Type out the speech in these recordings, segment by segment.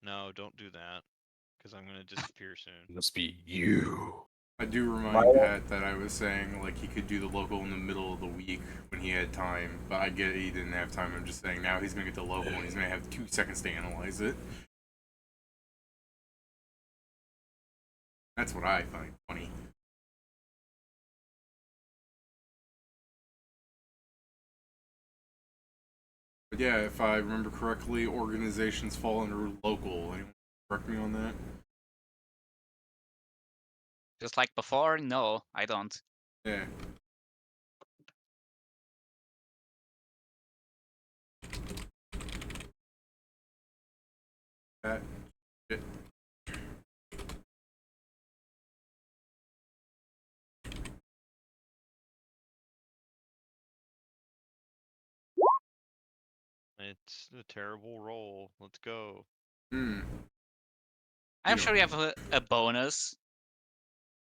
No, don't do that. Because I'm going to disappear soon. It must be you. I do remind Pat that I was saying, like, he could do the local in the middle of the week when he had time, but I get it, he didn't have time. I'm just saying now he's going to get the local and he's going to have 2 seconds to analyze it. That's what I find funny. But yeah, if I remember correctly, organizations fall under local. Anyone correct me on that? Just like before? No, I don't. Yeah. Pat? Shit. It's a terrible roll. Let's go. I'm You sure know. you have a bonus.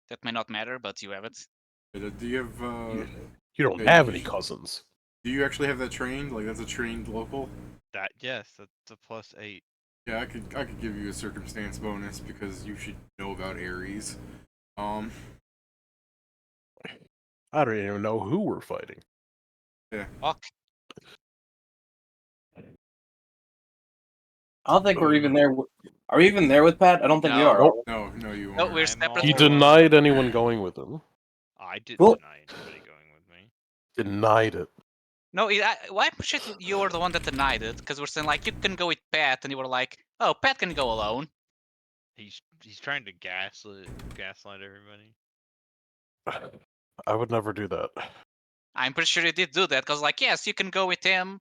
That may not matter, but you have it. Do you have, You don't yeah, have any cousins. do you actually have that trained? Like, that's a trained local? Yes, that's a +8. Yeah, I could give you a circumstance bonus because you should know about Aeries. I don't even know who we're fighting. Yeah. Fuck. I don't think we're even there. Are we even there with Pat? I don't think we No. are. Nope. No, you No, aren't. we're I'm separate. He all denied anyone going with him. I didn't Cool. deny anybody going with me. Denied it. No, why shit you were the one that denied it? Because we're saying like you can go with Pat, and you were like, oh, Pat can go alone. He's trying to gaslight everybody. I would never do that. I'm pretty sure you did do that, because like, yes, you can go with him.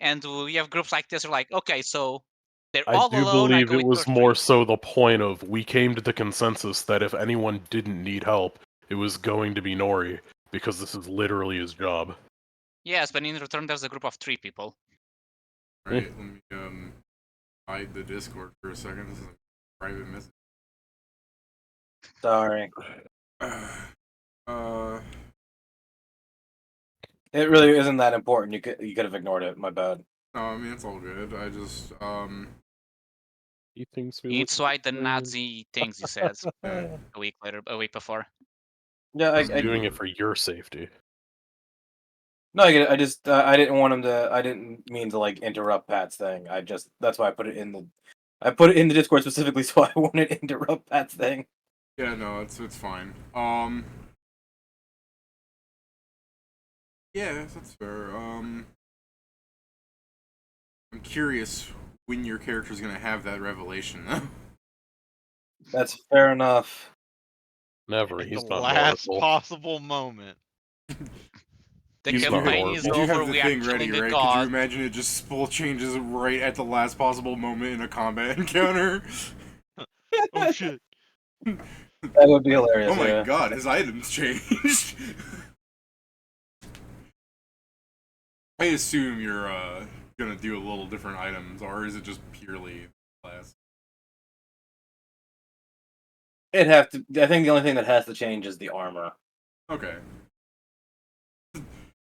And we have groups like this, are like, okay, so they're I all do alone. I believe go it with was your more three. so the point of we came to the consensus that if anyone didn't need help, it was going to be Nori, because this is literally his job. Yes, but in return, there's a group of 3 people. Right, let me hide the Discord for a second. This is a private message. Sorry. Uh, It really isn't that important. You could have ignored it. My bad. no, I mean it's all good. I just He thinks we It's look why the Nazi things he said yeah. a week before. Yeah, I'm doing it for your safety. No, I get it. I just I didn't want him to. I didn't mean to like interrupt Pat's thing. That's why I put it in the. I put it in the Discord specifically so I wouldn't interrupt Pat's thing. Yeah, no, it's fine. Yeah, that's fair. I'm curious when your character's gonna have that revelation, though. That's fair enough. Never. At He's the not last Northful. possible moment. The He's not campaign is Did you over. have the We are thing ready, killing the right? Could you god. imagine it just full changes right at the last possible moment in a combat encounter? Oh shit. That would be hilarious. Oh my yeah. god, his items changed. I assume you're gonna do a little different items, or is it just purely class? It'd have to. I think the only thing that has to change is the armor. Okay. Are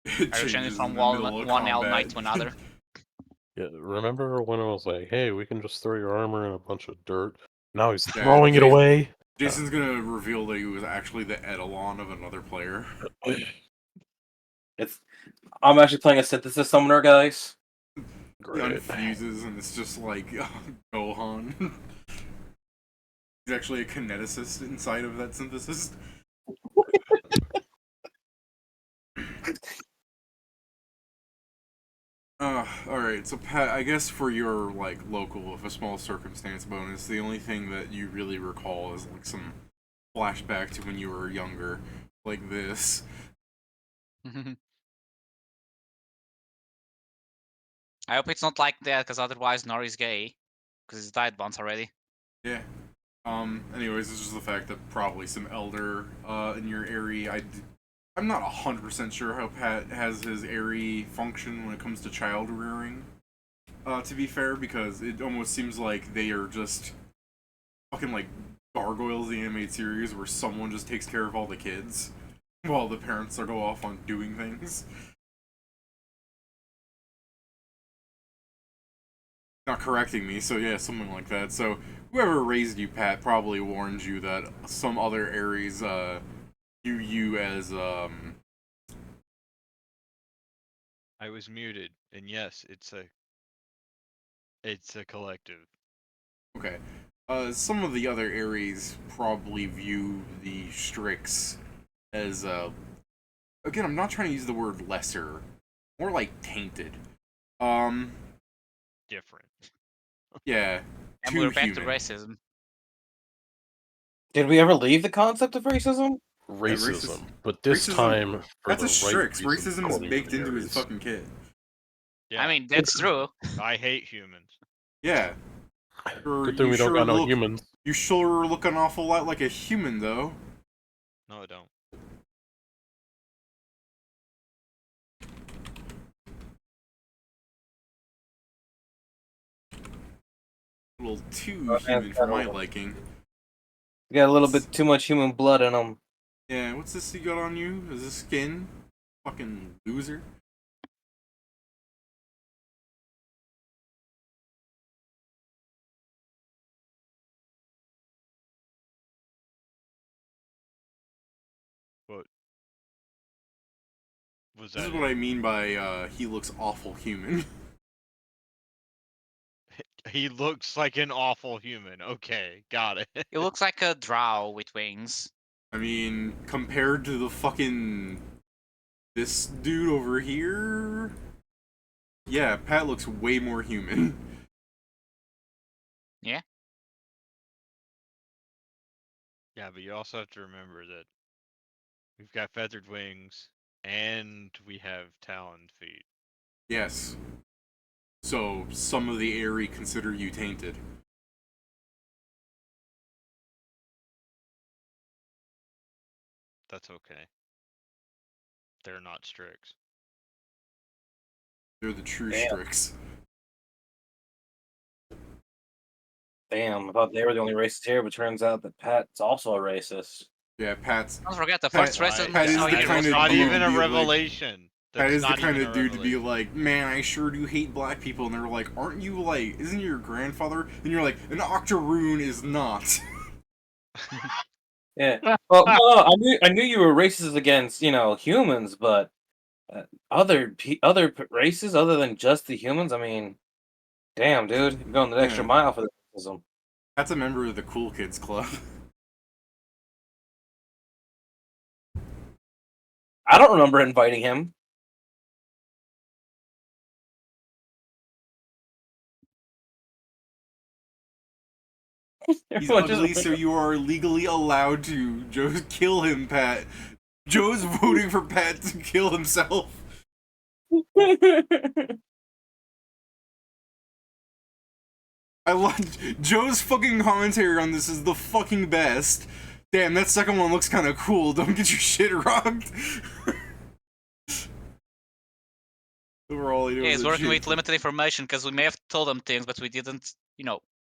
you changing from one L knight to another? Yeah, remember when I was like, hey, we can just throw your armor in a bunch of dirt? Now he's Yeah, throwing it away? Jason's gonna reveal that he was actually the etalon of another player. I'm actually playing a synthesis summoner, guys. He Great. unfuses and it's just like Gohan. He's actually a kineticist inside of that synthesis. Alright, so Pat, I guess for your, like, local, with a small circumstance bonus, the only thing that you really recall is, like, some flashback to when you were younger, like this. I hope it's not like that, because otherwise Nori's gay. Because he's died once already. Yeah. Anyways, it's just the fact that probably some elder, in your area, I'm not 100% sure how Pat has his Aerie function when it comes to child rearing. To be fair, because it almost seems like they are just fucking like Gargoyles, the animated series, where someone just takes care of all the kids while the parents are go off on doing things. not correcting me. So yeah, something like that. So whoever raised you, Pat, probably warned you that some other Aeries view you as I was muted, and yes, it's a collective. Okay. Some of the other Aeries probably view the Strix as again, I'm not trying to use the word lesser, more like tainted. Um, Different. yeah, And too we're back to human. racism. Did we ever leave the concept of racism? Racism, but racism- this time for That's the a right Strix. reasons, Racism is according to baked the into his Aeries. fucking kit. Yeah, I mean, that's true. I hate humans. Yeah. Good thing we don't got no humans. You sure look an awful lot like a human, though. No, I don't. A little too Oh, human that's for my kinda- liking. You got a little bit too much human blood in them. Yeah, what's this you got on you? Is this skin? Fucking loser. What was This that? is what I mean by he looks awful human. He looks like an awful human. Okay, got it. It looks like a drow with wings. I mean, compared to the fucking this dude over here, yeah, Pat looks way more human. Yeah. Yeah, but you also have to remember that we've got feathered wings and we have taloned feet. Yes. So some of the Aerie consider you tainted. That's okay. They're not Strix. They're the true Damn. Strix. Damn, I thought they were the only racist here, but turns out that Pat's also a racist. Yeah, Pat's Don't forget the Pat- first racism Pat is is how the you That's kind was of not dude even to a be like- revelation. Pat That's is the not kind even of a dude to be revelation. like, man, I sure do hate black people. And they're like, aren't you like, isn't your grandfather? And you're like, an octoroon is not. Yeah. Well, no, I knew you were racist against humans, but other races other than just the humans. I mean, damn, dude, you're going the extra Yeah. mile for the racism. That's a member of the Cool Kids Club. I don't remember inviting him. He's Everyone just- ugly, so you are legally allowed to. Joe, kill him, Pat. Joe's voting for Pat to kill himself. I love Joe's fucking commentary on this is the fucking best. Damn, that second one looks kind of cool. Don't get your shit rocked. Overall, Yeah, he's working with limited information because we may have told him things, but we didn't,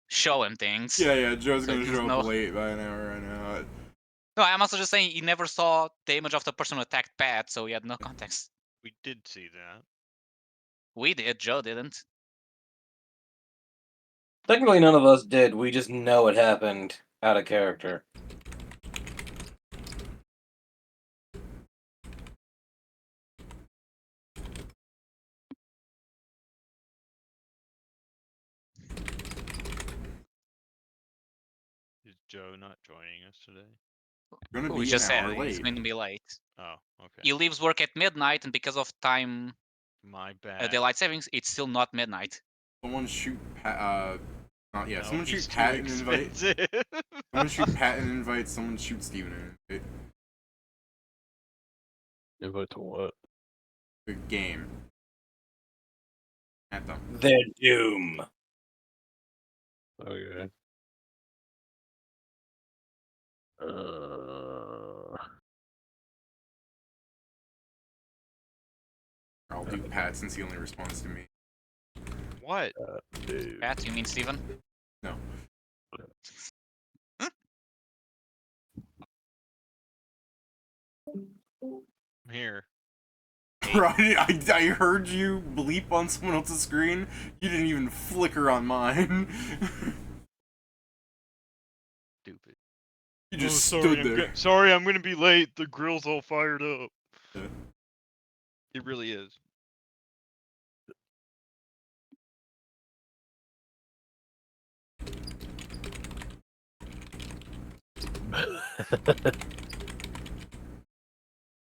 show him things. Yeah, Joe's So gonna he show doesn't up know. late by an hour right now. No, I'm also just saying he never saw the image of the person who attacked Pat, so he had no context. We did see that. We did, Joe didn't. Technically, none of us did. We just know it happened out of character. Is Joe not joining us today? Gonna We be just an said hour he's late. going to be late. Oh, okay. He leaves work at midnight, and because of time My bad. daylight savings, it's still not midnight. Someone shoot Pat. Yeah. No, Someone he's shoot too Pat and invite. expensive. Someone shoot Pat and invite. Someone shoot Steven and invite. Invite to what? Good game. At them. Their doom. Okay. I'll do Pat since he only responds to me. What? Dude. Pat, you mean Steven? No. I'm here. Bro, I heard you bleep on someone else's screen. You didn't even flicker on mine. Stupid. You just Oh, stood there. Sorry, I'm gonna be late. The grill's all fired up. Yeah. It really is.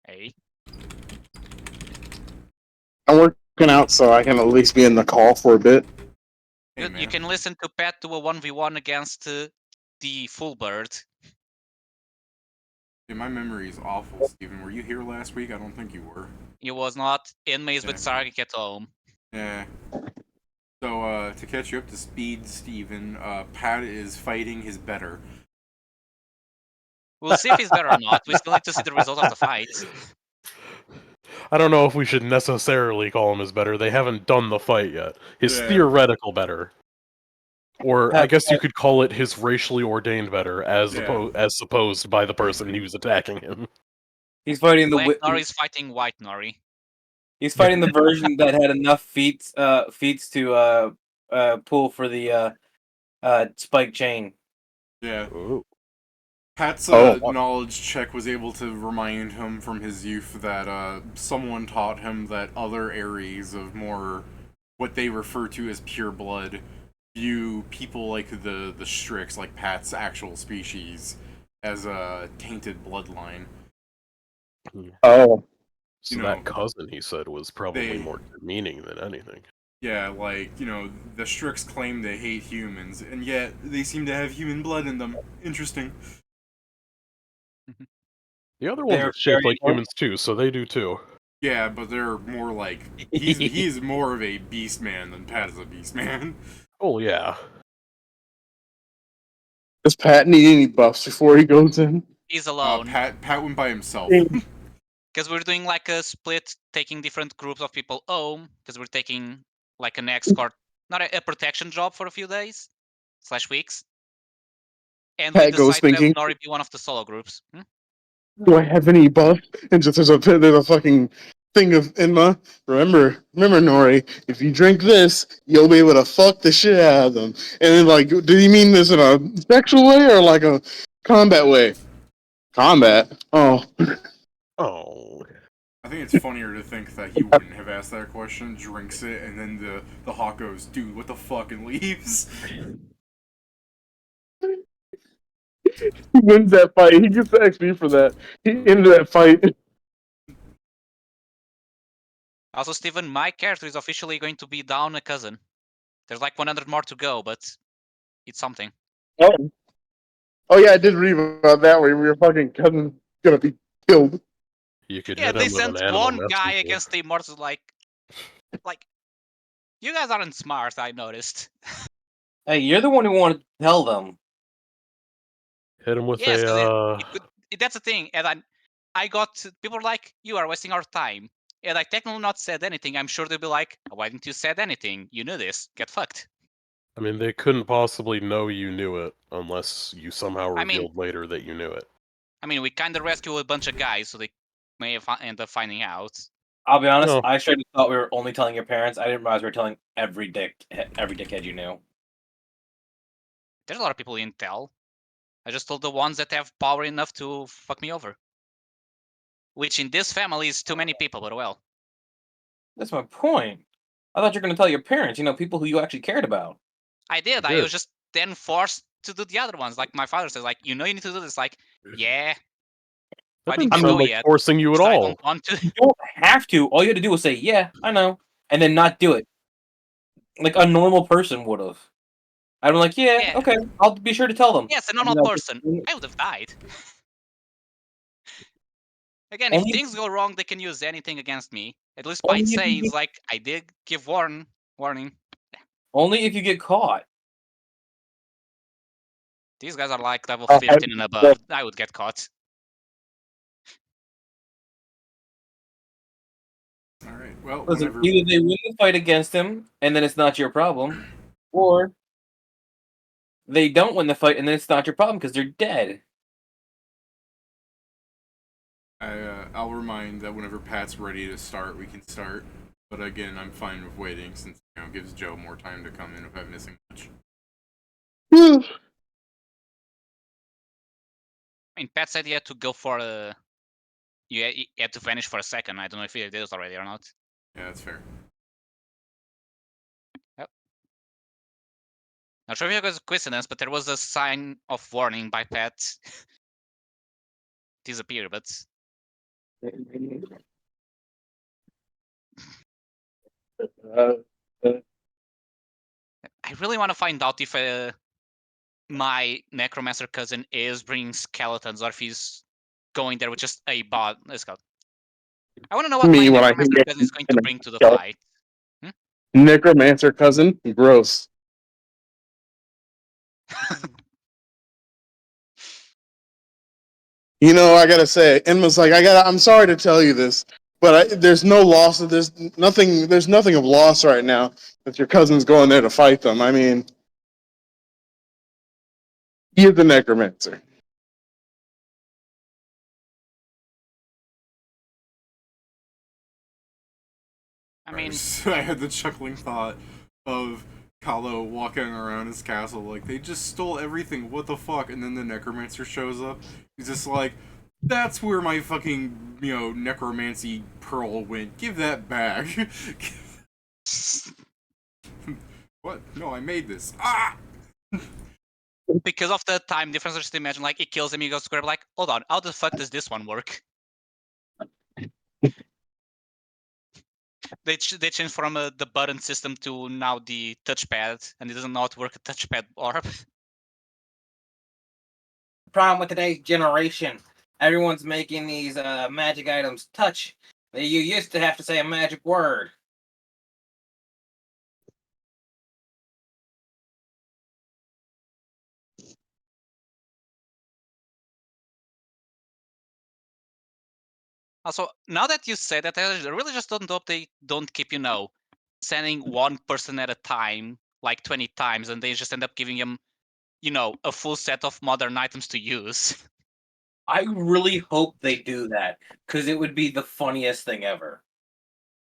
Hey, I'm working out, so I can at least be in the call for a bit. Hey, you man. can listen to Pat do a 1v1 against the full bird. Yeah, my memory is awful, Steven. Were you here last week? I don't think you were. He was not in Maze with Exactly. Sargik at home. Yeah. So, to catch you up to speed, Steven, Pat is fighting his better. We'll see if he's better or not. We still need to see the result of the fight. I don't know if we should necessarily call him his better. They haven't done the fight yet. His Yeah. theoretical better. Or I Pat- guess you could call it his racially ordained better, as Yeah. as supposed by the person he was attacking him. He's fighting the Black Nori is fighting White Nori. He's fighting the version that had enough feats to pull for the spike chain. Yeah. Ooh. Pat's Oh. knowledge check was able to remind him from his youth that someone taught him that other Aeries of more what they refer to as pure blood view people like the Strix, like Pat's actual species, as a tainted bloodline. Oh, So You know, that cousin, he said, was probably they- more demeaning than anything. Yeah, like, the Strix claim they hate humans, and yet they seem to have human blood in them. Interesting. The other ones They're are shaped very like humans too, so they do too. Yeah, but they're more like he's more of a beast man than Pat is a beast man. Oh yeah. does Pat need any buffs before he goes in? He's alone. Pat went by himself. Because we're doing like a split, taking different groups of people home. Because we're taking like an escort, not a protection job for a few days / weeks. And we Pat goes decide to have thinking, Nori be one of the solo groups. do I have any buff? And just there's a fucking thing of Enma. Remember, Nori, if you drink this, you'll be able to fuck the shit out of them. And then, like, did he mean this in a sexual way or like a combat way? Combat? Oh. Oh. I think it's funnier to think that he wouldn't have asked that question, drinks it, and then the hawk goes, dude, what the fuck, and leaves. He wins that fight. He gets the XP for that. He ended that fight. Also, Steven, my character is officially going to be down a cousin. There's like 100 more to go, but it's something. Oh. Oh yeah, I did read about that where your fucking cousin's gonna be killed. You could Yeah, hit they him with an sent animal one guy messenger. against the Immortals like, you guys aren't smart, I noticed. Hey, you're the one who wanted to tell them. Hit him with Yes, a that's the thing. And I got people are like, you are wasting our time. And I technically not said anything. I'm sure they'll be like, why didn't you said anything? You knew this. Get fucked. I mean, they couldn't possibly know you knew it unless you somehow I mean- revealed later that you knew it. I mean, we kind of rescued a bunch of guys, so they may have end up finding out. I'll be honest. No. I straight up thought we were only telling your parents. I didn't realize we were telling every dickhead you knew. There's a lot of people you didn't tell. I just told the ones that have power enough to fuck me over. Which in this family is too many people, but well. That's my point. I thought you were going to tell your parents. People who you actually cared about. I did. I did. was just then forced to do the other ones. Like my father says, like, you need to do this. Like, yeah. That I didn't didn't sound go like yet. forcing you at I all. don't want to. You don't have to. All you had to do was say, "Yeah, I know," and then not do it. Like a normal person would have. I'd be like, "Yeah, Yeah. okay, I'll be sure to tell them." Yes, a normal person. I would have died. Again, if Only- things go wrong, they can use anything against me. At least by Only if you saying, get- like, I did give warning. Only if you get caught. These guys are like level Oh, 15 and above. I would get caught. Alright, well, Listen, whenever... either they win the fight against him, and then it's not your problem, or they don't win the fight, and then it's not your problem because they're dead. I'll remind that whenever Pat's ready to start, we can start. But again, I'm fine with waiting since it gives Joe more time to come in without missing much. Whew. I mean, Pat said he had to go for a. You had to vanish for a second. I don't know if he did it already or not. Yeah, that's fair. Not sure if it was a coincidence, but there was a sign of warning by Pat. Disappear, but I really want to find out if my necromancer cousin is bringing skeletons or if he's going there with just a bot. Let's go. I want to know what my Me when I necromancer hear cousin is going to bring to the skeleton. fight. Necromancer cousin, gross. You know, I gotta say, Enma's like, I'm sorry to tell you this, but there's no loss. There's nothing of loss right now that your cousin's going there to fight them. I mean, he is the necromancer. I mean, I had the chuckling thought of Kahlo walking around his castle like they just stole everything. What the fuck? And then the necromancer shows up. He's just like, "That's where my fucking necromancy pearl went. Give that back." What? No, I made this. Ah! because of the time difference, just imagine like he kills him, he goes to grab like, hold on, how the fuck does this one work? They changed from the button system to now the touchpad, and it doesn't know how to work a touchpad orb. Problem with today's generation, everyone's making these magic items touch. You used to have to say a magic word. Also, now that you say that, I really just don't hope they don't keep, sending one person at a time, like 20 times, and they just end up giving him, a full set of modern items to use. I really hope they do that, because it would be the funniest thing ever.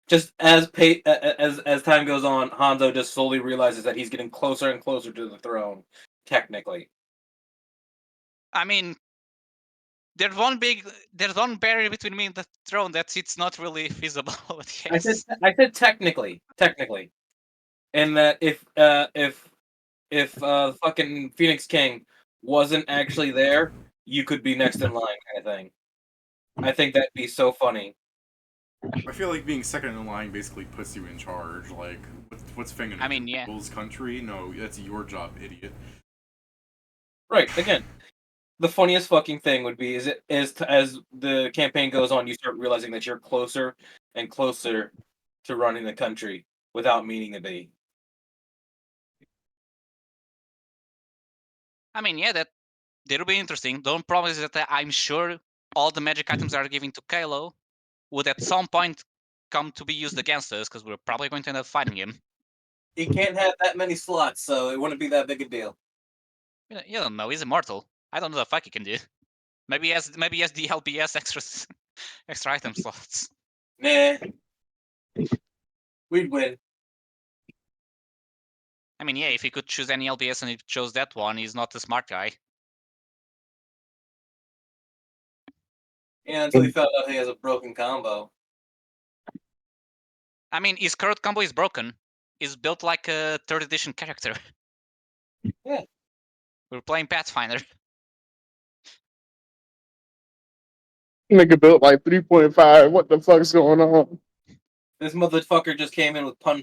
Just as time goes on, Hanzo just slowly realizes that he's getting closer and closer to the throne, technically. I mean, there's one barrier between me and the throne that it's not really feasible. Yes. I said technically, and that if fucking Phoenix King wasn't actually there, you could be next in line, kind of thing. I think that'd be so funny. I feel like being second in line basically puts you in charge. Like, what's Fang gonna I mean, do? yeah. People's country? No, that's your job, idiot. Right. Again, the funniest fucking thing would be as the campaign goes on, you start realizing that you're closer and closer to running the country without meaning to be. I mean, yeah, that'll be interesting. The only problem is that I'm sure all the magic items that are given to Kylo would at some point come to be used against us, because we're probably going to end up fighting him. He can't have that many slots, so it wouldn't be that big a deal. You don't know, he's immortal. I don't know the fuck he can do. Maybe he has the LBS extra item slots. Nah. We'd win. I mean, yeah, if he could choose any LBS and he chose that one, he's not a smart guy. Yeah, until he found out he has a broken combo. I mean, his current combo is broken. He's built like a 3rd edition character. Yeah. We're playing Pathfinder. Nigga built like 3.5. What the fuck's going on? This motherfucker just came in with pun.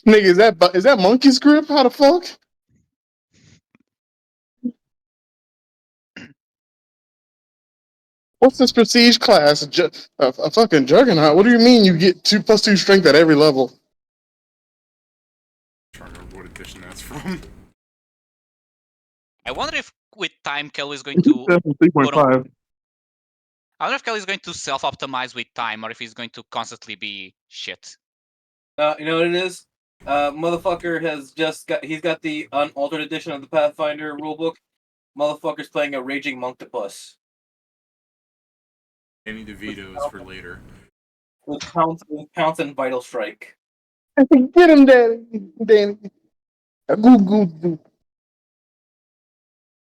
Nigga, is that monkey script? How the fuck? What's this prestige class? A fucking juggernaut? What do you mean you get 2+2 strength at every level? I'm trying to remember what edition that's from. I wonder if with time Kelly is going to 3.5. I wonder if Kelly is going to self-optimize with time, or if he's going to constantly be shit. You know what it is? Motherfucker he's got the unaltered edition of the Pathfinder rulebook. Motherfucker's playing a raging monktopus. Danny DeVito is for later. With Pounce and Vital Strike. Get him, Danny. Goo, goo, goo.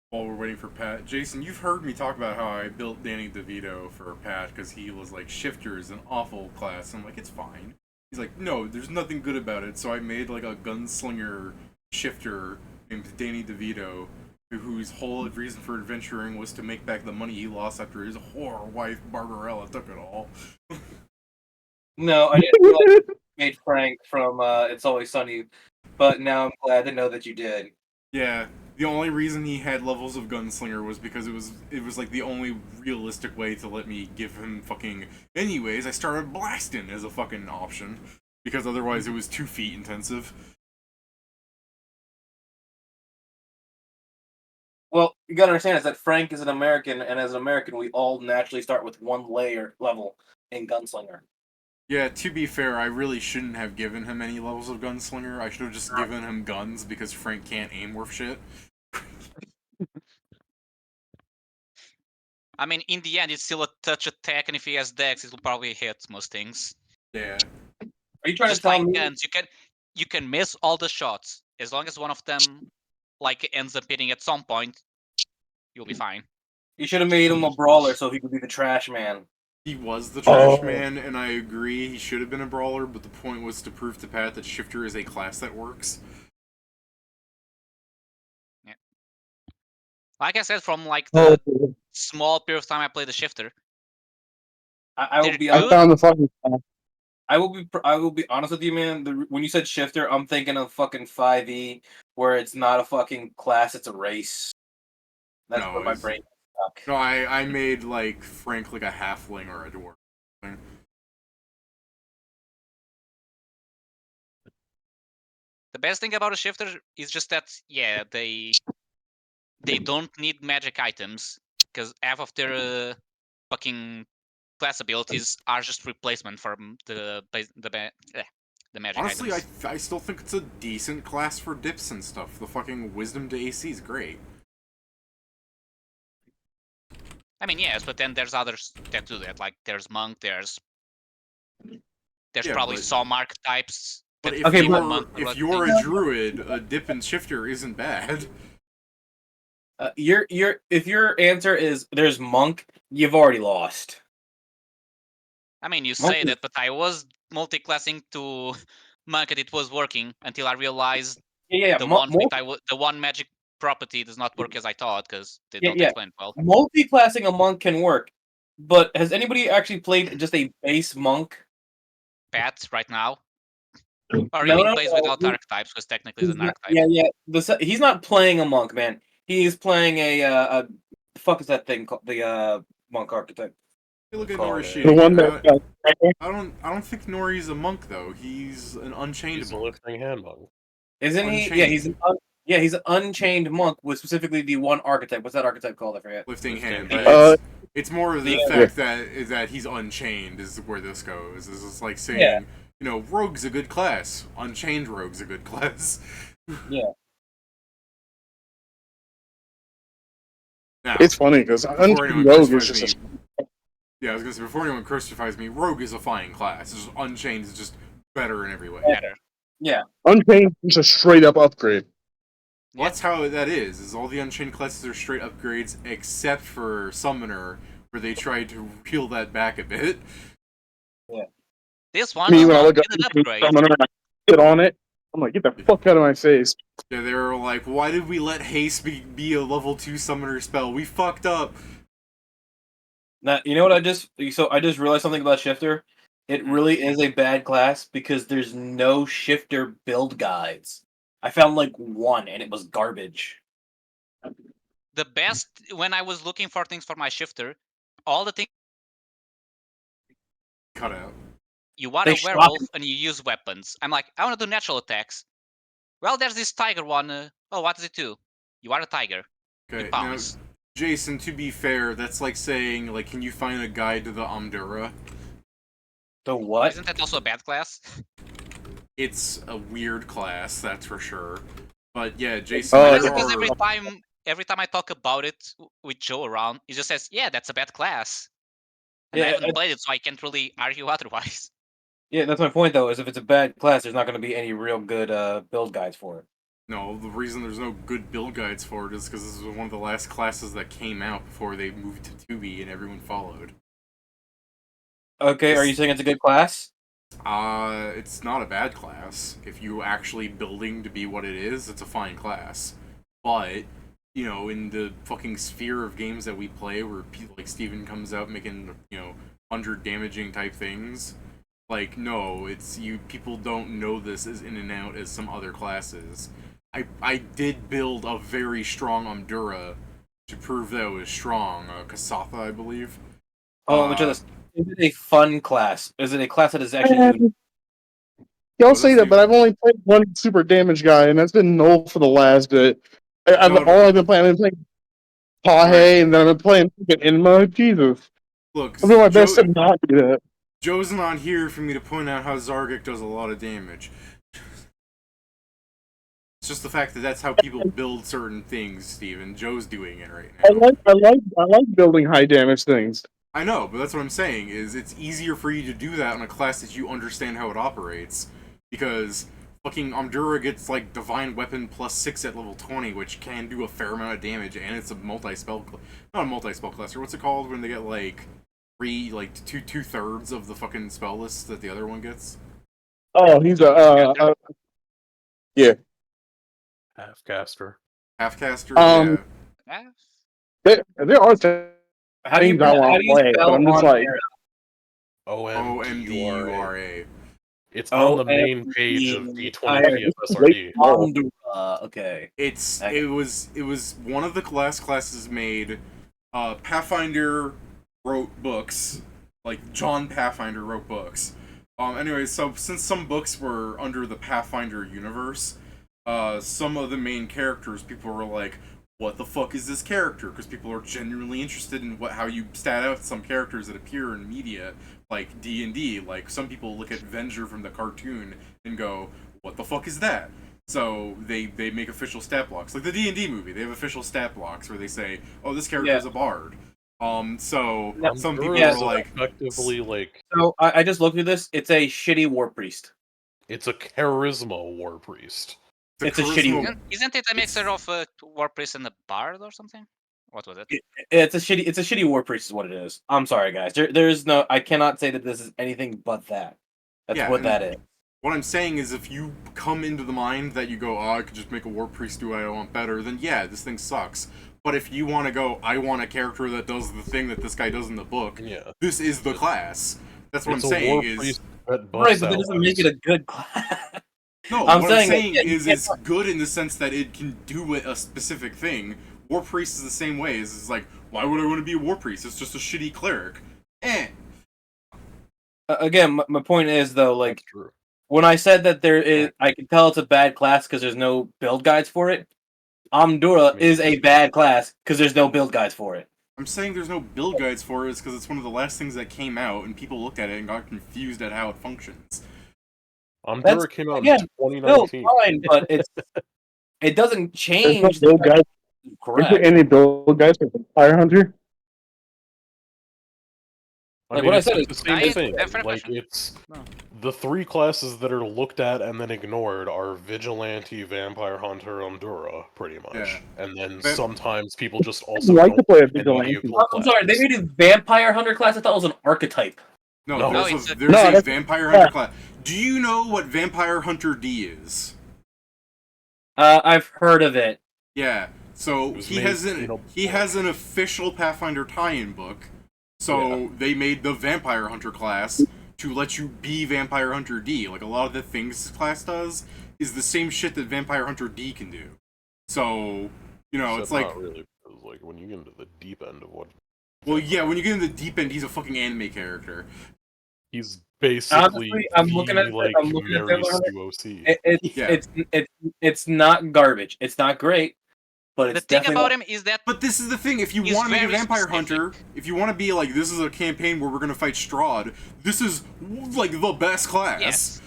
While we're waiting for Pat, Jason, you've heard me talk about how I built Danny DeVito for Pat because he was like, Shifter is an awful class. I'm like, it's fine. He's like, no, there's nothing good about it. So I made like a gunslinger shifter named Danny DeVito, whose whole reason for adventuring was to make back the money he lost after his whore wife Barbarella took it all. No, I didn't realize you made Frank from It's Always Sunny, but now I'm glad to know that you did. Yeah, the only reason he had levels of gunslinger was because it was like the only realistic way to let me give him fucking. Anyways, I started blasting as a fucking option because otherwise it was 2 feet intensive. Well, you gotta understand is that Frank is an American, and as an American, we all naturally start with 1 layer level in Gunslinger. Yeah, to be fair, I really shouldn't have given him any levels of gunslinger. I should have just given him guns because Frank can't aim worth shit. I mean, in the end, it's still a touch attack, and if he has dex, it will probably hit most things. Yeah. Are you trying Just to tell like me? guns, you can miss all the shots as long as one of them like ends up hitting at some point. You'll be fine. You should have made him a brawler so he could be the trash man. He was the trash man, and I agree he should have been a brawler, but the point was to prove to Pat that Shifter is a class that works. Yeah. Like I said, from like the small period of time I played the Shifter, I will be. I found the fucking. I will be honest with you, man. When you said Shifter, I'm thinking of fucking 5e, where it's not a fucking class, it's a race. That's No, where my it's- brain is stuck. No, I made like Frank like a halfling or a dwarf. the best thing about a Shifter is just that yeah, they don't need magic items because half of their fucking class abilities are just replacement for the magic Honestly, items. I still think it's a decent class for dips and stuff. The fucking wisdom to AC is great. I mean, yes, but then there's others that do that. Like there's monk, there's Yeah, probably but- some archetypes. But that if Okay, give but- a monk if what you're they- a druid, a dip and shifter isn't bad. If your answer is there's monk, you've already lost. I mean, you Monk say is- that, but I was multi-classing to monk and it was working until I realized Yeah, the one magic property does not work as I thought because they don't Yeah. explain it well. multi-classing a monk can work, but has anybody actually played just a base monk? Pat right now, or No, you mean no, plays no, without archetypes because technically it's He's an not- archetype. yeah. He's not playing a monk, man. He's playing a fuck is that thing called? The monk archetype. Look at Call Nori it. shit. The one that. I don't think Nori's a monk though. He's an unchained He's a monk. lifting hand monk. Isn't he? Unchained. Yeah, he's an unchained monk with specifically the one archetype. What's that archetype called? I forget. Lifting hand, hand. but it's more of the Yeah. fact that he's unchained is where this goes. This is like saying, Yeah. you know, rogue's a good class. Unchained rogue's a good class. Yeah. Now, It's funny because before anyone Rogue is crucifies just me, yeah, I was gonna say before anyone crucifies me, rogue is a flying class. It's just unchained is just better in every way. Better. Unchained is a straight up upgrade. Well, that's how that is all the Unchained classes are straight upgrades, except for Summoner, where they tried to reel that back a bit. This one Me is when I not look up an upgrade. Summoner and I get on it, I'm like, get the fuck out of my face. Yeah, they were like, why did we let Haste be a level 2 Summoner spell? We fucked up. Now, you know what I just realized something about Shifter. It really is a bad class because there's no Shifter build guides. I found like one and it was garbage. The best when I was looking for things for my Shifter, all the things Cut out. you are They a shot werewolf and you use weapons. I'm like, I want to do natural attacks. Well, there's this tiger one. Oh, what does it do? You are a tiger. Okay, You now, pounce. Jason, to be fair, that's like saying, like, can you find a guide to the Amdura? The what? Isn't that also a bad class? It's a weird class, that's for sure. But yeah, Jason, Oh, there yeah. Because are... every time I talk about it with Joe around, he just says, "Yeah, that's a bad class." And I Yeah, haven't played it, so I can't really argue otherwise. yeah, that's my point though. Is if it's a bad class, there's not going to be any real good build guides for it. No, the reason there's no good build guides for it is because this was one of the last classes that came out before they moved to 2B and everyone followed. Okay, are you saying it's a good class? It's not a bad class. If you actually building to be what it is, it's a fine class. But, you know, in the fucking sphere of games that we play where like Steven comes out making, 100 damaging type things, like, no, it's people don't know this as in and out as some other classes. I did build a very strong Amdura to prove that it was strong. Kasatha, I believe. Oh, which is it a fun class? Is it a class that is actually unique? Y'all What say is that, the- but I've only played one super damage guy, and that's been Null for the last bit. All I've been playing Pahe, and then I've been playing Inma. Jesus. Look, I'm doing my best to not do that. Joe's not here for me to point out how Zargic does a lot of damage. It's just the fact that that's how people build certain things, Steven. Joe's doing it right now. I like building high damage things. I know, but that's what I'm saying, is it's easier for you to do that on a class that you understand how it operates. Because fucking Amdura gets, like, Divine Weapon plus 6 at level 20, which can do a fair amount of damage, and it's a multi-spell... Not a multi-spell cluster, what's it called when they get, like, two-thirds of the fucking spell list that the other one gets? Oh, he's yeah. Half-caster. Half-caster? Um, yeah. There are things How do you I want to play, spell but I'm just like, OMDURA. It's on the main page of D20 wait, PFSRD. Okay. It was one of the last classes made. Pathfinder wrote books, like John Pathfinder wrote books. Anyway, so since some books were under the Pathfinder universe, some of the main characters, people were like, what the fuck is this character? Because people are genuinely interested in how you stat out some characters that appear in media, like D&D. Like, some people look at Venger from the cartoon and go, what the fuck is that? So they make official stat blocks. Like the D&D movie, they have official stat blocks where they say, oh, this character is a bard. So some people are like... Effectively, like... So, I just looked at this. It's a shitty war priest. It's a charisma war priest. It's a shitty one. Isn't it a mixture of a war priest and a bard or something? What was it? It's a shitty war priest is what it is. I'm sorry, guys. There's no. I cannot say that this is anything but that. That's what that is. What I'm saying is, if you come into the mind that you go, oh, I could just make a war priest do what I want better, then yeah, this thing sucks. But if you want to go, I want a character that does the thing that this guy does in the book, this is the class. That's what I'm saying is... Right, but that doesn't make it a good class. No, what I'm saying is it's good in the sense that it can do a specific thing. War priest is the same way. It's like, why would I want to be a war priest? It's just a shitty cleric. Again, my point is though, like, when I said that there is, I can tell it's a bad class because there's no build guides for it. Amdura is a bad class because there's no build guides for it. I'm saying there's no build guides for it because it's one of the last things that came out, and people looked at it and got confused at how it functions. Amdura came out in 2019. Fine, but it doesn't change. There's no build guide. Is there any build guides for Fire Hunter? I mean, it's the same thing. Like, it's the three classes that are looked at and then ignored are Vigilante, Vampire Hunter, Amdura, pretty much. Yeah. And then sometimes people just also like to play a Vigilante. I'm sorry, they made a Vampire Hunter class. I thought it was an archetype. No, there's a Vampire Hunter class. Do you know what Vampire Hunter D is? I've heard of it. Yeah. So he has an official Pathfinder tie-in book. So they made the Vampire Hunter class to let you be Vampire Hunter D. Like, a lot of the things this class does is the same shit that Vampire Hunter D can do. So, it's like... Not really, like, when you get into the deep end of what... Well, yeah, when you get into the deep end, he's a fucking anime character. He's basically It's not garbage. It's not great, but it's the thing about him is that. But this is the thing: if you want to make a Vampire Hunter, if you want to be like, this is a campaign where we're gonna fight Strahd, this is like the best class. Yes.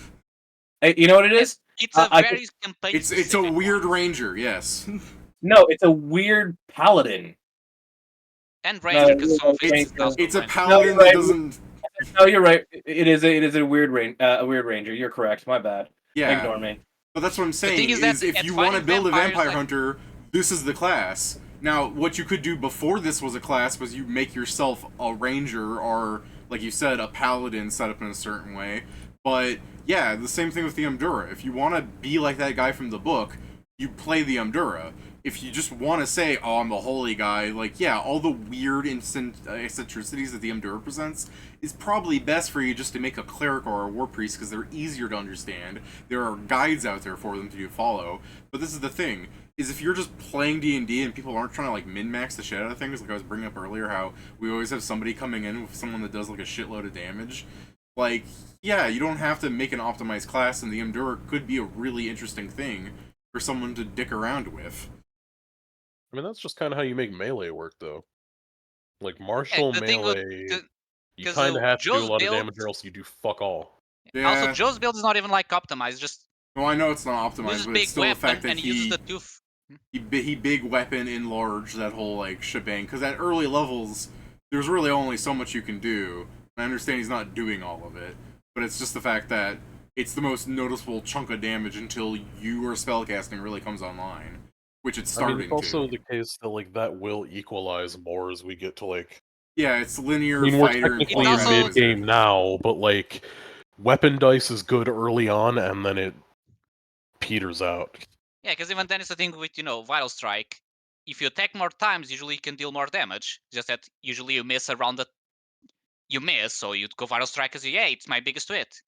Hey, you know what it is? It's a very campaign. It's a weird ranger. Yes. No, it's a weird paladin. And Ranger, because some of it's, it's also It's a Ranger. paladin that doesn't. No, you're right. It is a weird ranger. You're correct. My bad. Yeah. Ignore me. But that's what I'm saying. thing is that If at you want to fighting build a vampires, vampire like- hunter, this is the class. Now, what you could do before this was a class was you make yourself a ranger or, like you said, a paladin set up in a certain way. But yeah, the same thing with the Amdura. If you want to be like that guy from the book, you play the Amdura. If you just want to say, oh, I'm the holy guy, like, yeah, all the weird eccentricities that the Amdura presents is probably best for you just to make a cleric or a war priest because they're easier to understand. There are guides out there for them to follow. But this is the thing, is if you're just playing D&D and people aren't trying to, like, min-max the shit out of things, like I was bringing up earlier, how we always have somebody coming in with someone that does, like, a shitload of damage. Like, yeah, you don't have to make an optimized class, and the Amdura could be a really interesting thing for someone to dick around with. I mean, that's just kind of how you make melee work, though. Like, martial melee, you kind of have to do a lot of damage or else you do fuck all. Yeah. Also, Joe's build is not even, like, optimized, just... No, I know it's not optimized, but it's still the fact that and uses the two... he big weapon enlarged that whole, like, shebang. Because at early levels, there's really only so much you can do. I understand he's not doing all of it, but it's just the fact that it's the most noticeable chunk of damage until your spellcasting really comes online, which it's starting to. It's also the case that, like, that will equalize more as we get to, like... Yeah, it's linear I mean, we're fighter. technically in mid-game now, but, like, weapon dice is good early on, and then it peters out. Yeah, because even then it's the thing with, Vital Strike. If you attack more times, usually you can deal more damage. Just that usually you miss around the... You miss, so you'd go Vital Strike because, yeah, it's my biggest hit.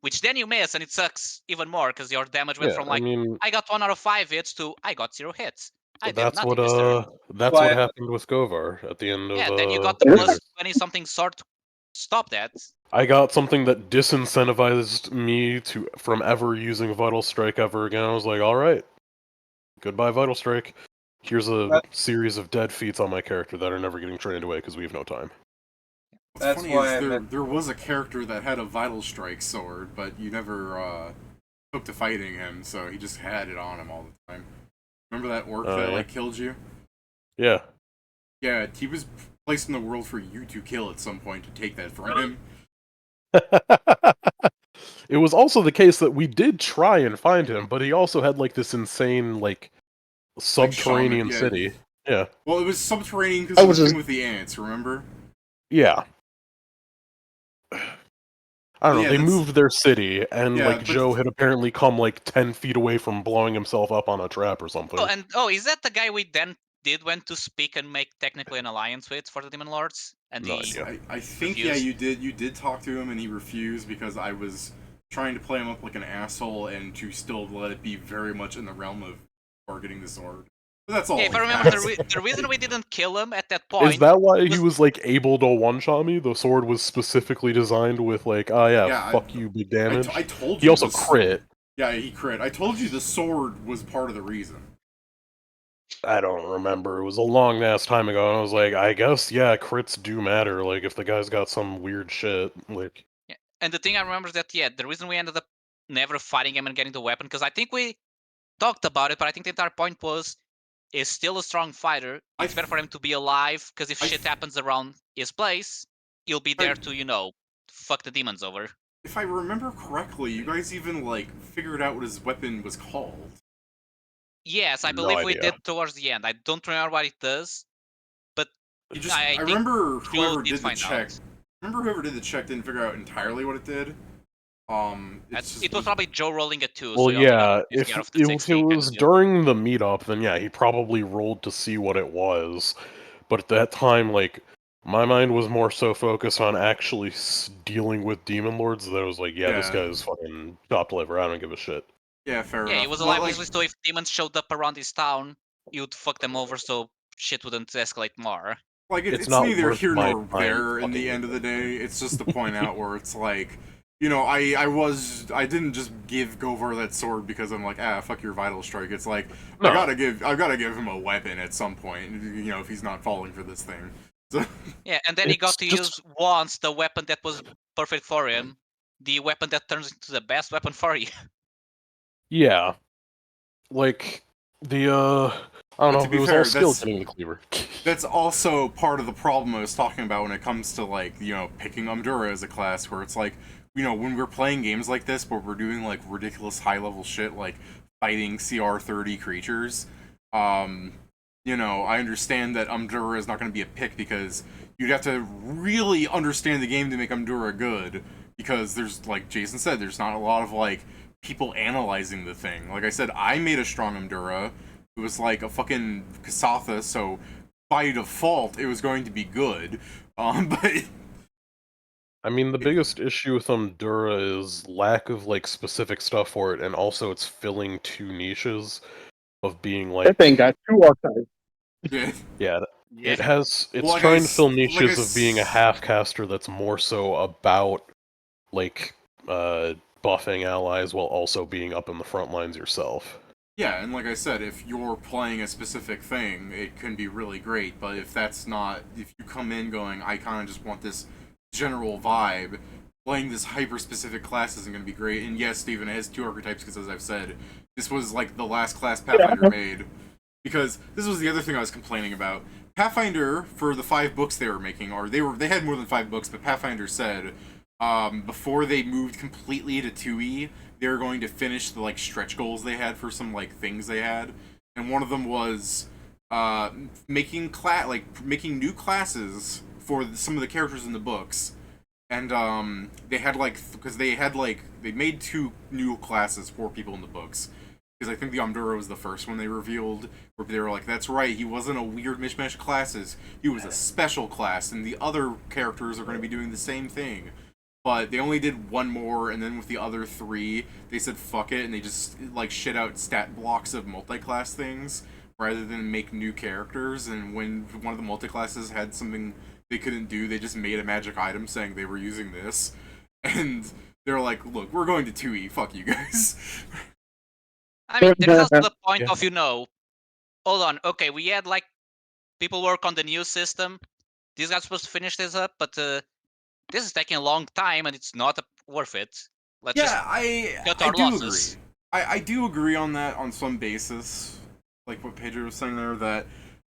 Which then you miss, and it sucks even more, because your damage went from, like, I got 1 out of 5 hits to I got 0 hits. I did nothing this turn. That's what happened with Govar at the end of... Yeah, then you got the plus 20-something sword to stop that. I got something that disincentivized me from ever using Vital Strike ever again. I was like, alright, goodbye Vital Strike. Here's a series of dead feats on my character that are never getting trained away because we have no time. What's funny is there was a character that had a Vital Strike sword, but you never took to fighting him, so he just had it on him all the time. Remember that orc that like killed you? Yeah. Yeah, he was placed in the world for you to kill at some point to take that from him. It was also the case that we did try and find him, but he also had like this insane like subterranean city. Yeah. Well, it was subterranean because it was with the ants, remember? Yeah. I don't know, they moved their city, and Joe had apparently come like 10 feet away from blowing himself up on a trap or something. Is that the guy we then went to speak and make technically an alliance with for the Demon Lords? And no idea. I think refused? You did talk to him and he refused because I was trying to play him up like an asshole and to still let it be very much in the realm of targeting the sword. But that's all. Yeah, if I remember, the reason we didn't kill him at that point... Is that why he was like able to one-shot me? The sword was specifically designed with like, fuck you, big damage. I told you. He also crit. Yeah, he crit. I told you the sword was part of the reason. I don't remember. It was a long ass time ago, and I was like, I guess, yeah, crits do matter. Like, if the guy's got some weird shit, like... Yeah. And the thing I remember is that, the reason we ended up never fighting him and getting the weapon, because I think we talked about it, but I think the entire point was, is still a strong fighter. It's better for him to be alive, because if shit happens around his place, he'll be there to, fuck the demons over. If I remember correctly, you guys even, like, figured out what his weapon was called. Yes, I believe we did towards the end. I don't remember what it does, but I remember whoever did the check. Remember whoever did the check didn't figure out entirely what it did. It was probably Joe rolling a 2. Well, so yeah, if it was during the meetup, then yeah, he probably rolled to see what it was. But at that time, like, my mind was more so focused on actually dealing with demon lords that I was like, this guy's fucking top liver. I don't give a shit. Yeah, fair enough. Yeah, he was alive, so if demons showed up around his town, you'd fuck them over so shit wouldn't escalate more. Like, it's neither here nor there in the end of the day. It's just to point out where it's like, I didn't just give Govar that sword because I'm like, fuck your Vital Strike. It's like, I've gotta give him a weapon at some point, if he's not falling for this thing. So... Yeah, and then he got to use once the weapon that was perfect for him, the weapon that turns into the best weapon for you. Yeah. Like, the I don't But know. to be It was fair, all skill getting the cleaver. that's also part of the problem I was talking about when it comes to, like, you know, picking Umdura as a class, where it's like, you know, when we're playing games like this where we're doing like ridiculous high level shit like fighting CR30 creatures, you know, I understand that Umdura is not going to be a pick because you'd have to really understand the game to make Umdura good, because there's, like Jason said, there's not a lot of like people analyzing the thing. Like I said, I made a strong Umdura. It was like a fucking Kasatha, so by default it was going to be good. But I mean, the biggest issue with Umdura is lack of like specific stuff for it, and also it's filling two niches of being That like, thing got 2 archives. yeah, yeah, Yeah. it's Well, like trying I to fill s- niches of being a half caster that's more so about like buffing allies while also being up in the front lines yourself. yeah, and like I said, if you're playing a specific thing, it can be really great. But if that's not, if you come in going, I kind of just want this general vibe, playing this hyper specific class isn't going to be great. And yes, Steven, it has 2 archetypes because, as I've said, this was like the last class Pathfinder made. Because this was the other thing I was complaining about. Pathfinder, for the 5 books they were making, or they had more than 5 books, but Pathfinder said before they moved completely to 2e, they were going to finish the like stretch goals they had for some like things they had, and one of them was making making new classes for some of the characters in the books. And they had like because they made 2 new classes for people in the books, because I think the Omdura was the first one they revealed, where they were like, that's right, he wasn't a weird mishmash of classes, he was a special class, and the other characters are going to be doing the same thing. But they only did 1 more, and then with the other 3, they said fuck it, and they just like shit out stat blocks of multi-class things rather than make new characters. And when one of the multi-classes had something they couldn't do, they just made a magic item saying they were using this. And they're like, look, we're going to 2e, fuck you guys. I mean, there's also the point Yeah. of, you know, hold on, okay, we had like people work on the new system. These guys supposed to finish this up, but this is taking a long time and it's not worth it. Let's just cut I our do losses. agree. I do agree on that on some basis, like what Pedro was saying there, that,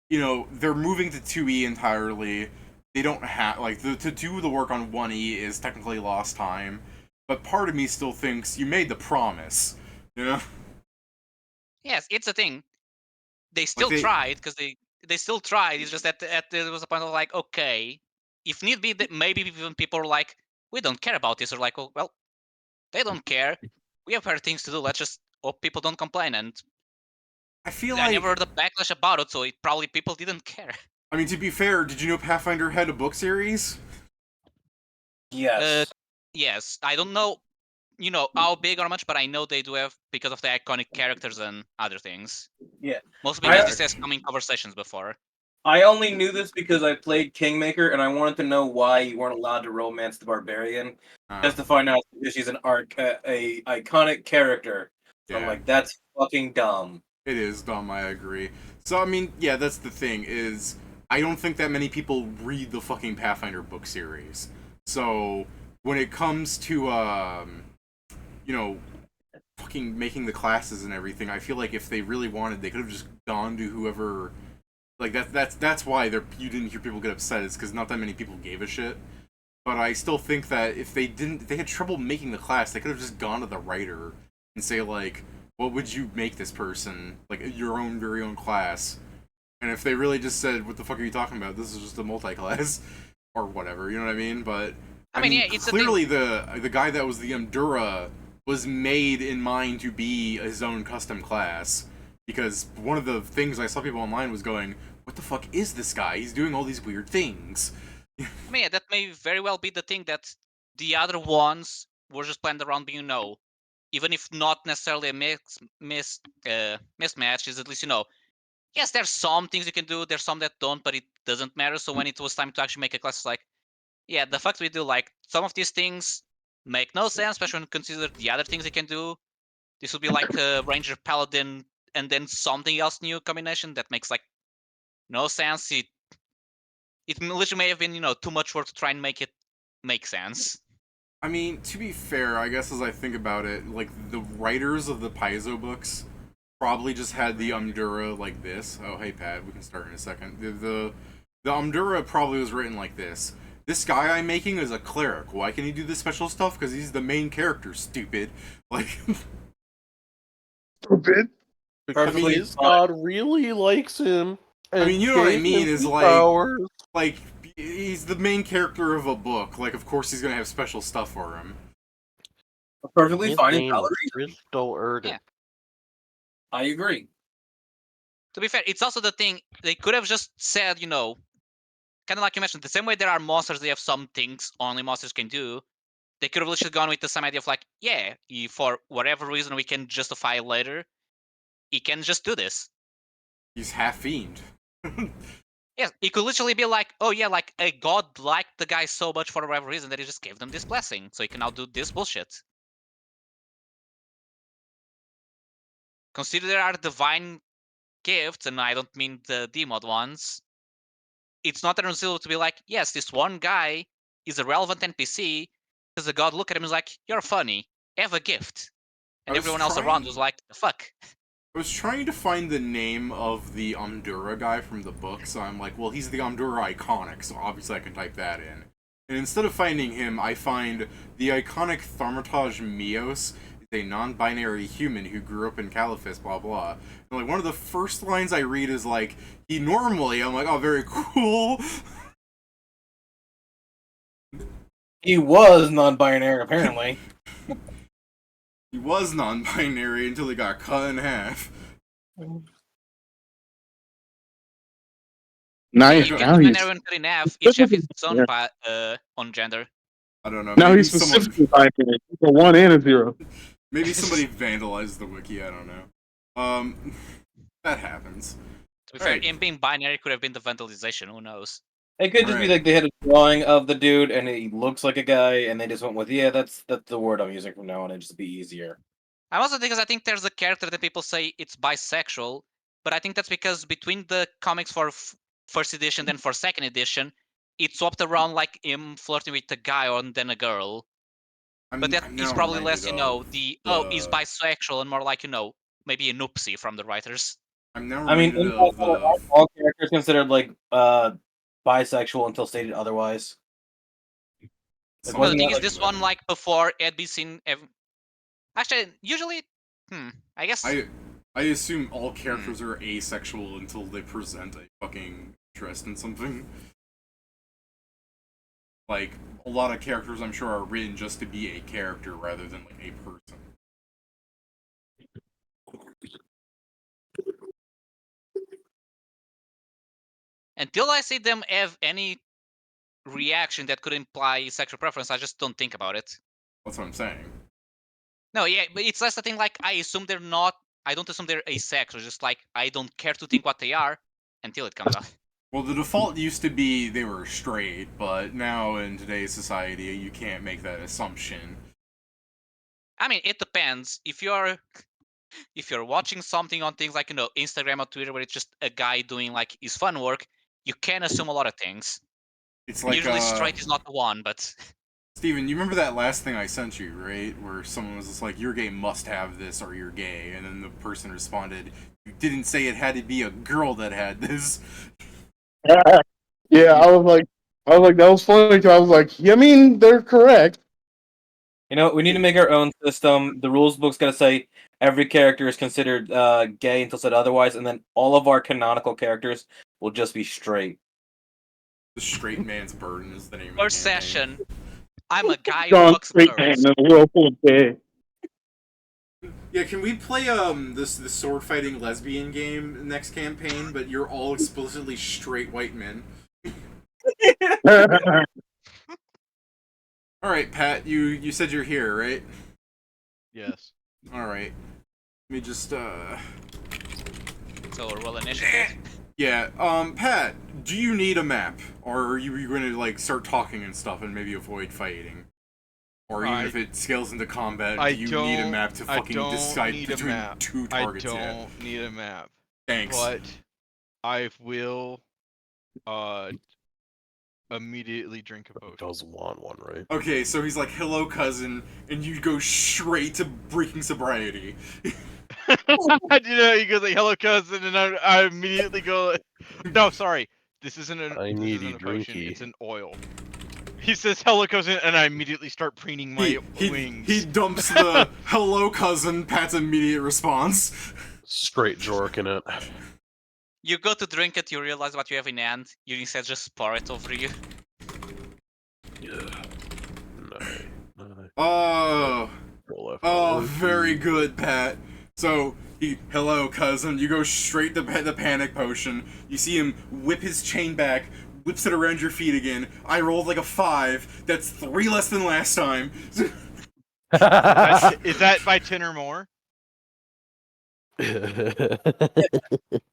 you know, they're moving to 2e entirely. They don't have like to do the work on 1e is technically lost time, but part of me still thinks you made the promise, you know. Yes, it's a thing. They Like still tried because they still tried. It's just that there was a point of like, okay, if need be, maybe even people are like, we don't care about this, or like, oh, well, they don't care. We have better things to do. Let's just hope people don't complain. And I feel I never like, heard a backlash about it, so it probably people didn't care. I mean, to be fair, did you know Pathfinder had a book series? Yes. Yes, I don't know, you know, how big or much, but I know they do have because of the iconic characters and other things. Yeah. Mostly I- because this has come in conversations before. I only knew this because I played Kingmaker and I wanted to know why you weren't allowed to romance the barbarian. Just to find out because she's an a iconic character. So I'm Yeah. like, that's fucking dumb. It is dumb, I agree. So, I mean, yeah, that's the thing, is I don't think that many people read the fucking Pathfinder book series. So, when it comes to, you know, fucking making the classes and everything, I feel like if they really wanted, they could have just gone to whoever. Like, that's why you didn't hear people get upset, is because not that many people gave a shit. But I still think that if they had trouble making the class, they could have just gone to the writer and say, like, what would you make this person? Like, your own very own class. And if they really just said, what the fuck are you talking about? This is just a multi-class. Or whatever, you know what I mean? But, I mean, yeah, it's a clearly the guy that was the Amdura was made in mind to be his own custom class. Because one of the things I saw people online was going, what the fuck is this guy? He's doing all these weird things. I mean, yeah, that may very well be the thing that the other ones were just planned around being, you know, even if not necessarily a mismatch, is at least, you know, yes, there's some things you can do, there's some that don't, but it doesn't matter. So when it was time to actually make a class, it's like, yeah, the fact we do, like, some of these things make no sense, especially when you consider the other things you can do. This would be like a Ranger Paladin and then something else new combination that makes, like, no sense. It literally may have been, you know, too much work to try and make it make sense. I mean, to be fair, I guess as I think about it, like, the writers of the Paizo books probably just had the Umdura like this. Oh, hey Pat, we can start in a second. The Umdura probably was written like this. This guy I'm making is a cleric. Why can he do this special stuff? Because he's the main character, stupid. Like, Stupid. Because Perfectly his fine. god really likes him. I And mean, you know what I gave mean, him is these like, powers. like, he's the main character of a book. Like, of course he's gonna have special stuff for him. A perfectly His fine and name valid is reason. Crystal Erden. Yeah. I agree. To be fair, it's also the thing, they could have just said, kind of like you mentioned, the same way there are monsters, they have some things only monsters can do. They could have literally gone with the same idea of like, yeah, for whatever reason we can justify later, he can just do this. He's half fiend. Yeah, it could literally be like, oh yeah, like a god liked the guy so much for whatever reason that he just gave them this blessing, so he can now do this bullshit. Consider there are divine gifts, and I don't mean the demod ones. It's not unreasonable to be like, yes, this one guy is a relevant NPC, because the god look at him and is like, you're funny, have a gift. And everyone else around was like, the fuck? I was trying to find the name of the Umdura guy from the book, so I'm like, well, he's the Umdura iconic, so obviously I can type that in. And instead of finding him, I find the iconic Thaumaturge Mios, a non-binary human who grew up in Caliphus, blah blah. And like one of the first lines I read is like, he normally, I'm like, oh, very cool. He was non-binary, apparently. He was non-binary until he got cut in half. Nice. You Now can he's binary and cut in half, each have its own on gender. I don't know. now Maybe he's specifically binary. He's a 1 and a 0. Maybe somebody vandalized the wiki. I don't know. That happens. To be fair, Right. him being binary could have been the vandalization, who knows? It could just be like they had a drawing of the dude and he looks like a guy, and they just went with, yeah, that's the word I'm using from now on. It'd just be easier. I'm also because I think there's a character that people say it's bisexual, but I think that's because between the comics for first edition and for second edition, it swapped around like him flirting with a guy or then a girl. But that is probably less, he's bisexual and more like, maybe an oopsie from the writers. I'm now I mean, reminded of the. all characters considered like bisexual until stated otherwise. Well, the wasn't thing that, is, like, this one, like, before had been seen. Actually, usually, I guess. I assume all characters are asexual until they present a fucking interest in something. Like, a lot of characters, I'm sure, are written just to be a character rather than, like, a person. Until I see them have any reaction that could imply sexual preference, I just don't think about it. That's what I'm saying. No, yeah, but it's less the thing, like, I don't assume they're asexual, just like, I don't care to think what they are until it comes out. Well, the default used to be they were straight, but now in today's society, you can't make that assumption. I mean, it depends. If you're watching something on things like, Instagram or Twitter, where it's just a guy doing, like, his fun work, you can assume a lot of things. It's like, usually straight is not the one, but... Steven, you remember that last thing I sent you, right? Where someone was just like, your game must have this or you're gay. And then the person responded, you didn't say it had to be a girl that had this. Yeah, I was like, that was funny. I was like, yeah, I mean, they're correct. We need to make our own system. The rules book's gonna say every character is considered gay until said otherwise, and then all of our canonical characters will just be straight. The Straight Man's Burden is the name of First the campaign. session, I'm a guy who John fucks Straight Man girls. in a world full of gay. Yeah, can we play this sword fighting lesbian game next campaign, but you're all explicitly straight white men? Alright, Pat, you said you're here, right? Yes. Alright. Let me just So roll initiative. Yeah, Pat, do you need a map? Or are you going to, like, start talking and stuff and maybe avoid fighting? Or even if it scales into combat, do you need a map to fucking decide between two targets yet? I don't need a map. Thanks. But I will immediately drink a potion. Does want one, right? Okay, so he's like, hello, cousin, and you go straight to breaking sobriety. You know, he goes like, "Hello, cousin," and I immediately go, "No, sorry, this isn't I this need isn't a potion. drinky. It's an oil." He says, "Hello, cousin," and I immediately start preening my He wings. dumps the hello cousin. Pat's immediate response. Straight jorking it. You go to drink it, you realize what you have in hand. You instead just pour it over you. Yeah. No. Oh, very good, Pat. So, hello, cousin. You go straight to the panic potion. You see him whip his chain back, whips it around your feet again. I rolled like a 5. That's 3 less than last time. Is that by 10 or more?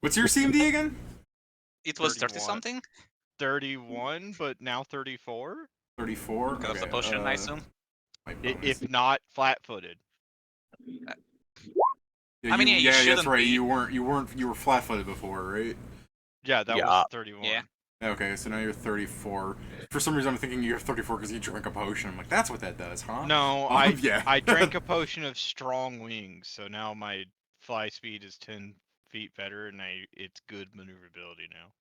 What's your CMD again? It was 30 31. something? 31, but now 34? 34? Because of the potion, I assume. If not flat-footed. Yeah, I mean, yeah, you that's shouldn't right. be. You were flat-footed before, right? Yeah, that Yeah. was 31. Yeah. Okay, so now you're 34. For some reason, I'm thinking you're 34 because you drank a potion. I'm like, that's what that does, huh? No, Yeah. I drank a potion of strong wings, so now my fly speed is 10 feet better, and it's good maneuverability now.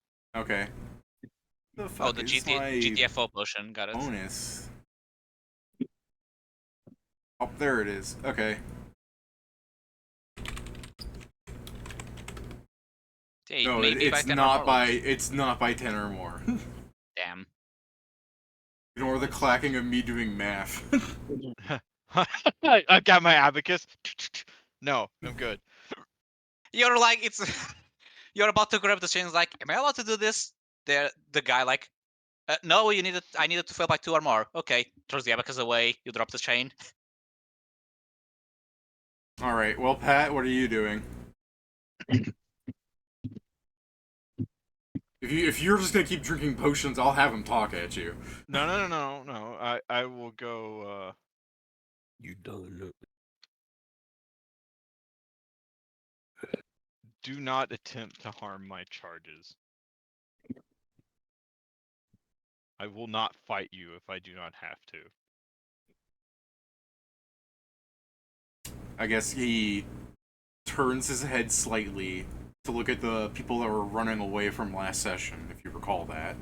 Okay. The fuck Oh, the is my GTFO potion, got it. bonus? Oh, there it is. Okay. Yeah, No, maybe by it's 10 or not more. by 10 or more. Damn. Ignore the clacking of me doing math. I got my abacus. No, I'm good. You're like, it's. You're about to grab the chain, like, am I allowed to do this? The guy, like, no, I needed to fail by 2 or more. Okay, throws the abacus away, you drop the chain. Alright, well, Pat, what are you doing? If you're just gonna keep drinking potions, I'll have him talk at you. No. I will go. You done. Do not attempt to harm my charges. I will not fight you if I do not have to. I guess he turns his head slightly to look at the people that were running away from last session, if you recall that.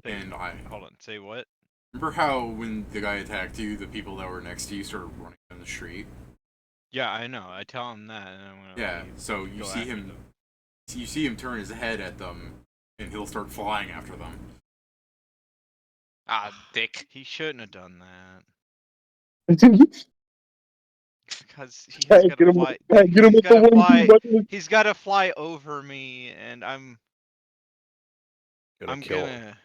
And hold on. Say what? remember how when the guy attacked you, the people that were next to you started running down the street? Yeah, I know. I tell him that, and I'm gonna. Yeah. So you see him. You see him turn his head at them, and he'll start flying after them. Ah, dick. He shouldn't have done that. Because he's gotta fly. Get him with the 1-2 button. He's gotta fly over me, and I'm Kill gonna.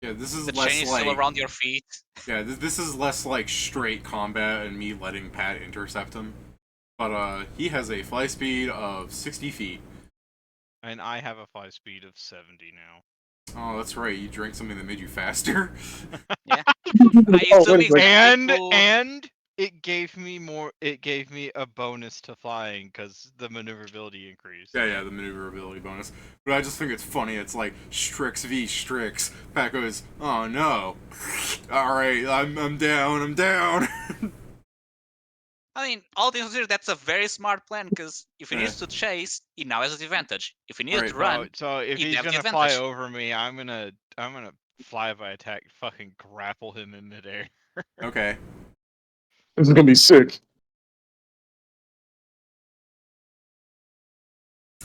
Yeah, this is The less chain is like. still around your feet. Yeah, this is less like straight combat and me letting Pat intercept him. But he has a fly speed of 60 feet. And I have a fly speed of 70 now. Oh, that's right. You drank something that made you faster. Yeah. Oh, wait a second. And it gave me more. It gave me a bonus to flying because the maneuverability increased. Yeah, the maneuverability bonus. But I just think it's funny. It's like Strix v Strix. Pat goes, "Oh no! All right, I'm down. I'm down." I mean, all things considered, that's a very smart plan, because if he Yeah. needs to chase, he now has an advantage. If he needs Right, to run, So if he'd he's have the gonna fly advantage. over me, I'm gonna fly by attack, fucking grapple him in midair. Okay. This is gonna be sick.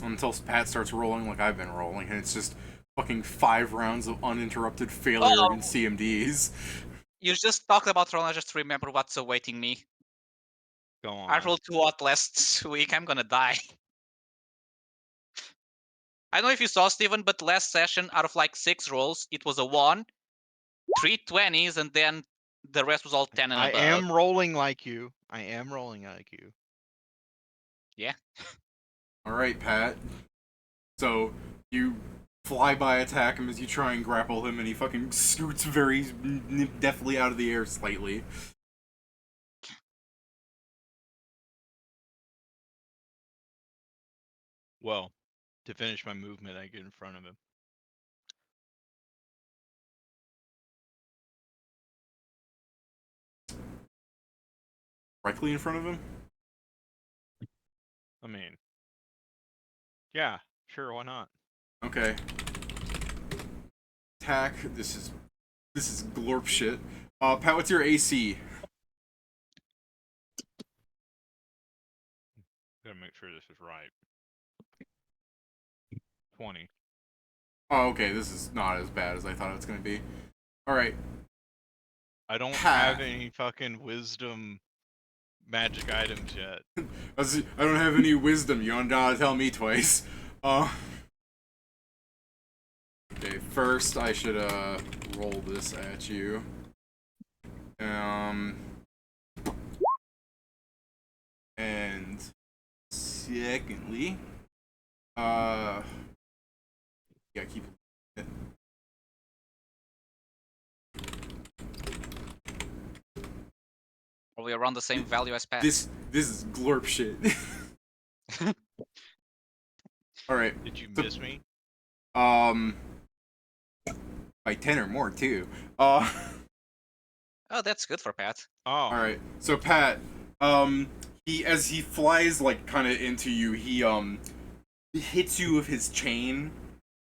Until Pat starts rolling like I've been rolling, and it's just fucking 5 rounds of uninterrupted failure against CMDs. You just talked about Ron, I just remember what's awaiting me. Go on. I rolled 2 out last week, I'm gonna die. I don't know if you saw, Steven, but last session, out of like 6 rolls, it was a 1, 3 20s, and then the rest was all 10 and I above. am rolling like you. Yeah. Alright, Pat. So, you fly by attack him as you try and grapple him, and he fucking scoots very deftly out of the air slightly. Well, to finish my movement, I get in front of him. directly in front of him? I mean, yeah, sure, why not? Okay. Attack. This is glorp shit. Pat, what's your AC? Gotta make sure this is right. 20. Oh, okay. This is not as bad as I thought it was gonna be. All right. I don't Pat. have any fucking wisdom magic items yet. I don't have any wisdom. You don't gotta tell me twice. Okay, first I should roll this at you. And secondly, yeah, keep it. Probably around the same value as Pat. This is glorp shit. All right. Did you miss me? By 10 or more too. Oh, that's good for Pat. Oh. All right. So Pat, he as he flies like kind of into you, he hits you with his chain,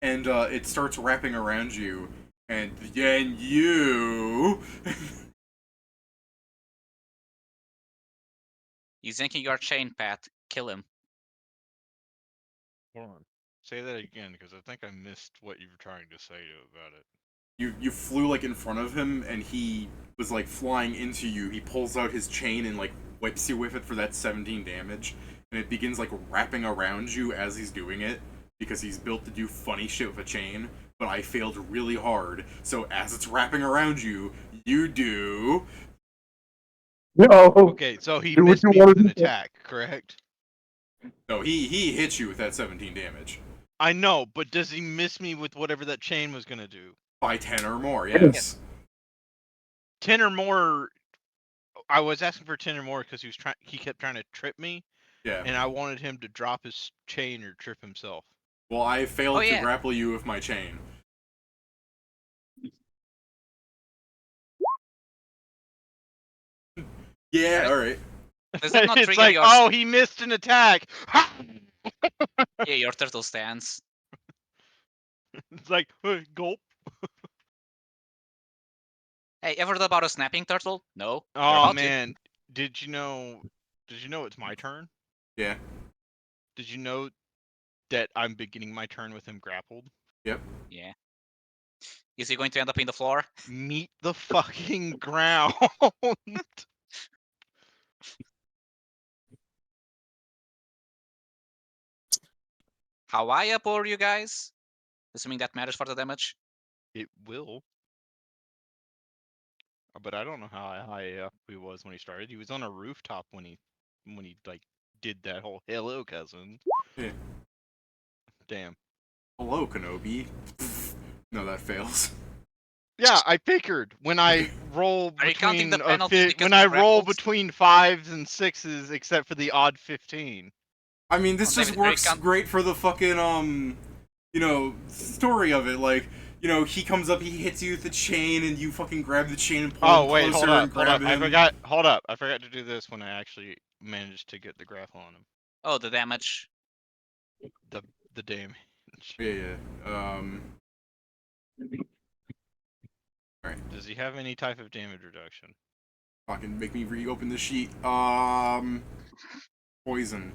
and it starts wrapping around you, and then you. He's yanking your chain, Pat. Kill him. Hold on. Say that again, because I think I missed what you were trying to say about it. You flew like in front of him, and he was like flying into you. He pulls out his chain and like whips you with it for that 17 damage, and it begins like wrapping around you as he's doing it, because he's built to do funny shit with a chain. But I failed really hard, so as it's wrapping around you, you do. No. Okay, so he Do what missed you me wanna with an do. attack, correct? No, he hit you with that 17 damage. I know, but does he miss me with whatever that chain was gonna do? By 10 or more, yes. 10 or more. I was asking for 10 or more because he kept trying to trip me, Yeah. and I wanted him to drop his chain or trip himself. Well, I failed Oh, to yeah. grapple you with my chain. Yeah, alright. Does that not It's trigger like, your oh, he missed an attack. yeah, your turtle stance? It's like, hey, gulp. Hey, ever thought about a snapping turtle? No. You're Oh about man, did you know it's my turn? Yeah. Did you know that I'm beginning my turn with him grappled? Yep. to. Yeah. Is he going to end up in the floor? Meet the fucking ground. How high up are you guys? Assuming that matters for the damage. It will. But I don't know how high up he was when he started. He was on a rooftop when he like did that whole hello cousin. Yeah. Damn. Hello, Kenobi. No, that fails. Yeah, I figured when I roll Are you counting between the penalty because when of I roll grapples? between 5s and 6s, except for the odd 15. I mean, this Well, just David, works great for the fucking, story of it. Like, he comes up, he hits you with the chain, and you fucking grab the chain and pull Oh him wait, closer hold and up. grab him. I forgot to do this when I actually managed to get the grapple on him. Oh, the damage. The damage. Yeah. Alright. Does he have any type of damage reduction? Fucking make me reopen the sheet. Poison.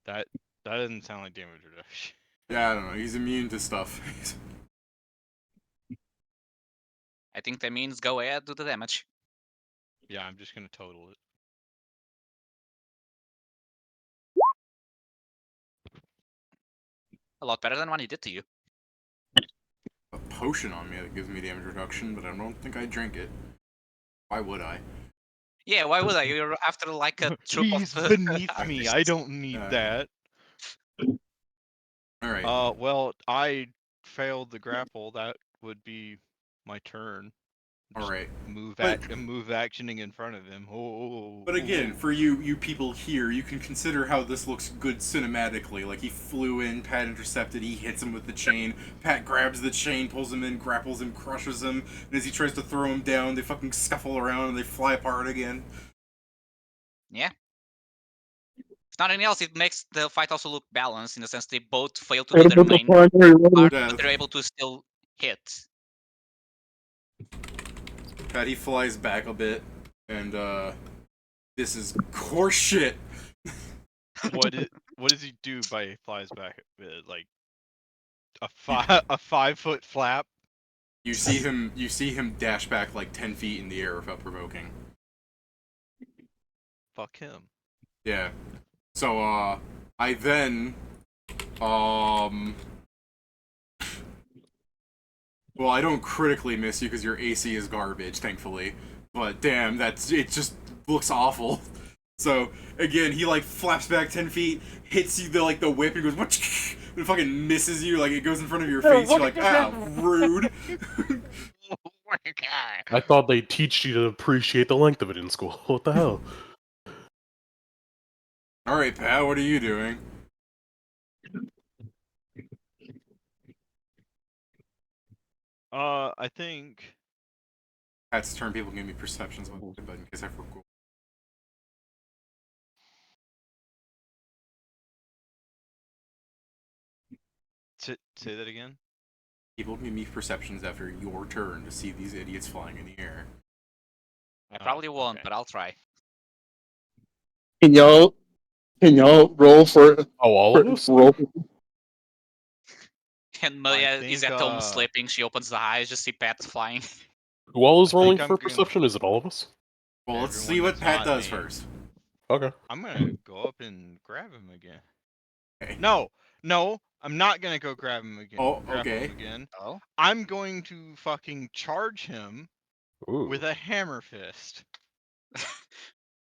That doesn't sound like damage reduction. Yeah, I don't know. He's immune to stuff. I think that means go ahead, do the damage. Yeah, I'm just gonna total it. A lot better than what he did to you. A potion on me that gives me damage reduction, but I don't think I drink it. Why would I? Yeah, why would I? You're after like a troop He's of beneath me. I don't need Yeah. that. Alright. Well, I failed the grapple. That would be my turn. All right. Move But- actioning in front of him. Oh. But again, for you people here, you can consider how this looks good cinematically. Like he flew in, Pat intercepted, he hits him with the chain, Pat grabs the chain, pulls him in, grapples him, crushes him, and as he tries to throw him down, they fucking scuffle around and they fly apart again. Yeah. If not anything else, it makes the fight also look balanced in the sense they both fail to do What their about the main primary weapon? part, Yeah. but they're able to still hit. Pat, he flies back a bit, and this is horse shit. What does he do by he flies back? Like a 5-foot flap? You see him dash back like 10 feet in the air without provoking. Fuck him. Yeah. So I then well, I don't critically miss you because your AC is garbage, thankfully. But damn, it just looks awful. So again, he like flaps back 10 feet, hits you the whip, and goes what? And fucking misses you, like it goes in front of your face. You're like, ah, rude. I thought they'd teach you to appreciate the length of it in school. What the hell? All right, Pat, what are you doing? I think. Pat's turn. People can give me perceptions, but in case I forgot. Say that again. People can give me perceptions after your turn to see these idiots flying in the air. I probably won't, okay. but I'll try. Can y'all roll for Oh, all of us? roll? And I Maria is think, at home sleeping. She opens the eyes, just see Pat flying. Who all is I rolling think for I'm gonna- perception? Is it all of us? Well, let's see Everyone what that's Pat not does me. first. Okay. I'm gonna go up and grab him again. Okay. No, I'm not gonna go grab him again. Oh, grapple okay. him again. Oh. I'm going to fucking charge him Ooh. with a hammer fist.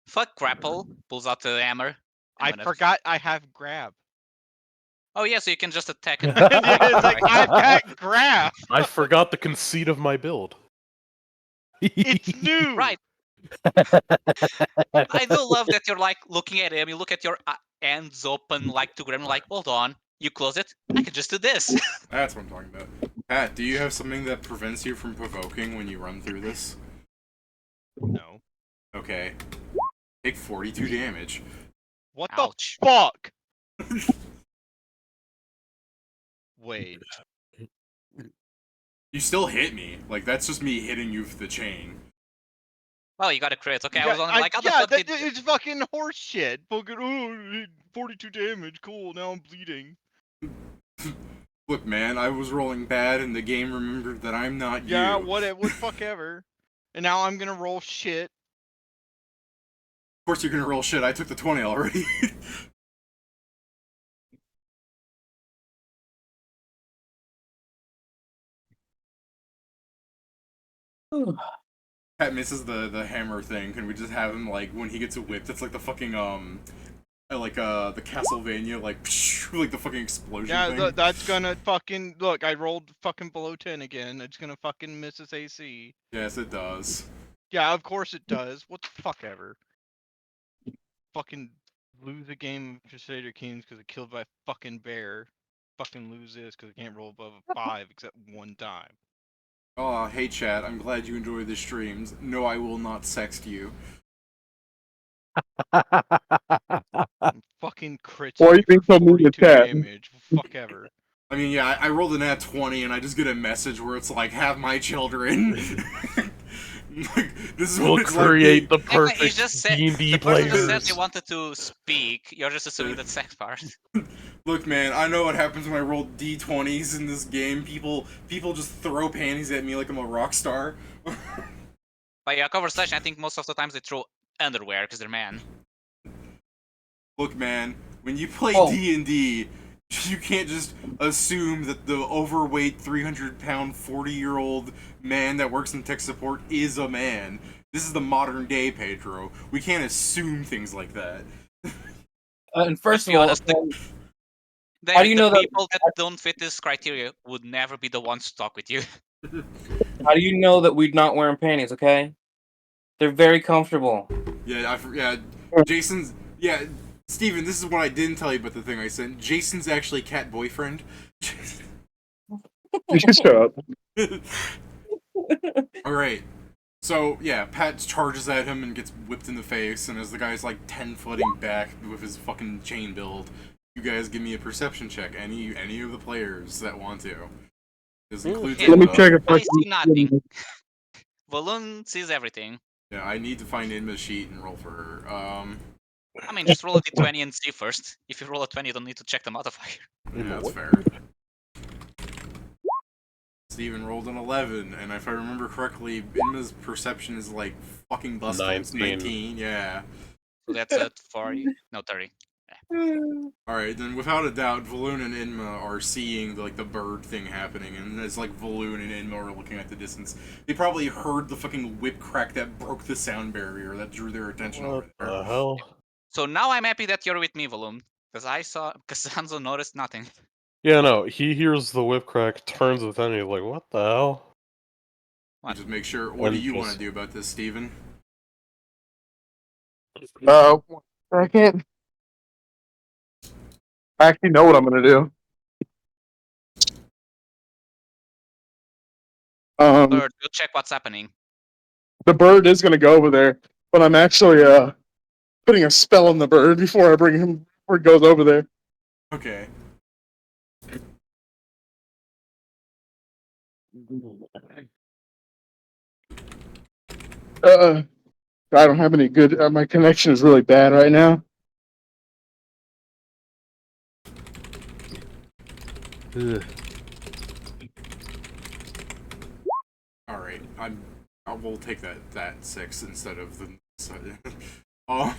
Fuck grapple. Pulls out the hammer. I'm I gonna- forgot I have grab. Oh yeah, so you can just attack it. Yeah, it's like I've got grab. I forgot the conceit of my build. It's new. Right. I do love that you're like looking at him. You look at your hands open, like to grab him. Like, hold on. You close it. I could just do this. That's what I'm talking about. Pat, do you have something that prevents you from provoking when you run through this? No. Okay. Take 42 damage. What Ouch. the fuck? Wait. You still hit me. Like, that's just me hitting you with the chain. Well, you got a crit. Okay, I Yeah, was only like, how the yeah, fuck did... it's fucking horse shit. Fucking 42 damage. Cool. Now I'm bleeding. Look, man, I was rolling bad, and the game remembered that I'm not Yeah, you. what fuck ever. And now I'm gonna roll shit. Of course you're gonna roll shit. I took the 20 already. Pat misses the hammer thing. Can we just have him, like, when he gets whipped, it's like the fucking, the Castlevania, like the fucking explosion Yeah, thing? that's gonna fucking... Look, I rolled fucking below 10 again. It's gonna fucking miss his AC. Yes, it does. Yeah, of course it does. What the fuck ever. Fucking lose a game of Crusader Kings because I killed by a fucking bear. Fucking lose this because I can't roll above a 5 except one time. Oh, hey chat, I'm glad you enjoy the streams. No, I will not sext you. Fucking crits Why me you being for so mean to 42 chat? damage. Fuck ever. I mean, yeah, I rolled an at 20 and I just get a message where it's like, have my children. Like, this is We'll what it's create like. the perfect you just said, D&D the person just said players. they wanted to speak. You're just assuming that sex part. Look, man, I know what happens when I roll D20s in this game. People just throw panties at me like I'm a rock star. By your conversation, I think most of the times they throw underwear because they're man. Look, man, when you play Oh. D&D, you can't just assume that the overweight 300-pound 40-year-old man that works in tech support is a man. This is the modern day Pedro. We can't assume things like that. And first To of be all, honest, how do you know that- people that don't fit this criteria would never be the ones to talk with you? How do you know that we're not wearing panties? Okay, they're very comfortable. Yeah, Jason's. Yeah, Steven, this is what I didn't tell you about the thing I sent. Jason's actually cat boyfriend. You can shut up. Alright. So, yeah, Pat charges at him and gets whipped in the face, and as the guy's like 10-footing back with his fucking chain build, you guys give me a perception check. Any of the players that want to. This includes Let me check if I I see nothing. can. Balloon sees everything. Yeah, I need to find Inma's sheet and roll for her. I mean, just roll a d20 and see first. If you roll a 20, you don't need to check the modifier. Yeah, that's what? fair. Steven rolled an 11, and if I remember correctly, Inma's perception is like fucking busted. 19. 19, yeah. So that's at 40. No, 30. Alright, then without a doubt, Valoon and Inma are seeing the bird thing happening, and as Valoon and Inma are looking at the distance, they probably heard the fucking whip crack that broke the sound barrier that drew their attention over What there. the hell? So now I'm happy that you're with me, Balloon. Because Hanzo noticed nothing. Yeah, no, he hears the whip crack, turns with and he's like, what the hell? What? Just make sure, what do And you want just- to do about this, Steven? 1 second. I actually know what I'm gonna do. Bird, go check what's happening. The bird is gonna go over there, but I'm actually putting a spell on the bird before I bring him before it goes over there. Okay. I don't have any good. My connection is really bad right now. Alright, I will take that 6 instead of the... Oh...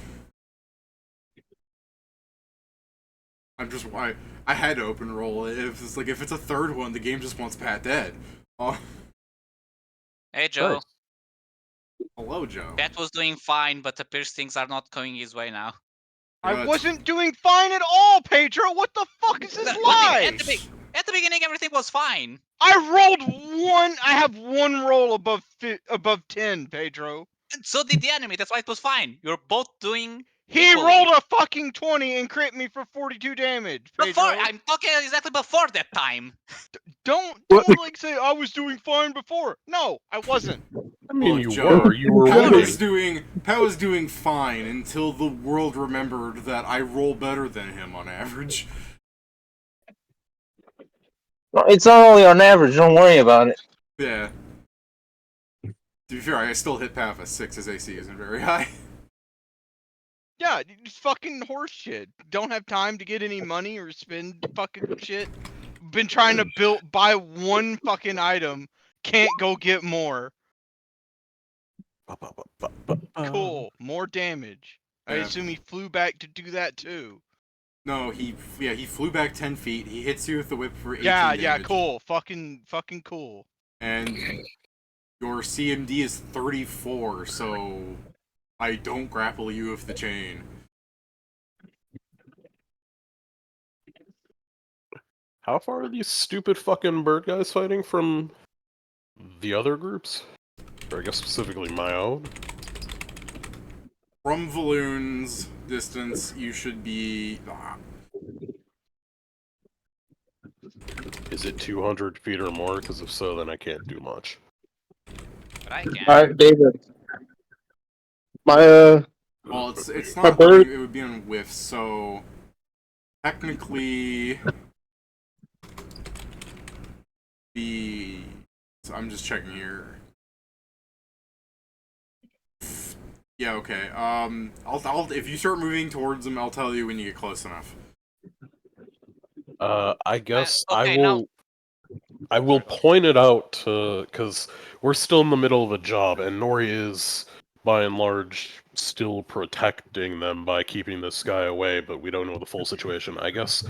I had to open roll it. If it's a third one, the game just wants Pat dead. Oh, Hey, Joe. Nice. hello, Joe. Pat was doing fine, but appears things are not going his way now. I wasn't doing fine at all, Pedro. What the fuck is this lie? At the beginning, everything was fine. I rolled one. I have one roll above 10, Pedro. And so did the enemy. That's why it was fine. You're both doing. He equally. rolled a fucking 20 and crit me for 42 damage, Pedro. I'm talking exactly before that time. Don't say I was doing fine before. No, I wasn't. I mean, Look, you Joe, were Pat winning. was doing fine until the world remembered that I roll better than him on average. It's not only on average, don't worry about it. Yeah. To be fair, I still hit Pat with a 6. His AC isn't very high. Yeah, just fucking horse shit. Don't have time to get any money or spend fucking shit. Been trying to buy one fucking item. Can't go get more. Cool. More damage. I Yeah. assume he flew back to do that too. No, he flew back 10 feet. He hits you with the whip for 18 Yeah, damage. cool. Fucking cool. And your CMD is 34, so I don't grapple you with the chain. How far are these stupid fucking bird guys fighting from the other groups? Or I guess specifically my own? From Valoon's distance, you should be... Is it 200 feet or more? Because if so, then I can't do much. But I can. Alright, David. My Well, it's My not... bird- It would be on whiffs, so... Technically... So I'm just checking here. Yeah, okay. I'll if you start moving towards them, I'll tell you when you get close enough. I guess okay, now- I will point it out to, because we're still in the middle of a job, and Nori is, by and large, still protecting them by keeping this guy away, but we don't know the full situation. I guess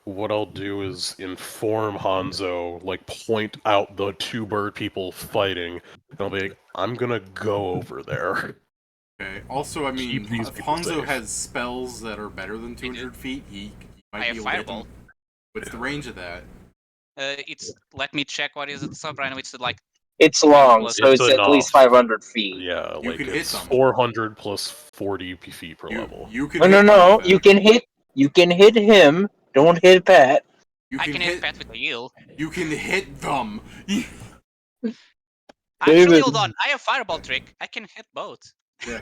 what I'll do is inform Hanzo, point out the two bird people fighting, and I'll be like, I'm gonna go over there. Okay. Also, I mean, Keep these if people Hanzo safe. has spells that are better than 200 feet, he I might have be able to hit Fireball. them. What's the range of that? Let me check what is it sub right now. It's like It's long, plus so It's it's at least enough. 500 feet. Yeah, You like can hit it's them. 400 plus 40 feet per level. You can No, hit no, them no. with You it. can hit him. Don't hit Pat. You I can can hit. hit Pat with a heal. You can hit them. Actually, David. hold on. I have Fireball Trick. I can hit both. Yeah.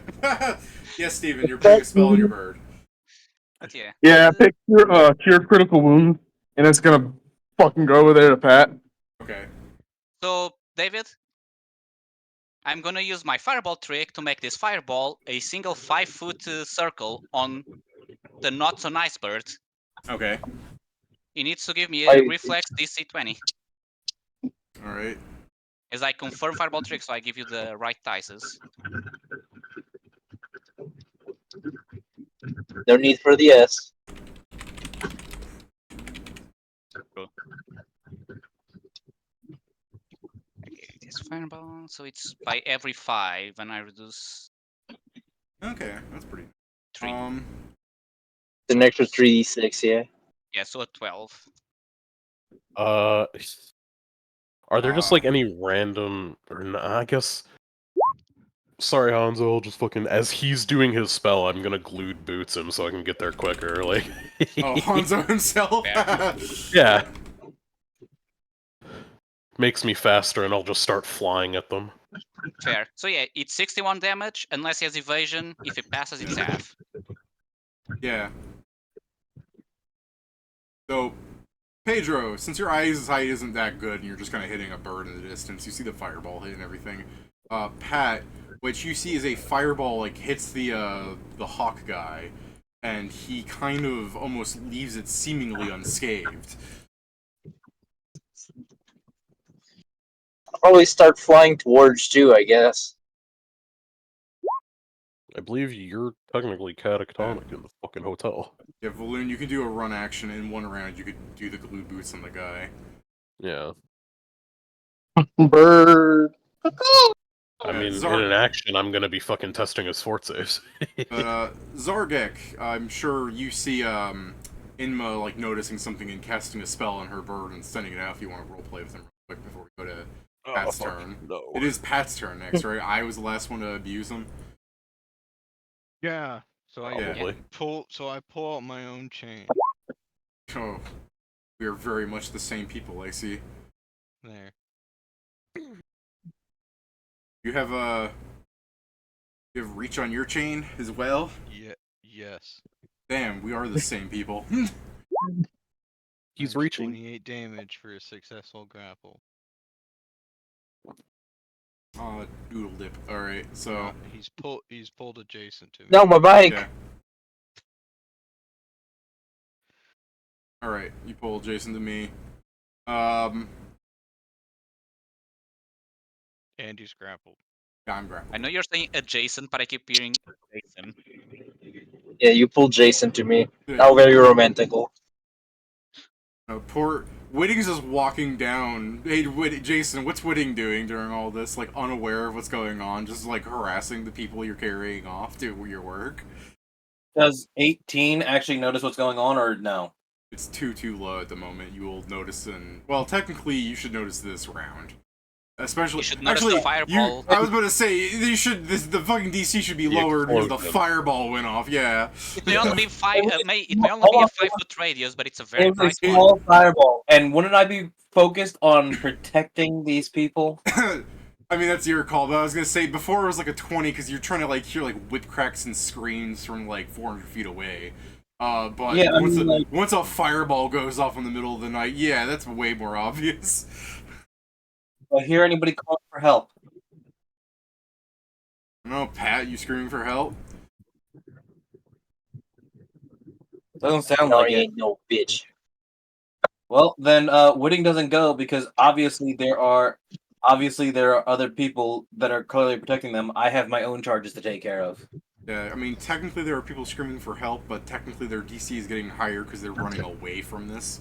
Yes, Steven, you're putting a spell on your bird. But yeah. Yeah, pick cure critical wounds, and it's gonna fucking go over there to Pat. Okay. So, David, I'm gonna use my Fireball Trick to make this Fireball a single 5-foot circle on the not so nice bird. Okay. He needs to give me a Reflex DC 20. All right. As I confirm Fireball Trick, so I give you the right dices. No need for the S. Okay, this Fireball, so it's by every 5, and I reduce Okay, that's pretty. 3. The extra 3d6, yeah. Yeah, so a 12. Are there just like any random, or I guess. Sorry, Hanzo. I'll just fucking as he's doing his spell, I'm gonna glued boots him so I can get there quicker. Like. Oh, Hanzo himself. Yeah. Makes me faster, and I'll just start flying at them. Fair. So yeah, it's 61 damage, unless he has evasion. If it passes, it's half. Yeah. So, Pedro, since your eyesight isn't that good and you're just kind of hitting a bird in the distance, you see the fireball hit and everything. Pat, what you see is a fireball like hits the hawk guy, and he kind of almost leaves it seemingly unscathed. I'll probably start flying towards you, I guess. I believe you're technically catatonic in the fucking hotel. Yeah, Valoon, you can do a run action in one round. You could do the glue boots on the guy. Yeah. Bird. I mean, in an action, I'm gonna be fucking testing his fort saves. But, Zargek, I'm sure you see, Inma, like, noticing something and casting a spell on her bird and sending it out if you want to roleplay with him real quick before we go to Pat's turn. No. It is Pat's turn next, right? I was the last one to abuse him. Yeah. So I Probably. I pull out my own chain. Oh, we are very much the same people, I see. There. You have reach on your chain as well? Yeah. Yes. Damn, we are the same people. He's That's reaching. 28 damage for a successful grapple. Doodle dip. Alright, so... He's pulled adjacent to me. No, my bike! Yeah. Alright, you pull Jason to me. And he's grappled. Yeah, I'm grappled. I know you're saying adjacent, but I keep hearing Jason. Yeah, you pulled Jason to me. How very romantical. Poor Whitting's just walking down. Hey, Jason, what's Whitting doing during all this? Like, unaware of what's going on, just like harassing the people you're carrying off to your work. Does 18 actually notice what's going on, or no? It's too low at the moment. You will notice well, technically, you should notice this round. Especially, You should notice the fireball. I was about to say you should. The fucking DC should be The lowered because the explosion. fireball went off. Yeah. It may only be it may only be a 5-foot radius, but it's a very It was a bright one. small fireball. And wouldn't I be focused on protecting these people? I mean, that's your call, but I was gonna say before it was like a 20 because you're trying to like hear like whip cracks and screams from like 400 feet away. But Yeah, I once, mean, once a fireball goes off in the middle of the night, yeah, that's way more obvious. I hear anybody calling for help. No, Pat, you screaming for help? Doesn't sound No, like he it. ain't no bitch. Well, then Whitting doesn't go because obviously there are other people that are clearly protecting them. I have my own charges to take care of. Yeah, I mean, technically there are people screaming for help, but technically their DC is getting higher because they're running away from this.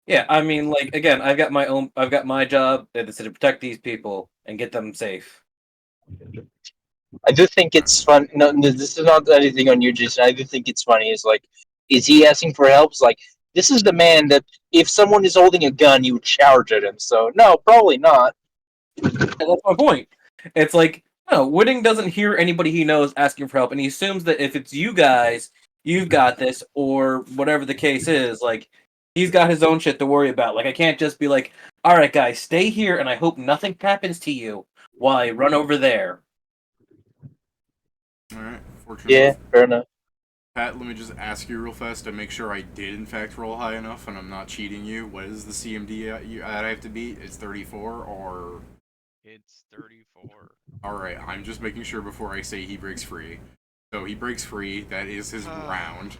Yeah, I mean, like again, I've got my job is to protect these people and get them safe. I do think it's fun. No, this is not anything on you, Jason. I do think it's funny. Is like, is he asking for help? It's like, this is the man that if someone is holding a gun, you would charge at him. So no, probably not. That's my point. It's like, no, Whitting doesn't hear anybody he knows asking for help, and he assumes that if it's you guys, you've got this, or whatever the case is, like, he's got his own shit to worry about. Like, I can't just be like, alright guys, stay here and I hope nothing happens to you while I run over there. Alright, fortunately. Yeah, fair enough. Pat, let me just ask you real fast to make sure I did in fact roll high enough and I'm not cheating you. What is the CMD that I have to beat? It's 34 or... It's 34. Alright, I'm just making sure before I say he breaks free. So he breaks free, that is his round.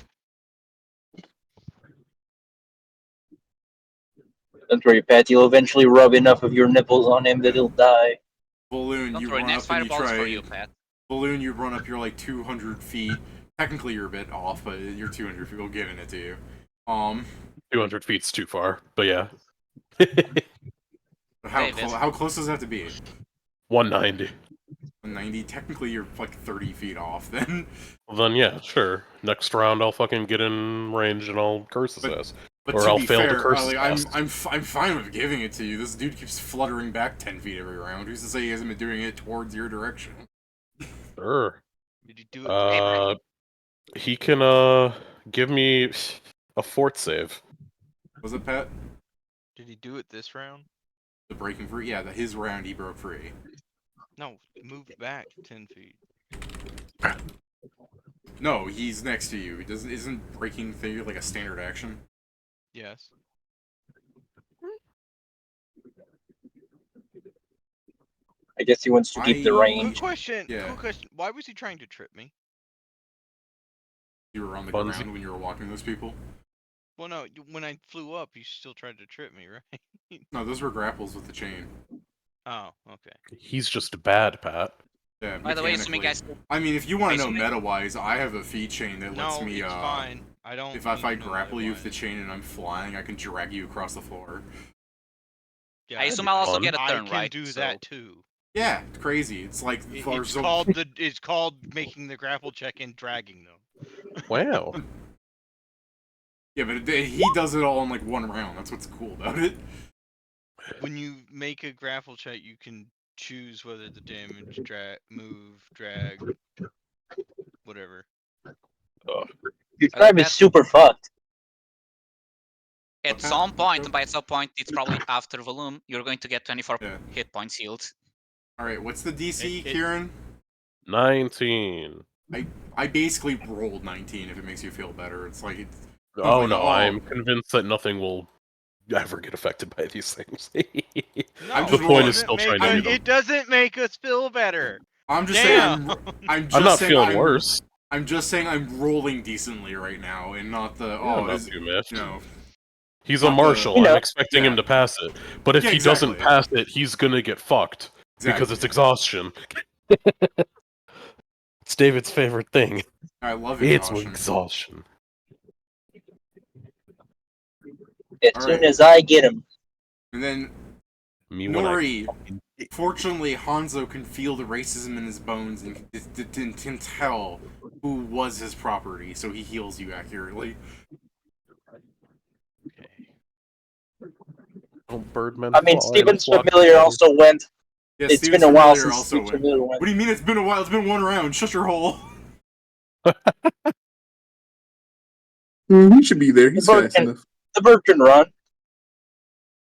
Don't worry, Pat. You'll eventually rub enough of your nipples on him that he'll die. Balloon, Don't you worry, run next up and you fireball is try... for you, Pat. Balloon, you run up, you're like 200 feet. Technically you're a bit off, but you're 200 feet. We'll give it to you. 200 feet's too far, but yeah. How close does that have to be? 190. 190? Technically you're like 30 feet off then. Well, then yeah, sure. Next round I'll fucking get in range and I'll curse his ass. But or to I'll be fail fair, to curse his I'm ass. I'm fine with giving it to you. This dude keeps fluttering back 10 feet every round. Who's to say he hasn't been doing it towards your direction? Sure. Did you do it? He can give me a fort save. Was it Pat? Did he do it this round? The breaking free? Yeah, his round he broke free. No, moved back 10 feet. No, he's next to you. Isn't breaking thing like a standard action? Yes. I guess he wants to keep the Good range. question. Yeah. Good question. Why was he trying to trip me? You were on the Bunsy. ground when you were walking those people? Well, no. When I flew up, you still tried to trip me, right? No, those were grapples with the chain. Oh, okay. He's just bad, Pat. Yeah, By the way, assuming mechanically. guys... I mean, if you want to know Assuming- meta-wise, I have a feat chain that lets No, me, it's fine. I don't. if I need to know grapple you with the otherwise. chain and I'm flying, I can drag you across the floor. Yeah, I assume I'll also fun. get a turn, I can right? do So- that too. Yeah, it's crazy. It's like It's called making the grapple check and dragging them. Wow. Yeah, but he does it all in like one round. That's what's cool about it. When you make a grapple check, you can choose whether the damage, move, drag, whatever. Your tribe is super fucked. At Okay. some point, and by some point, it's probably after Volume, you're going to get 24 Yeah. hit points healed. Alright, what's the DC, It- Kieran? 19. I basically rolled 19 if it makes you feel better. It's like... Oh like, no, oh. I'm convinced that nothing will ever get affected by these things. I'm The just point rolling. is still trying to do them. It doesn't make us feel better. I'm just Damn. saying I'm just I'm not saying feeling worse. I'm just saying I'm rolling decently right now and not the Yeah, I'm not is, too miffed. you know. He's a not the- marshal. You know. I'm expecting him to pass it. But if Yeah, he doesn't exactly. pass it, he's gonna get fucked. Because it's exhaustion. It's David's favorite thing. I love It's exhaustion. exhaustion. As All soon right. as I get him. And then Me when Nori, fortunately, Hanzo can feel the racism in his bones and can tell who was his property, so he heals you accurately. Oh, Birdman. I mean, fly and Steven's flock familiar together. also went. Yeah, It's Steven's been a while Familiar since also Steven's went. Familiar What went. do you mean it's been a while? It's been one round. Shut your hole. He should be there. He's fast enough. The bird can run.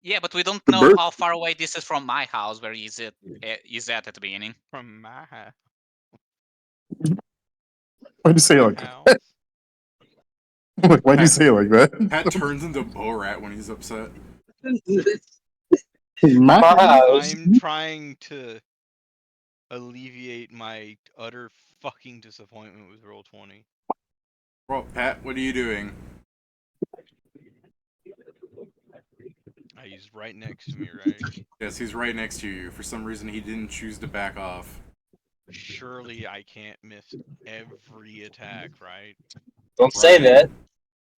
Yeah, but we don't The know bird- how far away this is from my house, where he's at the beginning. From my house. Why'd you say it like House. that? Why'd you say it like that? Pat turns into Borat when he's upset. My house. I'm trying to alleviate my utter fucking disappointment with Roll20. Well, Pat, what are you doing? He's right next to me, right? Yes, he's right next to you. For some reason, he didn't choose to back off. Surely I can't miss every attack, right? Don't say that.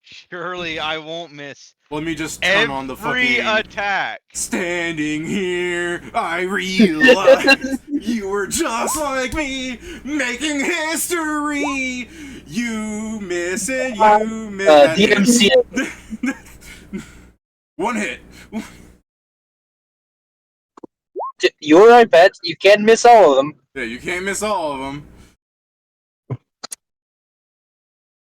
Surely I won't miss Let me just turn on the every fucking... attack. Standing here, I realize you were just like me, making history. You miss it, you miss DMC. One hit. You're right, Pat. You can't miss all of them. Yeah, you can't miss all of them.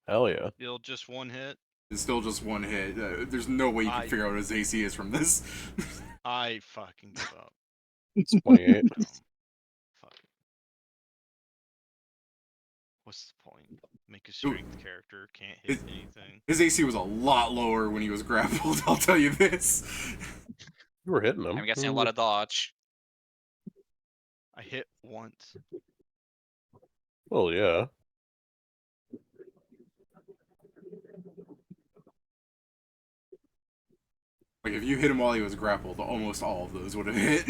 Hell yeah. Still just one hit. It's still just one hit. There's no way you can figure out what his AC is from this. I fucking give up. It's 28. Fuck. What's the point? Make a strength character, can't hit anything. His AC was a lot lower when he was grappled, I'll tell you this. You were hitting him. I'm guessing a lot of dodge. I hit once. Well, yeah. Like, if you hit him while he was grappled, almost all of those would have hit.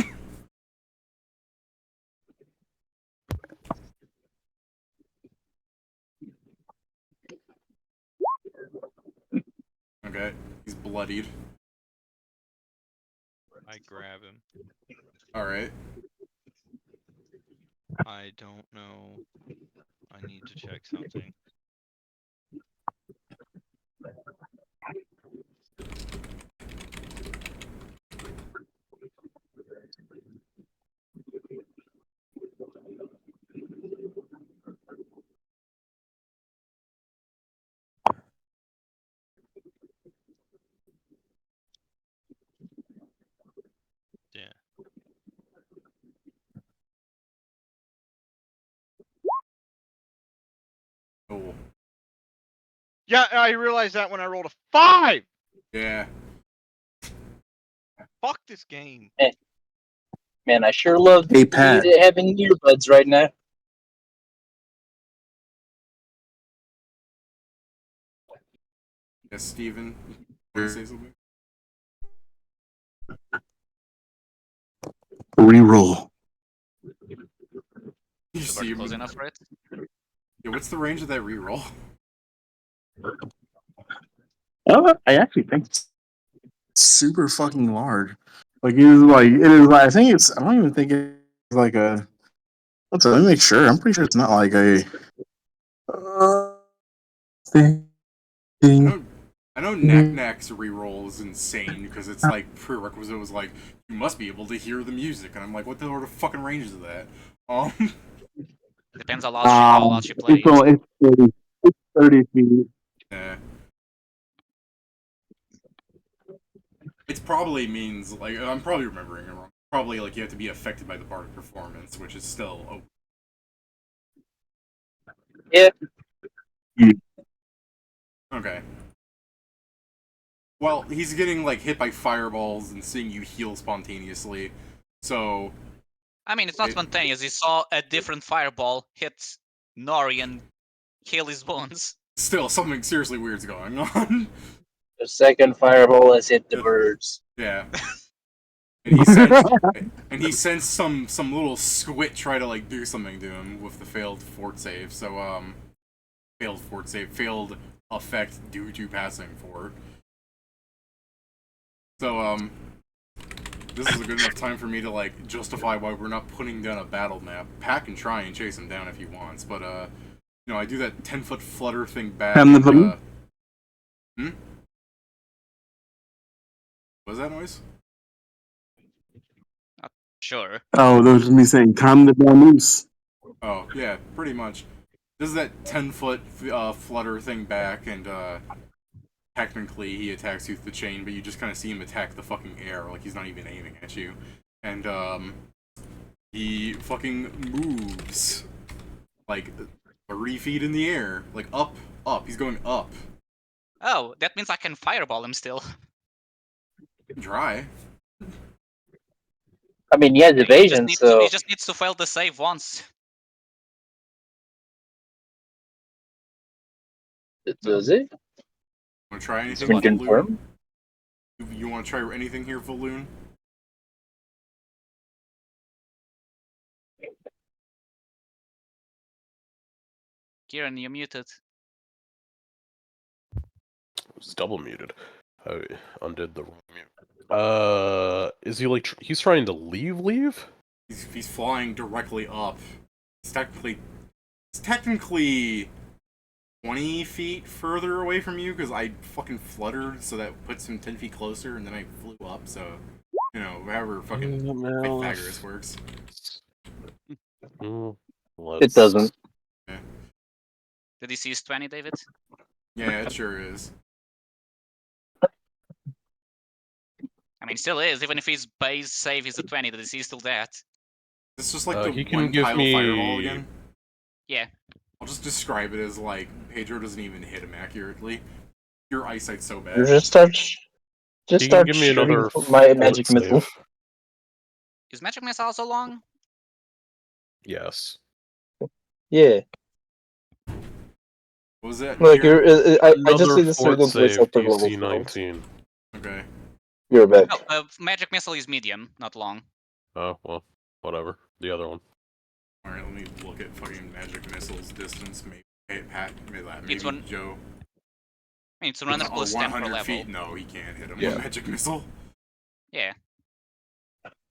Okay, he's bloodied. I grab him. Alright. I don't know. I need to check something. Yeah. Oh. Yeah, I realized that when I rolled a 5! Yeah. Fuck this game. Man, I sure love Hey, Pat. having earbuds right now. Yes, Steven. Want to say something? Reroll. You Is the see bird close him? enough for it? Yeah, what's the range of that reroll? I actually think it's super fucking large. Like it is like I think it's I don't even think it's like a let me make sure. I'm pretty sure it's not like a thing. I know Knack-Knack's reroll is insane because it's like prerequisite was like you must be able to hear the music, and I'm like, what the sort of fucking range is that? Depends how loud she plays. It's 30 feet. Yeah. It probably means like I'm probably remembering it wrong. Probably like you have to be affected by the bardic performance, which is still Yeah. okay. Well, he's getting like hit by fireballs and seeing you heal spontaneously, so. I mean, it's not spontaneous. He saw a different fireball hit Nori and heal his wounds. Still, something seriously weird's going on. The second fireball has hit the birds. Yeah. And he sensed some little squid try to like do something to him with the failed fort save. So failed effect due to passing fort. So this is a good enough time for me to like justify why we're not putting down a battle map. Pat can try and chase him down if he wants, but you know, I do that 10-foot flutter thing back. What was that noise? Sure. Oh, those me saying calm the moose. Oh, yeah, pretty much. This is that 10-foot flutter thing back, and technically he attacks you with the chain, but you just kind of see him attack the fucking air, like he's not even aiming at you. And he fucking moves like 3 feet in the air, like up. He's going up. Oh, that means I can fireball him still. Dry. I mean, he has evasion, so he just needs to fail the save once. does it? Want to try anything? Can confirm. You want to try anything here, Valoon? Kieran, you're muted. It's double muted. I undid the wrong mute. Is he like he's trying to leave? He's flying directly up. It's technically 20 feet further away from you because I fucking fluttered, so that puts him 10 feet closer, and then I flew up. So You know, however fucking Pythagoras works. It doesn't. Yeah. The DC is 20, David. Yeah, it sure is. I mean, it still is. Even if his base save is a 20, the DC is still that. It's just like the he can one give tile me- fireball again. Yeah. I'll just describe it as like Pedro doesn't even hit him accurately. Your eyesight's so bad. You just start He can give me shooting another my fort magic save. missile. Is Magic Missile also long? Yes. Yeah, What was that? like Kieran? I just Another see the fort circle place save up for level DC 12. 19. Okay. You're back. No, Magic Missile is medium, not long. Oh, well, whatever. The other one. Alright, let me look at fucking magic missiles distance. Maybe hey, Pat, maybe It's one- Joe. I mean, it's 100 plus 10 per 100 level. feet? No, he can't hit him Yeah. with magic missile. Yeah.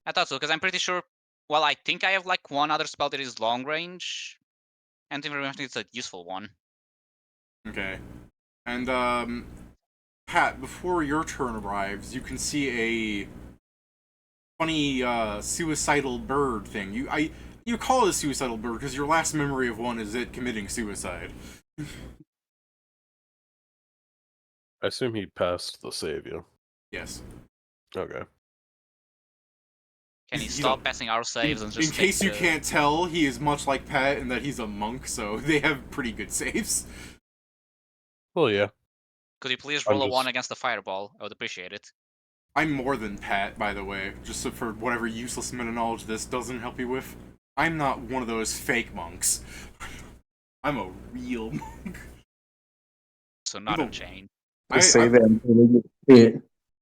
I thought so, because I'm pretty sure. Well, I think I have like one other spell that is long range. And I think it's a useful one. Okay. And Pat, before your turn arrives, you can see a funny suicidal bird thing. You call it a suicidal bird because your last memory of one is it committing suicide. I assume he passed the save, yeah. Yes. Okay. Can he You stop know, passing our saves and just in case take you can't tell, he is much like Pat in that he's a monk, so they have pretty good saves. Well, yeah. Could you please I'm roll a just- 1 against the fireball? I would appreciate it. I'm more than Pat, by the way, just so for whatever useless meta knowledge this doesn't help you with. I'm not one of those fake monks. I'm a real monk. So not You a chain. Say that.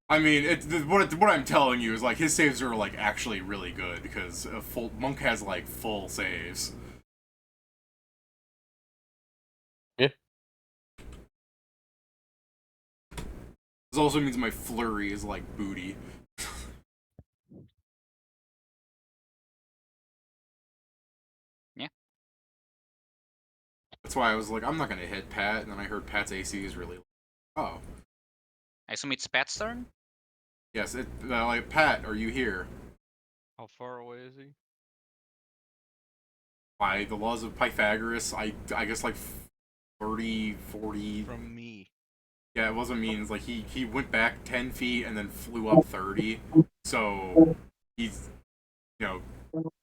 I mean, what I'm telling you is like his saves are like actually really good because a full monk has like full saves. Yeah. This also means my flurry is like booty. Yeah. That's why I was like, I'm not gonna hit Pat, and then I heard Pat's AC is really. Oh. I assume it's Pat's turn? Yes, like, Pat, are you here? How far away is he? By the laws of Pythagoras, I guess like 30, 40. From me. Yeah, it wasn't mean. It's like he went back 10 feet and then flew up 30. So he's, you know,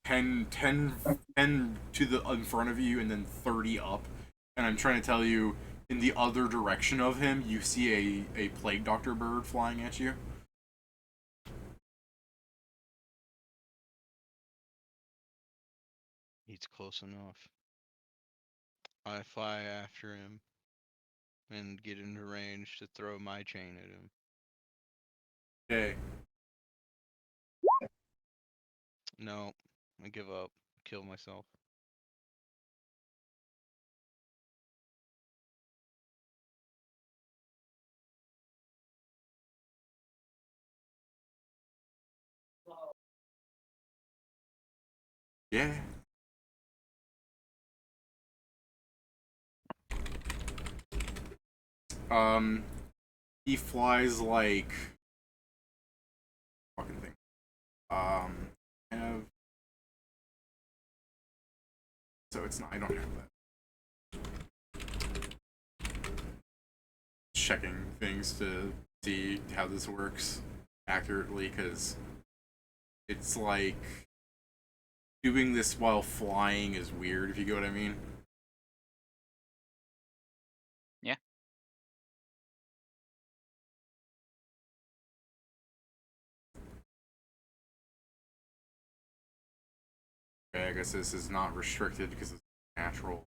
10 to the in front of you and then 30 up. And I'm trying to tell you, in the other direction of him, you see a plague doctor bird flying at you. He's close enough. I fly after him and get into range to throw my chain at him. Okay. No, I give up. Kill myself. Yeah. He flies like fucking thing. Have so it's not. I don't have that. Checking things to see how this works accurately because it's like doing this while flying is weird. If you get what I mean. Yeah. Okay, I guess this is not restricted because it's natural.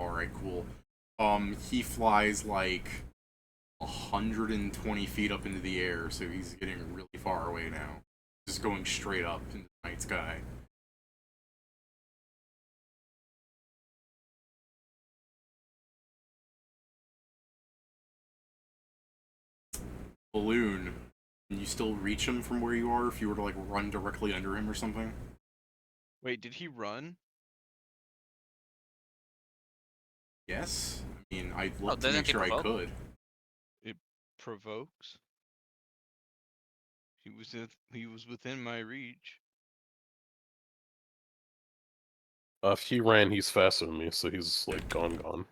Alright, cool. He flies like 120 feet up into the air, so he's getting really far away now. Just going straight up into the night sky. Balloon. Can you still reach him from where you are if you were to like run directly under him or something? Wait, did he run? Yes. I mean, I'd look to doesn't make he sure I provoke? could. It provokes? He was within my reach. If he ran, he's faster than me, so he's like gone.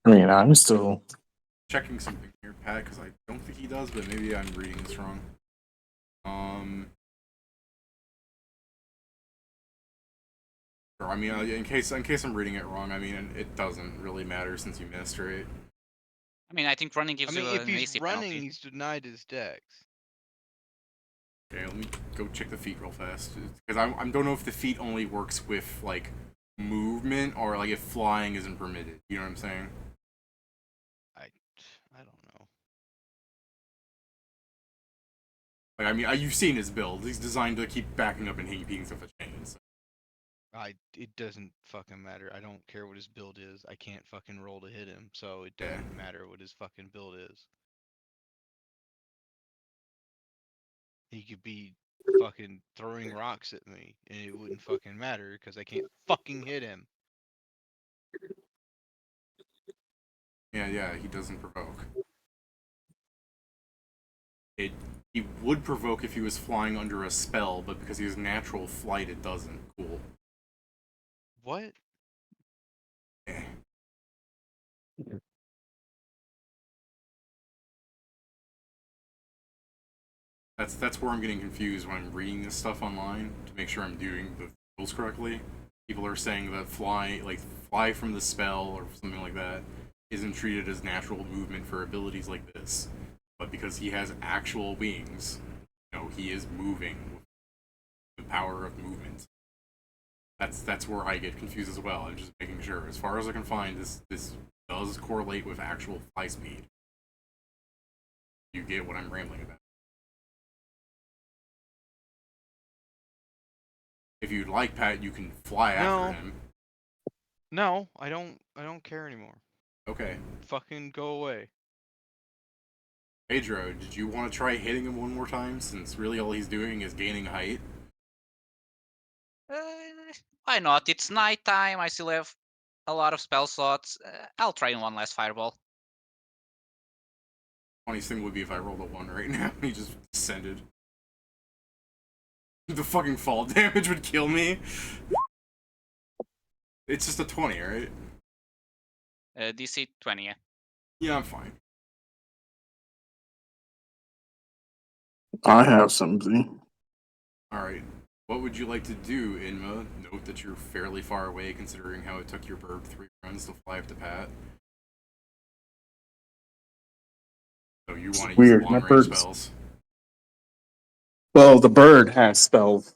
I mean, I'm still checking something here, Pat, because I don't think he does, but maybe I'm reading this wrong. Or, I mean, in case I'm reading it wrong, I mean, it doesn't really matter since you missed, right? I mean, I think running gives you if an he's AC running, penalty. he's denied his dex. Okay, let me go check the feat real fast, because I don't know if the feat only works with like movement or like if flying isn't permitted. You know what I'm saying? I don't know. Like, I mean, you've seen his build. He's designed to keep backing up and being stuff a chain. So. It doesn't fucking matter. I don't care what his build is. I can't fucking roll to hit him, so it doesn't matter what his fucking build is. He could be fucking throwing rocks at me, and it wouldn't fucking matter because I can't fucking hit him. Yeah, he doesn't provoke. He would provoke if he was flying under a spell, but because he has natural flight, it doesn't. Cool. What? Yeah. That's where I'm getting confused when I'm reading this stuff online to make sure I'm doing the rules correctly. People are saying that fly from the spell or something like that isn't treated as natural movement for abilities like this, but because he has actual wings, he is moving with the power of movement. That's where I get confused as well. I'm just making sure. As far as I can find, this does correlate with actual fly speed. You get what I'm rambling about. If you'd like, Pat, you can fly after him. No, I don't care anymore. Okay. Fucking go away. Pedro, did you want to try hitting him one more time, since really all he's doing is gaining height? Why not? It's nighttime. I still have a lot of spell slots. I'll try one last fireball. Funniest thing would be if I rolled a 1 right now and he just descended. The fucking fall damage would kill me. It's just a 20, right? DC 20, yeah. Yeah, I'm fine. I have something. Alright. What would you like to do, Inma? Note that you're fairly far away considering how it took your bird 3 runs to fly up to Pat. So you want to use long range spells. Well, the bird has spells.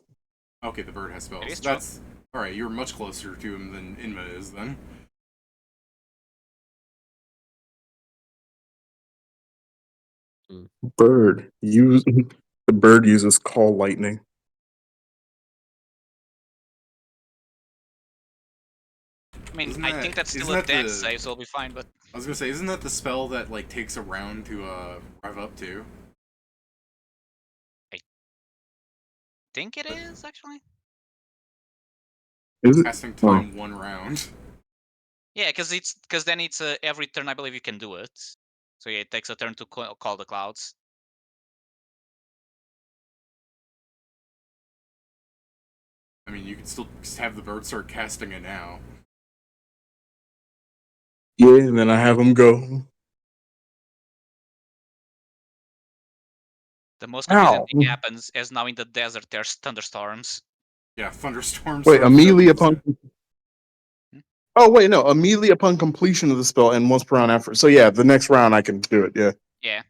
Okay, the bird has spells. It is That's alright, you're much closer to him than Inma is then. The bird uses call lightning. I mean, Isn't I that- think that's still isn't a that dex the- save, so it'll be fine, but I was gonna say, isn't that the spell that like takes a round to rev up to? I think it is, actually. Is it? Casting time 1 round. Yeah, because then it's every turn I believe you can do it. So yeah, it takes a turn to call the clouds. I mean, you can still just have the bird start casting it now. Yeah, and then I have him go. The most confusing Ow. thing happens as now in the desert there's thunderstorms. Yeah, thunderstorms. Wait, are immediately available, upon. Hmm? Oh wait, no! Immediately upon completion of the spell and once per round after. So yeah, the next round I can do it. Yeah. Yeah.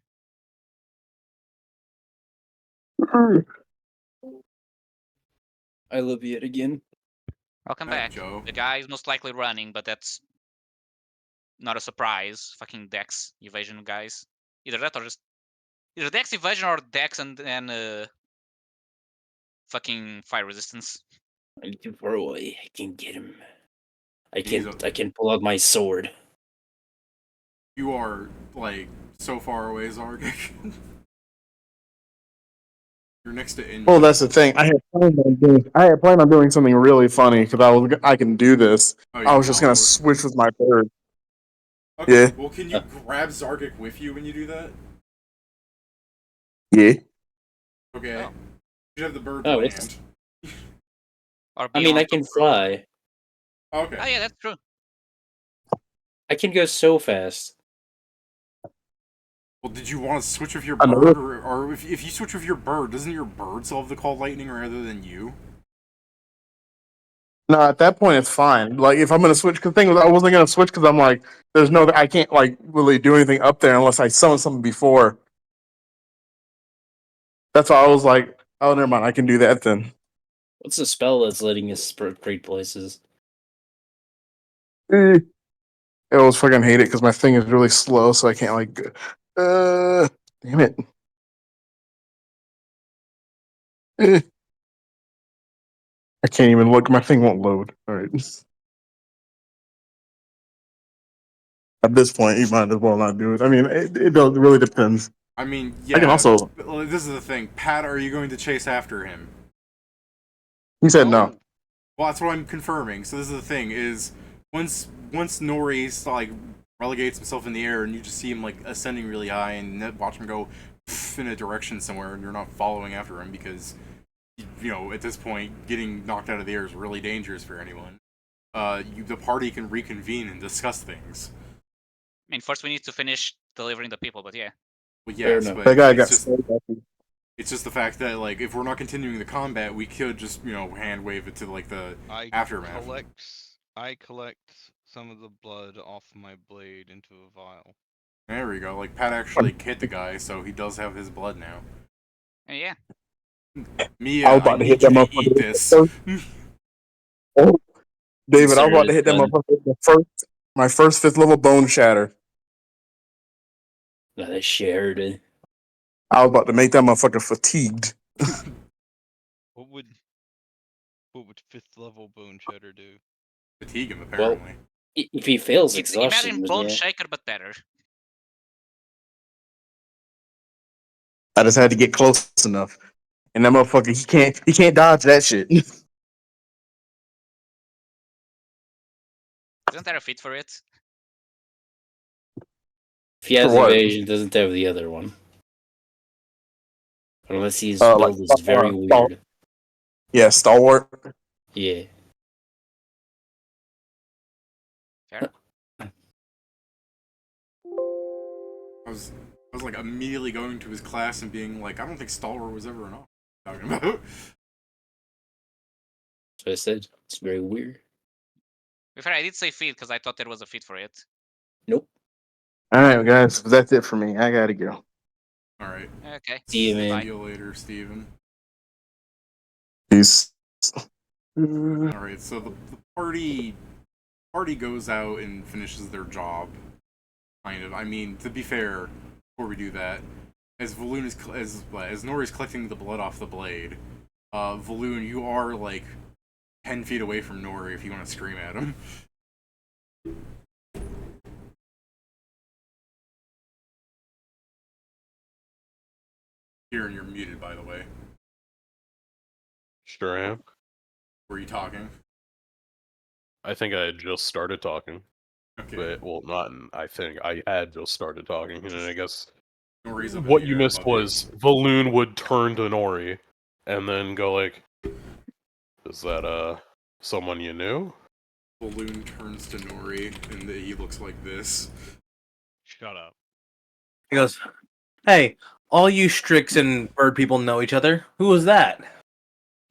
I love it again. Welcome Hi, back. Joe. The guy is most likely running, but that's not a surprise. Fucking Dex evasion guys. Either that or just either Dex evasion or Dex and fucking fire resistance. I'm too far away. I can get him. I He's can pull out my sword. You are like so far away, Zargik. You're next to Inma. Well, that's the thing. I had planned on doing something really funny because I can do this. Oh, I was just gonna teleport. switch with my bird. Okay, Yeah. well, can you grab Zargic with you when you do that? Yeah. Okay. Oh. You have the bird Oh, land. Or I mean, I beyond can the road. fly. Okay. Oh yeah, that's true. I can go so fast. Well, did you want to switch with your I know. bird, or if you switch with your bird, doesn't your bird solve the call lightning rather than you? No, at that point it's fine. Like if I'm gonna switch, because thing was I wasn't gonna switch because I'm like, there's no, I can't like really do anything up there unless I summon something before. That's why I was like, oh, never mind, I can do that then. What's the spell that's letting us trade places? I always fucking hate it because my thing is really slow, so I can't like. Damn it. Eh. I can't even look. My thing won't load. All right. At this point, you might as well not do it. I mean, it really depends. I mean, I can yeah. also. This is the thing, Pat. Are you going to chase after him? He said no. Well, that's what I'm confirming. So this is the thing: is once Nori like relegates himself in the air, and you just see him like ascending really high, and watch him go in a direction somewhere, and you're not following after him because at this point, getting knocked out of the air is really dangerous for anyone. The party can reconvene and discuss things. I mean, first we need to finish delivering the people, but yeah. Well, Fair yes, enough. but That guy got. it's just the fact that like if we're not continuing the combat, we could just hand wave it to like the aftermath. I collect some of the blood off my blade into a vial. There we go. Like Pat actually hit the guy, so he does have his blood now. Yeah. Mia, I was about to hit that need you to motherfucker. eat this. Oh, David, I was about Consider to hit that it motherfucker. My first 5th level bone shatter. I shared it. I was about to make that motherfucker fatigued. What would 5th level bone shatter do? Fatigue him apparently. If he fails It's exhaustion, imagine then Bone yeah. Shaker, but better. I just had to get close enough, and that motherfucker he can't dodge that shit. Isn't there a fit for it? If he has For what? evasion, doesn't have the other one. Unless his Like build is very weird. Yeah, stalwart. Yeah. Fair. I was like immediately going to his class and being like, I don't think Stalwart was ever an option. Talking about. So I said it's very weird. To be fair, I did say fit because I thought there was a fit for it. Nope. All right, guys, that's it for me. I gotta go. All right. Okay. See you, man. See you later, Steven. Peace. All right. So the party goes out and finishes their job. Kind of. I mean, to be fair, before we do that, as Valoon is as Nori's collecting the blood off the blade, Valoon, you are like 10 feet away from Nori if you want to scream at him. Kieran, you're muted, by the way. Sure am. Were you talking? I think I had just started talking. Okay. But, well, not. I think I had just started talking, and I guess Nori's up in what the you air missed above you. was Valoon would turn to Nori, and then go like, "Is that someone you knew?" Balloon turns to Nori, and he looks like this. Shut up. He goes, "Hey, all you Strix and bird people know each other. Who was that?"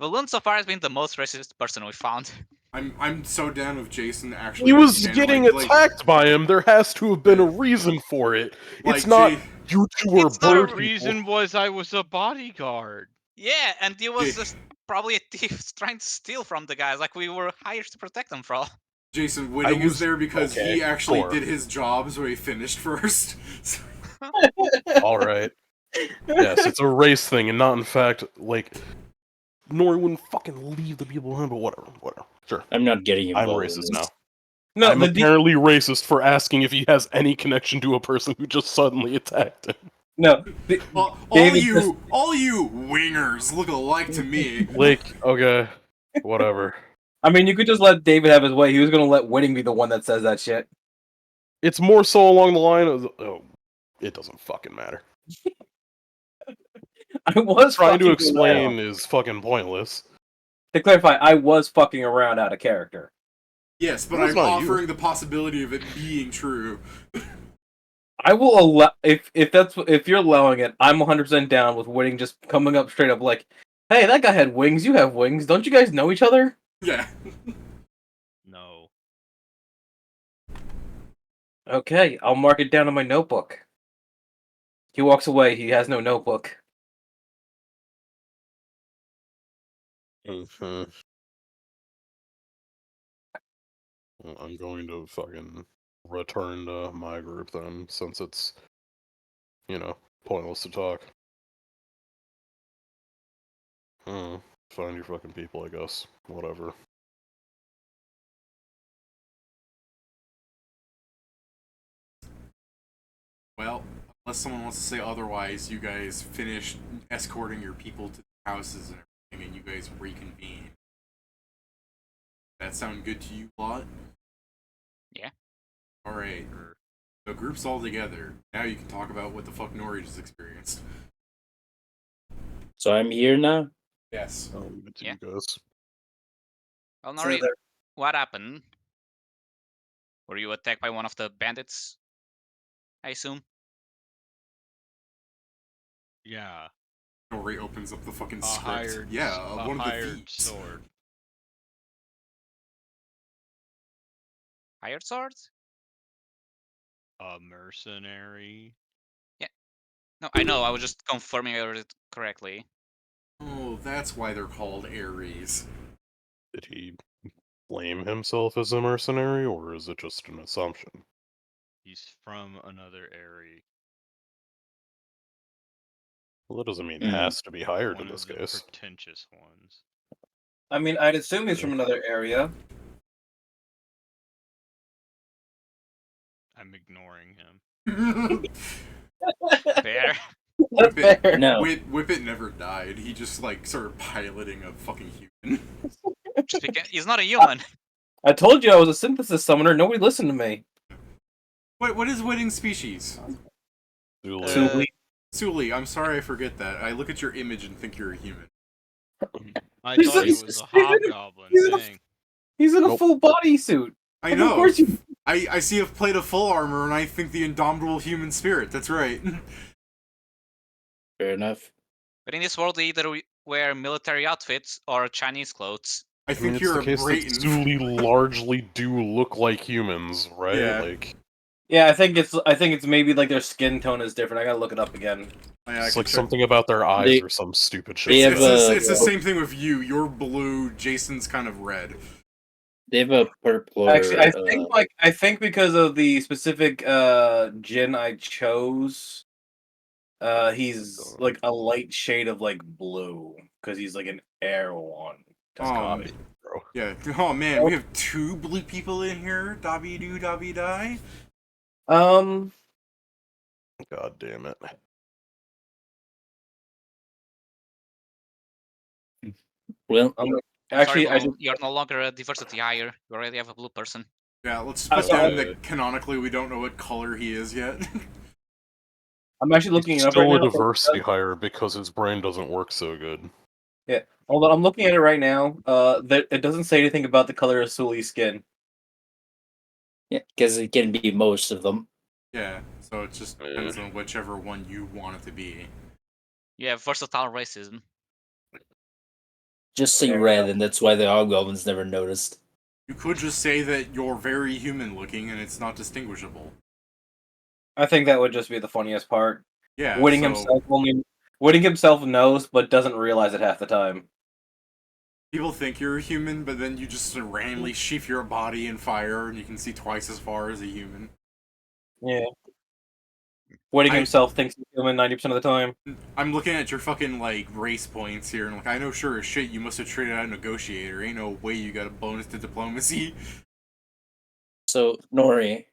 Valoon so far has been the most racist person we found. I'm so down with Jason actually. He was being getting like, attacked by him. There has to have been a reason for it. Like, It's not Jay- you two are It's not a bird The people. reason was I was a bodyguard. Yeah, and he was Jay- just probably a thief trying to steal from the guys. Like we were hired to protect them from. Jason Whitting is there because okay, he actually sure. did his job, so he finished first. All right. Yes, it's a race thing, and not in fact like Nori wouldn't fucking leave the people behind. But whatever. Sure, I'm not getting I'm involved in racist this. now. No, I'm apparently racist for asking if he has any connection to a person who just suddenly attacked him. no. all David you wingers look alike to me. Like, okay, whatever. I mean, you could just let David have his way. He was gonna let Whitting be the one that says that shit. It's more so along the line of, oh, it doesn't fucking matter. I was Trying to fucking explain around. is fucking pointless. To clarify, I was fucking around out of character. Yes, but That's I'm not you. offering the possibility of it being true. I will allow if you're allowing it, I'm 100% down with Winning just coming up straight up like, "Hey, that guy had wings. You have wings. Don't you guys know each other?" Yeah. No. Okay, I'll mark it down in my notebook. He walks away. He has no notebook. Mhm. Well, I'm going to fucking return to my group then, since it's, pointless to talk. Find your fucking people, I guess. Whatever. Well, unless someone wants to say otherwise, you guys finish escorting your people to the houses and everything, and you guys reconvene. That sound good to you, lot? Yeah. Alright. So group's all together. Now you can talk about what the fuck Nori just experienced. So I'm here now? Yes. I'll leave it to Yeah. you guys. Well, So Nori, there- what happened? Were you attacked by one of the bandits? I assume. Yeah. Nori opens up the fucking A script. hired, Yeah, a one of the hired thieves. sword. Hired sword? A mercenary. No, I know. I was just confirming I read it correctly. Oh, that's why they're called Aeries. Did he blame himself as a mercenary, or is it just an assumption? He's from another area. Well, that doesn't mean Hmm. has to be hired One in this of the case. pretentious ones. I mean, I'd assume he's from another area. I'm ignoring him. Fair. That's fair. No. Whippet never died. He just like started piloting a fucking human. Just because he's not a human. I told you I was a synthesis summoner. Nobody listened to me. Wait, what is winning species? Zulu. Suli, I'm sorry I forget that. I look at your image and think you're a human. I He's thought a- it was a he's in a- hobgoblin. he's in a- Dang. He's in a Nope. full bodysuit. I Of know. course you. I see a plate of full armor and I think the indomitable human spirit. That's right. Fair enough. But in this world, they either wear military outfits or Chinese clothes. I I think mean, it's you're the a case that Brayton. Zuli largely do look like humans, right? Yeah. Like, Yeah, I think it's maybe like their skin tone is different. I gotta look it up again. Yeah, I it's can like check. something about their eyes They- or some stupid they shit. have It's the a- same thing with you. You're blue. Jason's kind of red. They have a purple. Actually, I think because of the specific Jin I chose, he's like a light shade of like blue because he's like an air one. That's gotta be. Bro. Yeah. Oh man, we have two blue people in here. Dobby doo, dobby die. Um, God damn it. Well, actually, Sorry, I Blue, just, you're no longer a diversity hire. You already have a blue person. Yeah, let's I'm put down sorry. that canonically we don't know what color he is yet. I'm actually looking He's it up right still a now. diversity hire because his brain doesn't work so good. Hold on, I'm looking at it right now. It doesn't say anything about the color of Suli's skin. yeah, because it can be most of them. Yeah, so it just depends on whichever one you want it to be. You have versatile racism. Just say Fair red, enough. and that's why the hobgoblins never noticed. You could just say that you're very human looking and it's not distinguishable. I think that would just be the funniest part. Yeah, Winning so himself knows, but doesn't realize it half the time. people think you're a human, but then you just randomly sheath your body in fire and you can see twice as far as a human. Yeah. Winning I- himself thinks he's human 90% of the time. I'm looking at your fucking, like, race points here, and like, I know sure as shit you must have traded out a negotiator. Ain't no way you got a bonus to diplomacy. So Nori,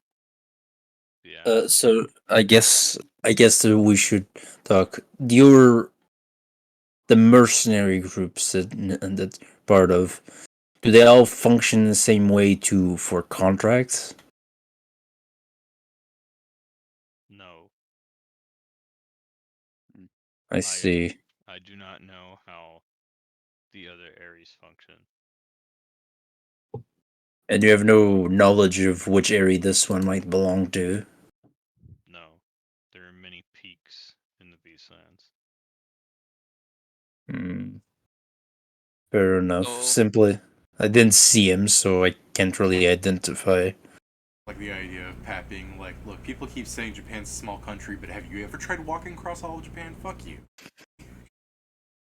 Yeah. so I guess that we should talk. The mercenary groups that part of, do they all function the same way for contracts? I see. I do not know how the other Aeries function. And you have no knowledge of which area this one might belong to? No. There are many peaks in the Beastlands. Fair enough. So- Simply, I didn't see him, so I can't really identify. Like the idea of Pat being like, look, people keep saying Japan's a small country, but have you ever tried walking across all of Japan? Fuck you.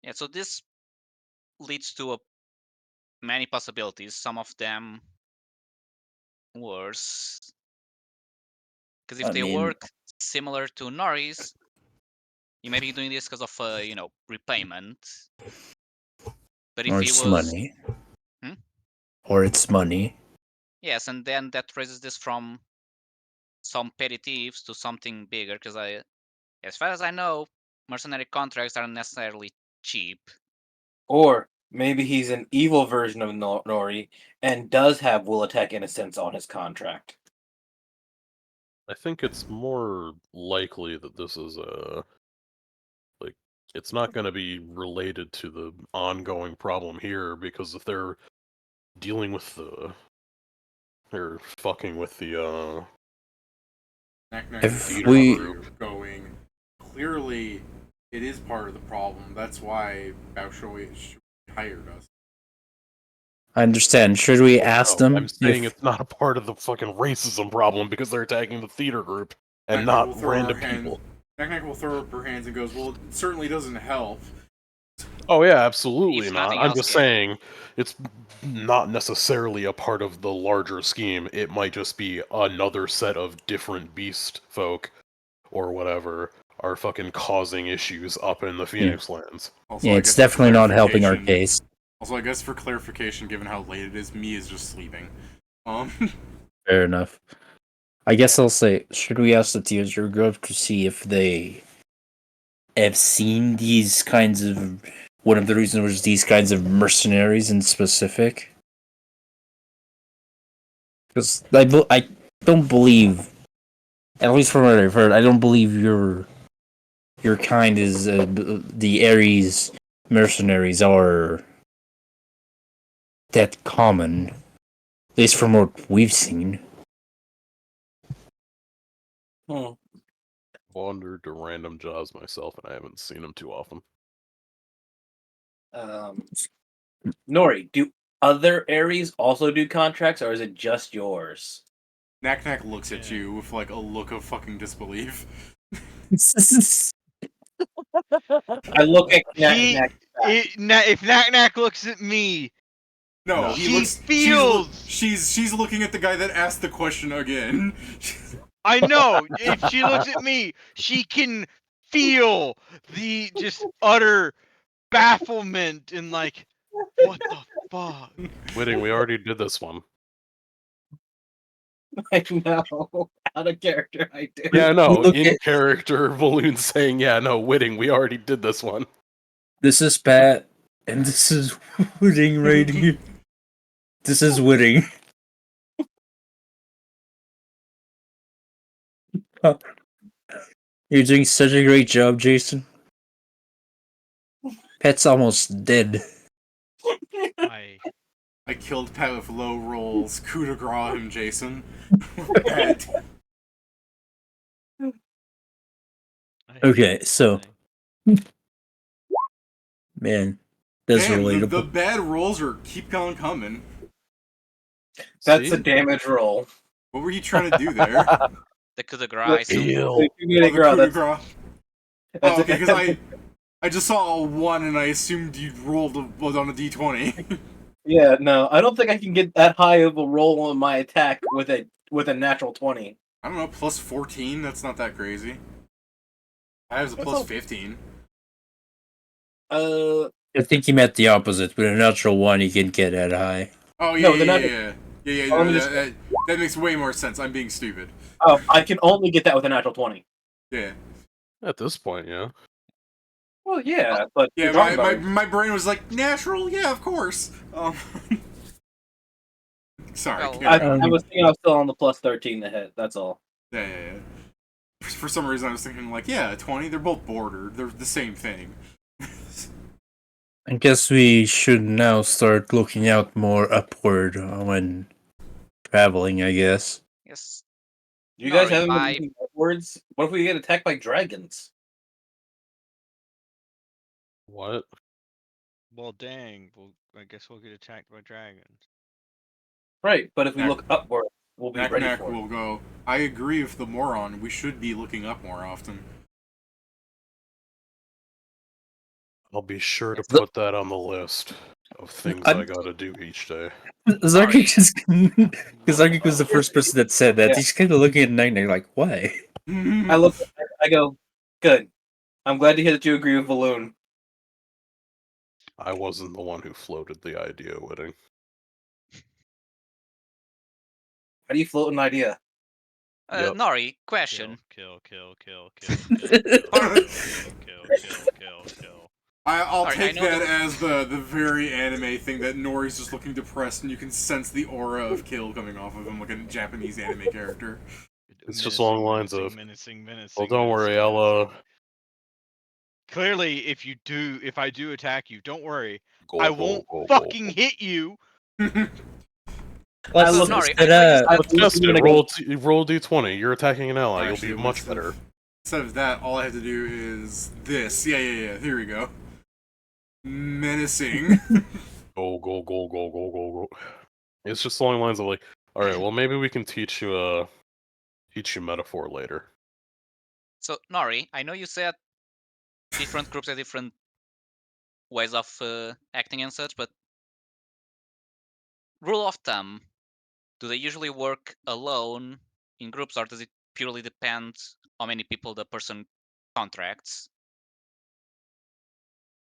Yeah, so this leads to many possibilities. Some of them worse. Because if I they mean- work similar to Nori's, you may be doing this because of repayment. But if Or he it's was money. Hmm? Or it's money. Yes, and then that raises this from some petty thieves to something bigger. Because as far as I know, mercenary contracts aren't necessarily cheap. Or maybe he's an evil version of Nori and does have will attack innocence on his contract. I think it's more likely that this is it's not going to be related to the ongoing problem here, because if they're dealing with they're fucking with the Knack If is we- going, clearly it is part of the problem. That's why Baoshui hired us. I understand. Should we ask them? I'm saying if- it's not a part of the fucking racism problem because they're attacking the theater group and Knack will not throw random her hand- people. Knack will throw up her hands and goes, well, it certainly doesn't help. Oh yeah, absolutely If not. nothing I'm else, just yeah. saying it's not necessarily a part of the larger scheme. It might just be another set of different beast folk or whatever are fucking causing issues up in the Phoenix lands. Also, Yeah, I it's guess for definitely not helping our clarification- case. Also, I guess for clarification, given how late it is, me is just sleeping. Fair enough. I guess I'll say, should we ask the Teaser group to see if they have seen these kinds of... One of the reasons was these kinds of mercenaries in specific? Because I don't believe, at least from what I've heard, I don't believe your kind is... the Aeries mercenaries are that common. At least from what we've seen. Wandered to random jobs myself, and I haven't seen them too often. Nori, do other Aeries also do contracts, or is it just yours? Knack looks at you with like a look of fucking disbelief. I look at He, Knack. if Knack looks at me, No, No. he She looks. feels- She's looking at the guy that asked the question again. I know. If she looks at me, she can feel the just utter bafflement and like, what the fuck? Whitting, we already did this one. I know. Out of character, I do. Yeah, no, Look in at- character, Balloon saying, yeah, no, Whitting, we already did this one. This is Pat, and this is Whitting right here. This is Whitting. You're doing such a great job, Jason. Pat's almost dead. I killed Pat with low rolls. Coup de grace him, Jason. Pat. Okay, so man, that's Damn, relatable. the bad rolls are keep on coming. That's See? a damage roll. What were you trying to do there? The coup de grace. Heal. Oh, the coup de That's, grace. Oh, okay, because I just saw a 1 and I assumed you was on a d20. yeah, no, I don't think I can get that high of a roll on my attack with a natural 20. I don't know, plus 14? That's not that crazy. I have a plus 15. I think he meant the opposite. With a natural one, you can get that high. Oh, yeah, No, they're not- yeah, Oh, no, just- that makes way more sense. I'm being stupid. Oh, I can only get that with a natural 20. Yeah. At this point, yeah. Well, yeah, but Yeah, you're talking about it. my brain was like, natural? Yeah, of course. Sorry. Well, carry on. I was thinking I was still on the plus 13 to hit. That's all. Yeah. for some reason I was thinking like, yeah, 20. They're both border. They're the same thing. I guess we should now start looking out more upward when traveling, I guess. Yes. You guys Nori, haven't been I- looking upwards? What if we get attacked by dragons? What? Well, dang. I guess we'll get attacked by dragons. Right, but if we look upward, we'll be ready Knack for it. will go, I agree with the moron. We should be looking up more often. I'll be sure to The- put that on the list of things I gotta do each day. Zarkik was the first person that said that. Yeah. He's kind of looking at Nightmare like, why? I look. I go, good. I'm glad to hear that you agree with Balloon. I wasn't the one who floated the idea, Whitting. How do you float an idea? Yep. Nori, question. Kill. I'll Alright, take I know that that- as the very anime thing that Nori's just looking depressed and you can sense the aura of kill coming off of him like a Japanese anime character. It's just along the lines of, menacing. well, don't worry, I'll Clearly, if I do attack you, don't worry. go, I go, won't go, fucking go. hit you. Let's, look- Nori, but, I know you Let's test it. gonna Roll D20. You're attacking an ally. Actually, You'll be much instead of- better. Instead of that, all I have to do is this. Yeah. Here we go. Menacing. Go. It's just along the lines of like, all right, well, maybe we can teach you metaphor later. So, Nori, I know you said different groups have different ways of acting and such, but rule of thumb, do they usually work alone in groups, or does it purely depend how many people the person contracts?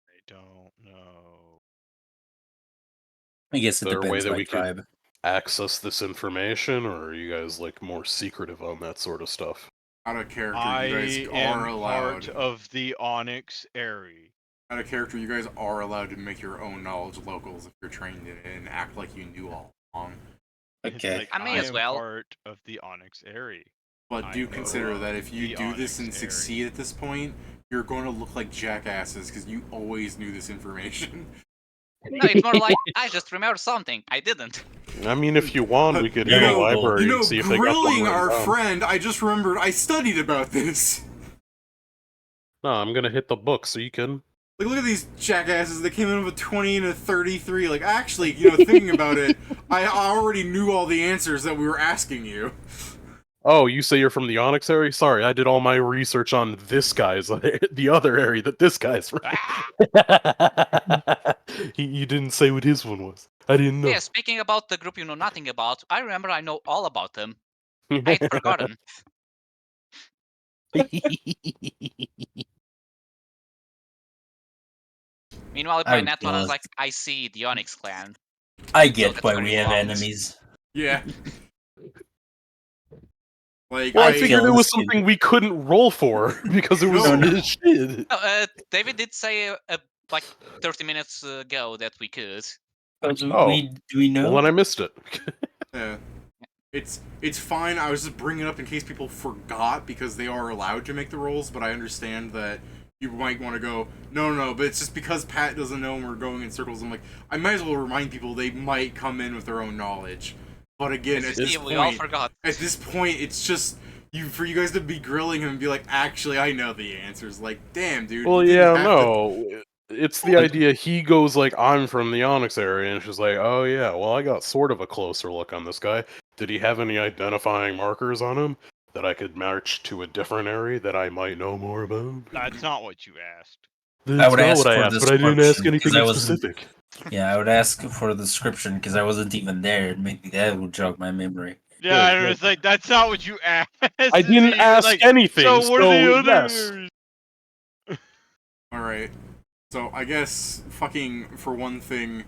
I don't know. I guess it Is there a way depends that by we could tribe. access this information, or are you guys like more secretive on that sort of stuff? Out of character, I you guys am are allowed. part of the Onyx Aeries. Out of character, you guys are allowed to make your own knowledge locals if you're trained in it and act like you knew all along. It's Okay. like, I may as am well. part of the Onyx Aeries. But I do know consider of that if you the do this Onyx and Aeries. succeed at this point, you're going to look like jackasses because you always knew this information. No, it's more like I just remembered something. I didn't. I mean, if you want, we could You hit a know- library You know, and see if they got grilling something our down. friend, I just remembered I studied about this. No, I'm gonna hit the book so you can. Like, look at these jackasses. They came in with a 20 and a 33. Like, actually, you know, thinking about it, I already knew all the answers that we were asking you. Oh, you say you're from the Onyx area? Sorry, I did all my research on this guy's, the other area that this guy's from. You didn't say what his one was. I didn't know. Yeah, speaking about the group you know nothing about, I remember I know all about them. I'd forgotten. Meanwhile, I by that one, I was was- like, I see the Onyx clan. I get that's why where we he have belongs. enemies. Yeah. Like, Well, I feel figured it was this- something we couldn't roll for because it was No. his shit. No, David did say like 30 minutes ago that we could. Oh. Do we know? Well, then I missed it. yeah. It's fine. I was just bringing it up in case people forgot because they are allowed to make the rolls, but I understand that you might want to go, no, but it's just because Pat doesn't know and we're going in circles. I'm like, I might as well remind people they might come in with their own knowledge. But again, at this Yeah, we all point, forgot. it's just for you guys to be grilling him and be like, actually, I know the answers. Like, damn, dude. Well, you didn't yeah, have to- no. It's the idea he goes like, I'm from the Onyx area, and she's like, oh yeah, well, I got sort of a closer look on this guy. Did he have any identifying markers on him that I could march to a different area that I might know more about? That's not what you asked. That's would not ask what I for asked, but I didn't ask description, 'cause anything I wasn't- specific. Yeah, I would ask for the description because I wasn't even there. Maybe that would jog my memory. Yeah, Yeah, I was like, that's not what you asked. I didn't You're ask like, anything, So what are the yes. others? Alright. So, I guess, fucking, for one thing,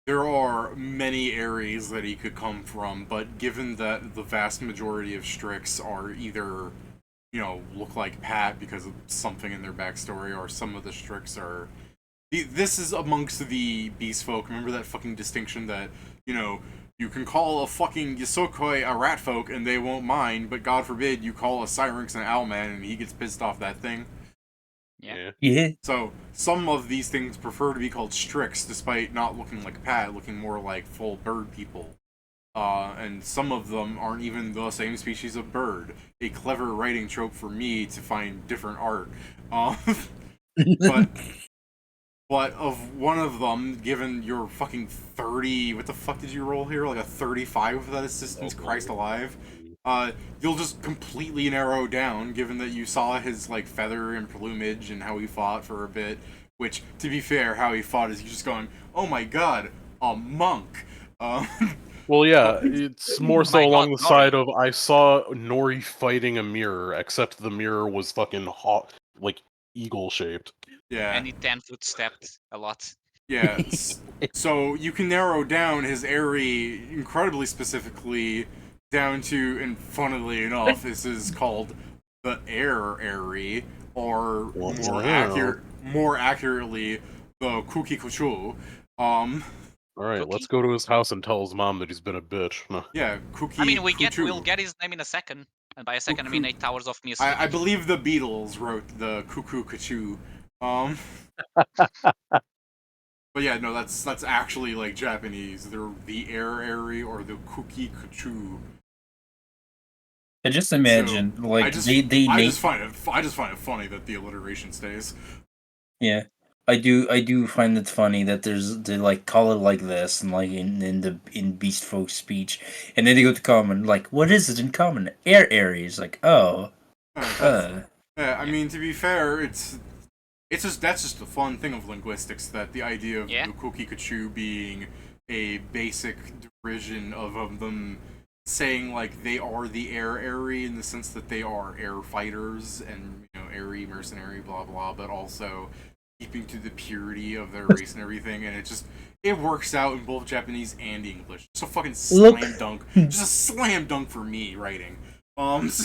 there are many Aeries that he could come from, but given that the vast majority of Strix are either, look like Pat because of something in their backstory, or some of the Strix are... This is amongst the beast folk. Remember that fucking distinction that, you You can call a fucking Yosokoi a rat folk and they won't mind, but God forbid you call a Syrinx an owlman and he gets pissed off that thing. Yeah. Yeah. So, some of these things prefer to be called Strix, despite not looking like Pat, looking more like full bird people. And some of them aren't even the same species of bird. A clever writing trope for me to find different art. But of one of them, given your fucking 30, what the fuck did you roll here? Like a 35 with that assistance, Christ alive. You'll just completely narrow down, given that you saw his like feather and plumage and how he fought for a bit. Which, to be fair, how he fought is you just going, "Oh my god, a monk." Well, yeah, it's more so My along God, the side of I saw Nori fighting a mirror, except the mirror was fucking hot, like eagle shaped. Yeah. And he 10-foot stepped a lot. Yeah, so you can narrow down his Aerie incredibly specifically down to, and funnily enough, this is called the Air Aerie, or more accurately, the Kuki Kuchu. Alright, let's go to his house and tell his mom that he's been a bitch. No. Yeah, Kuki I mean, Kuchu. we'll get his name in a second, and by a second I mean 8 hours of music. I believe the Beatles wrote the Cuckoo Kuchu. But yeah, no, that's actually like Japanese. They're the Air Aerie or the Kuki Kuchu. I just imagine, So, like, I just find it funny that the alliteration stays. Yeah, I do find it funny that they like call it like this and like in Beast Folk speech, and then they go to common like, what is it in common? Aries, like, oh, Yeah, I mean, to be fair, it's just that's just the fun thing of linguistics, that the idea of the Kuki Kuchu being a basic derision of them saying like they are the air Aerie in the sense that they are air fighters and, you know, Aerie mercenary blah blah, but also keeping to the purity of their race and everything, and it works out in both Japanese and English. So fucking slam dunk, just a slam dunk for me writing.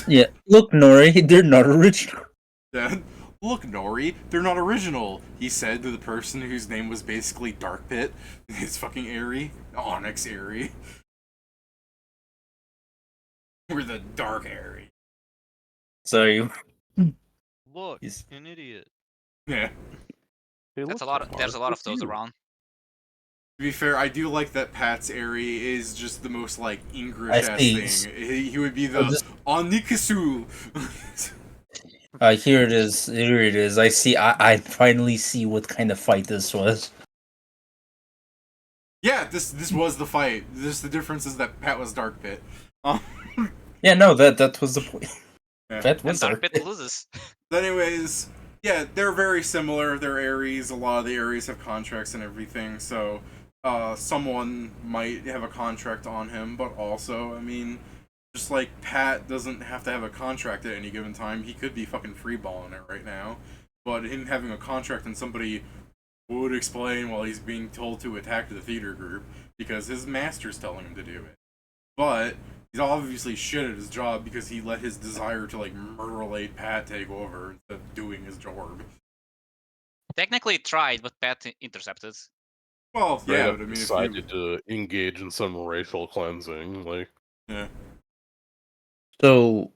Yeah, look, Nori, they're not original. Yeah. Look, Nori, they're not original, he said to the person whose name was basically Dark Pit. His fucking Aerie. Onyx Aerie. We're the Dark Aerie. Sorry. Look, an idiot. Yeah. There's a lot of those around. To be fair, I do like that Pat's Aerie is just the most like English ass thing. He would be the Onikasu. Here it is. Here it is. I finally see what kind of fight this was. Yeah, this was the fight. The difference is that Pat was Dark Pit. Yeah, no, that was the point. Yeah. That was Dark Pit loses. But anyways, yeah, they're very similar. They're Aeries. A lot of the Aeries have contracts and everything, so someone might have a contract on him, but also, I mean, just like Pat doesn't have to have a contract at any given time, he could be fucking freeballing it right now. But him having a contract and somebody would explain while he's being told to attack the theater group because his master's telling him to do it. But he's obviously shit at his job because he let his desire to like murderate Pat take over instead of doing his job. Technically it tried, but Pat intercepted. Well, yeah, but I mean, decided to engage in some racial cleansing, like. Yeah. So,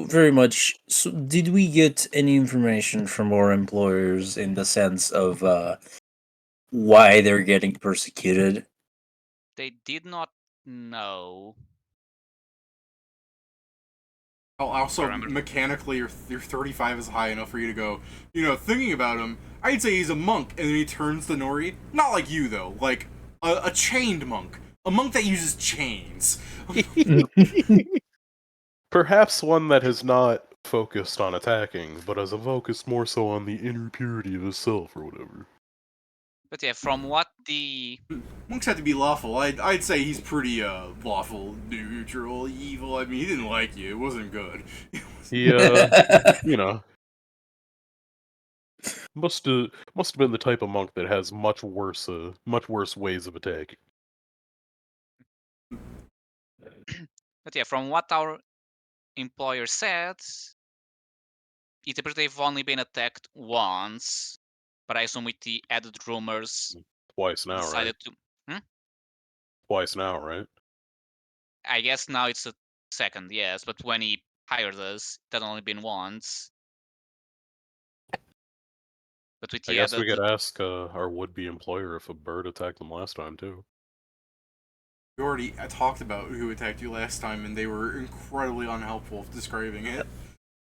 very much. So, did we get any information from our employers in the sense of why they're getting persecuted? They did not know. Also, mechanically, your 35 is high enough for you to go, you know, thinking about him, I'd say he's a monk, and then he turns to Nori. Not like you, though. Like, a chained monk. A monk that uses chains. Perhaps one that has not focused on attacking, but has focused more so on the inner purity of the self, or whatever. But yeah, from what the monks have to be lawful. I'd say he's pretty lawful, neutral, evil. I mean, he didn't like you. It wasn't good. He you know, must have been the type of monk that has much worse ways of attacking. But yeah, from what our employer said, it appears they've only been attacked once. But I assume with the added rumors, twice now, decided right? to. twice now, right? I guess now it's a second, yes, but when he hired us, it had only been once. But with I guess we could ask our would-be employer if a bird attacked them last time, too. We already talked about who attacked you last time, and they were incredibly unhelpful describing it.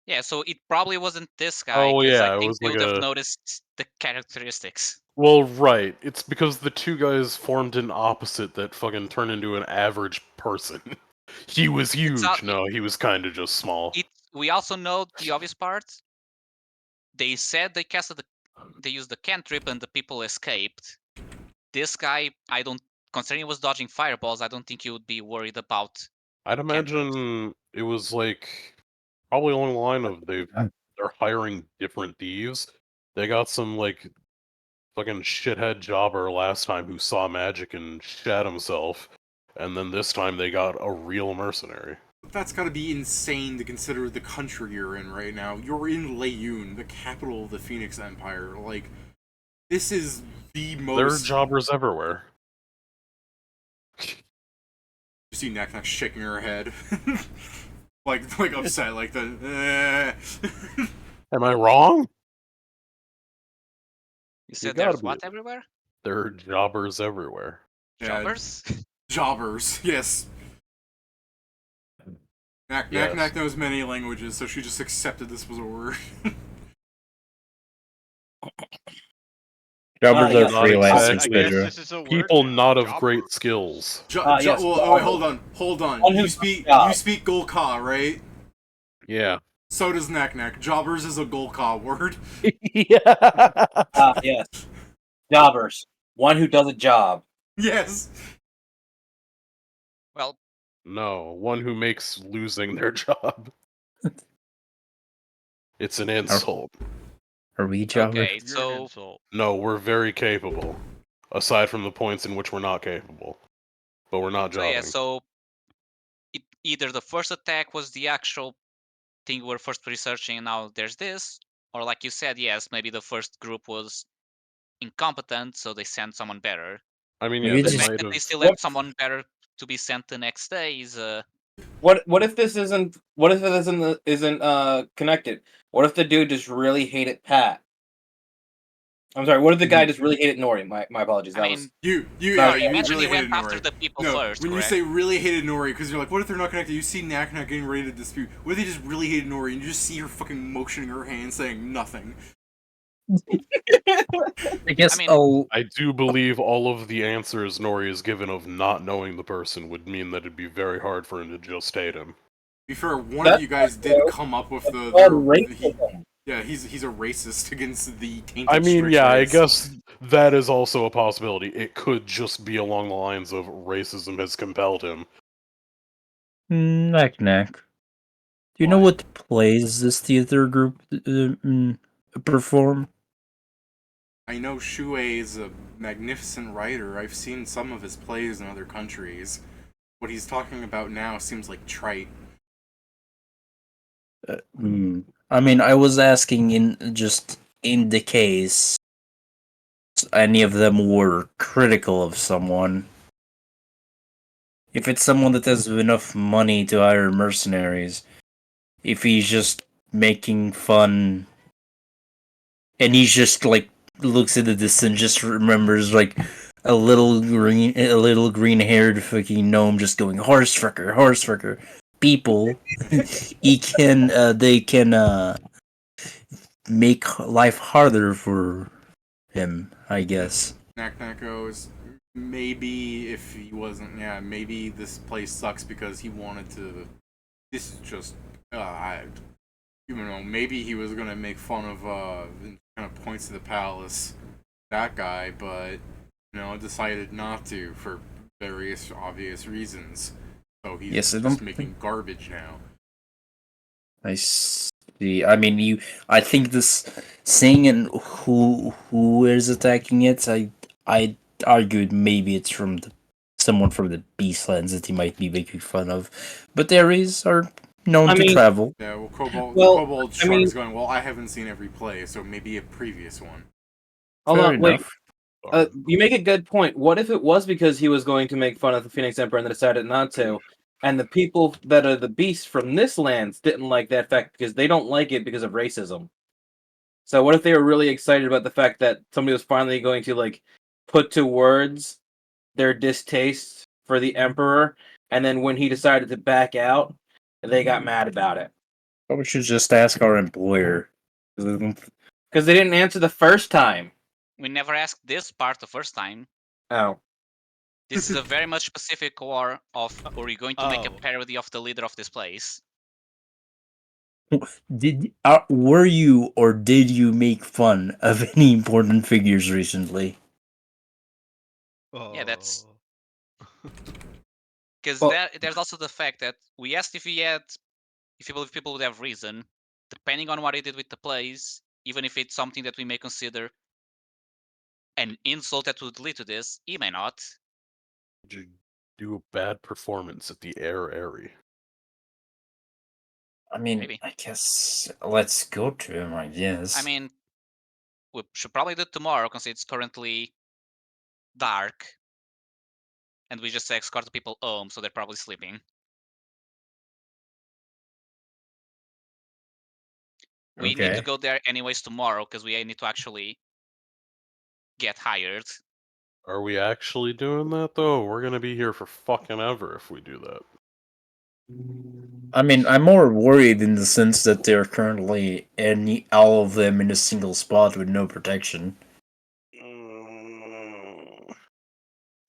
Yeah, so it probably wasn't this guy, Oh, because yeah, I it think was they like would have a... noticed the characteristics. Well, right. It's because the two guys formed an opposite that fucking turned into an average person. He was huge. No, he was kind of just small. We also know the obvious part. They said they they used the cantrip and the people escaped. This guy, considering he was dodging fireballs, I don't think he would be worried about. I'd imagine it was like probably along the line of they're hiring different thieves. They got some like fucking shithead jobber last time who saw magic and shat himself, and then this time they got a real mercenary. That's gotta be insane to consider the country you're in right now. You're in Layun, the capital of the Phoenix Empire. Like, this is the most... There are jobbers everywhere. You see Nak shaking her head. like upset, like the... Am I wrong? You said there's what everywhere? There are jobbers everywhere. Jobbers? Jobbers, yes. Nak knows many languages, so she just accepted this was a word. Jobbers are Not freelancers, exactly. Pedro. People not of great skills. Yes, wait, hold on. You speak Golka, right? Yeah. So does Nak. Jobbers is a Golka word. Yes. Jobbers. One who does a job. Yes. Well, no, one who makes losing their job. It's an insult. Are we jobbers? Okay, so no, we're very capable. Aside from the points in which we're not capable, but we're not jobbing. So either the first attack was the actual thing we were first researching, and now there's this, or like you said, yes, maybe the first group was incompetent, so they sent someone better. I mean, the fact that they still have someone better to be sent the next day is What if this isn't? What if it isn't connected? What if the dude just really hated Pat? I'm sorry. What if the guy just really hated Nori? My apologies. You eventually really went hated after Nori. the people No, first. when correct? you say really hated Nori, because you're like, what if they're not connected? You see Nak getting ready to dispute. What if they just really hated Nori and you just see her fucking motioning her hand saying nothing? I guess I do believe all of the answers Nori is given of not knowing the person would mean that it'd be very hard for him to just hate him. To be fair, one of you guys did come up with the yeah, he's a racist against the tainted I mean, Strix yeah, race. I guess that is also a possibility. It could just be along the lines of racism has compelled him. Knack. Do you know what plays this theater group perform? I know Shuei is a magnificent writer. I've seen some of his plays in other countries. What he's talking about now seems like trite. I mean, I was asking in the case any of them were critical of someone. If it's someone that has enough money to hire mercenaries, if he's just making fun, and he's just like looks at this and just remembers like a little green-haired fucking gnome just going horse fricker. People, they can make life harder for him, I guess. Nak goes, maybe if he wasn't, maybe this place sucks because he wanted to. This is just, maybe he was gonna make fun of, and kind of points to the palace, that guy, but decided not to for various obvious reasons. So he's just making garbage now. I see. I mean, I think this saying and who is attacking it. I argued maybe it's from someone from the Beastlands that he might be making fun of, but Aeries are known to travel. Yeah, well, Kobold shrugs, going, well, I haven't seen every play, so maybe a previous one. Hold on, wait. You make a good point. What if it was because he was going to make fun of the Phoenix Emperor and then decided not to? And the people that are the beasts from this land didn't like that fact because they don't like it because of racism. So what if they were really excited about the fact that somebody was finally going to like put to words their distaste for the Emperor, and then when he decided to back out, they got mad about it. Probably should just ask our employer. Because they didn't answer the first time. We never asked this part the first time. Oh. This is a very much specific war of, are you going to make a Oh. parody of the leader of this place? Were you or did you make fun of any important figures recently? Yeah, that's Oh. because Well- there's also the fact that we asked if people would have reason, depending on what he did with the place, even if it's something that we may consider an insult that would lead to this, he may not. Did you do a bad performance at the Aeries? I mean, Maybe. I guess let's go to him, I guess. I mean, we should probably do it tomorrow because it's currently dark, and we just escort the people home, so they're probably sleeping. We need to Okay. go there anyways tomorrow because we need to actually get hired. Are we actually doing that though? We're gonna be here for fucking ever if we do that. I mean, I'm more worried in the sense that they're currently all of them in a single spot with no protection.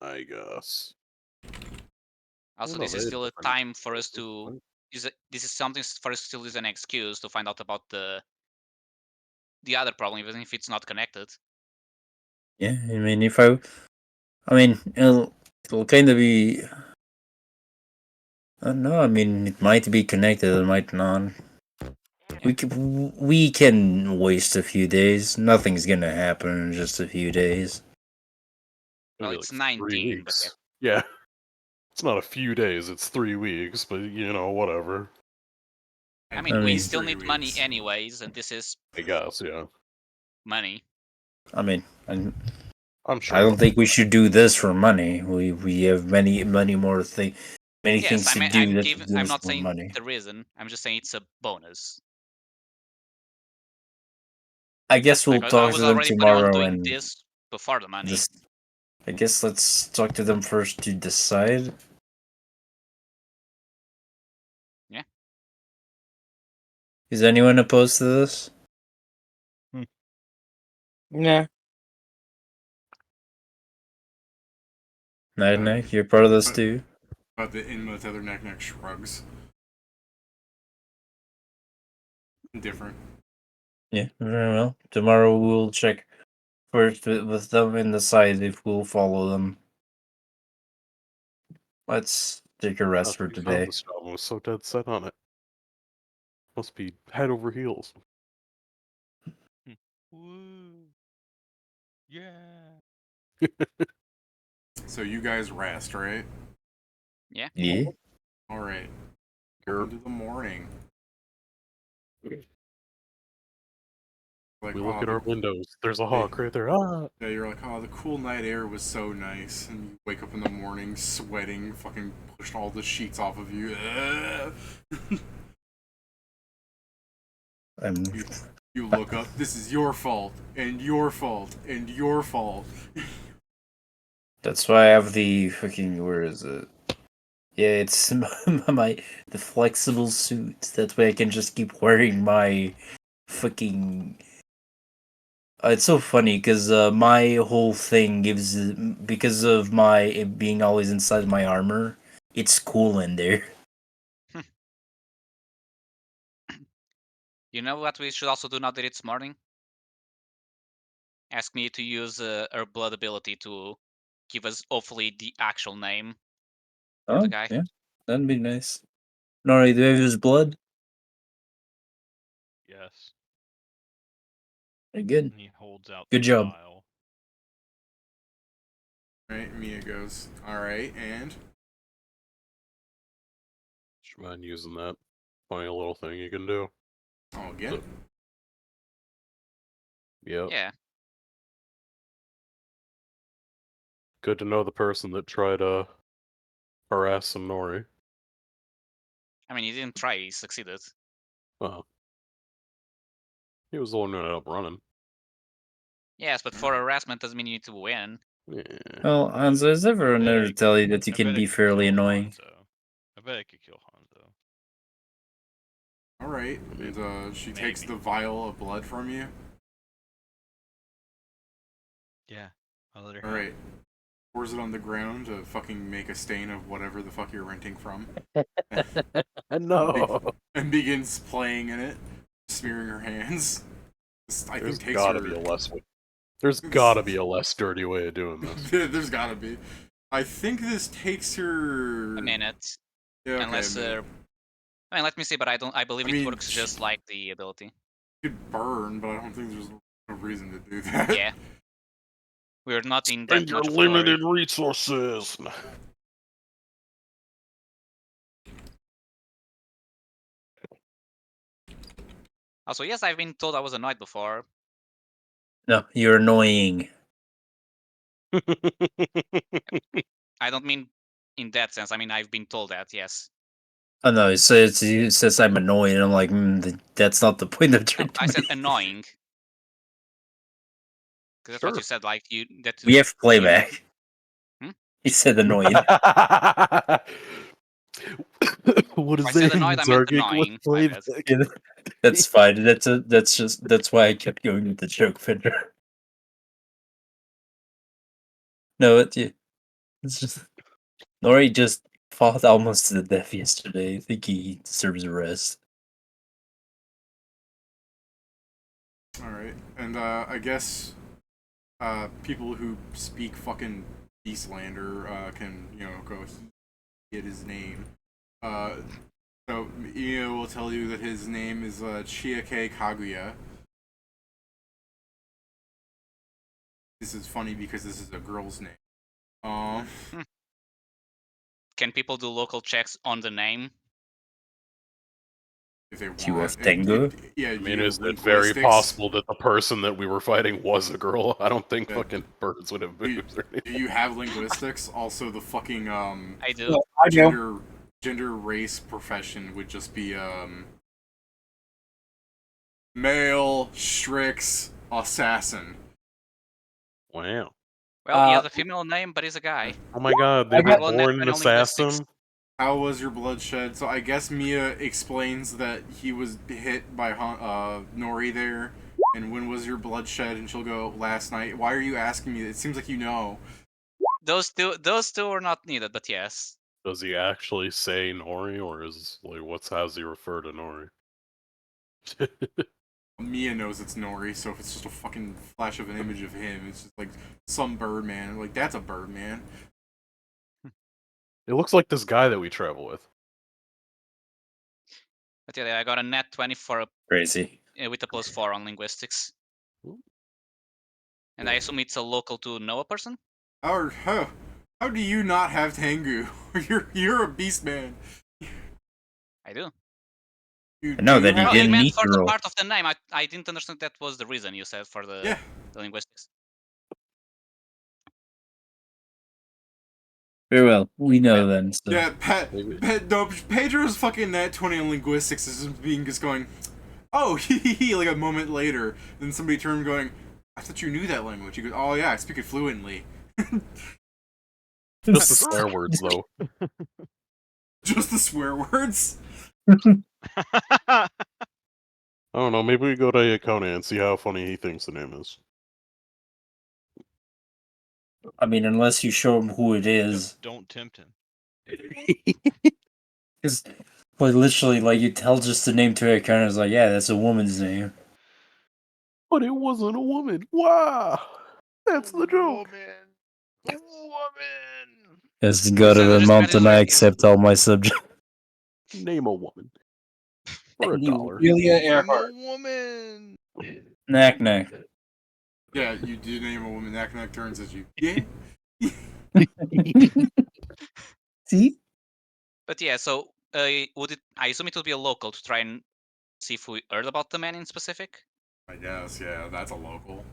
I guess. Also, know, this is they had still a different time for us choices, to this is something for us to still use an excuse to find out about the other problem, even if it's not connected. Yeah, I mean, it'll kind of be. I don't know. I mean, it might be connected. It might not. We can waste a few days. Nothing's gonna happen in just a few days. Well, Maybe it's like 3 19, but yeah. weeks. Yeah. It's not a few days, it's 3 weeks, but whatever. I mean, I we mean- still 3 need money weeks. anyways, and this is I guess, yeah. money. I mean, I'm sure. I don't think we should do this for money. We have many more things Yes, to do I'm that giving. do I'm this not for saying money. the reason. I'm just saying it's a bonus. I guess we'll Like, I talk was to them already planning on tomorrow doing and this before the money. I guess let's talk to them first to decide. Yeah. Is anyone opposed to this? Nah. Night, you're part of this too. But the Inma Tether Neck shrugs. Different. Yeah, very well. Tomorrow we'll check first with them and decide if we'll follow them. Let's take a rest for He found today. this job and was so dead set on it. Must be head over heels. Woo. Yeah. So you guys rest, right? Yeah. Yeah. Alright. Here, Into the morning. Like, we look oh, at our windows. There's a hawk right there. Ah! yeah, you're like, oh, the cool night air was so nice. And you wake up in the morning sweating, fucking pushed all the sheets off of you. You look up, this is your fault, and your fault, and your fault. That's why I have the fucking, where is it? Yeah, it's the flexible suit. That way I can just keep wearing my fucking. It's so funny because my whole thing gives because of my it being always inside my armor. It's cool in there. You know what we should also do now that it's morning? Ask me to use her blood ability to give us hopefully the actual name for the guy. Yeah, that'd be nice. Nori, do you have his blood? Yes. Very good. And he holds out Good the job. vial. Right, Mia goes, alright, and? Should mind using that. Funny little thing you can do. Oh, again? So, yep. Yeah. Good to know the person that tried to harass some Nori. I mean, he didn't try, he succeeded. Well, he was the one who ended up running. Yes, but for harassment doesn't mean you need to win. Yeah. Well, Hanzo, is ever I bet another I to tell you that you I can bet I be could fairly kill annoying? Hanzo. I bet I could kill Hanzo. All right, I mean, and she takes maybe. the vial of blood from you. Yeah, I'll let her All have right, it. pours it on the ground to fucking make a stain of whatever the fuck you're renting from. No. And begins playing in it, smearing her hands. This, I There's think takes gotta her. be a less way. There's gotta be a less dirty way of doing this. There's gotta be. I think this takes her A minute. Yeah, okay, Unless, a minute. I mean, let me see, but I believe I it mean, works just like the ability. It could burn, but I don't think there's no reason to do that. Yeah. We're not in Spend that your much of a hurry. limited resources. Also, yes, I've been told I was annoyed before. No, you're annoying. I don't mean in that sense. I mean, I've been told that, yes. Oh no, it says I'm annoying. I'm like, that's not the point of No, trying to I said make. annoying. Because that's what Sure. you said, like, that We have playback. Hmm? He said annoying. What I is said that? annoyed, I meant annoying. My bad. Yeah, that's fine. That's why I kept going with the joke vendor. No, it's just Nori just fought almost to the death yesterday. I think he deserves a rest. Alright, and I guess people who speak fucking Beastlander can, go get his name. So Io will tell you that his name is Chiake Kaguya. This is funny because this is a girl's name. Can people do local checks on the name? If they Do you want. have Tengu? Yeah, I do mean, you is have it very linguistics? possible that the person that we were fighting was a girl? I don't think Yeah. fucking birds would have boobs or Do anything. you have linguistics? Also, the fucking I do. I do. gender, race, profession would just be male, Strix, assassin. Wow. Well, he has a female name, but he's a guy. Oh my god, they I were got- Well, born an natural linguistics. assassin? How was your bloodshed? So I guess Mia explains that he was hit by Nori there. And when was your bloodshed? And she'll go, last night. Why are you asking me? It seems like you know. Those two are not needed, but yes. Does he actually say Nori, or is like how's he refer to Nori? Mia knows it's Nori, so if it's just a fucking flash of an image of him, it's just like some Birdman. Like, that's a Birdman. It looks like this guy that we travel with. But yeah, I got a net 20 for Crazy. with a +4 on linguistics. Ooh. And I assume it's a local to know a person? How do you not have Tengu? You're a beast man. I do. You No, do that he have- Oh, you didn't meant need for to the roll. part of the name. I didn't understand that was the reason you said for the, Yeah. the linguistics. Very well. We know then. So. Yeah, Maybe. no, Pedro's fucking net 20 in linguistics is just going, oh, hee, like a moment later. Then somebody turned going, I thought you knew that language. He goes, oh yeah, I speak it fluently. Just the swear words, though. Just the swear words? I don't know, maybe we go to Yakona and see how funny he thinks the name is. I mean, unless you show him who it is. Don't tempt him. Because, like, literally, like, you tell just the name to it, kind of like, yeah, that's a woman's name. But it wasn't a woman. Wow! That's the joke! Woman! As the god of So the just mountain, I graduate- accept all my subjects. Name a woman. For $1. Amelia I'm a Earhart. woman! Knack knack. Yeah, you do name a woman. That turns at you. Yeah? See? But yeah, so would it? I assume it would be a local to try and see if we heard about the man in specific. I guess, yeah, that's a local.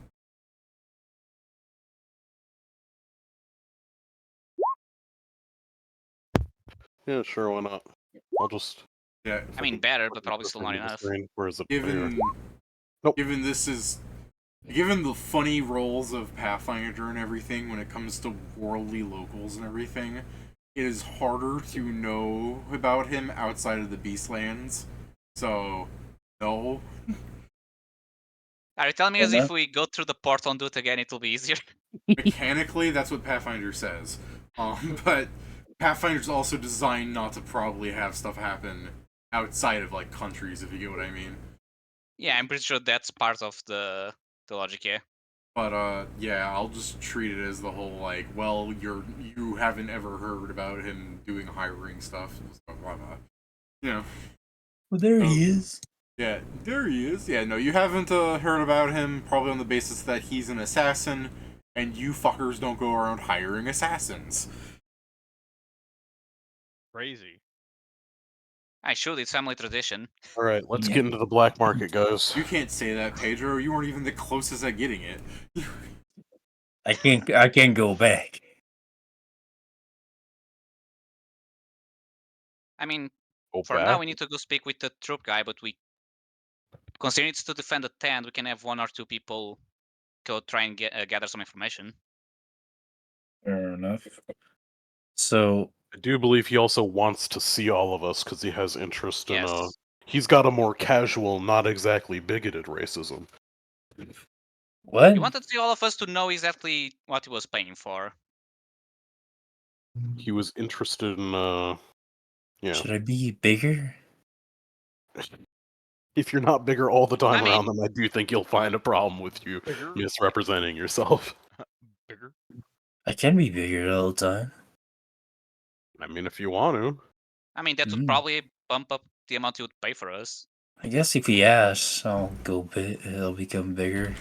Yeah, sure, why not? I'll just. Yeah. I mean, better, but probably still not into the enough. screen. Where is it? Given, Nope. given the funny roles of Pathfinder and everything when it comes to worldly locals and everything, it is harder to know about him outside of the Beastlands. So, no. Are you telling me as if we go through the portal and do it again, it'll be easier? Mechanically, that's what Pathfinder says. But Pathfinder's also designed not to probably have stuff happen outside of like countries, if you get what I mean. Yeah, I'm pretty sure that's part of the logic, yeah. But yeah, I'll just treat it as the whole like, well, you haven't ever heard about him doing hiring stuff, blah blah blah. You know. Well, there he is. Yeah, there he is. Yeah, no, you haven't heard about him, probably on the basis that he's an assassin, and you fuckers don't go around hiring assassins. Crazy. I should, it's family tradition. Alright, let's get into the black market, guys. You can't say that, Pedro. You weren't even the closest at getting it. I can't go back. I mean, Go for back? now we need to go speak with the troop guy, but we, considering it's to defend the tent, we can have 1 or 2 people go try and gather some information. Fair enough. So I do believe he also wants to see all of us because he has interest in Yes. He's got a more casual, not exactly bigoted racism. what? He wanted to see all of us to know exactly what he was paying for. He was interested in yeah. Should I be bigger? If you're not bigger all the time I around mean- them, I do think you'll find a problem with you Bigger? misrepresenting yourself. Bigger? I can be bigger all the time. I mean, if you want to. I mean, that would probably bump up the amount he would pay for us. I guess if he asks, I'll go big. He'll become bigger.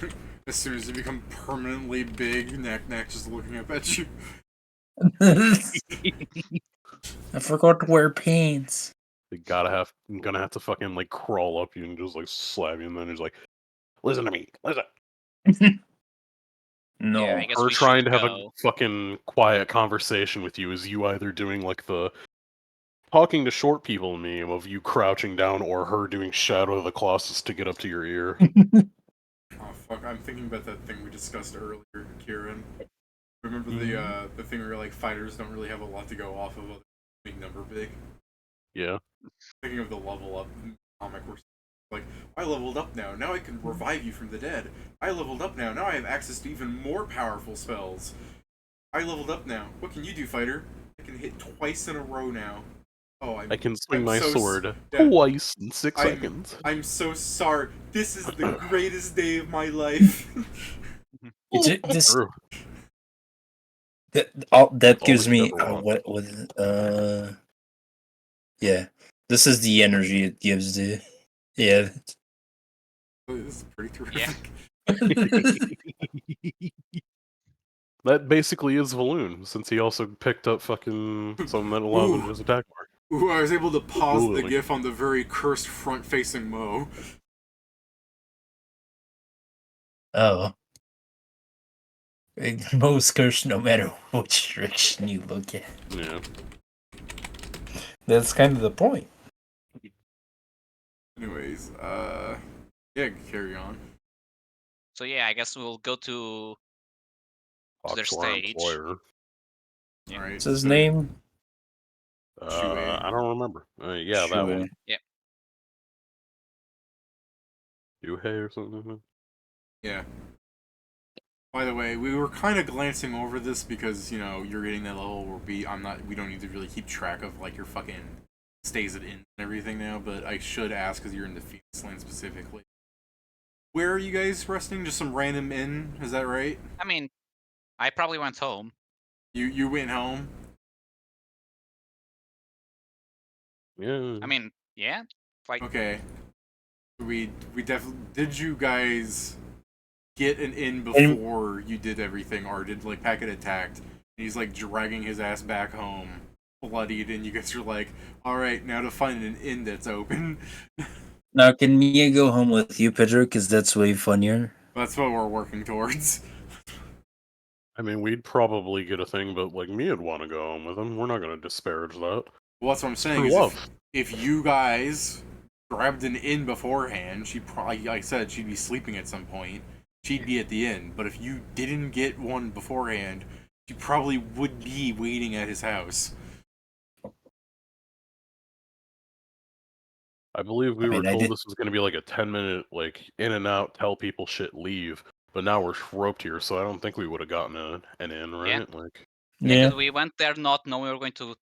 As soon as you become permanently big, Knack just looking up at you. I forgot to wear pants. I'm gonna have to fucking like crawl up you and just like slap you, and then he's like, "Listen to me, listen." No. Yeah, I guess Her we trying should to have go. a fucking quiet conversation with you is you either doing like the talking to short people meme of you crouching down, or her doing Shadow of the Colossus to get up to your ear. Oh fuck! I'm thinking about that thing we discussed earlier, Kieran. Remember the thing where like fighters don't really have a lot to go off of, big number big. Yeah. Thinking of the level up comic where like, I leveled up now. Now I can revive you from the dead. I leveled up now. Now I have access to even more powerful spells. I leveled up now. What can you do, fighter? I can hit twice in a row now. Oh, I can swing my so sword yeah. twice in 6 seconds. I'm so sorry. This is the greatest day of my life. That That's gives all we me ever want. yeah. This is the energy it gives to yeah. This is pretty terrific. That basically is Valoon, since he also picked up fucking something that allowed him to just attack more. Ooh, I was able to pause the Absolutely. GIF on the very cursed front-facing Mo. Oh. Most cursed no matter which direction you look at. Yeah. That's kind of the point. Anyways, yeah, carry on. So yeah, I guess we'll go to their Talk to our stage. employer. Yeah. Alright. What's his name? I don't remember. Yeah, that Shuei. one. Yeah. Yuhei or something. Yeah. By the way, we were kind of glancing over this because, you know, you're getting that level where we don't need to really keep track of, like, your fucking stays at inn and everything now, but I should ask because you're in the Phoenix Land specifically. Where are you guys resting? Just some random inn? Is that right? I mean, I probably went home. You went home? Yeah. I mean, yeah. Like, Okay. We definitely... Did you guys get an inn before you did everything, or did, like, Packet attacked, and he's, like, dragging his ass back home, bloodied, and you guys are like, alright, now to find an inn that's open. Now, can Mia go home with you, Pedro? Because that's way funnier. That's what we're working towards. I mean, we'd probably get a thing, but like Mia'd want to go home with him. We're not going to disparage that. Well, that's what I'm saying. True Is love. if you guys grabbed an inn beforehand, she'd probably, like I said, she'd be sleeping at some point. She'd be at the inn. But if you didn't get one beforehand, she probably would be waiting at his house. I believe we were I told did- this was going to be like a 10-minute, like, in and out, tell people shit, leave. But now we're roped here, so I don't think we would have gotten an in, right? Yeah. Like, Yeah, Yeah. 'cause we went there not knowing we were going to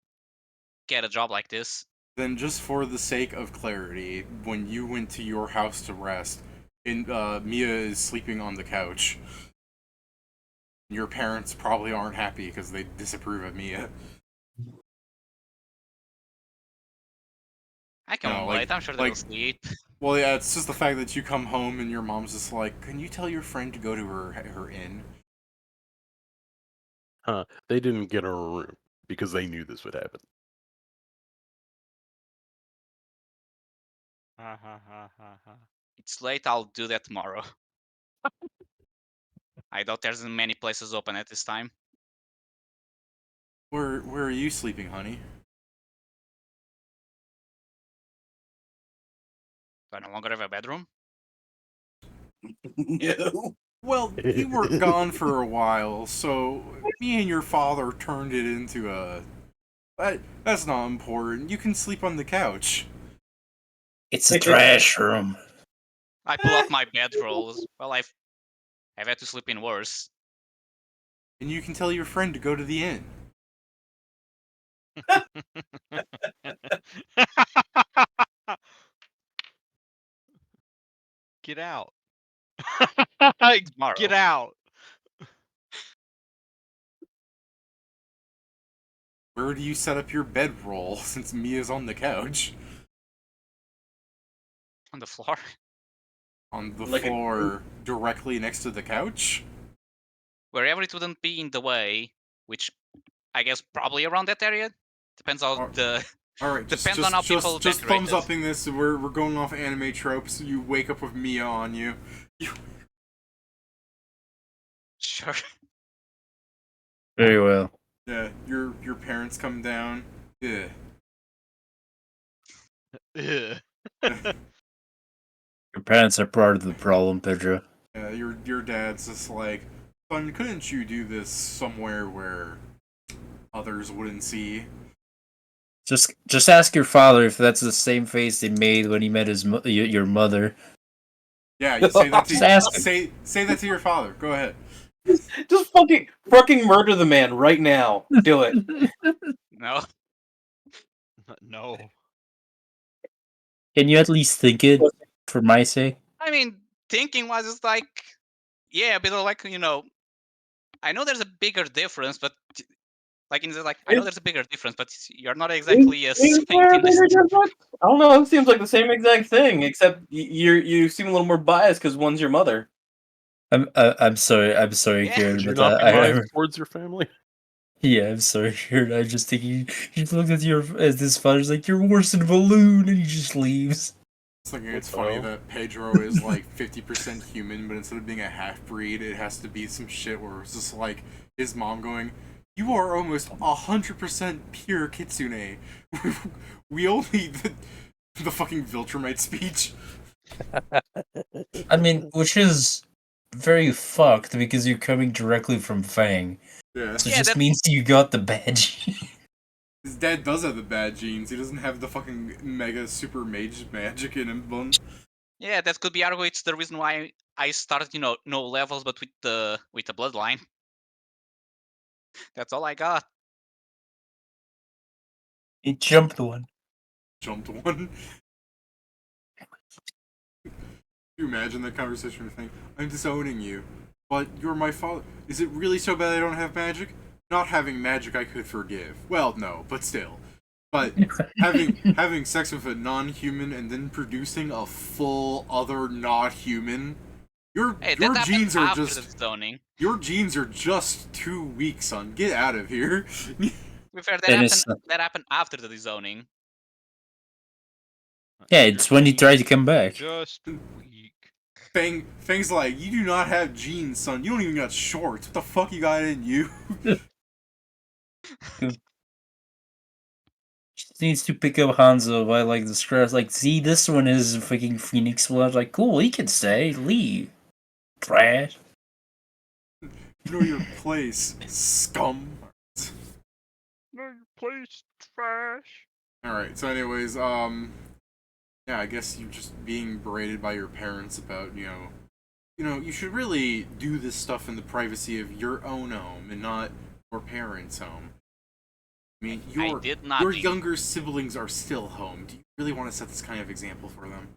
get a job like this. Then, just for the sake of clarity, when you went to your house to rest, Mia is sleeping on the couch. Your parents probably aren't happy because they disapprove of Mia. I can No, wait. like- I'm sure they like- will sleep. Well, yeah, it's just the fact that you come home and your mom's just like, "Can you tell your friend to go to her inn?" they didn't get a room because they knew this would happen. It's late. I'll do that tomorrow. I doubt there's many places open at this time. Where are you sleeping, honey? Do I no longer have a bedroom? No. Well, you were gone for a while, so me and your father turned it into a... That's not important. You can sleep on the couch. It's a trash room. I pull out my bedrolls. Well, I've had to sleep in worse. And you can tell your friend to go to the inn. Get out. Tomorrow. Get out. Where do you set up your bedroll since Mia's on the couch? On the floor. On the Like a- floor directly next to the couch? Wherever it wouldn't be in the way, which I guess probably around that area. Depends on Or- the Alright, Depends on how people just decorate thumbs it. upping this. We're going off anime tropes. You wake up with Mia on you. Sure. Very well. Yeah, your parents come down. Yeah. Ugh. Your parents are part of the problem, Pedro. Yeah, your dad's just like, son, couldn't you do this somewhere where others wouldn't see? Just ask your father if that's the same face he made when he met your mother. Yeah, you say that to Just ask him. say that to your father. Go ahead. Just fucking murder the man right now. Do it. No. No. Can you at least think it for my sake? I mean, thinking was just like, yeah, a bit of like, I know there's a bigger difference, but like in the like, I know there's a bigger difference, but you're not exactly a saint in this. I don't know. It seems like the same exact thing, except you seem a little more biased because one's your mother. I'm sorry. I'm sorry, Yeah. Kieran. Would you But not be biased towards your family? yeah, I'm sorry, Kieran. I'm just thinking. He looked at this father's like, "You're worse than a balloon," and he just leaves. I was thinking it's What the funny hell? that Pedro is like 50% human, but instead of being a half breed, it has to be some shit where it's just like his mom going, "You are almost 100% pure kitsune." We only the fucking Viltrumite speech. I mean, which is very fucked because you're coming directly from Fang. Yeah, So it Yeah, just that- means you got the badge. his dad does have the bad genes. He doesn't have the fucking mega super mage magic in him. Bun. Yeah, that could be argued. It's the reason why I started, no levels, but with the bloodline. That's all I got. He jumped one. Jumped one. Can you imagine that conversation with Hank? I'm disowning you, but you're my father. Is it really so bad I don't have magic? Not having magic I could forgive. Well, no, but still. But having sex with a non-human and then producing a full other not human, your Hey, that your happened genes are after just the zoning. your genes are just too weak, son. Get out of here. To be fair, Then it's that happened after the zoning. Yeah, it's when he tried to come back. Just weak. Fang's like, you do not have genes, son. You don't even got shorts. What the fuck you got in you? needs to pick up Hanzo by like the scraps. Like, see, this one is a fucking Phoenix Blood. Like, cool, he can stay. Leave. Trash. Know your place, scum. No, your place trash. Alright, so anyways, yeah, I guess you just being berated by your parents about, you should really do this stuff in the privacy of your own home and not your parents' home. I mean, your younger siblings are still home. Do you really want to set this kind of example for them?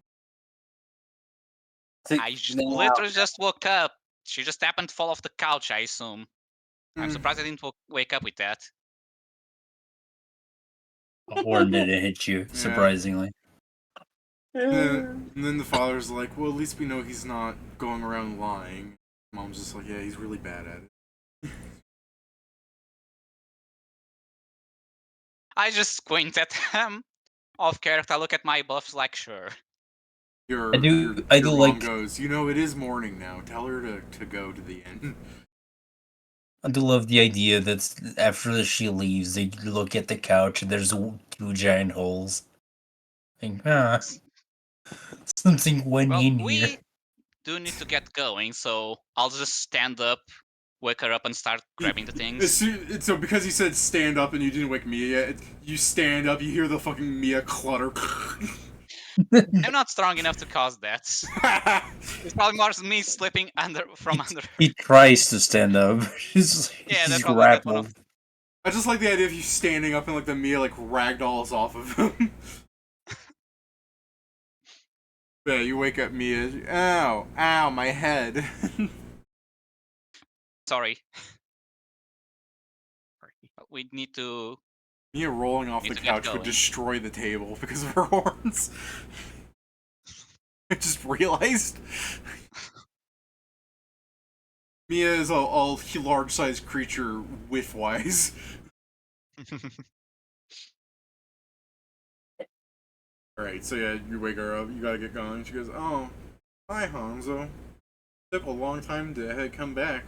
I literally just woke up. She just happened to fall off the couch, I assume. I'm surprised I didn't wake up with that. A horn didn't hit you, surprisingly. And then the father's like, well, at least we know he's not going around lying. Mom's just like, yeah, he's really bad at it. I just squint at him. Off character, I look at my buffs like, sure. Your I do mom like... goes, it is morning now. Tell her to go to the inn. I do love the idea that after she leaves, they look at the couch and there's 2 giant holes. Think, something went in here. We do need to get going, so I'll just stand up, wake her up, and start grabbing the things. So because you said stand up and you didn't wake Mia yet, you stand up, you hear the fucking Mia clutter. I'm not strong enough to cause that. It's probably more me slipping from under her. He tries to stand up. He's that's probably like one of... I just like the idea of you standing up and like the Mia like ragdolls off of him. Yeah, you wake up Mia. Ow, my head. Sorry. We need to... Mia rolling off the couch would destroy the table because of her horns. I just realized. Mia is a large-sized creature whiff-wise. Alright, so yeah, you wake her up, you gotta get going. She goes, oh, hi Hanzo. Took a long time to come back.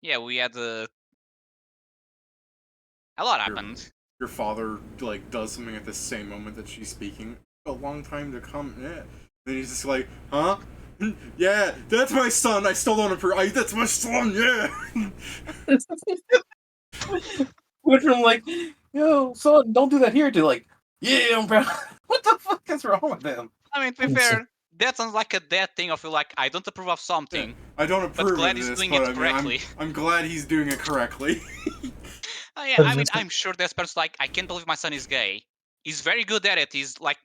Yeah, we had a lot happened. Your father, like, does something at the same moment that she's speaking. A long time to come, yeah. Then he's just like, huh? Yeah, that's my son, I still don't approve. That's my son, yeah! Which I'm like, yo, son, don't do that here. To like, yeah, I'm proud. What the fuck is wrong with him? I mean, to be fair, that sounds like a dad thing of like, I don't approve of something. Yeah, I don't approve but glad of this, he's doing but it correctly. I'm glad he's doing it correctly. Yeah, I mean, I'm sure this person's like, I can't believe my son is gay. He's very good at it. He's like,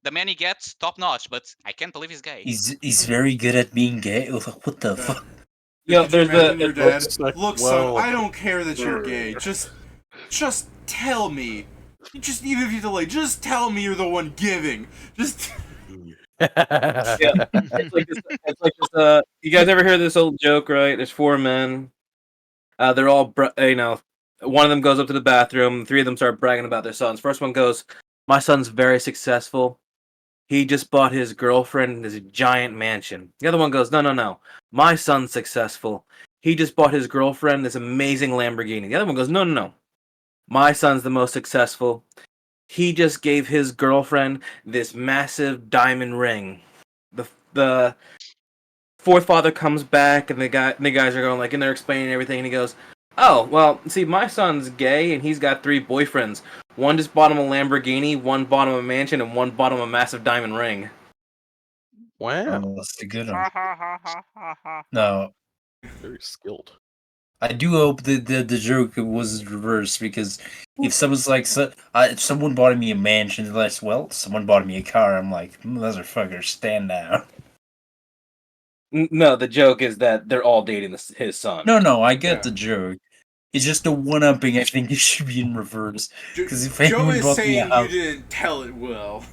the man he gets, top notch, but I can't believe he's gay. He's very good at being gay. What the fuck? Yo, there's your dad. Look, son, I don't care that you're gay. Just tell me. Just even if you delay, just tell me you're the one giving. Just. Yeah, it's like this. You guys ever hear this old joke, right? There's 4 men. They're all, one of them goes up to the bathroom. 3 of them start bragging about their sons. First one goes, "My son's very successful. He just bought his girlfriend this giant mansion." The other one goes, No. My son's successful. He just bought his girlfriend this amazing Lamborghini." The other one goes, No. My son's the most successful. He just gave his girlfriend this massive diamond ring. The fourth father comes back, and the guys are going like, and they're explaining everything, and he goes, "Oh, well, see, my son's gay, and he's got 3 boyfriends. One just bought him a Lamborghini, one bought him a mansion, and one bought him a massive diamond ring." Wow. Oh, that's a good one. No. Very skilled. I do hope that the joke was reversed, because if someone's like, if someone bought me a mansion, they're like, well, someone bought me a car, I'm like, motherfucker, stand down. No, the joke is that they're all dating his son. No, I get the joke. It's just a one-upping. I think it should be in reverse. Because if Joe is saying you didn't tell it well.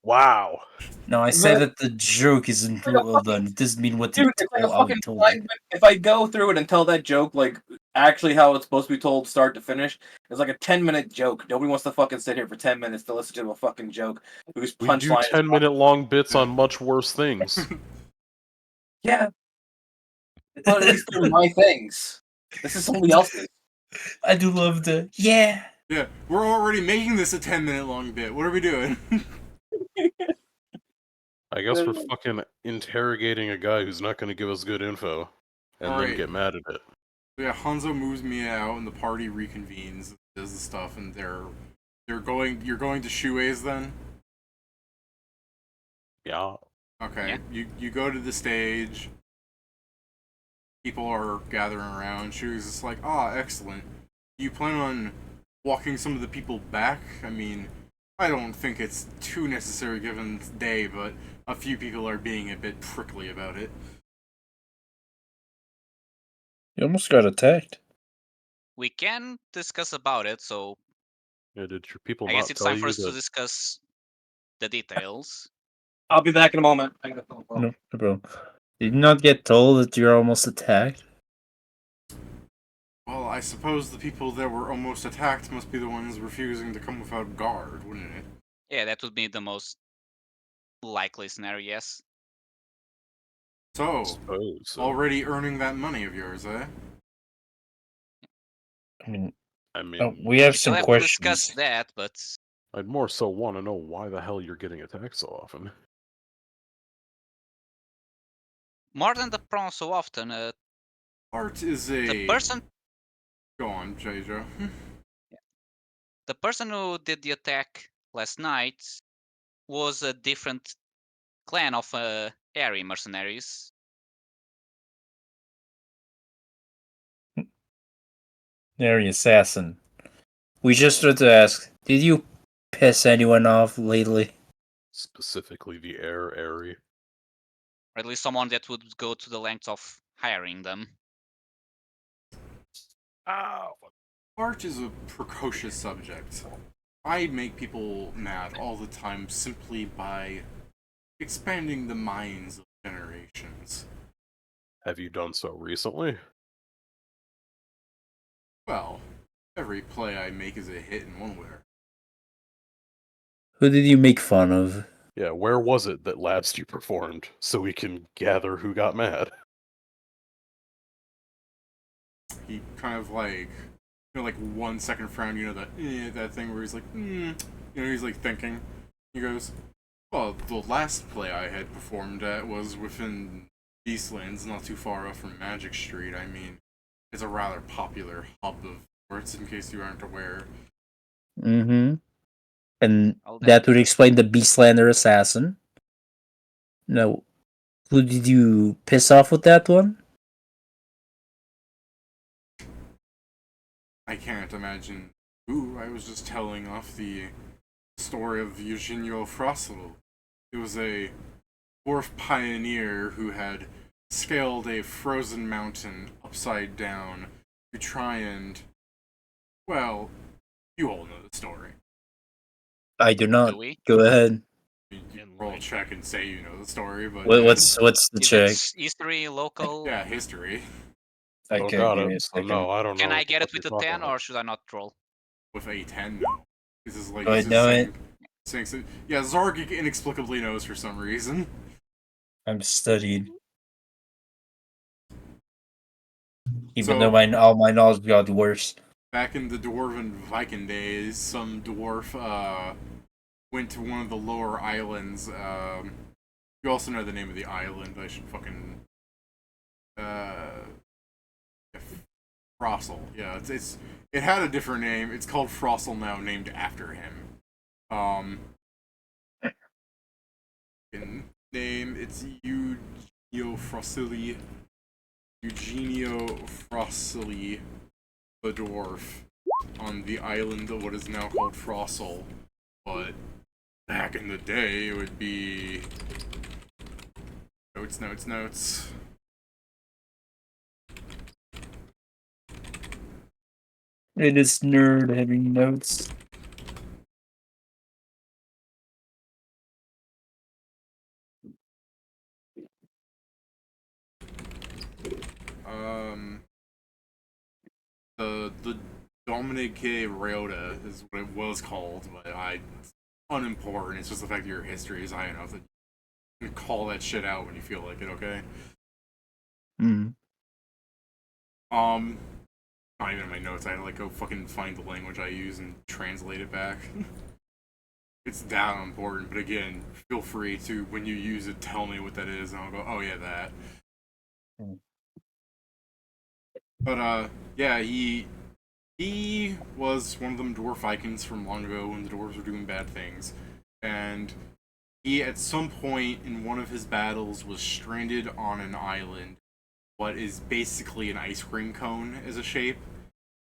Wow. No, I said that the joke isn't well done. It doesn't mean what they told me. If I go through it and tell that joke, like, actually how it's supposed to be told start to finish, it's like a 10-minute joke. Nobody wants to fucking sit here for 10 minutes to listen to a fucking joke. Whose We do 10-minute long bits on much worse things. Yeah. But at least they're my things. This is somebody else's. I do love the yeah. Yeah, we're already making this a 10-minute long bit. What are we doing? I guess we're fucking interrogating a guy who's not going to give us good info, and then Alright. get mad at it. Yeah, Hanzo moves me out, and the party reconvenes, does the stuff, and you're going to Shuei's then? Yeah. Okay, Yeah. you go to the stage. People are gathering around. Shuei's just like, excellent. Do you plan on walking some of the people back? I mean, I don't think it's too necessary given the day, but a few people are being a bit prickly about it. You almost got attacked. We can discuss about it, so Yeah, did your people I guess not it's tell time for you us to that? discuss the details. I'll be back in a moment. I got a phone call. No, bro. Did you not get told that you're almost attacked? Well, I suppose the people that were almost attacked must be the ones refusing to come without guard, wouldn't it? Yeah, that would be the most likely scenario, yes. So, Suppose so. already earning that money of yours, eh? I mean, I mean, we have We still some have to discuss questions. that, but I'd more so want to know why the hell you're getting attacked so often. more than the prawn so often, Art is a... the person Go on, Jojo. the person who did the attack last night was a different clan of Aeries mercenaries. Nary assassin. We just had to ask, did you piss anyone off lately? Specifically the Aerie. Or at least someone that would go to the length of hiring them. Art is a precocious subject. I make people mad all the time simply by expanding the minds of generations. Have you done so recently? Well, every play I make is a hit in one way. Who did you make fun of? Yeah, where was it that last you performed, so we can gather who got mad? He kind of like, 1 second frown, that thing where he's like, he's like thinking. He goes, well, the last play I had performed at was within Beastlands, not too far off from Magic Street. I mean, it's a rather popular hub of sorts, in case you aren't aware. Mm-hmm. And All that would explain the Beastlander assassin. Now, who did you piss off with that one? I can't imagine who. I was just telling off the story of Eugenio Frosel. It was a dwarf pioneer who had scaled a frozen mountain upside down to try and... Well, you all know the story. I do not. Do we? Go ahead. You roll check and say you know the story, but... What's the Is check? it history, local? Yeah, history. Okay, Oh, got give me a it. So second. no, I don't know. Can I what the get it fuck with a you're talking 10 about. or should I not roll? With a 10, no. This is like... Go he's ahead, just do it. saying, yeah, Zarg inexplicably knows for some reason. I'm studied. Even So- though all my knowledge got worse. Back in the Dwarven Viking days, some dwarf went to one of the lower islands. You also know the name of the island. I should fucking Frosel. Yeah, it had a different name. It's called Frosel now, named after him. In name it's Eugenio Frosili. Eugenio Frosili, the dwarf, on the island of what is now called Frosel. But back in the day, it would be notes. It is nerd having notes. The Dominique Rota is what it was called, but it's unimportant. It's just the fact that your history is high enough that you can call that shit out when you feel like it, okay? Mm. not even in my notes. I had to like go fucking find the language I use and translate it back. It's that important, but again, feel free to, when you use it, tell me what that is, and I'll go, oh yeah, that. But yeah, he was one of them dwarf Vikings from long ago when the dwarves were doing bad things, and he at some point in one of his battles was stranded on an island, what is basically an ice cream cone as a shape,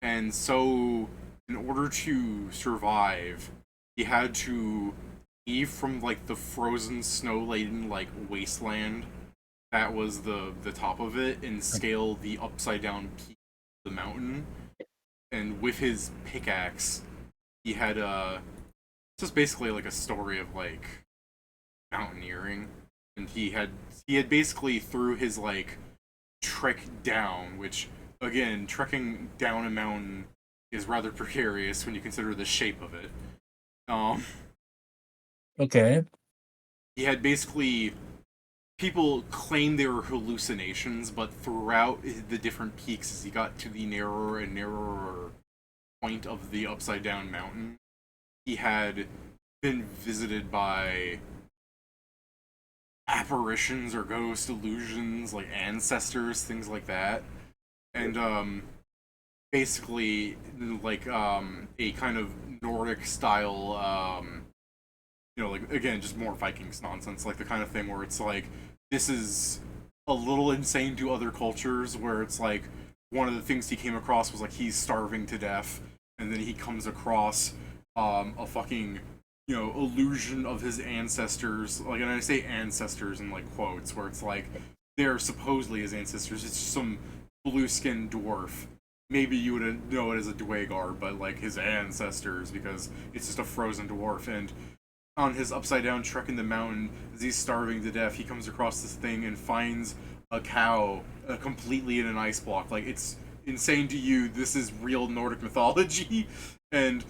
and so in order to survive, he had to leave from like the frozen snow-laden like wasteland that was the top of it and scale the upside down peak of the mountain. And with his pickaxe, he had it's just basically like a story of like mountaineering, and he had basically through his like trek down, which again, trekking down a mountain is rather precarious when you consider the shape of it. Okay. He had basically people claim they were hallucinations, but throughout the different peaks, as he got to the narrower and narrower point of the upside down mountain, he had been visited by apparitions or ghost illusions, like ancestors, things like that. And basically like a kind of Nordic style like again just more Vikings nonsense, like the kind of thing where it's like this is a little insane to other cultures, where it's like one of the things he came across was like he's starving to death, and then he comes across a fucking illusion of his ancestors, like, and I say ancestors in like quotes, where it's like they're supposedly his ancestors. It's just some blue-skinned dwarf. Maybe you would know it as a Dwagar, but like his ancestors, because it's just a frozen dwarf. And on his upside down trek in the mountain, as he's starving to death, he comes across this thing and finds a cow completely in an ice block. Like, it's insane to you. This is real Nordic mythology. And,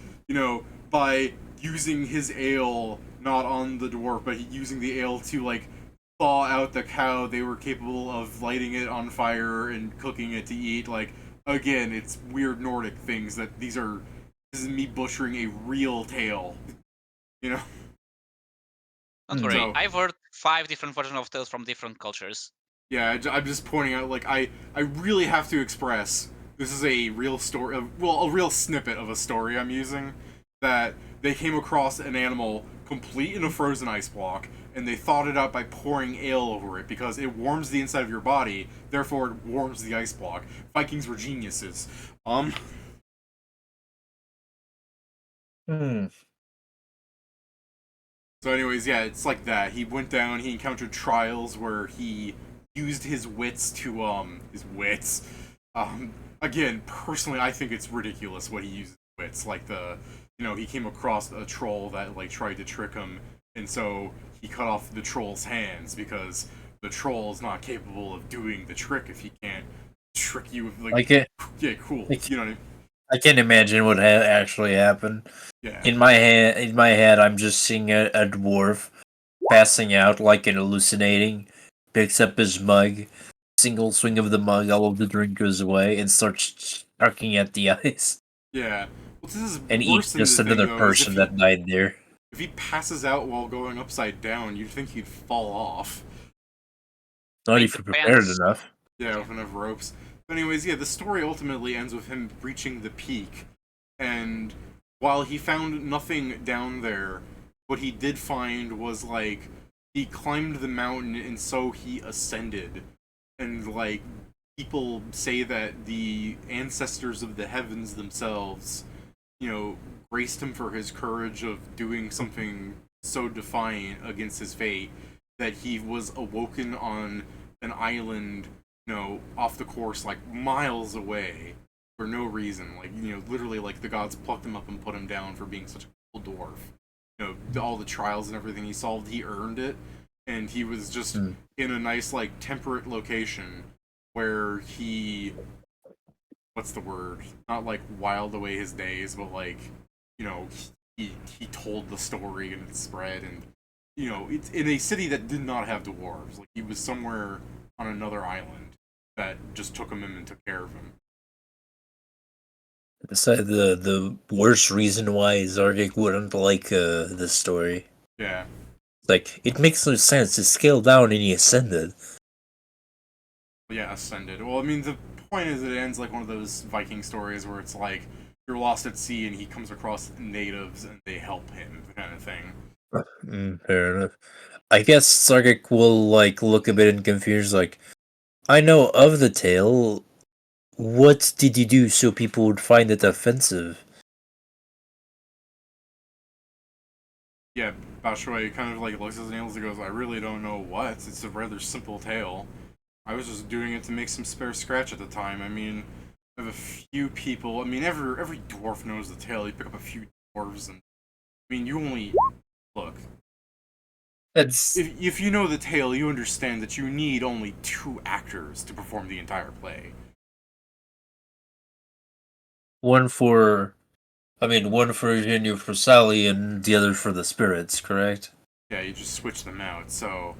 by using his ale, not on the dwarf, but using the ale to, like, thaw out the cow, they were capable of lighting it on fire and cooking it to eat. Like, again, it's weird Nordic things that this is me butchering a real tale. Don't worry, So, I've heard 5 different versions of tales from different cultures. yeah, I'm just pointing out, like, I really have to express, this is a real story, a real snippet of a story I'm using, that they came across an animal complete in a frozen ice block, and they thawed it out by pouring ale over it, because it warms the inside of your body, therefore it warms the ice block. Vikings were geniuses. So anyways, yeah, it's like that. He went down, he encountered trials where he used his wits to, again, personally, I think it's ridiculous what he uses wits. Like he came across a troll that, like, tried to trick him, and so he cut off the troll's hands, because the troll is not capable of doing the trick if he can't trick you with, like yeah, cool. You know what I mean? I can't imagine what actually happened. Yeah. In my head, I'm just seeing a dwarf passing out, like an hallucinating, picks up his mug, single swing of the mug, all of the drink goes away, and starts chucking at the ice. Yeah. Well, this is And worse eats than just the thing, another though, is person that died there. if he passes out while going upside down, you'd think he'd fall off. Not if you're prepared enough. Yeah, with enough ropes. But anyways, yeah, the story ultimately ends with him reaching the peak, and while he found nothing down there, what he did find was, like, he climbed the mountain, and so he ascended. And, like, people say that the ancestors of the heavens themselves, graced him for his courage of doing something so defiant against his fate, that he was awoken on an island, off the course, like, miles away, for no reason. Like, literally, like, the gods plucked him up and put him down for being such a cool dwarf. All the trials and everything he solved, he earned it, and he was just in a nice, like, temperate location where he, what's the word? Not, like, wiled away his days, but, like, he told the story and it spread, and, it's in a city that did not have dwarves. Like, he was somewhere on another island that just took him in and took care of him. Besides the worst reason why Zardik wouldn't like this story. Yeah. Like, it makes no sense to scale down any Ascended. Yeah, Ascended. Well, I mean, the point is it ends like one of those Viking stories where it's like you're lost at sea and he comes across natives and they help him, kind of thing. Fair enough. I guess Zardik will, like, look a bit in confused, like, I know of the tale. What did you do so people would find it offensive? Yeah, Bashuai kind of like looks at his nails and goes, I really don't know what. It's a rather simple tale. I was just doing it to make some spare scratch at the time. I mean, I have a few people. I mean, every dwarf knows the tale. You pick up a few dwarves, and I mean, you only look. It's If you know the tale, you understand that you need only 2 actors to perform the entire play. one for Virginia for Sally and the other for the spirits, correct? Yeah, you just switch them out. So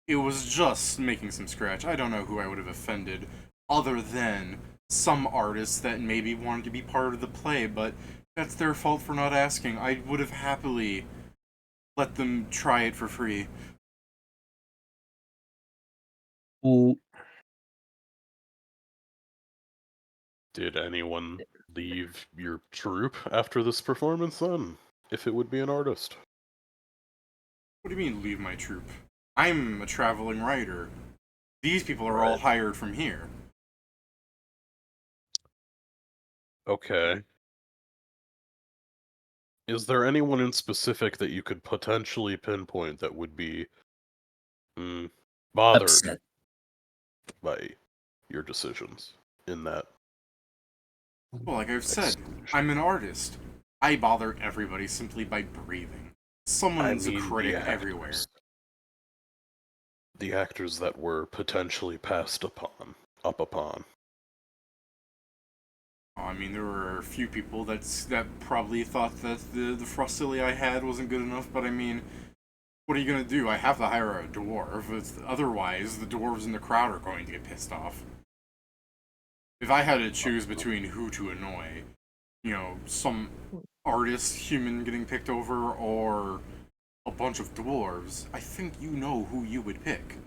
it was just making some scratch. I don't know who I would have offended, other than some artists that maybe wanted to be part of the play, but that's their fault for not asking. I would have happily let them try it for free. Well, Did anyone leave your troupe after this performance then? If it would be an artist. What do you mean, leave my troupe? I'm a traveling writer. These people are all Right. hired from here. Okay. Is there anyone in specific that you could potentially pinpoint that would be bothered upset. by your decisions in that? Well, like I've said, I'm an artist. I bother everybody simply by breathing. Someone's a critic everywhere. The actors that were potentially passed up upon. I mean, there were a few people that probably thought that the Frostilli I had wasn't good enough, but I mean, what are you gonna do? I have to hire a dwarf. Otherwise, the dwarves in the crowd are going to get pissed off. If I had to choose between who to annoy, you know, some artist human getting picked over or a bunch of dwarves, I think you know who you would pick.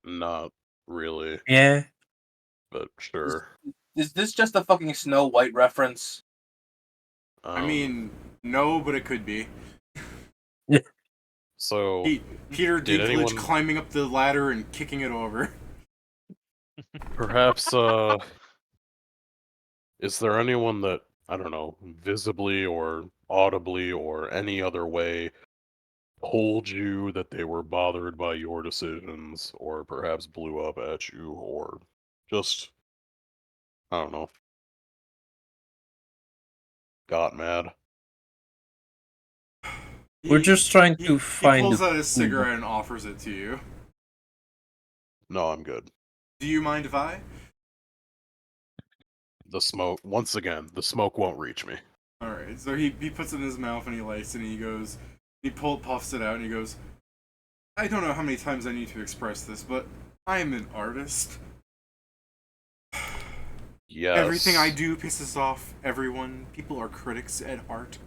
Not really, Yeah. but sure. Is this just a fucking Snow White reference? I mean, no, but it could be. So Peter did Dinklage anyone climbing up the ladder and kicking it over. perhaps is there anyone that, I don't know, visibly or audibly or any other way told you that they were bothered by your decisions or perhaps blew up at you or just, I don't know, got mad? We're just trying to He find pulls out a his cigarette and offers it to you. No, I'm good. Do you mind if I? The smoke, once again, the smoke won't reach me. Alright, so he puts it in his mouth and he lights it and he goes, puffs it out and he goes, I don't know how many times I need to express this, but I am an artist. Yes. Everything I do pisses off everyone. People are critics at heart.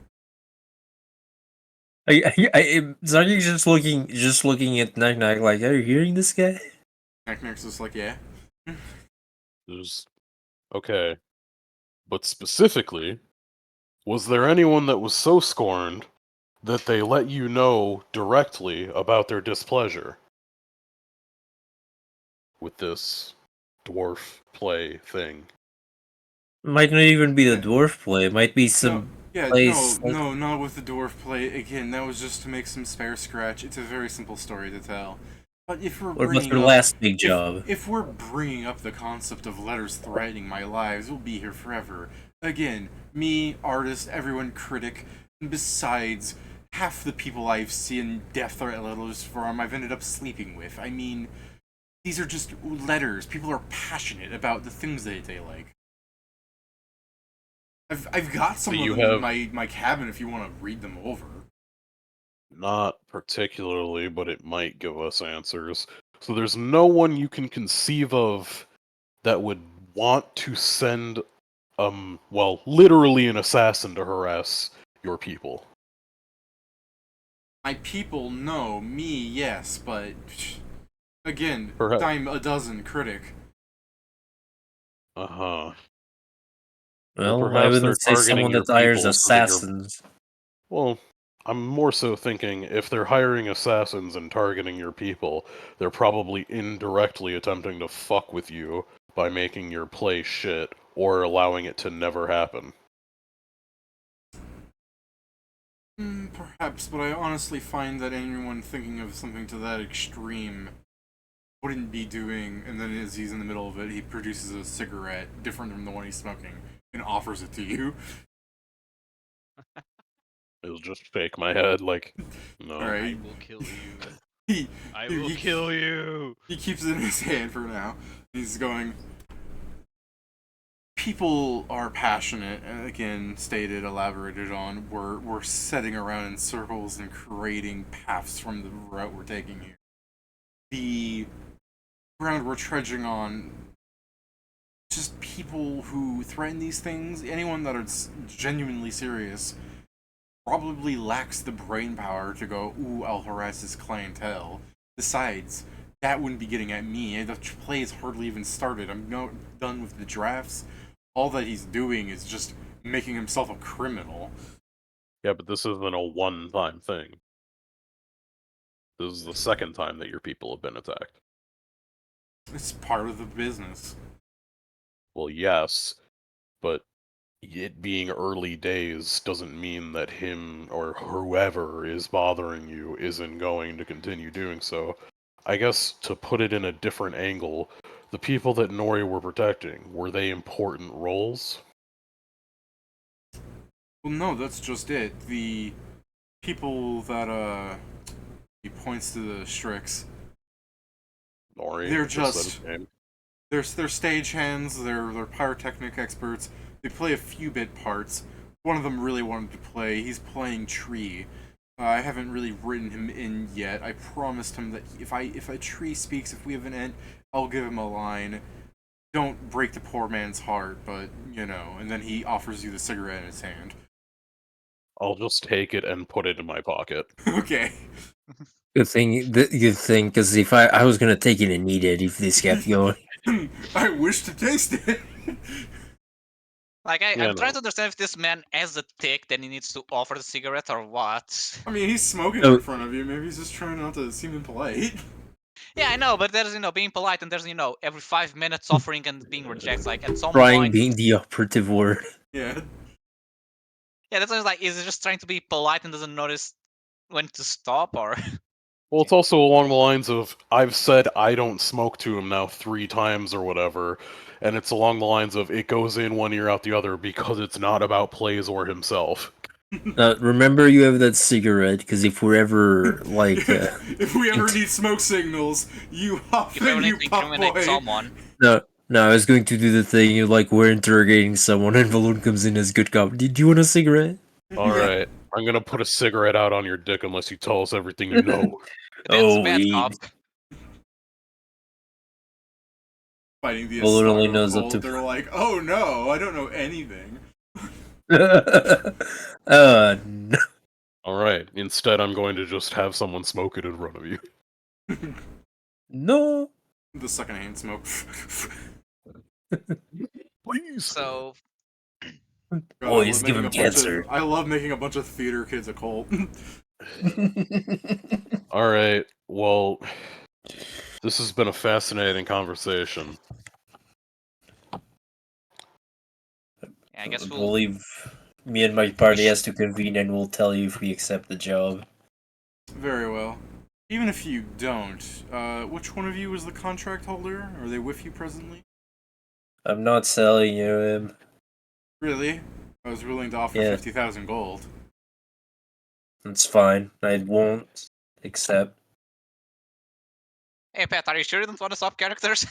Zardy's just looking at Knack Knack like, are you hearing this guy? Knack's just like, yeah. There's okay. But specifically, was there anyone that was so scorned that they let you know directly about their displeasure with this dwarf play thing? Might not even be the dwarf play. It might be some place. No, not with the dwarf play. Again, that was just to make some spare scratch. It's a very simple story to tell. But if we're Or about bringing their up, last big job. if we're bringing up the concept of letters threatening my lives, we'll be here forever. Again, me, artist, everyone, critic, and besides, half the people I've seen death threat letters from, I've ended up sleeping with. I mean, these are just letters. People are passionate about the things that they like. I've got some of them in my cabin if you want to read them over. Not particularly, but it might give us answers. So there's no one you can conceive of that would want to send, well, literally an assassin to harass your people. My people, no. Me, yes, but again, Perhaps. dime a dozen critic. Uh-huh. Well, why perhaps they're wouldn't say targeting someone your that hires people so that you're... assassins? Well, I'm more so thinking if they're hiring assassins and targeting your people, they're probably indirectly attempting to fuck with you by making your play shit or allowing it to never happen. Perhaps, but I honestly find that anyone thinking of something to that extreme wouldn't be doing, and then as he's in the middle of it, he produces a cigarette different from the one he's smoking and offers it to you. It'll just shake my head like, no. Alright. I will kill you. He I will kill you. He keeps it in his hand for now. He's going, people are passionate, again, stated, elaborated on. We're setting around in circles and creating paths from the route we're taking here. The ground we're trudging on, just people who threaten these things, anyone that is genuinely serious, probably lacks the brain power to go, ooh, I'll harass his clientele. Besides, that wouldn't be getting at me. The play is hardly even started. I'm not done with the drafts. All that he's doing is just making himself a criminal. Yeah, but this isn't a one-time thing. This is the second time that your people have been attacked. It's part of the business. Well, yes, but it being early days doesn't mean that him or whoever is bothering you isn't going to continue doing so. I guess to put it in a different angle, the people that Nori were protecting, were they important roles? Well, no, that's just it. The people that, he points to the Strix. Nori, They're just just... game. They're stagehands, they're pyrotechnic experts. They play a few bit parts. One of them really wanted to play. He's playing Tree. I haven't really written him in yet. I promised him that if a Tree speaks, if we have an Ent, I'll give him a line. Don't break the poor man's heart, but, you know. And then he offers you the cigarette in his hand. I'll just take it and put it in my pocket. Okay. Good thing, because if I was gonna take it and eat it if this kept going. I wish to taste it. Like, I'm Yeah, trying no. to understand if this man has a tick, then he needs to offer the cigarette or what. I mean, he's smoking Oh. in front of you. Maybe he's just trying not to seem impolite. Yeah, I know, but there's, being polite, and there's, every 5 minutes offering and being rejected. Like, at some Trying point... being the operative word. Yeah. Yeah, that's why I was like, is he just trying to be polite and doesn't notice when to stop, or... Well, it's also along the lines of, I've said I don't smoke to him now 3 times or whatever, and it's along the lines of, it goes in one ear out the other because it's not about plays or himself. Remember you have that cigarette, because if we're ever, like... if we ever need smoke signals, you huff If ever and need you to puff, incriminate boy. someone... No, I was going to do the thing, like, we're interrogating someone, and Balloon comes in as good cop. Do you want a cigarette? Alright, I'm gonna put a cigarette out on your dick unless you tell us everything you know. That's Oh, bad weed. cop. Fighting the Balloon only Asago knows up cult, to... they're like, oh no, I don't know anything. No. Alright, instead I'm going to just have someone smoke it in front of you. No. The secondhand smoke. Please! So... Oh, he's giving cancer. I love making a bunch of theater kids a cult. Alright, well, this has been a fascinating conversation. Yeah, I guess I we'll... believe me and my party has to convene and we'll tell you if we accept the job. Very well. Even if you don't, which one of you is the contract holder? Are they with you presently? I'm not selling you him. Really? I was willing to offer Yeah. 50,000 gold. It's fine. I won't accept. Hey, Pat, are you sure you don't want to swap characters?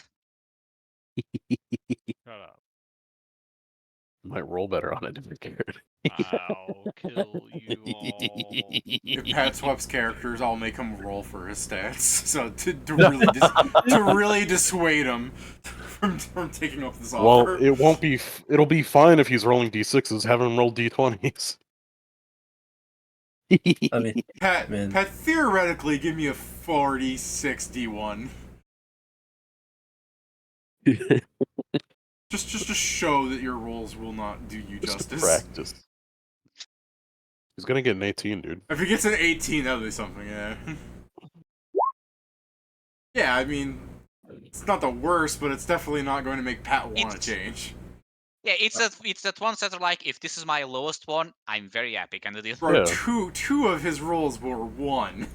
Shut up. Might roll better on a different character. I'll kill you all. If Pat swaps characters, I'll make him roll for his stats. So to really dissuade him from taking up this offer. Well, it won't be. It'll be fine if he's rolling d6s. Have him roll d20s. I mean, Pat, man. Pat, theoretically, give me a 40-61. Just to show that your rolls will not do you Just justice. practice. He's gonna get an 18, dude. If he gets an 18, that'll be something, yeah. Yeah, I mean, it's not the worst, but it's definitely not going to make Pat want to change. Yeah, it's that ones that are like, if this is my lowest one, I'm very happy kind of deal. Bro, Yeah. two of his rolls were 1.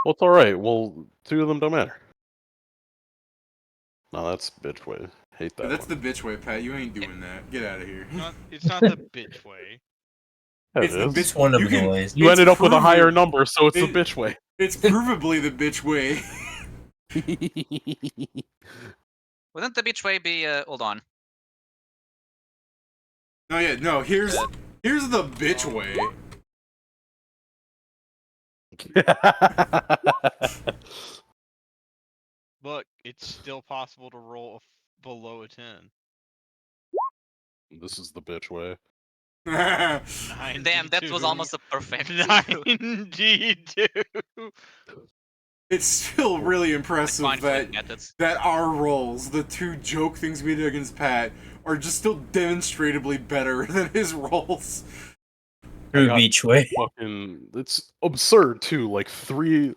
Well, it's alright. Well, 2 of them don't matter. No, that's bitch way. Hate that That's one. the bitch way, Pat. You ain't doing that. Get out of here. It's not the bitch way. Yeah, It's it the is. bitch. One of You the can- ways. You it's ended up with a proven- higher number, so it's the it- bitch way. It's provably the bitch way. Wouldn't the bitch way be, hold on. No, yeah, no. Here's the bitch way. Look, it's still possible to roll below a 10. This is the bitch way. 92. Damn, that was almost a perfect. 92. It's still really impressive Fine that methods. our rolls, the 2 joke things we did against Pat, are just still demonstrably better than his rolls. True got beach way. Fucking, it's absurd too. Like three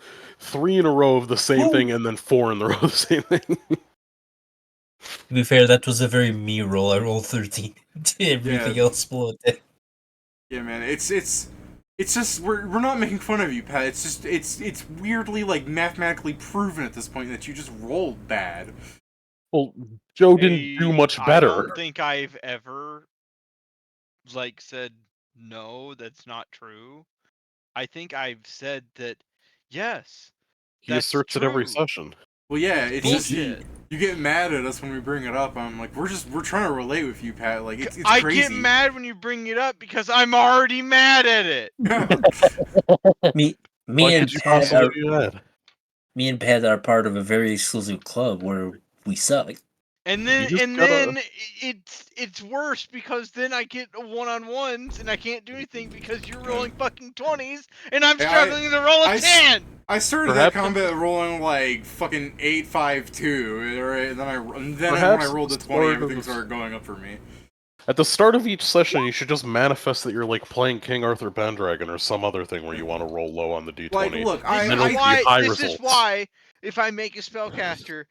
in a row of the same thing, and then 4 in the row of the same thing. To be fair, that was a very me roll. I rolled 13. Everything else below that. Yeah, man, it's just we're not making fun of you, Pat. It's just it's weirdly like mathematically proven at this point that you just rolled bad. Well, Joe didn't do much I better. don't think I've ever said no, that's not true. I think I've said that yes. He asserts it every session. Well, yeah, it's just bullshit. you get mad at us when we bring it up. I'm like, we're trying to relate with you, Pat. Like it's I crazy. get mad when you bring it up because I'm already mad at it. Me Why and could you Pat possibly are do that? me and Pat are part of a very exclusive club where we suck. And then You just gotta- it's worse because then I get one-on-ones and I can't do anything because you're rolling fucking 20s and I'm Hey, struggling to roll a 10. I started Perhaps- that combat rolling like fucking 8-5-2, right? And then when Perhaps I rolled the the 20, start everything of- started going up for me. At the start of each session, you should just manifest that you're like playing King Arthur Pendragon or some other thing where you want to roll low on the d20. Like, look, and it'll be high This results. is why if I make a spellcaster,